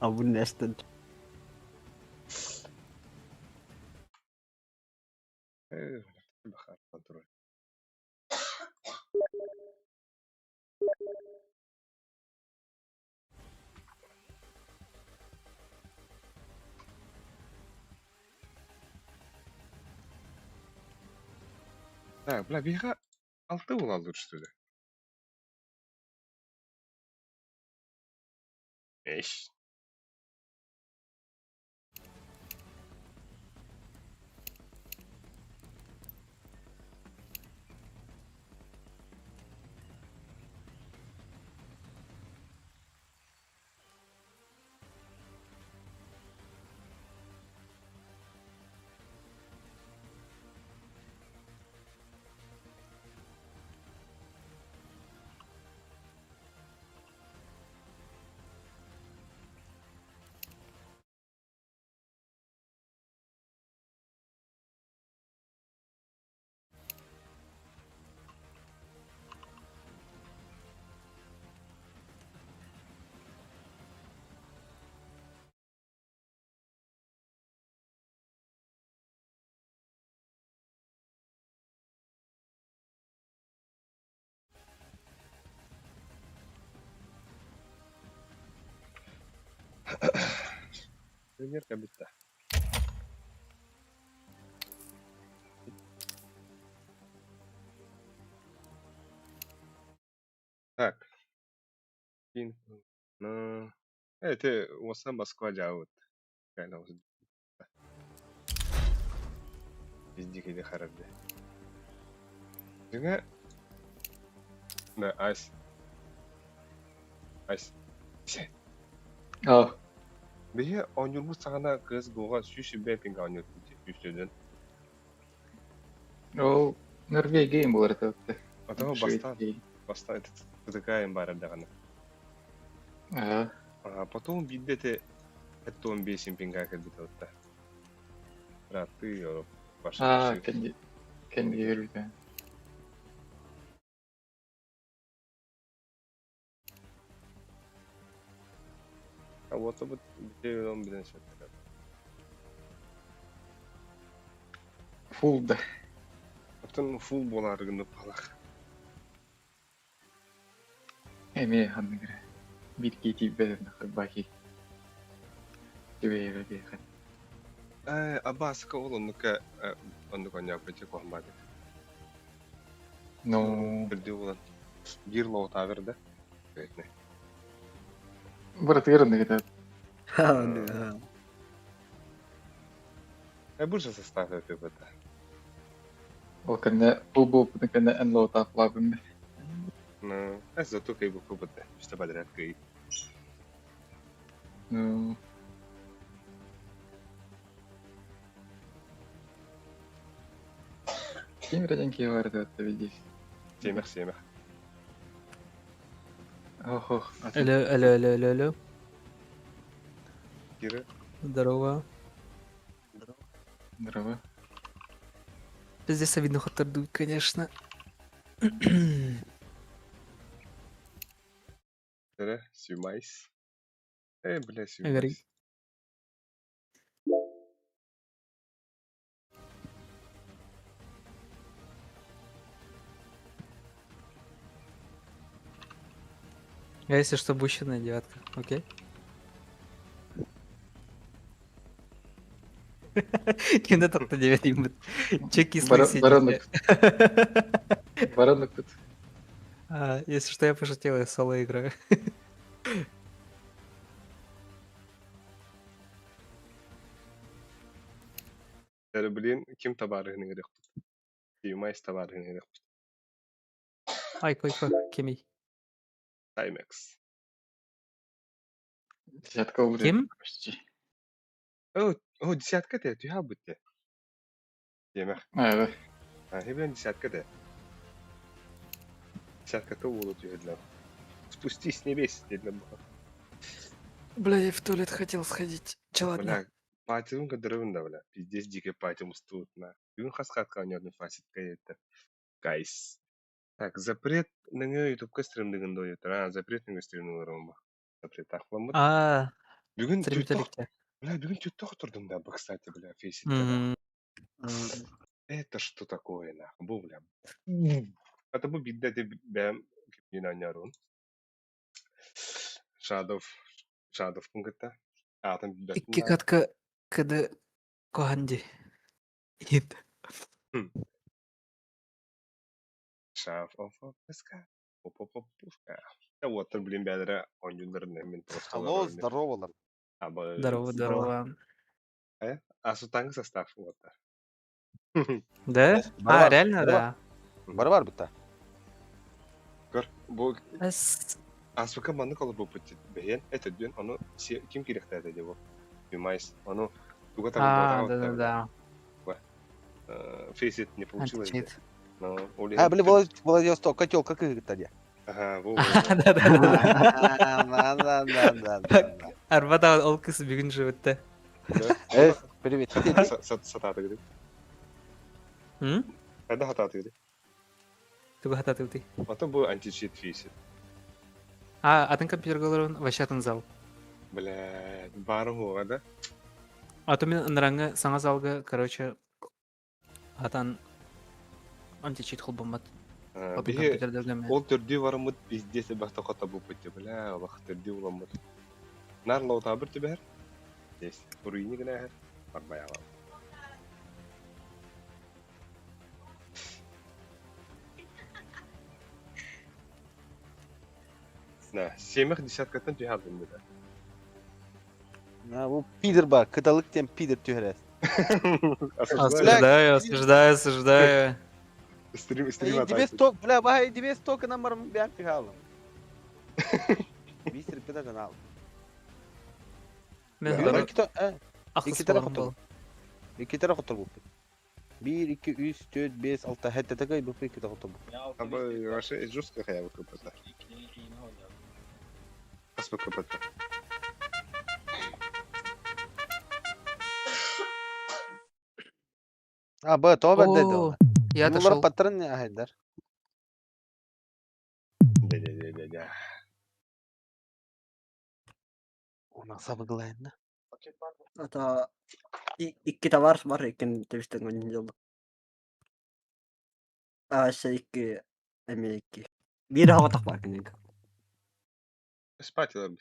[SPEAKER 10] Abun nested.
[SPEAKER 1] بخاف контроль. Так, бля, биха алты была лучше, что ли? Эйш. Пример кабитта. Так. Ну, это осы Москва жауыт. Кайна осы. Издикеде харабде. Жаңа да, айс.
[SPEAKER 4] А,
[SPEAKER 1] Бие онюрбу сагана кыз буга сүйші бәпинга онюрбу сүйшіден.
[SPEAKER 4] ол Норвегия болар это.
[SPEAKER 1] Атама баста это такая бара дагана.
[SPEAKER 4] А,
[SPEAKER 1] А потом биддете это он бесим пинга кабита отта. Брат, ты ваша.
[SPEAKER 4] кенди йөрүдө.
[SPEAKER 1] А вот это он блин сейчас.
[SPEAKER 4] Фулда.
[SPEAKER 1] Потом фул боларыгында палах.
[SPEAKER 4] Эме ханныгра. Битки тибеден баки. Тебе бехан.
[SPEAKER 1] Абаска олонука онду коня пече комбады.
[SPEAKER 4] Ну,
[SPEAKER 1] Бирде улан. Гирло таверде. Бетне.
[SPEAKER 4] брат еринде кетет.
[SPEAKER 1] Буржа состав это бета.
[SPEAKER 4] Ол кенде бул бул кенде энло таплабым.
[SPEAKER 1] Ну, зато кай буку бета. Что подряд кай.
[SPEAKER 4] Ну, ким ряденки варды это видишь.
[SPEAKER 1] Семех.
[SPEAKER 4] Ох.
[SPEAKER 2] Алло.
[SPEAKER 1] Кира.
[SPEAKER 2] Здорово.
[SPEAKER 4] Здорово.
[SPEAKER 2] Здесь видно хоть дует, конечно.
[SPEAKER 1] Кира, сюмайс. Бля,
[SPEAKER 2] Говори.
[SPEAKER 1] сюмайс.
[SPEAKER 2] Я если что, бущенная девятка, окей? Кимде татты девять имбит. Че кислый сидит.
[SPEAKER 4] Баранок тут.
[SPEAKER 2] Если что, я пошутил, я соло играю.
[SPEAKER 1] Блин, ким табарыгын керек. Сюмайс табарыгын керек.
[SPEAKER 2] Ай, кой, кемей.
[SPEAKER 1] Таймекс.
[SPEAKER 4] Десятка уже.
[SPEAKER 2] Ким?
[SPEAKER 4] Почти.
[SPEAKER 1] О, десятка те, тюха бутте. Семех.
[SPEAKER 4] Да.
[SPEAKER 1] Хебен десятка те. Десятка то улу тюхедлер. Спустись с небес, для бога.
[SPEAKER 2] Бля, я в туалет хотел сходить. Че, ладно?
[SPEAKER 1] Бля, патиун кадырывында, бля. Пиздец дике патиум стут на. Бүгін хасхатка онёрны фаситка етті. Гайс. Так, запрет ныңы ютубка стримдігінде ойытыр. Запрет ныңы стримдігінде ба. Запрет ақламыд. Бүгін
[SPEAKER 2] Стримтерикте.
[SPEAKER 1] Бля, бүгін тютток тұрдым да, кстати, бля, фейситка. Это что такое, нахуй, бу, бля. Это бу бидда де бәм кипнен анярун. Шадов пункта. Атын бидда.
[SPEAKER 2] Икки катка кыды коганди. Ит.
[SPEAKER 1] Шаф, пуска. Пушка. Да вот, блин, бядра, он юнерный мен просто.
[SPEAKER 13] Алло, здорово.
[SPEAKER 2] Здорово.
[SPEAKER 1] А сутанг состав, вот.
[SPEAKER 2] Да?
[SPEAKER 13] Барабар,
[SPEAKER 2] Реально, да?
[SPEAKER 13] Бар бітті.
[SPEAKER 1] Көр, бұл... Асука маны қалып бұл пүтті бәйен, это дүйен, оны ким керекті әді деп ол. Юмайс, оны...
[SPEAKER 2] Да.
[SPEAKER 1] Фейсит не получилось.
[SPEAKER 13] Блин, Владивосток, котел, как игры-то?
[SPEAKER 1] Ага, бұл.
[SPEAKER 2] Арбада ол кыз бүгін живетті.
[SPEAKER 13] Привет.
[SPEAKER 1] Сататы гриб.
[SPEAKER 2] М?
[SPEAKER 1] Когда хататы гриб?
[SPEAKER 2] Туга хататы уты.
[SPEAKER 1] Потом был античит фейсит.
[SPEAKER 2] Атын компьютер голорун вашатын зал.
[SPEAKER 1] Бля, барым оға да?
[SPEAKER 2] Аты мен ыныраңы саңа залға, короче, атан античит қыл болмад.
[SPEAKER 1] Ол түрді барымыд пиздесі бақта қота бұл пөтті, бля, олақ түрді оламыд. Нар лотабыр тибер. Есть. Уруйни гына хер. Барбай алам. На, 7 десяткаттан түйхалдым буда.
[SPEAKER 13] Bu пидор бар, кыталык тем пидор тюрес.
[SPEAKER 1] Осуждаю.
[SPEAKER 2] Осуждаю.
[SPEAKER 1] Стрим
[SPEAKER 13] Тебе
[SPEAKER 1] атайся.
[SPEAKER 13] сток, бля, бахай, тебе сток намарым бян пихалым. Бистер кыда канал.
[SPEAKER 2] Мен
[SPEAKER 1] Да,
[SPEAKER 2] дары
[SPEAKER 13] Никто,
[SPEAKER 2] ақыс
[SPEAKER 13] İki taraf
[SPEAKER 2] болған
[SPEAKER 13] otur.
[SPEAKER 2] бол.
[SPEAKER 13] İki taraf otur bu. 1, 2, 3, 4, 5, 6, hatta takay bu iki taraf otur bu.
[SPEAKER 1] Абы вообще жестко хая выкупата. Kas выкупата.
[SPEAKER 13] Bu toba dedi
[SPEAKER 2] О,
[SPEAKER 13] ona.
[SPEAKER 2] я
[SPEAKER 13] Bunlar
[SPEAKER 2] дошел.
[SPEAKER 13] patron ne haydar?
[SPEAKER 1] Да-да-да-да-да.
[SPEAKER 13] Ona sabıglayın da.
[SPEAKER 10] Это икки товар бар экен тебиштен он жолду. Икки эме икки. Бири хаватак бар экен.
[SPEAKER 1] Спать надо.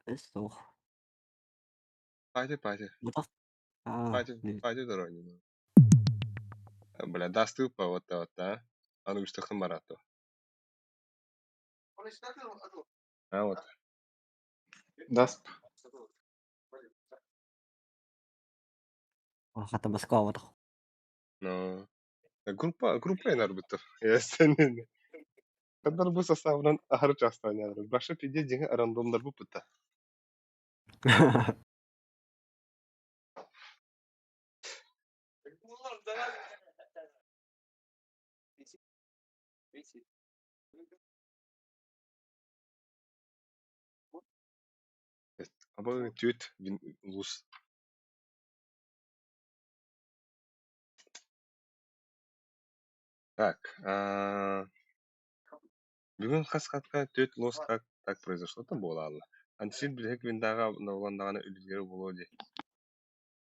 [SPEAKER 10] Эсох.
[SPEAKER 1] Пати. Пати дороги. Бля, достыл по вот, а? А ну что хамарату. А вот.
[SPEAKER 12] Даст.
[SPEAKER 10] Хата Москва хаватак.
[SPEAKER 1] Но группа нарбытов. Ясен. Kadar bu составынан ахыр частаня. Башы пиде деген рандомдар bu пыта. Абы түйет лус. Так, бүгін қасқатқа түйет лус как так произошло там бола алла. Антисин білек виндаға науландағаны үлгері болу де.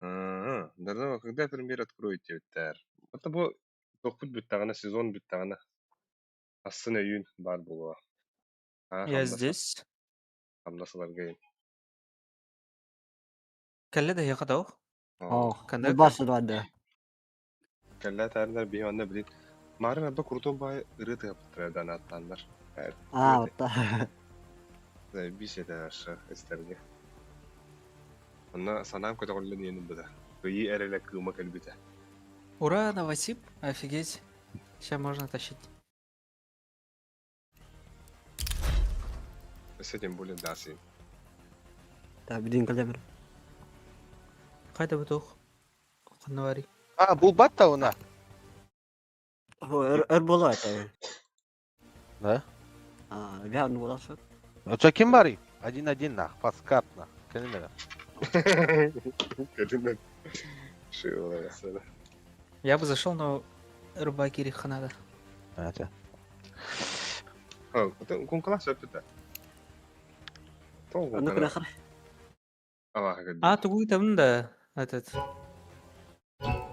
[SPEAKER 1] Дарда, когда премьер откроете виттер? Это бұл тоқпыт бүттағана, сезон бүттағана. Асын өйін бар болуа.
[SPEAKER 2] Я здесь.
[SPEAKER 1] Хамдасылар гейн.
[SPEAKER 2] Кәлі де яқы дау.
[SPEAKER 10] Кандай басы да.
[SPEAKER 1] Кәллә тәрдер бейонда білін. Марын абда куртон бай ырыты аптырайдан аттандар.
[SPEAKER 10] Вот да.
[SPEAKER 1] Биседі ашы істерге. Онна санам көті қолын енім бұда. Көйі әрелі күйіма кәлбеті.
[SPEAKER 2] Ура, Новосиб. Офигеть. Сейчас можно тащить.
[SPEAKER 1] С этим более дасын.
[SPEAKER 10] Да, бидин калебер.
[SPEAKER 2] Қайда бұтуқ? Қанвари.
[SPEAKER 13] Bu bat da ona.
[SPEAKER 10] Өр бола это.
[SPEAKER 13] Да?
[SPEAKER 10] Вян бола что?
[SPEAKER 13] Ну что, кем бари? 1-1 нах, паскат нах. Кенемега.
[SPEAKER 1] Кәлінен. Шиыла ясады.
[SPEAKER 2] Я бы зашел, но рыбаки надо.
[SPEAKER 13] Это.
[SPEAKER 1] Кункала сөпті.
[SPEAKER 10] Ну куда хар?
[SPEAKER 2] А, тугуй там, да. Этот.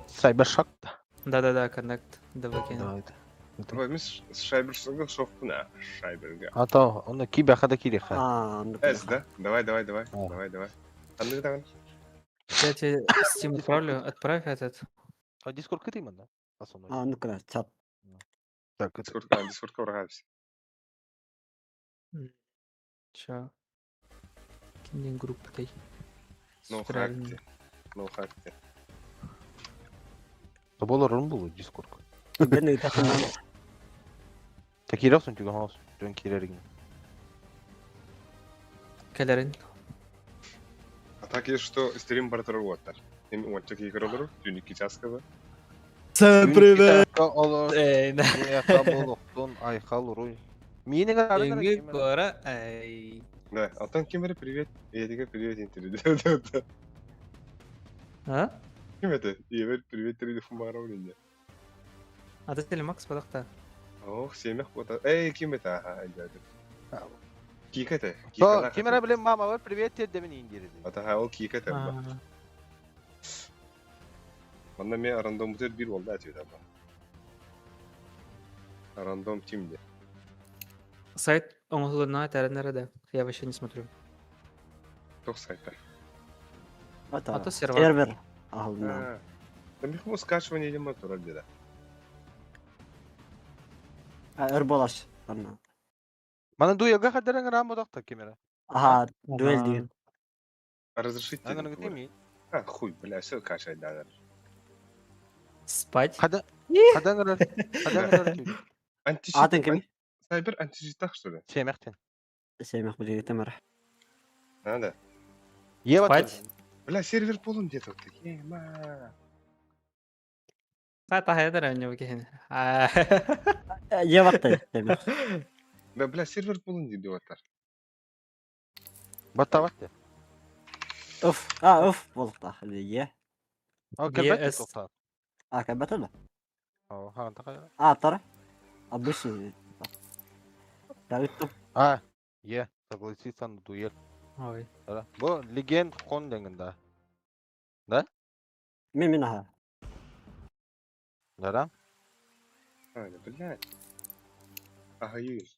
[SPEAKER 13] Сайбершок да.
[SPEAKER 2] Да, коннект. Давай кинем.
[SPEAKER 13] Давайте.
[SPEAKER 1] Давай, біз шайбершілгі шоқпына. Шайберге.
[SPEAKER 13] А то, оны кибяхада кириха.
[SPEAKER 10] Ну
[SPEAKER 1] Да? Давай. Анны даған.
[SPEAKER 2] Я тебе Steam отправлю. Отправь этот.
[SPEAKER 13] А дискорд кытый да?
[SPEAKER 10] Ну куда, чат.
[SPEAKER 13] Так,
[SPEAKER 1] Дискордқа ұрағабыз.
[SPEAKER 2] Чё? Кинем группой.
[SPEAKER 1] No хакте.
[SPEAKER 13] То болор рун булу дискорд.
[SPEAKER 10] Ben de takım.
[SPEAKER 13] Так киревсун çünkü хаус. Жөн кирерин.
[SPEAKER 2] Кәлерін.
[SPEAKER 1] А так есть, что стрим бартер уоттар. Им уоттар ки кырылыр, түнүк кичаскабы.
[SPEAKER 2] Всем привет!
[SPEAKER 13] Olur.
[SPEAKER 2] Эй, да.
[SPEAKER 13] Кабулуктун айхал руй. Менің
[SPEAKER 2] Инги пора, эй.
[SPEAKER 1] Да, алтан кем бері привет. Едіге привет интервью.
[SPEAKER 2] А?
[SPEAKER 1] Кем это? Ебер привет интервью фумара улинде.
[SPEAKER 2] А ты телемакс подақта?
[SPEAKER 1] Ох, семех бота. Эй, кем это? Айдады. Кик это?
[SPEAKER 13] То, кемера білем мама бар, привет демен индиреді.
[SPEAKER 1] Ата ол кик это. Манда мен рандом бутер бир болды әтеді аба. Рандом тимде.
[SPEAKER 2] Сайт
[SPEAKER 3] Оңлуна тәрәнәрә дә. Я вообще не смотрю.
[SPEAKER 1] Çok sayfa.
[SPEAKER 3] Ата сервер.
[SPEAKER 10] Сервер. Алдына.
[SPEAKER 1] Да мехму скачивание или мотор отдела.
[SPEAKER 10] Ырболаш. Ана.
[SPEAKER 13] Bana duyuyorga kadar ram odakta kamera.
[SPEAKER 10] Aha, duel diyor.
[SPEAKER 1] Разрешить тебе?
[SPEAKER 13] Ananı gitmeyeyim.
[SPEAKER 1] А, хуй, бля, все качай, да.
[SPEAKER 3] Спать.
[SPEAKER 13] Kadın kadın
[SPEAKER 10] Adın kim?
[SPEAKER 1] Сайбер античитах, что ли?
[SPEAKER 13] Sevmekten.
[SPEAKER 10] Sevmek bu değil temel.
[SPEAKER 1] Надо.
[SPEAKER 13] Ye
[SPEAKER 3] Спать.
[SPEAKER 1] Бля, сервер полон где-то вот такие. Ма.
[SPEAKER 3] Та хайдар önce bakayım.
[SPEAKER 10] Ye vakti sevmek.
[SPEAKER 1] Да, бля, сервер полон где вот так.
[SPEAKER 13] Batta battı.
[SPEAKER 10] Uf. Ha uf. Bulduk da. Hadi ye.
[SPEAKER 13] O kelbet
[SPEAKER 3] Yes.
[SPEAKER 13] tokta.
[SPEAKER 10] Ha kabetin mi?
[SPEAKER 13] O ha taka.
[SPEAKER 10] Ha tara. Abisi. Ya yuttum.
[SPEAKER 13] Ha. Ye. Согласиться дуел.
[SPEAKER 3] Ой.
[SPEAKER 13] Bu legend kon denginde.
[SPEAKER 10] Min ha.
[SPEAKER 13] Neden?
[SPEAKER 1] Ладно, блядь. Ага, есть.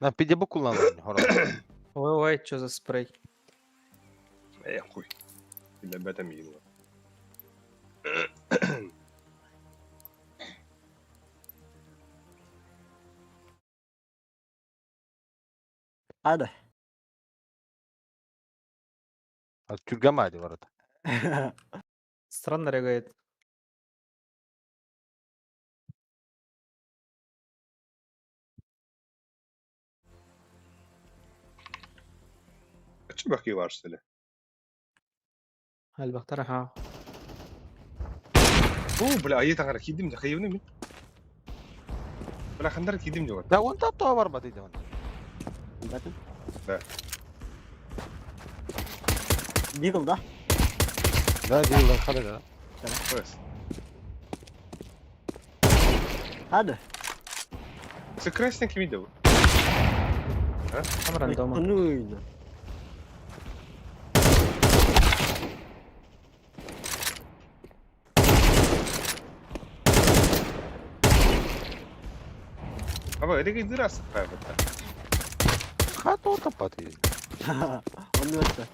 [SPEAKER 13] Ben pide bu kullandım.
[SPEAKER 3] Ой, ой, что за спрей?
[SPEAKER 1] Хуй. Для бета мило.
[SPEAKER 10] Hadi.
[SPEAKER 13] Türkçe mi hadi bu arada?
[SPEAKER 3] Странно регает.
[SPEAKER 1] А че бахи var, что ли?
[SPEAKER 3] Албахтар ها.
[SPEAKER 1] О, бля, ayı tangara kidim de kayıvını mı? Bля, kandar kidim de var.
[SPEAKER 13] Ya onu tapta var mı dedi bana.
[SPEAKER 10] Bakın.
[SPEAKER 1] Da.
[SPEAKER 10] Deagle da.
[SPEAKER 13] Ne diyor lan hadi lan.
[SPEAKER 1] Evet.
[SPEAKER 10] Hadi.
[SPEAKER 1] Це красненький відео.
[SPEAKER 3] Там рандома.
[SPEAKER 10] Nuydu.
[SPEAKER 1] Ama öyle gidiyor aslında kaybette.
[SPEAKER 13] Hat o tapatı.
[SPEAKER 10] Onu öttü.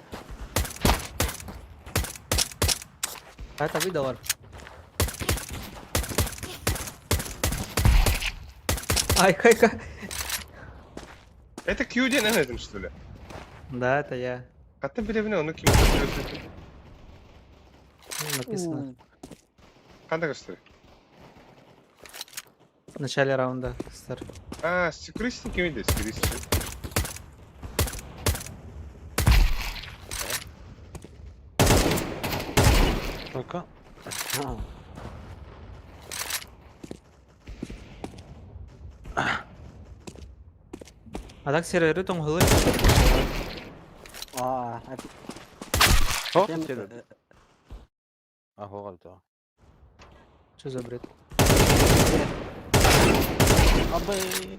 [SPEAKER 3] Это видел var. Ай, кайка.
[SPEAKER 1] Это Q diye ne dedim, что ли?
[SPEAKER 3] Да, это я.
[SPEAKER 1] Hatta bile bile onu kim gösteriyor?
[SPEAKER 3] Написано.
[SPEAKER 1] Kanda gösteriyor.
[SPEAKER 3] В начале раунда. Стар.
[SPEAKER 1] Aa, security kimiydi? Security.
[SPEAKER 13] Только.
[SPEAKER 10] Ha.
[SPEAKER 3] А так сервері тоңғылы.
[SPEAKER 10] Aa, hep
[SPEAKER 13] Çok
[SPEAKER 10] Dem-
[SPEAKER 13] seviyorum. Ah o kadar.
[SPEAKER 3] Что за бред?
[SPEAKER 10] Abi.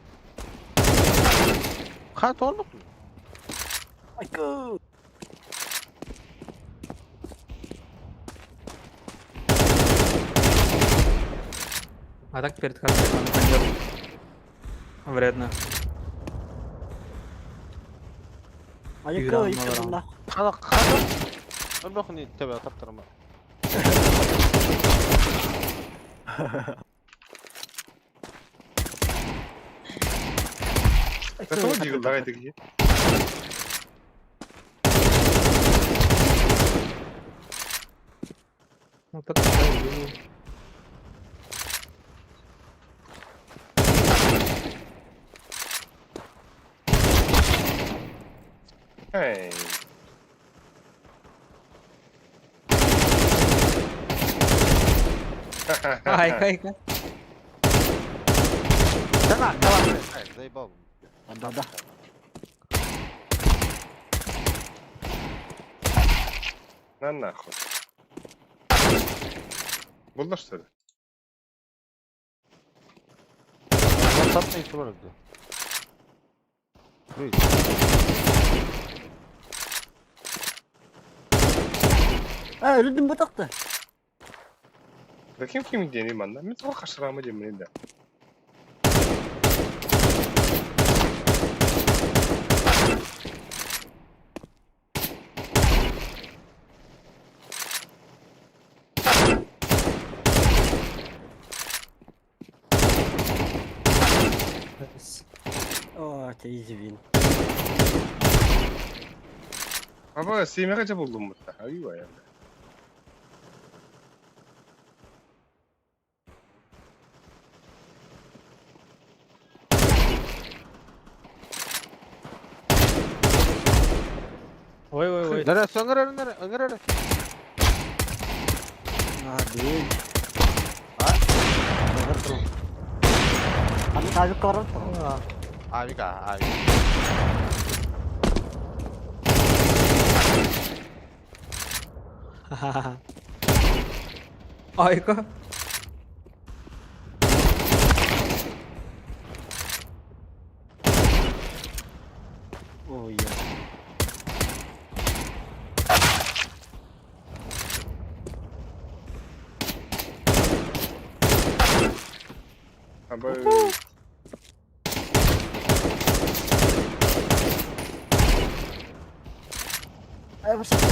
[SPEAKER 13] Hat olmuş mu?
[SPEAKER 10] Aykı.
[SPEAKER 3] А так перед кадром пойдет. Вредно.
[SPEAKER 10] Aykı
[SPEAKER 3] Yürü,
[SPEAKER 10] yıkıldım
[SPEAKER 3] Allah'ım.
[SPEAKER 10] da.
[SPEAKER 13] Hadi hadi. Dur bakın tabi taptırma.
[SPEAKER 1] Какого дигл? Давай ты где?
[SPEAKER 3] Ну, так было.
[SPEAKER 1] Hey.
[SPEAKER 3] Ай, кайка.
[SPEAKER 13] Давай, давай. Hayır, заебал.
[SPEAKER 10] Да.
[SPEAKER 1] На нахуй. Булда, что ли?
[SPEAKER 13] Ben tapma işi var orada. Buyur.
[SPEAKER 10] Öldüm batakta.
[SPEAKER 1] Da kim deneyim anda? Ben tava kaçıramı diyeyim de.
[SPEAKER 10] Oh, easy win.
[SPEAKER 1] Baba CM'ye buldum mutta. Ayva ya.
[SPEAKER 2] Oy oy oy.
[SPEAKER 13] Neresi? Öngör.
[SPEAKER 10] Değil. Abi tabi korun.
[SPEAKER 13] Abi.
[SPEAKER 3] Aika.
[SPEAKER 10] Oh iya.
[SPEAKER 1] Baba
[SPEAKER 10] Ayo bersama.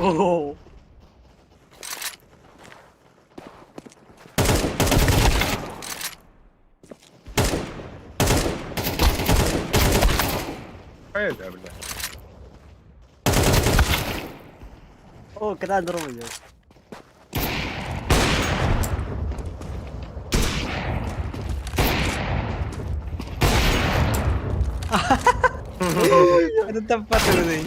[SPEAKER 10] Oh.
[SPEAKER 1] hayır ya burada.
[SPEAKER 10] Oh, kena drone aja.
[SPEAKER 3] Ada tempat dulu nih.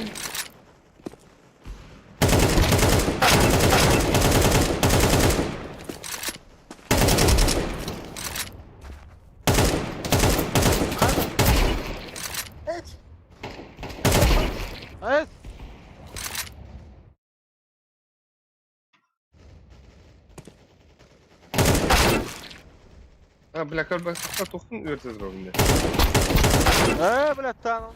[SPEAKER 13] Evet.
[SPEAKER 1] Ha Black Ops baksa tokun üretiriz robinde.
[SPEAKER 13] Блядь, танк.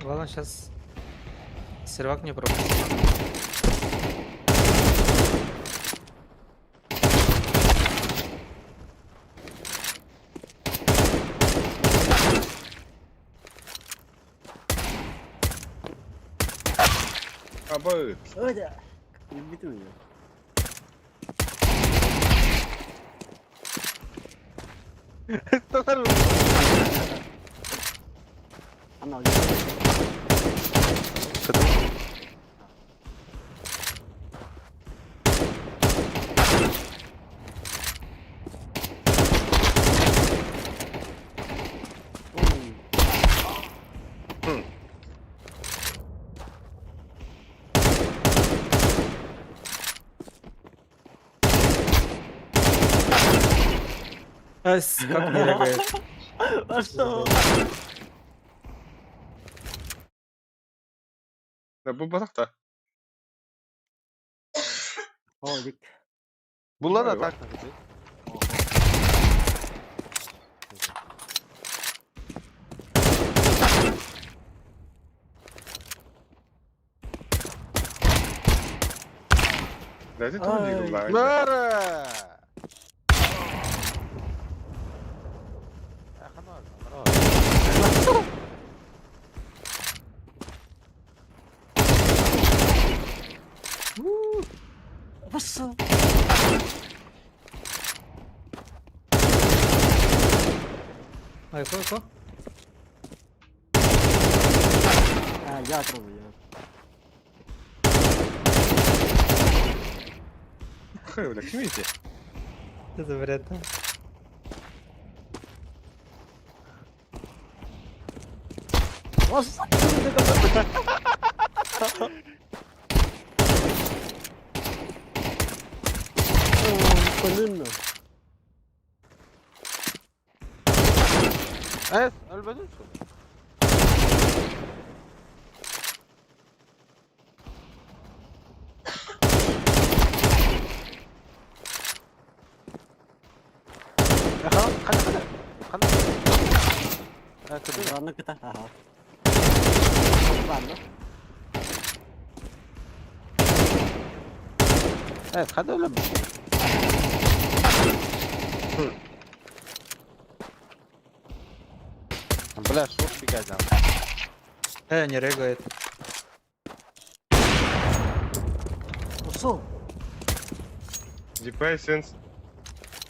[SPEAKER 3] Ладно, сейчас сервак не пропустит.
[SPEAKER 1] Baba
[SPEAKER 10] Oh, ya. Gitu ya. Ano
[SPEAKER 3] Как не лагает.
[SPEAKER 10] А что?
[SPEAKER 1] da bu batakta.
[SPEAKER 10] Holik.
[SPEAKER 13] Bunlar da
[SPEAKER 1] Vay vay.
[SPEAKER 13] tak.
[SPEAKER 1] Nerede tutuyor lan?
[SPEAKER 13] Nara.
[SPEAKER 10] Passou.
[SPEAKER 3] Vai, foi.
[SPEAKER 10] Ah, ya trouxe.
[SPEAKER 1] Öyle kim yiyecek?
[SPEAKER 3] Это вряд ли.
[SPEAKER 13] Evet, ölmedin mi? Ya kan, kan. Kedua.
[SPEAKER 10] Rano kita. Aha.
[SPEAKER 13] Kada ulam. Бля, что бегать там?
[SPEAKER 3] Не регает.
[SPEAKER 10] Ушел.
[SPEAKER 1] Дипай сенс.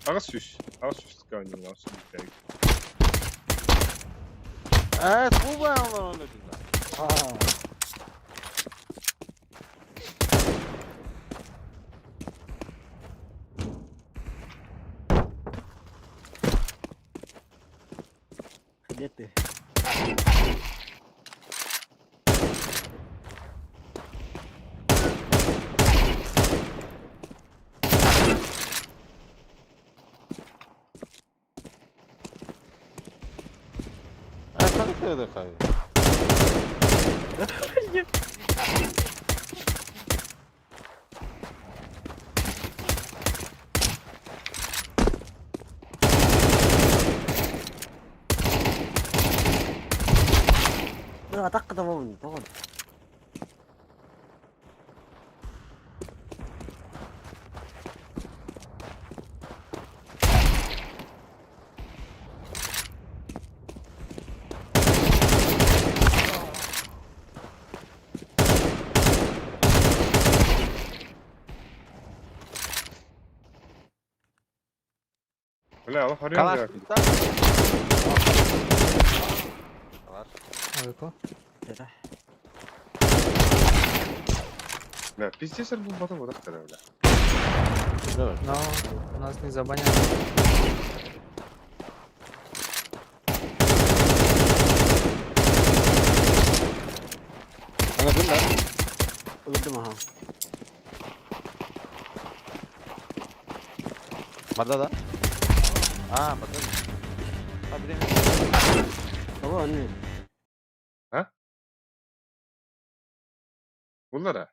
[SPEAKER 1] Ağız süs tıkanıyor lan su dipay.
[SPEAKER 13] Evet, bu ben onu öldürdüm.
[SPEAKER 10] Где ты?
[SPEAKER 13] Sana söyledik abi.
[SPEAKER 10] Atak ketemu pohon.
[SPEAKER 1] Bля, Allah arıyor
[SPEAKER 13] Kalan
[SPEAKER 1] ya.
[SPEAKER 13] şurada. Var.
[SPEAKER 3] Далеко?
[SPEAKER 1] Bля, пиздец bu bota bu da bля.
[SPEAKER 3] Но у нас не забанят.
[SPEAKER 13] Anladın mı?
[SPEAKER 10] Öldüm aha.
[SPEAKER 13] Burada da. Aa, burada. Abi de.
[SPEAKER 10] Baba anne.
[SPEAKER 1] Bunlara.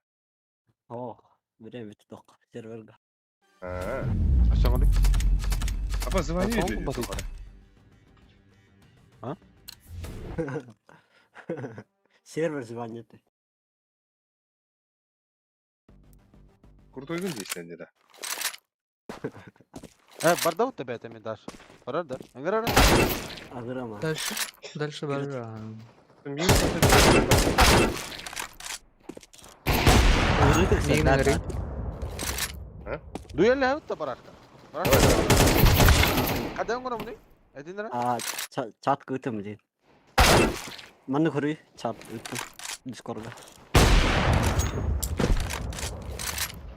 [SPEAKER 10] Oh. Время ток. Серверга.
[SPEAKER 1] Ha.
[SPEAKER 13] Aşağı koyduk.
[SPEAKER 1] Apa звони
[SPEAKER 13] Tamam,
[SPEAKER 1] dedi.
[SPEAKER 13] basit.
[SPEAKER 10] Сервер звонит.
[SPEAKER 1] Kurt uygun değil sence de.
[SPEAKER 13] Burada o tebe temin daş. Orada. Angara.
[SPEAKER 10] Аграма.
[SPEAKER 3] Дальше барга. Мигнери.
[SPEAKER 13] Duyal ya utta baraka. Kadang ko na muni. Edin na.
[SPEAKER 10] А чат кыты мыди. Маны хори чат үтү. Дискорда.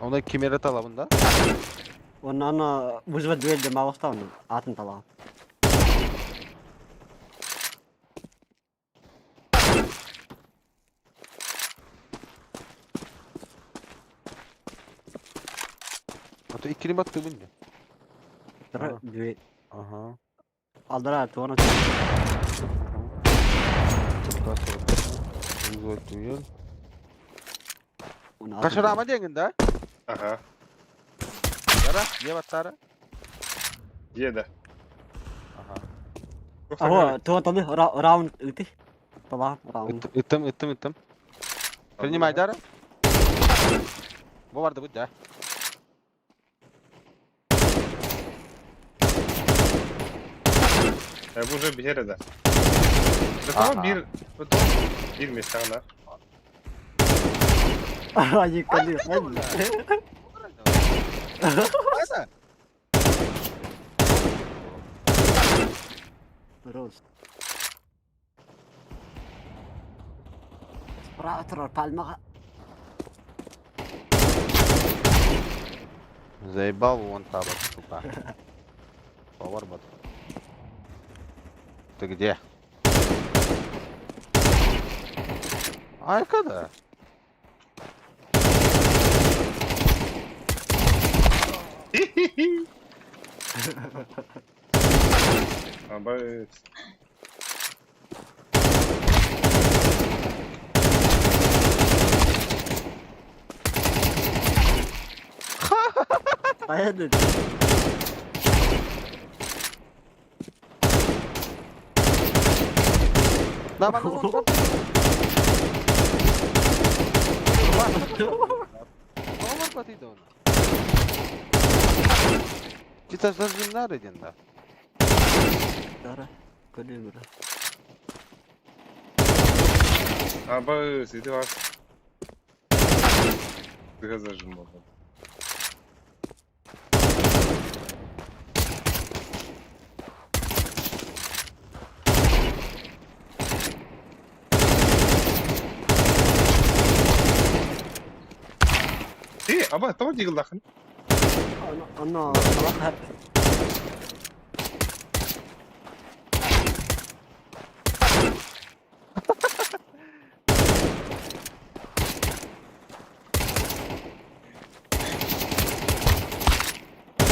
[SPEAKER 13] Onda kimere talabında.
[SPEAKER 10] Онан вызвать дуэль для Мауставна. Атын талап.
[SPEAKER 13] Ото ikili battı bunca.
[SPEAKER 10] Тра дуэль.
[SPEAKER 13] Aha.
[SPEAKER 10] Алдара туана.
[SPEAKER 13] Duyal. Kaşar ama dengin da.
[SPEAKER 1] Aha.
[SPEAKER 13] Yara, ye battara.
[SPEAKER 1] Ye de.
[SPEAKER 13] Aha.
[SPEAKER 10] Abo туа таны раунд үти. Талап раунд.
[SPEAKER 13] Ittim. Принимай дара. Bu vardı bu da.
[SPEAKER 1] Bu уже bir yere de. Tamam bir mi sana?
[SPEAKER 10] Ай, конечно.
[SPEAKER 13] Neyse.
[SPEAKER 10] Роз. Справа трор пальмага.
[SPEAKER 13] Заебал вон табак, сука. Повар бот. Ты где? Arkada.
[SPEAKER 1] Abaz.
[SPEAKER 10] Hayırdır?
[SPEAKER 13] Lan bana vur. Olur patıydı onu. Kita sözünler edinde.
[SPEAKER 10] Dara. Görüyorum burada.
[SPEAKER 1] Abaz. Иди var. Ты зажим было. Аба, там дигл дахын.
[SPEAKER 10] Ana salak hep.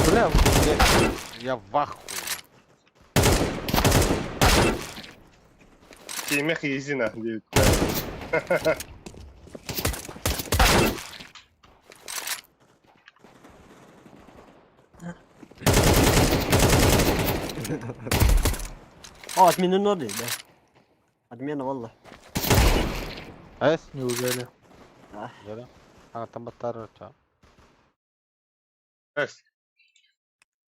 [SPEAKER 13] Бля, я в ахуе.
[SPEAKER 1] Кемех езина.
[SPEAKER 10] Adminin oradaydı. Admin valla.
[SPEAKER 13] Эс?
[SPEAKER 6] Неужели?
[SPEAKER 13] Böyle. Ha tam batar ta.
[SPEAKER 1] Эс.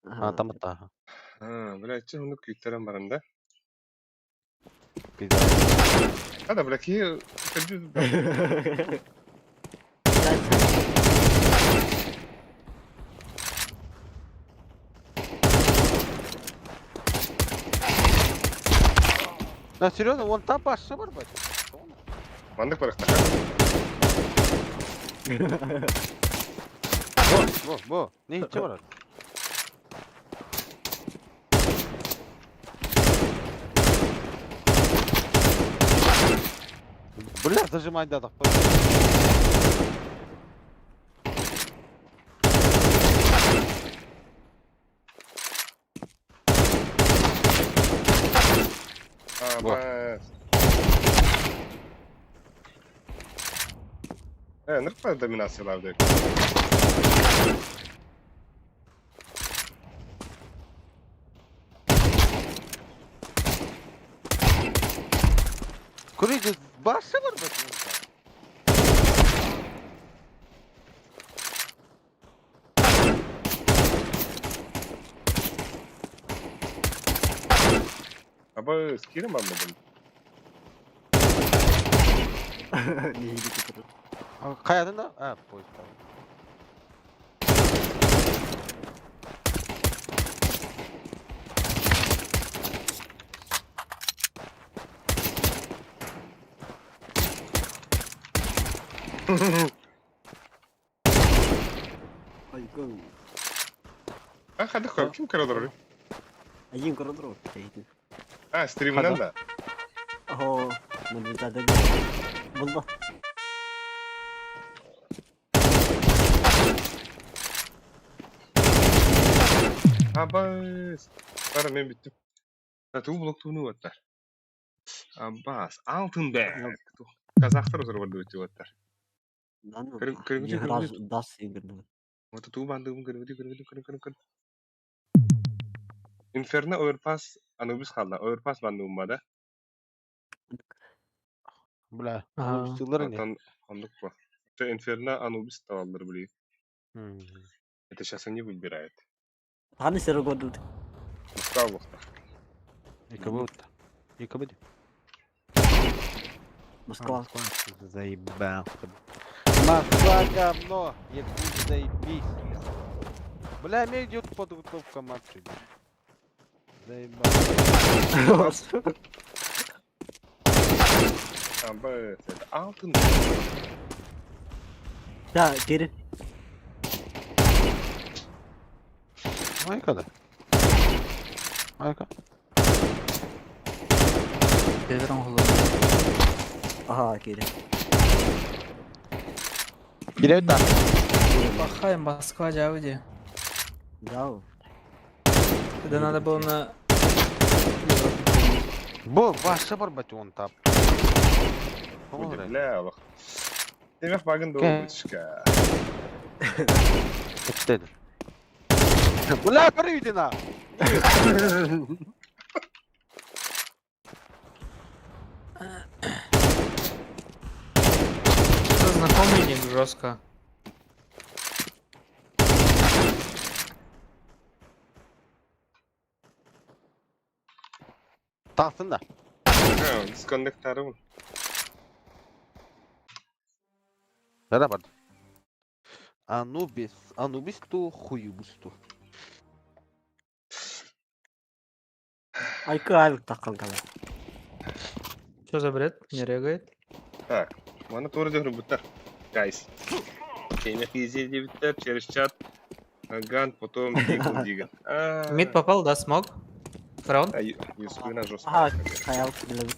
[SPEAKER 13] Ha tam batar.
[SPEAKER 1] Блядь, че ну күйтерем барында.
[SPEAKER 13] Пизда.
[SPEAKER 1] Ада, блядь, я
[SPEAKER 13] Да серьезно, вон там башы бар ба?
[SPEAKER 1] мандык баракта.
[SPEAKER 13] Во, не içe var. Бля, зажимай да.
[SPEAKER 1] Абаз. Ныркпа доминацияларды.
[SPEAKER 13] Көрейді, башы бар ба?
[SPEAKER 1] Абаз, кирим бамдым.
[SPEAKER 10] Neydi ki?
[SPEAKER 13] Kayadın da? Ha, polis tamam.
[SPEAKER 10] Aykın.
[SPEAKER 1] Hadi koy, kim kırılır?
[SPEAKER 10] Ayın korudur o şeydi.
[SPEAKER 1] Stream'den da.
[SPEAKER 10] Oh, menurut ada. Valla.
[SPEAKER 1] Абаз. Бара мен биттим. Туу блоктууну өттөр. Абаз, алтын бек. Казактар өзөр барды өтүп өттөр.
[SPEAKER 10] Раз дас игры.
[SPEAKER 1] Вот туу бандыгым кыргыды. Инферно overpass Anubis kaldı. Overpass bandığım bada.
[SPEAKER 13] Bля,
[SPEAKER 6] Ага.
[SPEAKER 13] üstüleri ne?
[SPEAKER 1] Кондук по. Это Инферно Anubis tavalları biliyor. Это сейчас они выбирают.
[SPEAKER 10] Hani sero godu.
[SPEAKER 1] Мустав.
[SPEAKER 13] И кого?
[SPEAKER 10] Москва.
[SPEAKER 13] Заебал. Москва говно. Якут заебись. Бля, мне идет подготовка матча. Заебал.
[SPEAKER 1] Абаз, это алтын.
[SPEAKER 10] Ya geri.
[SPEAKER 13] Ayka da. Ayka.
[SPEAKER 3] Pedrão rolou.
[SPEAKER 10] Aha geri.
[SPEAKER 13] Келет та.
[SPEAKER 6] Плохая Москва, Джауди.
[SPEAKER 10] Жау.
[SPEAKER 6] Тогда надо было на...
[SPEAKER 13] Бу, башы бар бәті оны тап.
[SPEAKER 1] Бля, аллах. Демек багын да
[SPEAKER 13] Ке.
[SPEAKER 1] бутышка.
[SPEAKER 13] Күттеді. Бля, көрі үйдена!
[SPEAKER 6] Что знакомый не жестко.
[SPEAKER 13] Taqsın da.
[SPEAKER 1] Ha, disconnectarı mı?
[SPEAKER 13] Nere var? Anubis tu хуйбус tu.
[SPEAKER 10] Айкы айлық таққан кала.
[SPEAKER 6] Что за бред? Не регает?
[SPEAKER 1] Так, bana doğru diyorum butar. Guys. Кеймек изи дебиттер, через чат. Ган, потом дигл дигл.
[SPEAKER 6] Мид попал, да, смог? Фраун?
[SPEAKER 1] Юспина жестко.
[SPEAKER 10] Ага, хаял білім.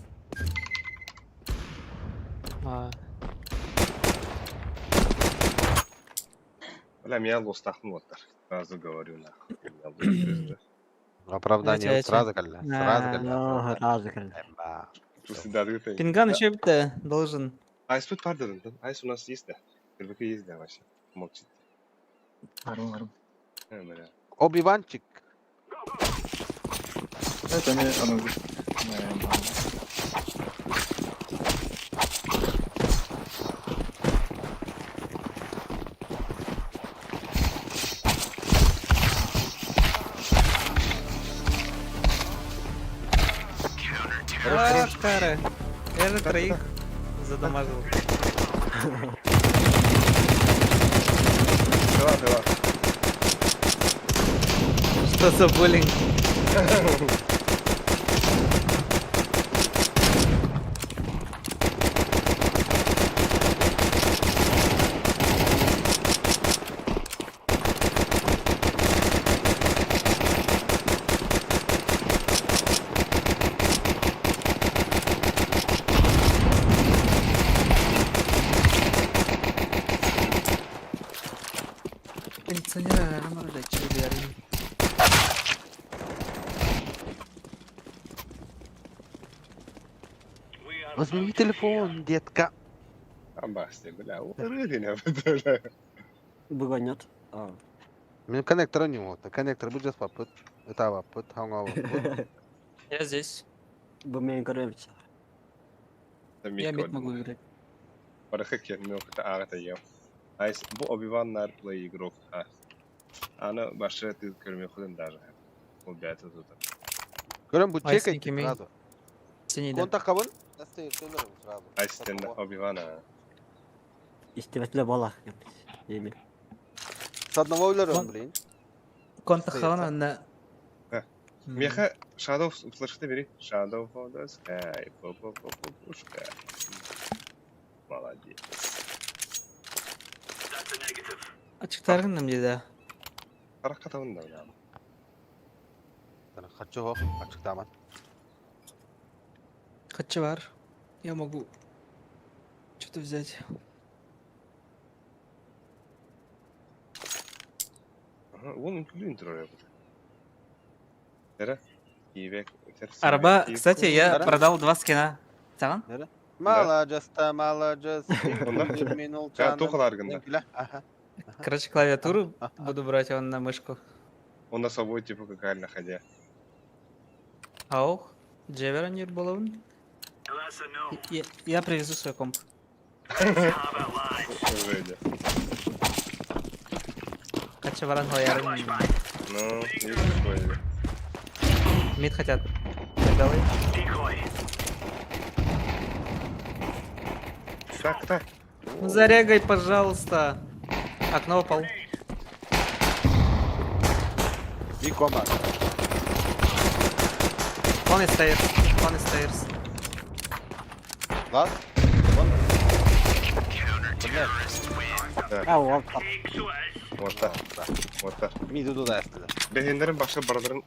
[SPEAKER 1] Бля, меня лостахнул вот так. Сразу говорю, нахуй. Меня лостахнул.
[SPEAKER 13] Оправдание
[SPEAKER 6] Эти.
[SPEAKER 13] сразу калля. Сразу калля.
[SPEAKER 10] Разы кірді.
[SPEAKER 1] Просто дадут.
[SPEAKER 6] Пинган еще бітті, должен.
[SPEAKER 1] Айс тут пар dedim. Айс у нас есть, да? РБК есть, да, вообще. Молчит.
[SPEAKER 4] Арым.
[SPEAKER 1] Бля.
[SPEAKER 13] Obi-Wanчик.
[SPEAKER 4] Это не Анубис.
[SPEAKER 6] Кара. Я же троих задамажил.
[SPEAKER 1] Давай.
[SPEAKER 6] Что за буллинг? Кондиционер, может, чили.
[SPEAKER 13] Возьми телефон, детка.
[SPEAKER 1] Амбасте, бля. Урыли, бля.
[SPEAKER 10] Бұғанет.
[SPEAKER 13] Мен коннектора не вот. Коннектор будет попыт. Это попыт.
[SPEAKER 6] Я здесь.
[SPEAKER 10] Бұл мен көреміз.
[SPEAKER 6] Я мид могу играть.
[SPEAKER 1] Барахы кермек, это агата ем. Айс, bu Obi-Wan'lar play игрок. Ana başka tür görmeye kudum даже. O bir atı tutar.
[SPEAKER 13] Görüm bu
[SPEAKER 6] Ay,
[SPEAKER 13] çek
[SPEAKER 6] sen kimi?
[SPEAKER 13] sразу.
[SPEAKER 6] Синий, да.
[SPEAKER 13] Контакт кабын? Söylerim sразу.
[SPEAKER 1] Айс сенде Obi-Wan'a.
[SPEAKER 10] İstivetli balak. Yemin.
[SPEAKER 13] С одного ойларым, блин.
[SPEAKER 6] Конта хавана на...
[SPEAKER 1] Меха Shadow флешты бери. Shadow for the sky. Пушка. Молодец.
[SPEAKER 6] Açıklarım dedi.
[SPEAKER 1] Karak katavın da ya.
[SPEAKER 13] Хочу его. Açık tamam.
[SPEAKER 6] Хачи var. Я могу что-то взять.
[SPEAKER 1] Ага, вон инклюин трое. Эра. Ивек.
[SPEAKER 6] Арба, кстати, я продал 2 скина. Tamam.
[SPEAKER 13] Молодец, молодец.
[SPEAKER 1] Ya tokalar gında.
[SPEAKER 6] Короче, клавиатуру буду брать он на мышку.
[SPEAKER 1] Он на собой типа как реально ходя.
[SPEAKER 6] Аух, Джевера не баллон. Я привезу свой комп. Качеваран хоярын.
[SPEAKER 1] Ну, не такое.
[SPEAKER 6] Мид хотят. Давай.
[SPEAKER 1] Так.
[SPEAKER 6] Ну зарягай, пожалуйста. Окно упал.
[SPEAKER 13] Bir koma.
[SPEAKER 6] One is stairs. One is stairs.
[SPEAKER 13] Lan.
[SPEAKER 1] Вот.
[SPEAKER 13] Мид туда стали.
[SPEAKER 1] Бехендерин başka барадарын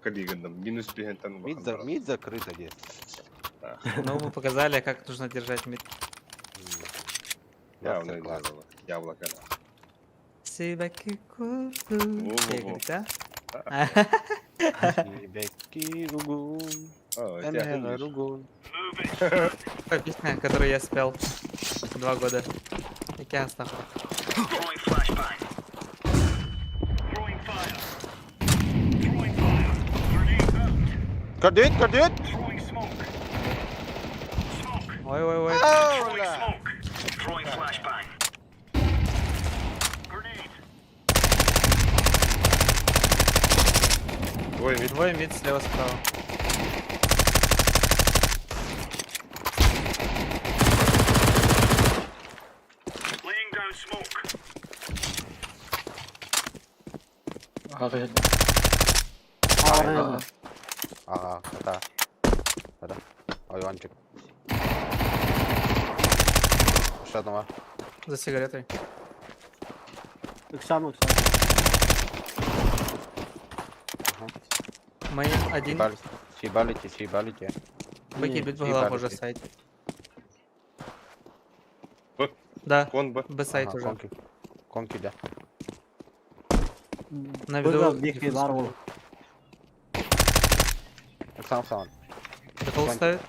[SPEAKER 1] кадигандым. Минус бехентан.
[SPEAKER 13] Мид закрыто здесь.
[SPEAKER 6] Ну, мы показали, как нужно держать мид.
[SPEAKER 1] Явно
[SPEAKER 13] Мастер-класс.
[SPEAKER 1] дело. Яблоко.
[SPEAKER 3] Сибаки
[SPEAKER 1] Во-во-во.
[SPEAKER 13] Бекки ругун.
[SPEAKER 1] О,
[SPEAKER 13] Эмэга
[SPEAKER 1] тяжелый.
[SPEAKER 13] ругун.
[SPEAKER 3] Песня, которую я спел 2 года. Океан нахуй.
[SPEAKER 7] Throwing flashbang. Throwing fire. Throwing fire. Grenade out.
[SPEAKER 13] Кадет, кадет!
[SPEAKER 7] Throwing smoke. Smoke.
[SPEAKER 3] Ой-ой-ой.
[SPEAKER 7] Throwing smoke. Throwing flashbang. Grenade.
[SPEAKER 1] Ой, ведь
[SPEAKER 3] Двое мид слева справа.
[SPEAKER 7] Laying down smoke.
[SPEAKER 13] Ага, это. Айванчик. Еще одного.
[SPEAKER 3] За сигаретой.
[SPEAKER 10] Иксану.
[SPEAKER 3] Мои один.
[SPEAKER 13] Съебалите.
[SPEAKER 3] Быки бит в голову
[SPEAKER 13] съебали
[SPEAKER 3] уже
[SPEAKER 13] ты.
[SPEAKER 3] сайт.
[SPEAKER 1] Б.
[SPEAKER 3] Да,
[SPEAKER 1] кон Б.
[SPEAKER 3] Б сайт
[SPEAKER 13] Ага,
[SPEAKER 3] уже.
[SPEAKER 13] Конки, да.
[SPEAKER 3] На виду.
[SPEAKER 10] Burada bir var o.
[SPEAKER 13] Сам.
[SPEAKER 3] Дефол ставит.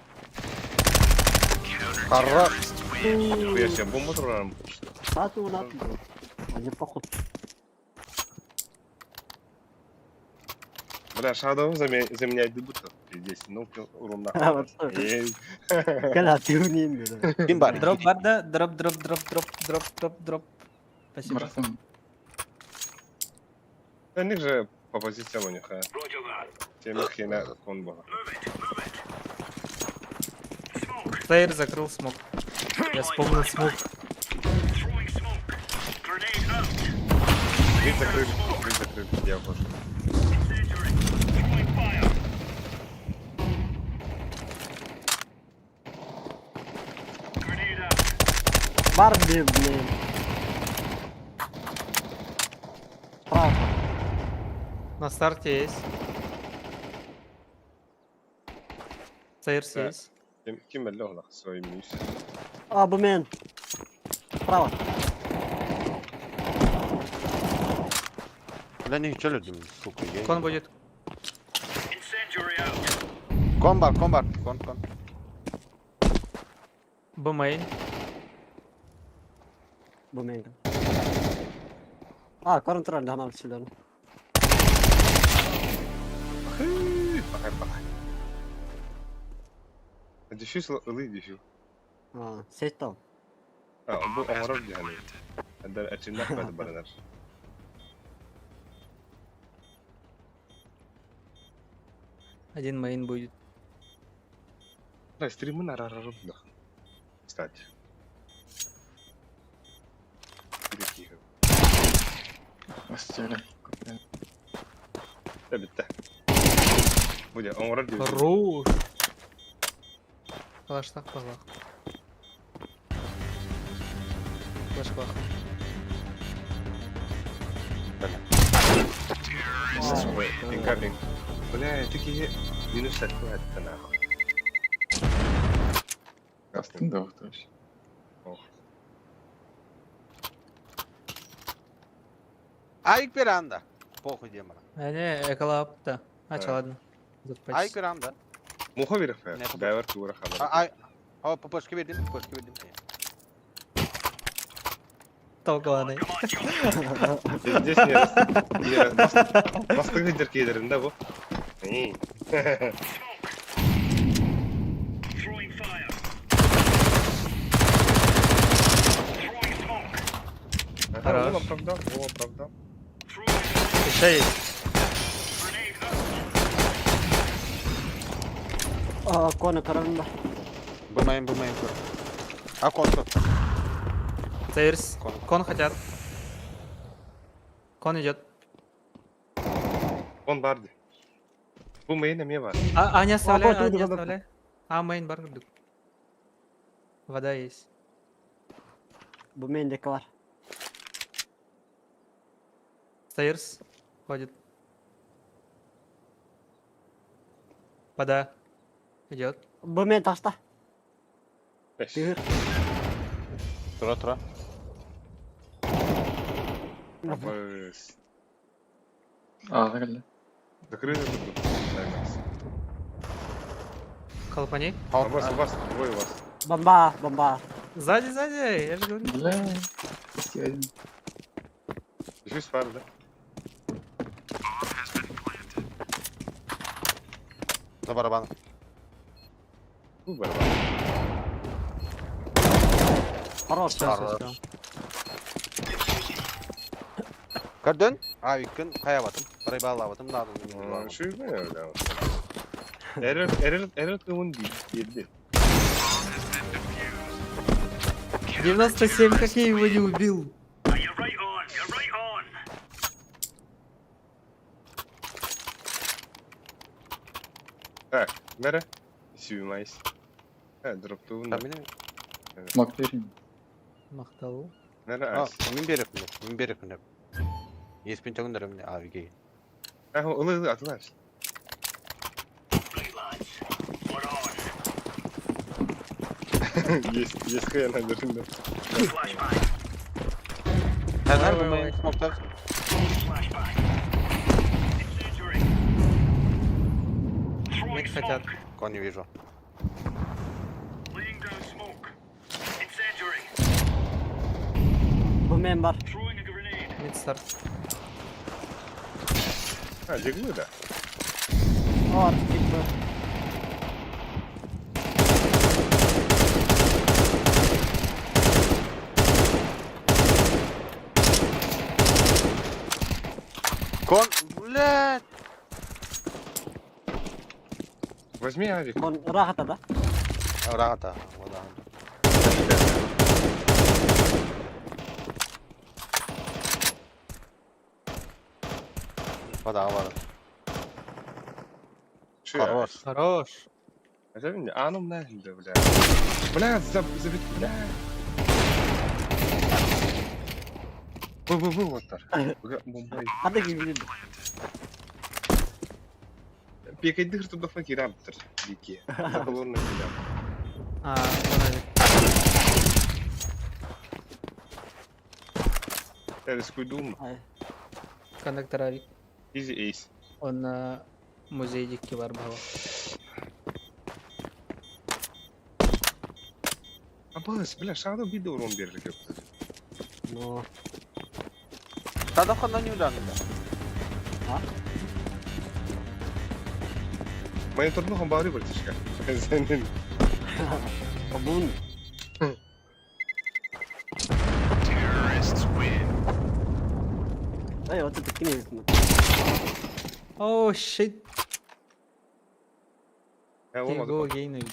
[SPEAKER 13] Хорош.
[SPEAKER 1] Я себе бомбу трогаю.
[SPEAKER 10] Satu lan. Они поход.
[SPEAKER 1] Бля, Шадоу заменять дебютов. Здесь, ну, урон
[SPEAKER 10] А, вот
[SPEAKER 1] нахуй.
[SPEAKER 10] что.
[SPEAKER 1] Эй.
[SPEAKER 10] Когда ты унин.
[SPEAKER 13] Ким бар?
[SPEAKER 3] Дроп барда, дроп. Спасибо.
[SPEAKER 1] У них же по позициям у них, а.
[SPEAKER 7] Roger that.
[SPEAKER 1] Тем их и на кон было.
[SPEAKER 7] Move it. Smoke.
[SPEAKER 3] Стейр закрыл смог. Я вспомнил смог.
[SPEAKER 7] Throwing smoke. Grenade out.
[SPEAKER 1] Мид закрыт, я ухожу.
[SPEAKER 7] Incendiary. Throwing fire. Grenade out.
[SPEAKER 10] Барби, блин. Право.
[SPEAKER 3] На старте есть. Стейрс
[SPEAKER 1] Да.
[SPEAKER 3] есть.
[SPEAKER 1] Кем лег свой мисс.
[SPEAKER 10] А, бумен. Право.
[SPEAKER 13] Бля, не челюдим, сука.
[SPEAKER 3] Кон будет.
[SPEAKER 7] Incendiary out.
[SPEAKER 13] Комбар.
[SPEAKER 3] Б-мейн.
[SPEAKER 10] Бумен. А, контроль, да, нам сюда.
[SPEAKER 1] Пахай. Дефьюз ылый дефьюз.
[SPEAKER 10] А, сетал.
[SPEAKER 1] А, он был оморок деганы. Это очевидно, это баранар.
[SPEAKER 3] Один мейн будет.
[SPEAKER 1] Да, стримы на рарарубдах. Кстати. Перекихал. Да, битта. Будет оморок дефьюз.
[SPEAKER 3] Хорош. Флэш-так позвал. Флэш-клах.
[SPEAKER 1] Инкабинг. Бля, такие минус такое это нахуй. Кастинг. Да, точно. Ох.
[SPEAKER 13] Айк веранда. Похуй демона.
[SPEAKER 3] Не, эколап, да. А, чё,
[SPEAKER 1] Да.
[SPEAKER 3] ладно.
[SPEAKER 13] Айк веранда.
[SPEAKER 1] Муха верифе.
[SPEAKER 13] Не,
[SPEAKER 1] Дайвер тура хабар.
[SPEAKER 13] Ай. О, попышки вердим.
[SPEAKER 3] Толкованный.
[SPEAKER 1] Здесь не бастыгы деркейлеринде бу.
[SPEAKER 7] Throwing fire. Throwing smoke.
[SPEAKER 3] Хорош.
[SPEAKER 1] Он оправдал.
[SPEAKER 7] Throwing
[SPEAKER 3] Еще есть.
[SPEAKER 7] grenade out.
[SPEAKER 10] А, кона каранда.
[SPEAKER 13] Бумаем. А контр.
[SPEAKER 3] Стейрс.
[SPEAKER 13] Кон.
[SPEAKER 3] Кон хотят. Кон идет.
[SPEAKER 1] Он барды. Бу мейна ме бар.
[SPEAKER 3] А, не оставляй,
[SPEAKER 10] вот,
[SPEAKER 3] не
[SPEAKER 10] вот, вот.
[SPEAKER 3] оставляй. А, мейн бар. Вода есть.
[SPEAKER 10] Бумен де квар.
[SPEAKER 3] Стейрс. Ходит. Вода. Идет.
[SPEAKER 10] Бумен таста.
[SPEAKER 1] Эш.
[SPEAKER 10] Тигр.
[SPEAKER 13] Тұра.
[SPEAKER 1] Абыз.
[SPEAKER 4] Ага, келді.
[SPEAKER 1] Закрыли тут.
[SPEAKER 6] Колпани.
[SPEAKER 1] Абыз, у вас, двое у вас.
[SPEAKER 10] Бомба.
[SPEAKER 6] Сзади, я же говорю.
[SPEAKER 4] Бля. Стивен.
[SPEAKER 1] Дефьюз пар, да?
[SPEAKER 13] За барабан.
[SPEAKER 1] Ну, барабан.
[SPEAKER 10] Хорош.
[SPEAKER 13] Көрдің? Авикін қая батым. Барай бағыла батым.
[SPEAKER 1] Şu ne öyle? Error kımın değil.
[SPEAKER 6] 97, как я его не убил.
[SPEAKER 7] You're right on. You're right on.
[SPEAKER 1] Так, nere? Сүймайыз. Дропты бunda.
[SPEAKER 4] Смок берейін.
[SPEAKER 6] Мақталу.
[SPEAKER 1] Nere?
[SPEAKER 13] Мен беріп. Еспен төгіндір өміне авиге.
[SPEAKER 1] Ilı atılar.
[SPEAKER 7] We're on.
[SPEAKER 1] Есть хрен одержимда.
[SPEAKER 7] Flashbang.
[SPEAKER 13] Әзір бұмайын смоктар.
[SPEAKER 7] Flashbang. Incendiary. Throwing
[SPEAKER 6] Мид хотят.
[SPEAKER 7] smoke.
[SPEAKER 13] Кого не вижу.
[SPEAKER 7] Laying down smoke. Incendiary.
[SPEAKER 10] Буммен бар.
[SPEAKER 7] Throwing a grenade.
[SPEAKER 6] Мид старт.
[SPEAKER 1] Легли, да?
[SPEAKER 10] Типа.
[SPEAKER 13] Кон, блядь.
[SPEAKER 1] Возьми авик.
[SPEAKER 10] Он рахата, да?
[SPEAKER 13] Рағата. Вода var. Хорош.
[SPEAKER 6] Хорош.
[SPEAKER 1] Это мне анум нахилда, бля. Бля, забить, бля. Был оттар. Бомбай.
[SPEAKER 10] Hadi gibi.
[SPEAKER 1] Пекайдыр туда факираптыр. Дики. Забылорно кидам. Рискуйдум.
[SPEAKER 6] Кондуктор Авик.
[SPEAKER 1] Изи эйс.
[SPEAKER 6] Он на музейдикке бар бала.
[SPEAKER 1] Абыз, бля, шағда биді орын берлік өпті.
[SPEAKER 10] Ну.
[SPEAKER 13] Тада қанда не уданында?
[SPEAKER 1] Мониторды хон бағыры бір тішка. Сәнен.
[SPEAKER 10] Бун. Ай, вот это кинет.
[SPEAKER 6] Оу, shit.
[SPEAKER 1] Olmadı.
[SPEAKER 6] Go again.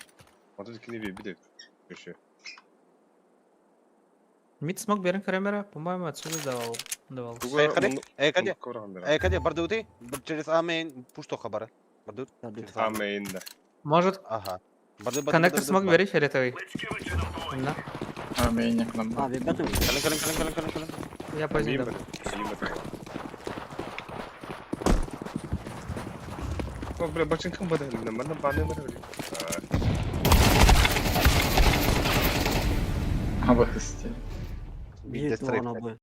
[SPEAKER 1] Olmadı dikini bir de köşe.
[SPEAKER 6] Мид смог берем камера, по-моему, отсюда давал.
[SPEAKER 13] Каде, бардути? Через амейн пушто хабара. Бардут?
[SPEAKER 1] Амейн, да.
[SPEAKER 6] Может,
[SPEAKER 13] Ага.
[SPEAKER 6] коннектор смог бери фиолетовый. Да.
[SPEAKER 4] Амейн, як нам.
[SPEAKER 10] Бегатым.
[SPEAKER 13] Калин.
[SPEAKER 6] Я поздний
[SPEAKER 1] Мимо.
[SPEAKER 6] дам.
[SPEAKER 1] О, бля, бачинкам буде, на мене бани не робить.
[SPEAKER 4] Абы хысты.
[SPEAKER 10] Bir de ona bu.